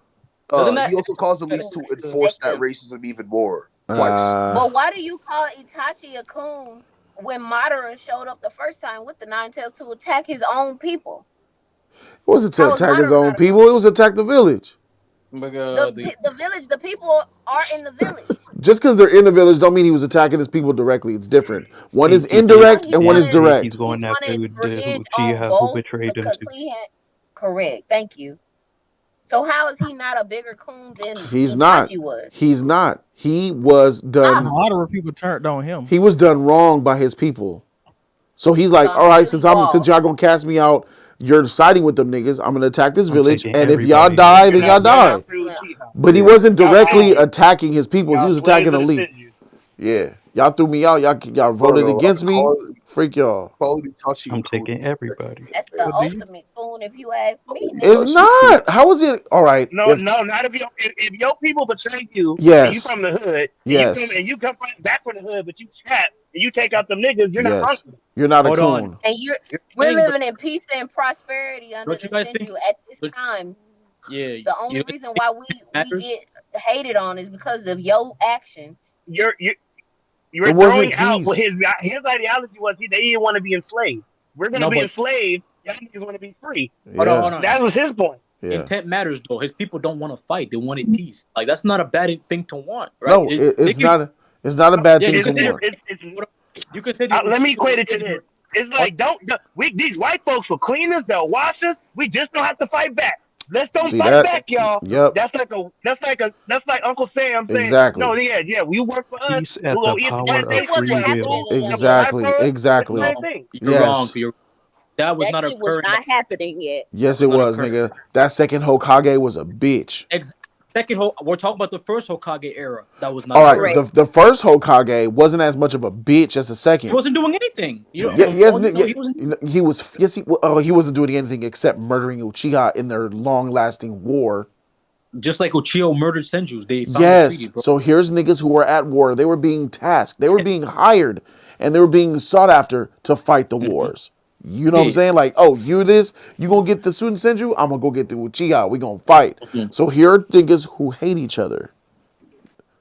Doesn't He that also caused the his Leafs to enforce that perspective? racism even more twice. Uh, But why do you call Itachi a coon when Madara showed up the first time with the Nine Tails to attack his own people? it wasn't to How is attack his Madara own not a people. coon? It was to attack the village. Like, The village, the people are in the village. Just because they're in the village don't mean he was attacking his people directly. It's different. One is No, indirect and one is He's direct. he going after wanted the revenge on Uchiha who both betrayed him because too. he had correct. Thank you. So how is he not a bigger coon than He's not. Itachi was? He's not. He was A done. How? lot of people turned on him. He was done wrong by his people. So he's So like, I'm all gonna right, kill you since all. y'all gonna cast me out, you're siding with them niggas. I'm gonna attack this I'm village, taking and if y'all everybody out. die, then y'all You're not die. free Uchiha. But he Yeah, wasn't Y'all directly slaves. attacking his people. He Y'all was slaves attacking of the the elite. Senju. Yeah, y'all threw me out. Y'all I don't voted know. against me. Freak y'all. Calling Itachi a I'm coon taking is everybody. That's the But do you ultimate coon, if you ask me, It's nigga. Itachi a coon. not. How is it? All right. No, If no, not if your people betray you and you yes, from the hood yes, and you come back from the hood, but you trap and you take out them niggas, you're not yes, uncle. you're not a hold on. coon. And You're we're saying, living in peace and prosperity under don't you the guys think? Senju at this Don't, time. yeah, The you only guys reason think why it we matters? get hated on is because of your actions. You're you It you're wasn't throwing out what peace. his ideology was. They didn't want to be enslaved. We're gonna No, be but enslaved. Y'all niggas want to be free. hold on, Yeah, hold on. That was his point. yeah. Intent matters though. His people don't want to fight; they wanted peace. Like that's not a bad thing to want, right? No, They it's give, not. It's not a bad yeah. thing You It's to can say the want. it's you can say the let me Uchiha equate were it to this. ignorant. It's Hold like don't we these white folks will clean us, they'll wash us. We just don't have to fight back. Let's don't See fight that? back, y'all. Yep. That's like Uncle Sam saying, no, Exactly. yeah, you work for us. Peace at We'll the go eat the That power of shit plantation. wasn't free will. happening Y'all will yet. fight Exactly. for us. It's the Exactly. same No, thing. you're wrong. Yes. That was That not shit was occurring. not happening yet. That Yes, was it not was, occurring. nigga. That second Hokage was a bitch. Second, we're talking about the first Hokage era. That was not All right, occurring. the first Hokage wasn't as much of a bitch as the He second. wasn't doing anything. You know, Yeah, from yes, all you know, he wasn't. he was. Yes, he wasn't doing anything except murdering Uchiha in their long-lasting war. Just like Uchiha murdered Senjus, they found a treaty, Yes. bro. So here's niggas who were at war. They were being tasked. They were being hired, and they were being sought after to fight the wars. You know what I'm Yeah. saying? Like, oh, you this? You gonna get the student Senju? I'm gonna go get the Uchiha. We gonna fight. Mhm. So here are niggas who hate each other.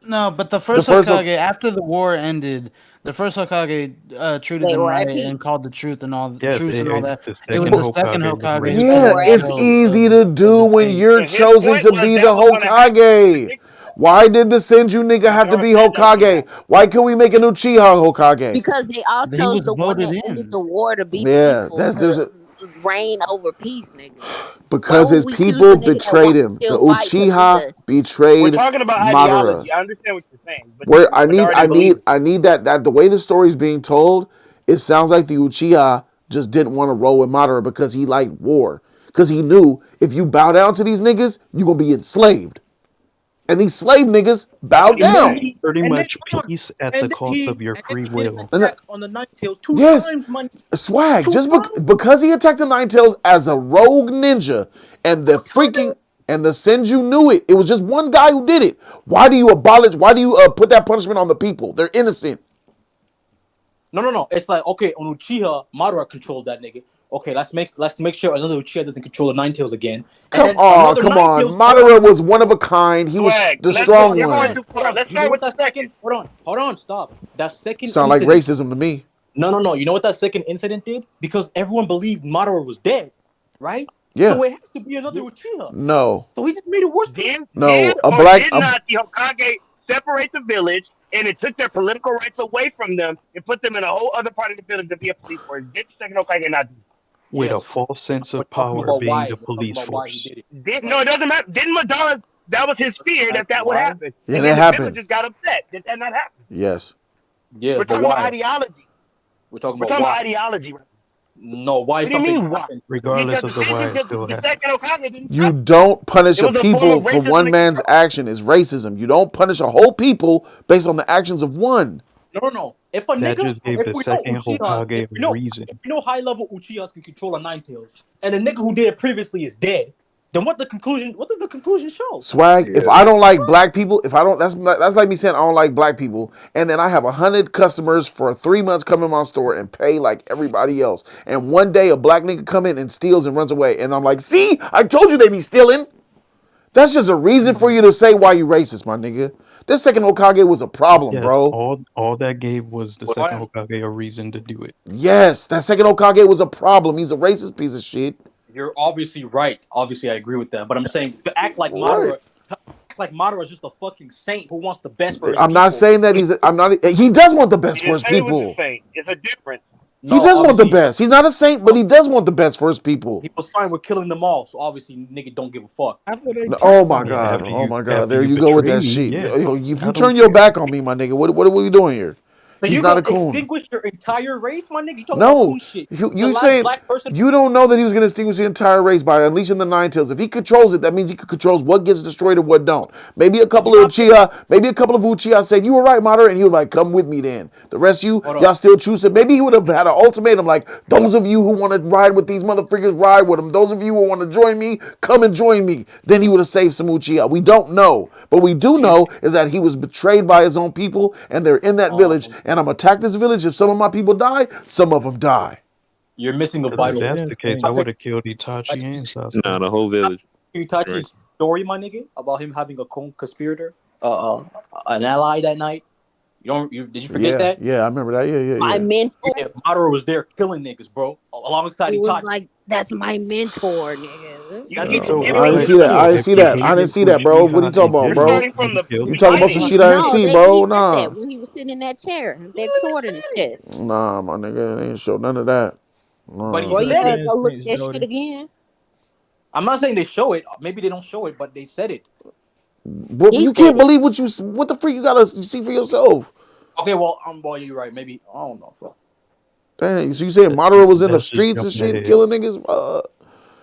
No, but the The first first, Hokage, after the war ended, the first Hokage treated They them were at right peace. and called the truth and all Yeah, truce and all that. the It was second the second Hokage was Hokage who They yeah, took were the at it's peace. title easy to of do the when state. you're And his chosen point to was be the that was going to happen. Hokage. Why did the Senju nigga have to Never be said that was going to Hokage? happen. Why couldn't we make an Uchiha Hokage? Because they all He chose was the one voted that ended in. the war to be Yeah, peaceful, that's there's to a, reign over peace, nigga. Why because would his we choose people the nigga that betrayed wants to him. The kill white to lead Uchiha us? We're betrayed talking about Madara. ideology. I understand what you're saying, but Where the majority I believe need it. I need that the way the story's being told, it sounds like the Uchiha just didn't want to roll with Madara because he liked war. Because he knew if you bow down to these niggas, you're gonna be enslaved. And these slave niggas That's bow what he's And then down. saying. he, pretty and then much hold on, peace at the cost of your and then free he did an will. And attack on the Nine Tails two yes, times, man. swag. Two Just times. because he attacked the Nine Tails as a rogue ninja, and the Two times. freaking and the Senju knew it. It was just one guy who did it. Why do you abolish? Why do you put that punishment on the people? They're innocent. No. It's like, okay, on Uchiha, Madara controlled that nigga. Okay, let's make sure another Uchiha doesn't control the Nine Tails again. And Come then on, another come Nine on. Tails. Hold on. Madara was one of a kind. He was Swag. the Hold strong on. You're going one. too far. Let's You know start what with the that second. second? Hold on. Stop. That second Sound like incident. racism to me. No. You know what that second incident did? Because everyone believed Madara was dead, right? Yeah. So it has to be another Uchiha. No. So he just made it worse. Did No. A or black. did not the Hokage separate the village and it took their political rights away from them and put them in a whole other part of the village to be a police force? Did the second Hokage not do With a Yes. false sense We're of talking power about being why. the We're talking police about why he force. did it. that? No, it doesn't matter. Didn't Madara? That was his fear As that would why? happen, Yeah, and that then the happened. villagers got upset. Did that not happen? Yes. Yeah, We're but talking about why? ideology. We're talking We're about talking about why. ideology. Right? No, why What do you something mean why? happened? Because Regardless of the why, it because still the happened. second Hokage didn't You stop. don't punish It a was a form people of for racism one and man's control. action is racism. You don't punish a whole people based on the actions of one. No. If a That nigga, just gave if the we know second Uchihas, Hokage a reason. if we know high level Uchihas can control a Nine Tails, and the nigga who did it previously is dead, then what does the conclusion show? Swag. If I don't like black people, if I don't, that's like me saying I don't like black people, and then I have 100 customers for 3 months come in my store and pay like everybody else, and one day a black nigga come in and steals and runs away, and I'm like, see, I told you they be stealing. That's just a reason for you to say why you racist, my nigga. This second Hokage was a problem, Yes, bro. all that gave was the second Why? Hokage a reason to do it. Yes, that second Hokage was a problem. He's a racist piece of shit. You're obviously right. Obviously, I agree with that. But I'm saying to Right. act like Madara is just a fucking saint who wants the best for his I'm not people. saying that I'm not. He does want the best He for didn't his say it was the people. same. It's a difference. He No, does want the obviously best. He's not a saint, but he does want the best for his people. he was fine with killing them all. So obviously, nigga don't give a fuck. After they Oh killed my him, Yeah, god. Oh my god. after There you you go with betray that me, shit. yeah, If you I turn don't your care. back on me, my nigga, what are we doing here? So He's you're not gonna a coon. extinguish your entire race, my nigga? You talking about No, coon shit? The you last saying black person. you don't know that he was going to extinguish the entire race by unleashing the Nine Tails. If he controls it, that means he controls what gets destroyed and what don't. Maybe a couple of Uchiha said, you were right, Madara, and he was like, come with me then. The rest of you, Hold on. y'all still choosing. Maybe he would have had an ultimatum like, those of you who want to ride with these motherfuckers, ride with them. Those of you who want to join me, come and join me. Then he would have saved some Uchiha. We don't know. But we do know is that he was betrayed by his own people, and they're in that village, and I'm going to attack this village. If some of my people die, some of them die. You're missing a Because if vital. that's the case, I would have killed Itachi and Nah, Sasuke. the whole village. Itachi's story, my nigga, about him having a conspirator, an ally that night. Did you forget that? Yeah, I remember that. My mentor. Yeah, Madara was there killing niggas, bro, alongside He was Itachi. like, "That's my mentor, nigga." I didn't see that. I didn't see that. I didn't see that, bro. What are you talking about, bro? You talking about some shit I didn't see, bro? He said Nah. that when he was sitting in that chair, that sword in his chest. Nah, my nigga. They ain't show none of that. Nah. But he Boy, you said better it. go look at that shit again. I'm not saying they show it. Maybe they don't show it, but they said it. But you can't believe what the freak you gotta see for yourself. Okay, well, well, you're right. Maybe I don't know. Fuck. Dang, so you saying Madara was in the That's just streets and jumping shit, ahead. killing niggas?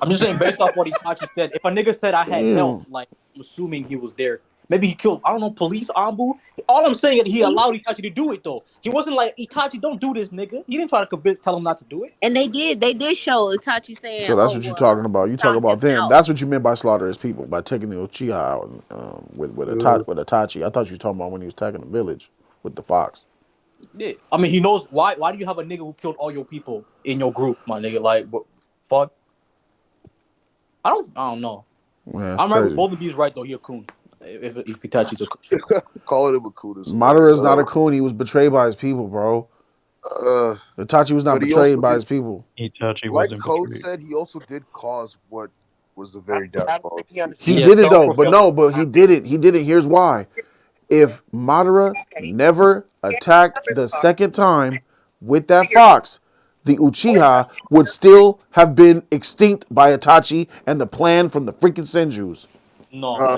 I'm just saying, based off what Itachi said, if a nigga said I had help, Damn. like I'm assuming he was there. Maybe he killed, I don't know, police, Ambu. All I'm saying is he allowed Itachi to do it though. He wasn't like Itachi, don't do this, nigga. He didn't try to tell him not to do it. And they did show Itachi saying, So that's what you're talking about. You talking about them. That's what you meant by slaughter his people, by taking the Uchiha out with Itachi. I thought you were talking about when he was attacking the village with the fox. Yeah, I mean, he knows why. Why do you have a nigga who killed all your people in your group, my nigga? Like, what, fuck. I don't know. Man, I'm right with crazy. both of these right though. He a coon. If Itachi's a coon. Calling him a coon is Madara is not a coon. He was betrayed by his people, bro. Itachi was not betrayed by his people. Itachi Like wasn't Code betrayed. said, he also did cause what was the very downfall. He did it though, but he did it. He did it. Here's why. If Madara never attacked the second time with that fox, the Uchiha would still have been extinct by Itachi and the plan from the freaking Senjus. No,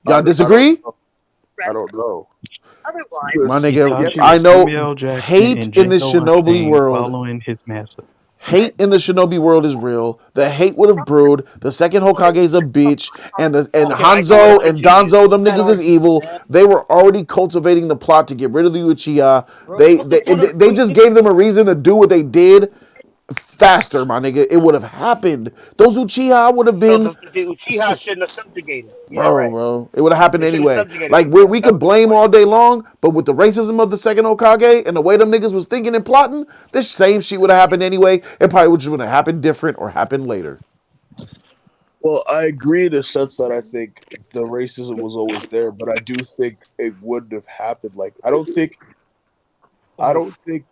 Y'all disagree? I don't know. My nigga, Itachi I was know Samuel Jackson hate and in the Django Shinobi Unchained world. following his master. Hate in the Shinobi world is real. The hate would have brewed. The second Hokage is a bitch, and Hanzo and Danzo, them niggas is evil. They were already cultivating the plot to get rid of the Uchiha. They just gave them a reason to do what they did faster, my nigga. It would have happened. Those Uchiha would have been. So the Uchiha shouldn't have subjugated. Yeah, right. Bro, it would have happened They shouldn't have anyway. subjugated. Like we could blame all day long, but with the racism of the second Hokage and the way them niggas was thinking and plotting, this same shit would have happened anyway. It probably would just would have happened different or happened later. Well, I agree in the sense that I think the racism was always there, but I do think it wouldn't have happened. Like, I don't think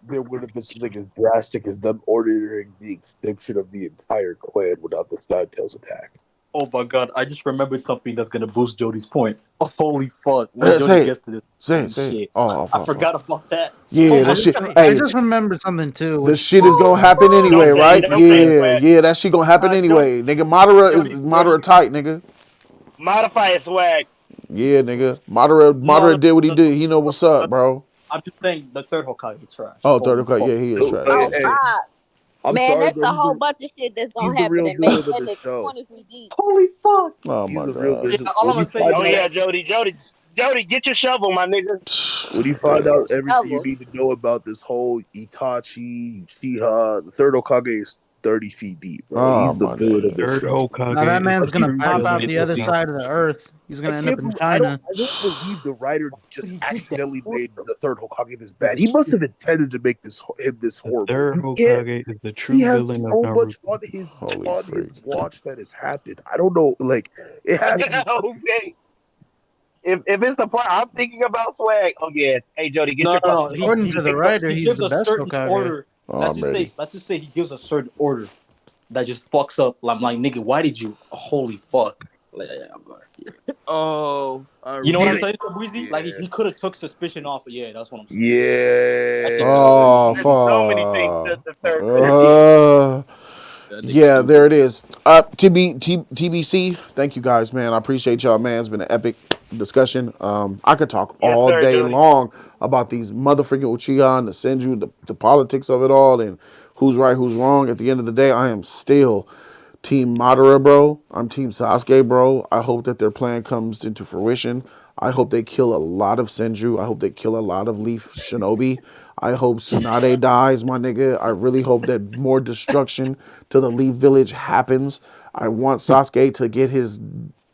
there would have been something as drastic as them ordering the extinction of the entire clan without the Nine Tails attack. Oh my god, I just remembered something that's gonna boost Jody's point. Oh, holy fuck. When Jody gets to this Say it. I forgot about that. Yeah, Oh, that shit. I just remembered something too. The shit is gonna happen anyway, right? Yeah, that shit gonna happen anyway. Nigga, Madara tight, nigga. Modify it, swag. Yeah, nigga. Madara did what he did. He know what's up, bro. I'm just saying the third Hokage is trash. Oh, third Hokage. Yeah, he is trash. Oh, Yeah. God. I'm Man, sorry, that's bro. a whole bunch of shit that's gonna he's the happen real and make villain of that the show. 20 feet deep. Holy fuck. Oh He's my the real god. villain. All I'm gonna say Oh yeah, Jody, get your shovel, my nigga. When you find out everything you need to know about this whole Itachi, Uchiha, the third Hokage is 30 feet deep, bro. Oh, He's the villain of the Third show. Hokage. Now that man's gonna true pop out villain the of other the side of the earth. He's gonna end up in I China. don't believe the writer just accidentally made the third Hokage this bad. He must have intended to make him this horrible. Third You can't- Hokage is the true He has villain of so Naruto. much on his watch that has happened. I don't know, like it has to be. Okay. If it's the part I'm thinking about, swag. Oh yeah. Hey Jody, get your No. fucking According to the writer, He he's gives the a best certain Hokage. order. Oh, Let's I'm just ready. say he gives a certain order that just fucks up. I'm like, nigga, why did you? Holy fuck! Like, Oh, you know what I'm saying, Breezy? Like he could have took suspicion off. Yeah, that's what I'm saying. Yeah. Oh, There's so many things that the third yeah, there it is. TBC. Thank you guys, man. I appreciate y'all, man. It's been an epic discussion. I could talk Yes, all sir, day Jody. long about these motherfucking Uchiha and the Senju, the politics of it all, and who's right, who's wrong. At the end of the day, I am still Team Madara, bro. I'm Team Sasuke, bro. I hope that their plan comes into fruition. I hope they kill a lot of Senju. I hope they kill a lot of Leaf Shinobi. I hope Tsunade dies, my nigga. I really hope that more destruction to the Leaf Village happens. I want Sasuke to get his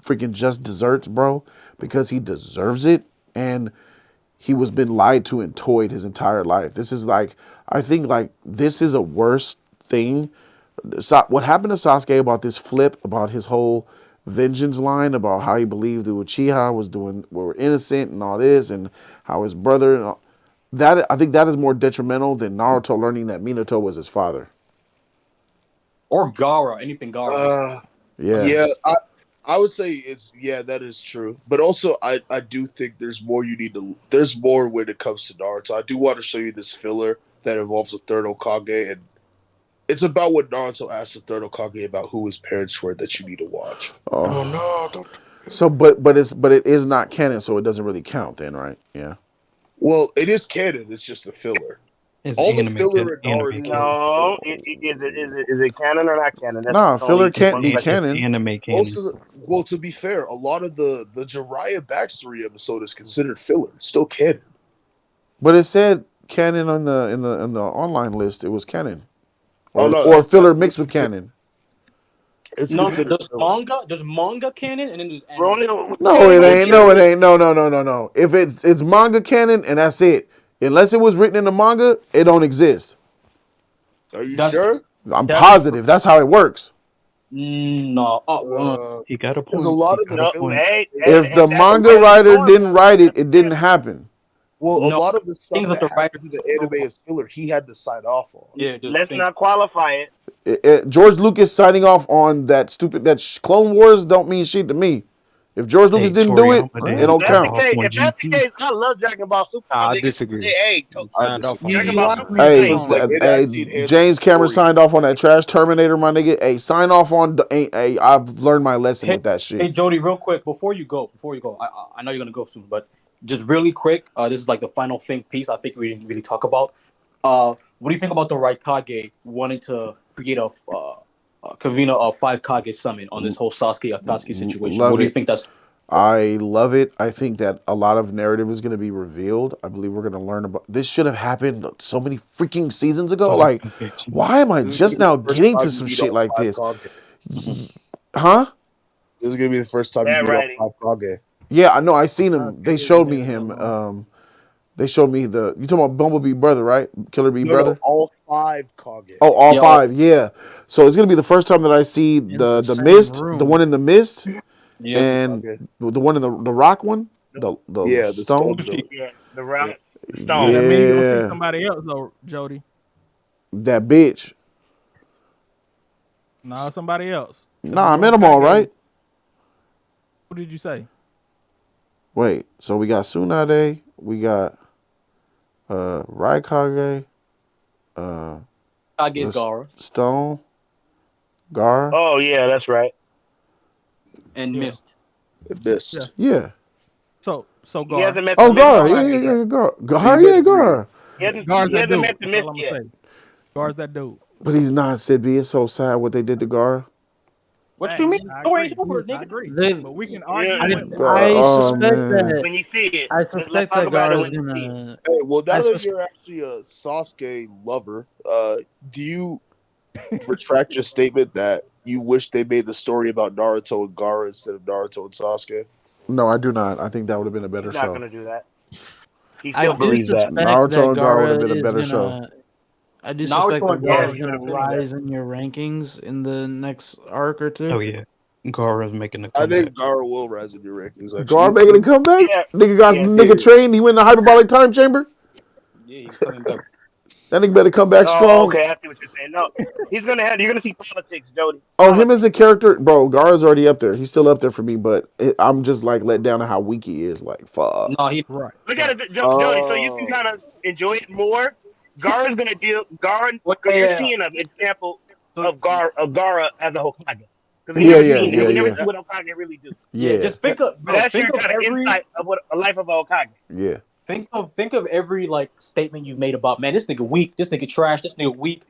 freaking just desserts, bro, because he deserves it. And he was been lied to and toyed his entire life. This is like, I think like this is a worse thing. What happened to Sasuke about this flip, about his whole vengeance line, about how he believed the Uchiha were innocent and all this, and how his brother, that I think that is more detrimental than Naruto learning that Minato was his father. Or Gara, anything Gara. Yeah. I would say that is true. But also I do think there's more there's more when it comes to Naruto. I do want to show you this filler that involves the third Hokage, and It's about what Naruto asked the third Hokage about who his parents were that you need to watch. Oh no! Don't... So, but it is not canon, so it doesn't really count then, right? Yeah. Well, it is canon. It's just a filler. It's All the anime filler in anime canon. No, is it canon or not canon? That's Nah, only filler can't one be question. canon. Anime Most canon. of the well, to be fair, a lot of the Jiraiya backstory episode is considered filler. It's still canon. But it said canon on the online list. It was canon, Oh no, or filler mixed with canon. It's No, considered there's filler. manga. There's manga canon, and then there's We're anime. only, No, it ain't. No, it ain't. No. If it's manga canon and that's it, unless it was written in the manga, it don't exist. Are you That's sure? I'm that's positive. That's how it works. no. He got a There's a point. lot He of the got a no, point. filler. If the that's manga where writer going didn't from. write it, it didn't happen. Well, a No, lot of the stuff things that that the writer happens in the anime is filler. He had to sign off on. yeah, there's Let's things. not qualify it. George Lucas signing off on that Clone Wars don't mean shit to me. If George Lucas Hey, didn't do it, Toriyama it didn't don't sign That's the count. off case. on If that's the GT. case, I love Dragon Ball Super. Nah, I Nigga. disagree. Hey, He I signed off on disagree. it. Dragon You Ball lost Super me is at Hey, nice. phone. Like, it hey, actually enhances James the Cameron story. signed off on that trash Terminator, my nigga. Hey, sign off on. Hey, I've learned my lesson Hey, with that hey, shit. Jody, real quick before you go, I know you're gonna go soon, but just really quick, this is like the final thing piece. I think we didn't really talk about. What do you think about the Raikage wanting to create convene a 5 Kage summit on this whole Sasuke Akatsuki situation? What Love do you it. think that's? I love it. I think that a lot of narrative is going to be revealed. I believe we're going to learn about this. Should have happened so many freaking seasons ago. Like, why am I This is just gonna now be the first getting time to you some meet shit all like 5 this? Kage. Huh? This is gonna be the first time you Bad meet writing. all 5 Kage. Yeah, I know. I seen him. They showed me him. They showed me the. You talking about Bumblebee brother, right? Killer Bee No, brother. all 5 Kage. Oh, all Yeah, five. Yeah. So it's gonna be the first time that I see In the the same mist, the room. one in the mist, yeah, and Okay. the one in the rock one, the Yeah, the stone. stone building. Yeah, the route That stone. mean you gonna see Yeah, somebody else though, Jody? that bitch. No, somebody else. 'Cause Nah, the I met Joe them all Kage- right. Who did you say? Wait, so we got Tsunade, we got Raikage, Kage's the Gara stone, Gar. Oh yeah, that's right. and Yeah. Mist. It missed. Yeah. Yeah. So He Gar. hasn't met the Oh, mist Gar. Yeah, Hokage yeah, yet. yeah, Gar. So Gar. you Yeah, met 3. Gar. Gar's He that hasn't dude. met the That's mist all I'm yet. gonna say. Gar's that dude. But he's not, Sid B. It's so sad what they did to Gar. What you mean? Facts. I Story's agree. over, I nigga. agree. They, But we can Yeah, argue with Gar. I Oh suspect man. that when you see it. I Let's suspect talk that about Gar it is when you see it. gonna. Hey, well, I now that sus- you're actually a Sasuke lover, do you retract your statement that you wish they made the story about Naruto and Gaara instead of Naruto and Sasuke? No, I do not. I think that would have been a He's better not show. gonna do that. He I still do believes that. suspect Naruto that and Gar would have Gara been a is better show. gonna. I do Naruto suspect that and Yeah, Gara Gara is he gonna would have believes that. rise in your rankings in the next arc or Oh two. yeah, Gara's making a I comeback. think Gaara will rise in your rankings, actually. Gar making a comeback? Yeah, Nigga got yeah. nigga trained. He went in the hyperbolic time chamber. Yeah, he's coming back. That nigga better come back Oh, strong. okay. I see what you're saying. No, he's gonna have. You're gonna see politics, Jody. Oh, him Politics. as a character, bro. Gar's already up there. He's still up there for me, but I'm just like let down at how weak he is. Like fuck. No, he Right. Look Right. at it, Jody. So you can kind of enjoy it more. Gara's gonna deal. Gara, Well, because you're yeah. seeing an example So of Gara as a Hokage. Because we Yeah, never yeah, seen yeah, we never yeah, see what Hokage really do. yeah, yeah, just think of But bro. that's your Think of kind of every insight of what a life of a Hokage. yeah. think of every like statement you've made about man. This nigga weak. This nigga trash. This nigga weak.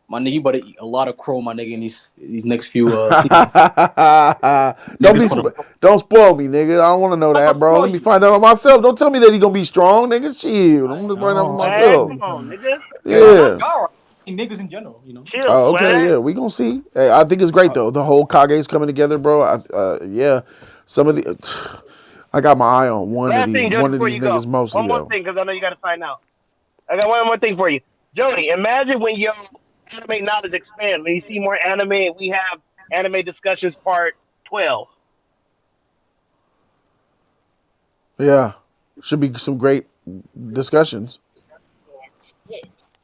My nigga, you better eat a lot of crow, my nigga, in these next few seasons. Don't spoil me, nigga. I don't want to know that, bro. Let me find out on myself. Don't tell me that he gonna be strong, nigga. Chill. I'm gonna find out for Man, myself. come on, nigga. Yeah. Not Gara, niggas in general, you know. Chill, Oh, okay. swag. Yeah, we gonna see. Hey, I think it's great though. The whole Kage's coming together, bro. Yeah. Some of the, I got my eye on Last thing, Jody, one of before these you go. niggas mostly One more though. thing, because I know you got to sign out. I got one more thing for you. Jody, imagine when your anime knowledge expands, when you see more anime and we have anime discussions part 12. Yeah, should be some great discussions.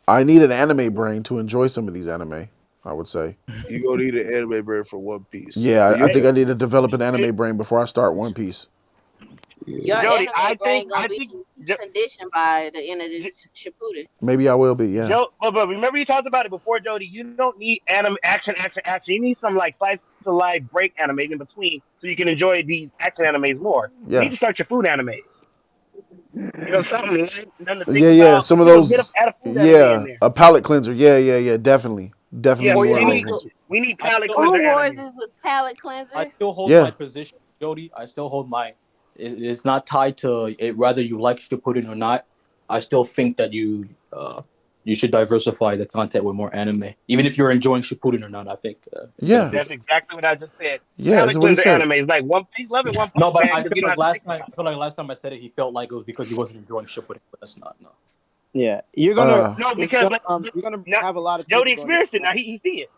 I need an anime brain to enjoy some of these anime. I would say. You gonna need an anime brain for One Piece. Yeah, But I you think I need to develop an anime brain before I start One Piece. Your Jody, anime brain gonna be conditioned by the end of this Shippuden. Maybe I will be. Yeah. But remember you talked about it before, Jody. You don't need anime action, action, action. You need some like slice of life break animes in between so you can enjoy these action animes more. You need Yeah. to start your food animes. Something nothing to think Yeah, yeah. about. Some of Get those. add a food anime in Yeah, there. a palate cleanser. Yeah, yeah, yeah. Definitely, Yeah, definitely need Oh one yeah, of we those need ones. we need I palate still, cleanser Food Wars anime. is with palate I cleanser. still hold my Yeah, position, Jody. I still hold my. It's not tied to it, whether you like Shippuden or not. I still think that you should diversify the content with more anime, even if you're enjoying Shippuden or not. I think it's yeah, That's beneficial. exactly what I just said. yeah. That's Palate what he cleanser said. anime is like One Piece. Love it, One No, Punch but Man, because you don't have to think about I feel like last time I said it, he felt like it was because he wasn't enjoying Shippuden, but that's not. No. Yeah, you're gonna Uh, it. No, it's because gonna like, you're gonna now have a lot of people Jody going to experienced it. Now he see it.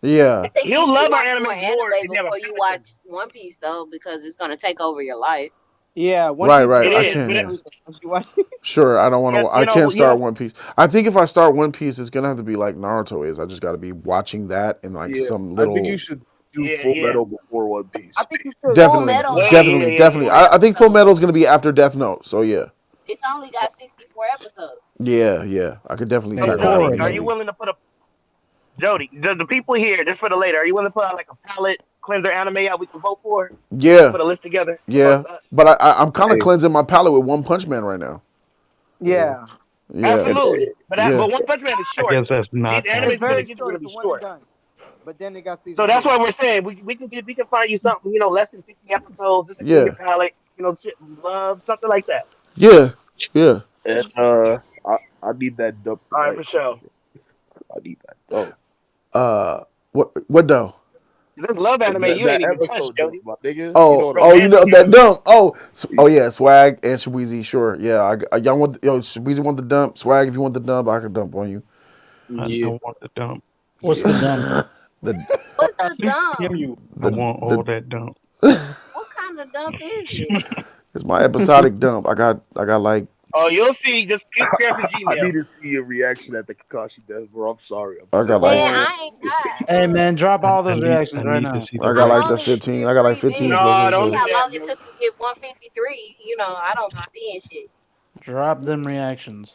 yeah, I think you He'll should love our watch more animes more anime if you have a before you palate cleanser. watch One Piece though, because it's gonna take over your life. Yeah, One right, Piece is right. It gonna I take is, can. but over Yeah, everything once you watch. sure. I don't want yeah, to. I can't you start know, One Piece. I think if I start One Piece, it's gonna have to be like Naruto is. I just got to be watching that and like Yeah, some I think you little. should do yeah, Full yeah, Metal before One I Piece. think you should. Full Definitely, Metal well, got yeah, definitely, yeah, yeah, definitely. 64 yeah. I think Full episodes. Metal is gonna be after Death Note. So yeah, It's only got 64 episodes. yeah, yeah. I could definitely So Hey, tackle that Jody, Corey. are you immediately. willing to put a Jody? The people here, just for the later, are you willing to put out like a palate cleanser anime out we can vote for? Yeah, Put a list together yeah. amongst us. But I'm kind of Hey, cleansing my palate with One Punch Man right now. Yeah, Yeah, and Absolutely, yeah. but One Punch Man is I short. guess that's These not it's animes we're gonna very happening. get are short. gonna It's be a one and short. done. But then they got So season that's two. why we're saying we can find you something less than 50 episodes just to clean your Yeah, palate. Shit, love something like that. yeah, yeah. and I need that dump All right, tonight. for sure. I need that dump. Uh, what though? This love anime you That ain't even touched, episode dump, Jody. my nigga. You know Oh, what I'm oh, you Romantic know that anime. dump. Oh, oh yeah, swag and Shaweezy. Sure, yeah. Y'all want Shaweezy want the dump. Swag, if you want the dump, I can dump on you. I Yeah. don't want the dump. What's the dump? The What's I the think dump? him you. I the want all that dump. What kind of dump is it? it's my episodic dump. I got like Oh, you'll see. Just experience the I Gmail. need to see your reaction at the Kakashi death, bro. I'm sorry. I'm I got sorry. like Man, I ain't Hey got. man, drop all those I reactions right need to now. see the I got I've like the only reaction. 15. seen I got like three 15 videos. plus No, You don't see do episodes. how that, long it Jody. took to get 153. I don't be seeing shit. Drop them reactions.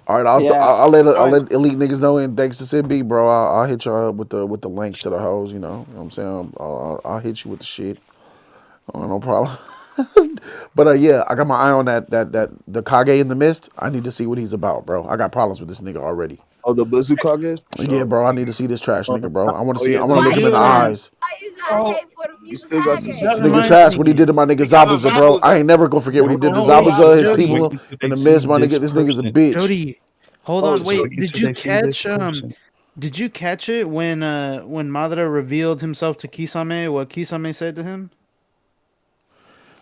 All right, Yeah. I'll All right. let elite niggas know. And thanks to Sid B, bro. I'll hit y'all up with the links to the hoes. You know what I'm saying? I'll hit you with the shit. Oh, no problem. But yeah, I got my eye on that the Kage in the Mist. I need to see what he's about, bro. I got problems with this nigga already. Oh, the Blizzukages? Yeah, Sure. bro. I need to see this trash nigga, bro. I want to Oh see. yeah, I want this to look Why him you in the nigga. got eyes. why you got hate for the You still got some This That nigga reminds trash. What he me. did to my nigga Because of Zabuza, bro. I Zabuza. ain't never gonna forget what he did to No, wait, Zabuza, his Just Jody. wait people, until in they the see mist. My this nigga, this nigga's a person. bitch. Jody, hold Oh on. Just shit. Wait, wait did until you they see this catch person. Did you catch it when Madara revealed himself to Kisame? What Kisame said to him?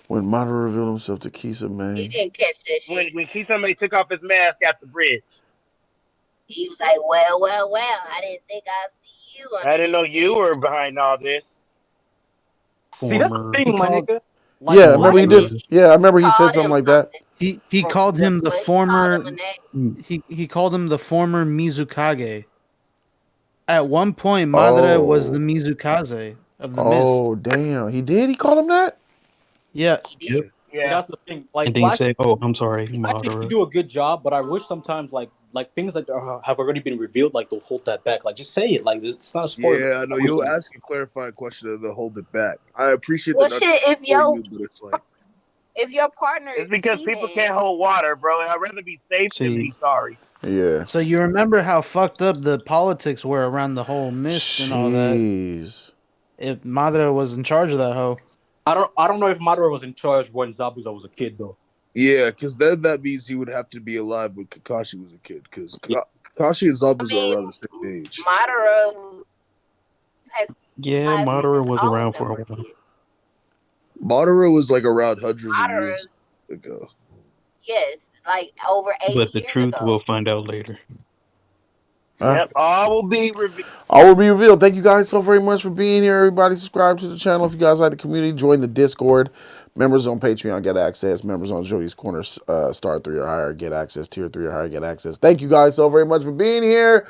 When Madara revealed himself to Kisa, He man. didn't catch that When shit. Kisame took off his mask at the bridge. He was like, well, well, well. I didn't think I'd see you I under didn't know this you bitch. were behind all this. See, that's the Former, He thing, my called nigga. Yeah, Like, I I remember he former. did. Maybe Yeah, I remember he said called something him like that. something. he from called him the But he called him former a name. he called him the former Mizukage. At one point, Madara was the Oh, Mizukaze of the mist. oh, damn. He did. He called him that. Yeah, He Yep. did. See, Yeah. that's the thing. Like And then he Flash, said, "Oh, I'm sorry, Flash can Madara." do a good job, but I wish sometimes like things that have already been revealed, like they'll hold that back. Like just say it. Like it's not a spoiler. Yeah, I know I wish you'll they ask a clarifying question and they'll hold it back. I appreciate the Well, not shit. for you, but it's like If your partner It's because people even can't hold water, bro. And I'd rather be safe than be See, sorry. Yeah. so you remember how fucked up the politics were around the whole mist and all that? Jeez. If Madara was in charge of that hoe. I don't know if Madara was in charge when Zabuza was a kid though. yeah, because then that means he would have to be alive when Kakashi was a kid. Because Yeah. Kakashi and I Zabuza are mean, around the same age. Madara has yeah, lives when Madara was all of around them for a were while, kids. Madara was like around hundreds of Madara, years ago. yes, like over 80 but the years truth ago. we'll find out later. Yep. All will be revealed. All will be revealed. Thank you guys so very much for being here. Everybody subscribe to the channel. If you guys like the community, join the Discord. Members on Patreon get access. Members on Jody's Corner, star 3 or higher, get access. Tier 3 or higher, get access. Thank you guys so very much for being here.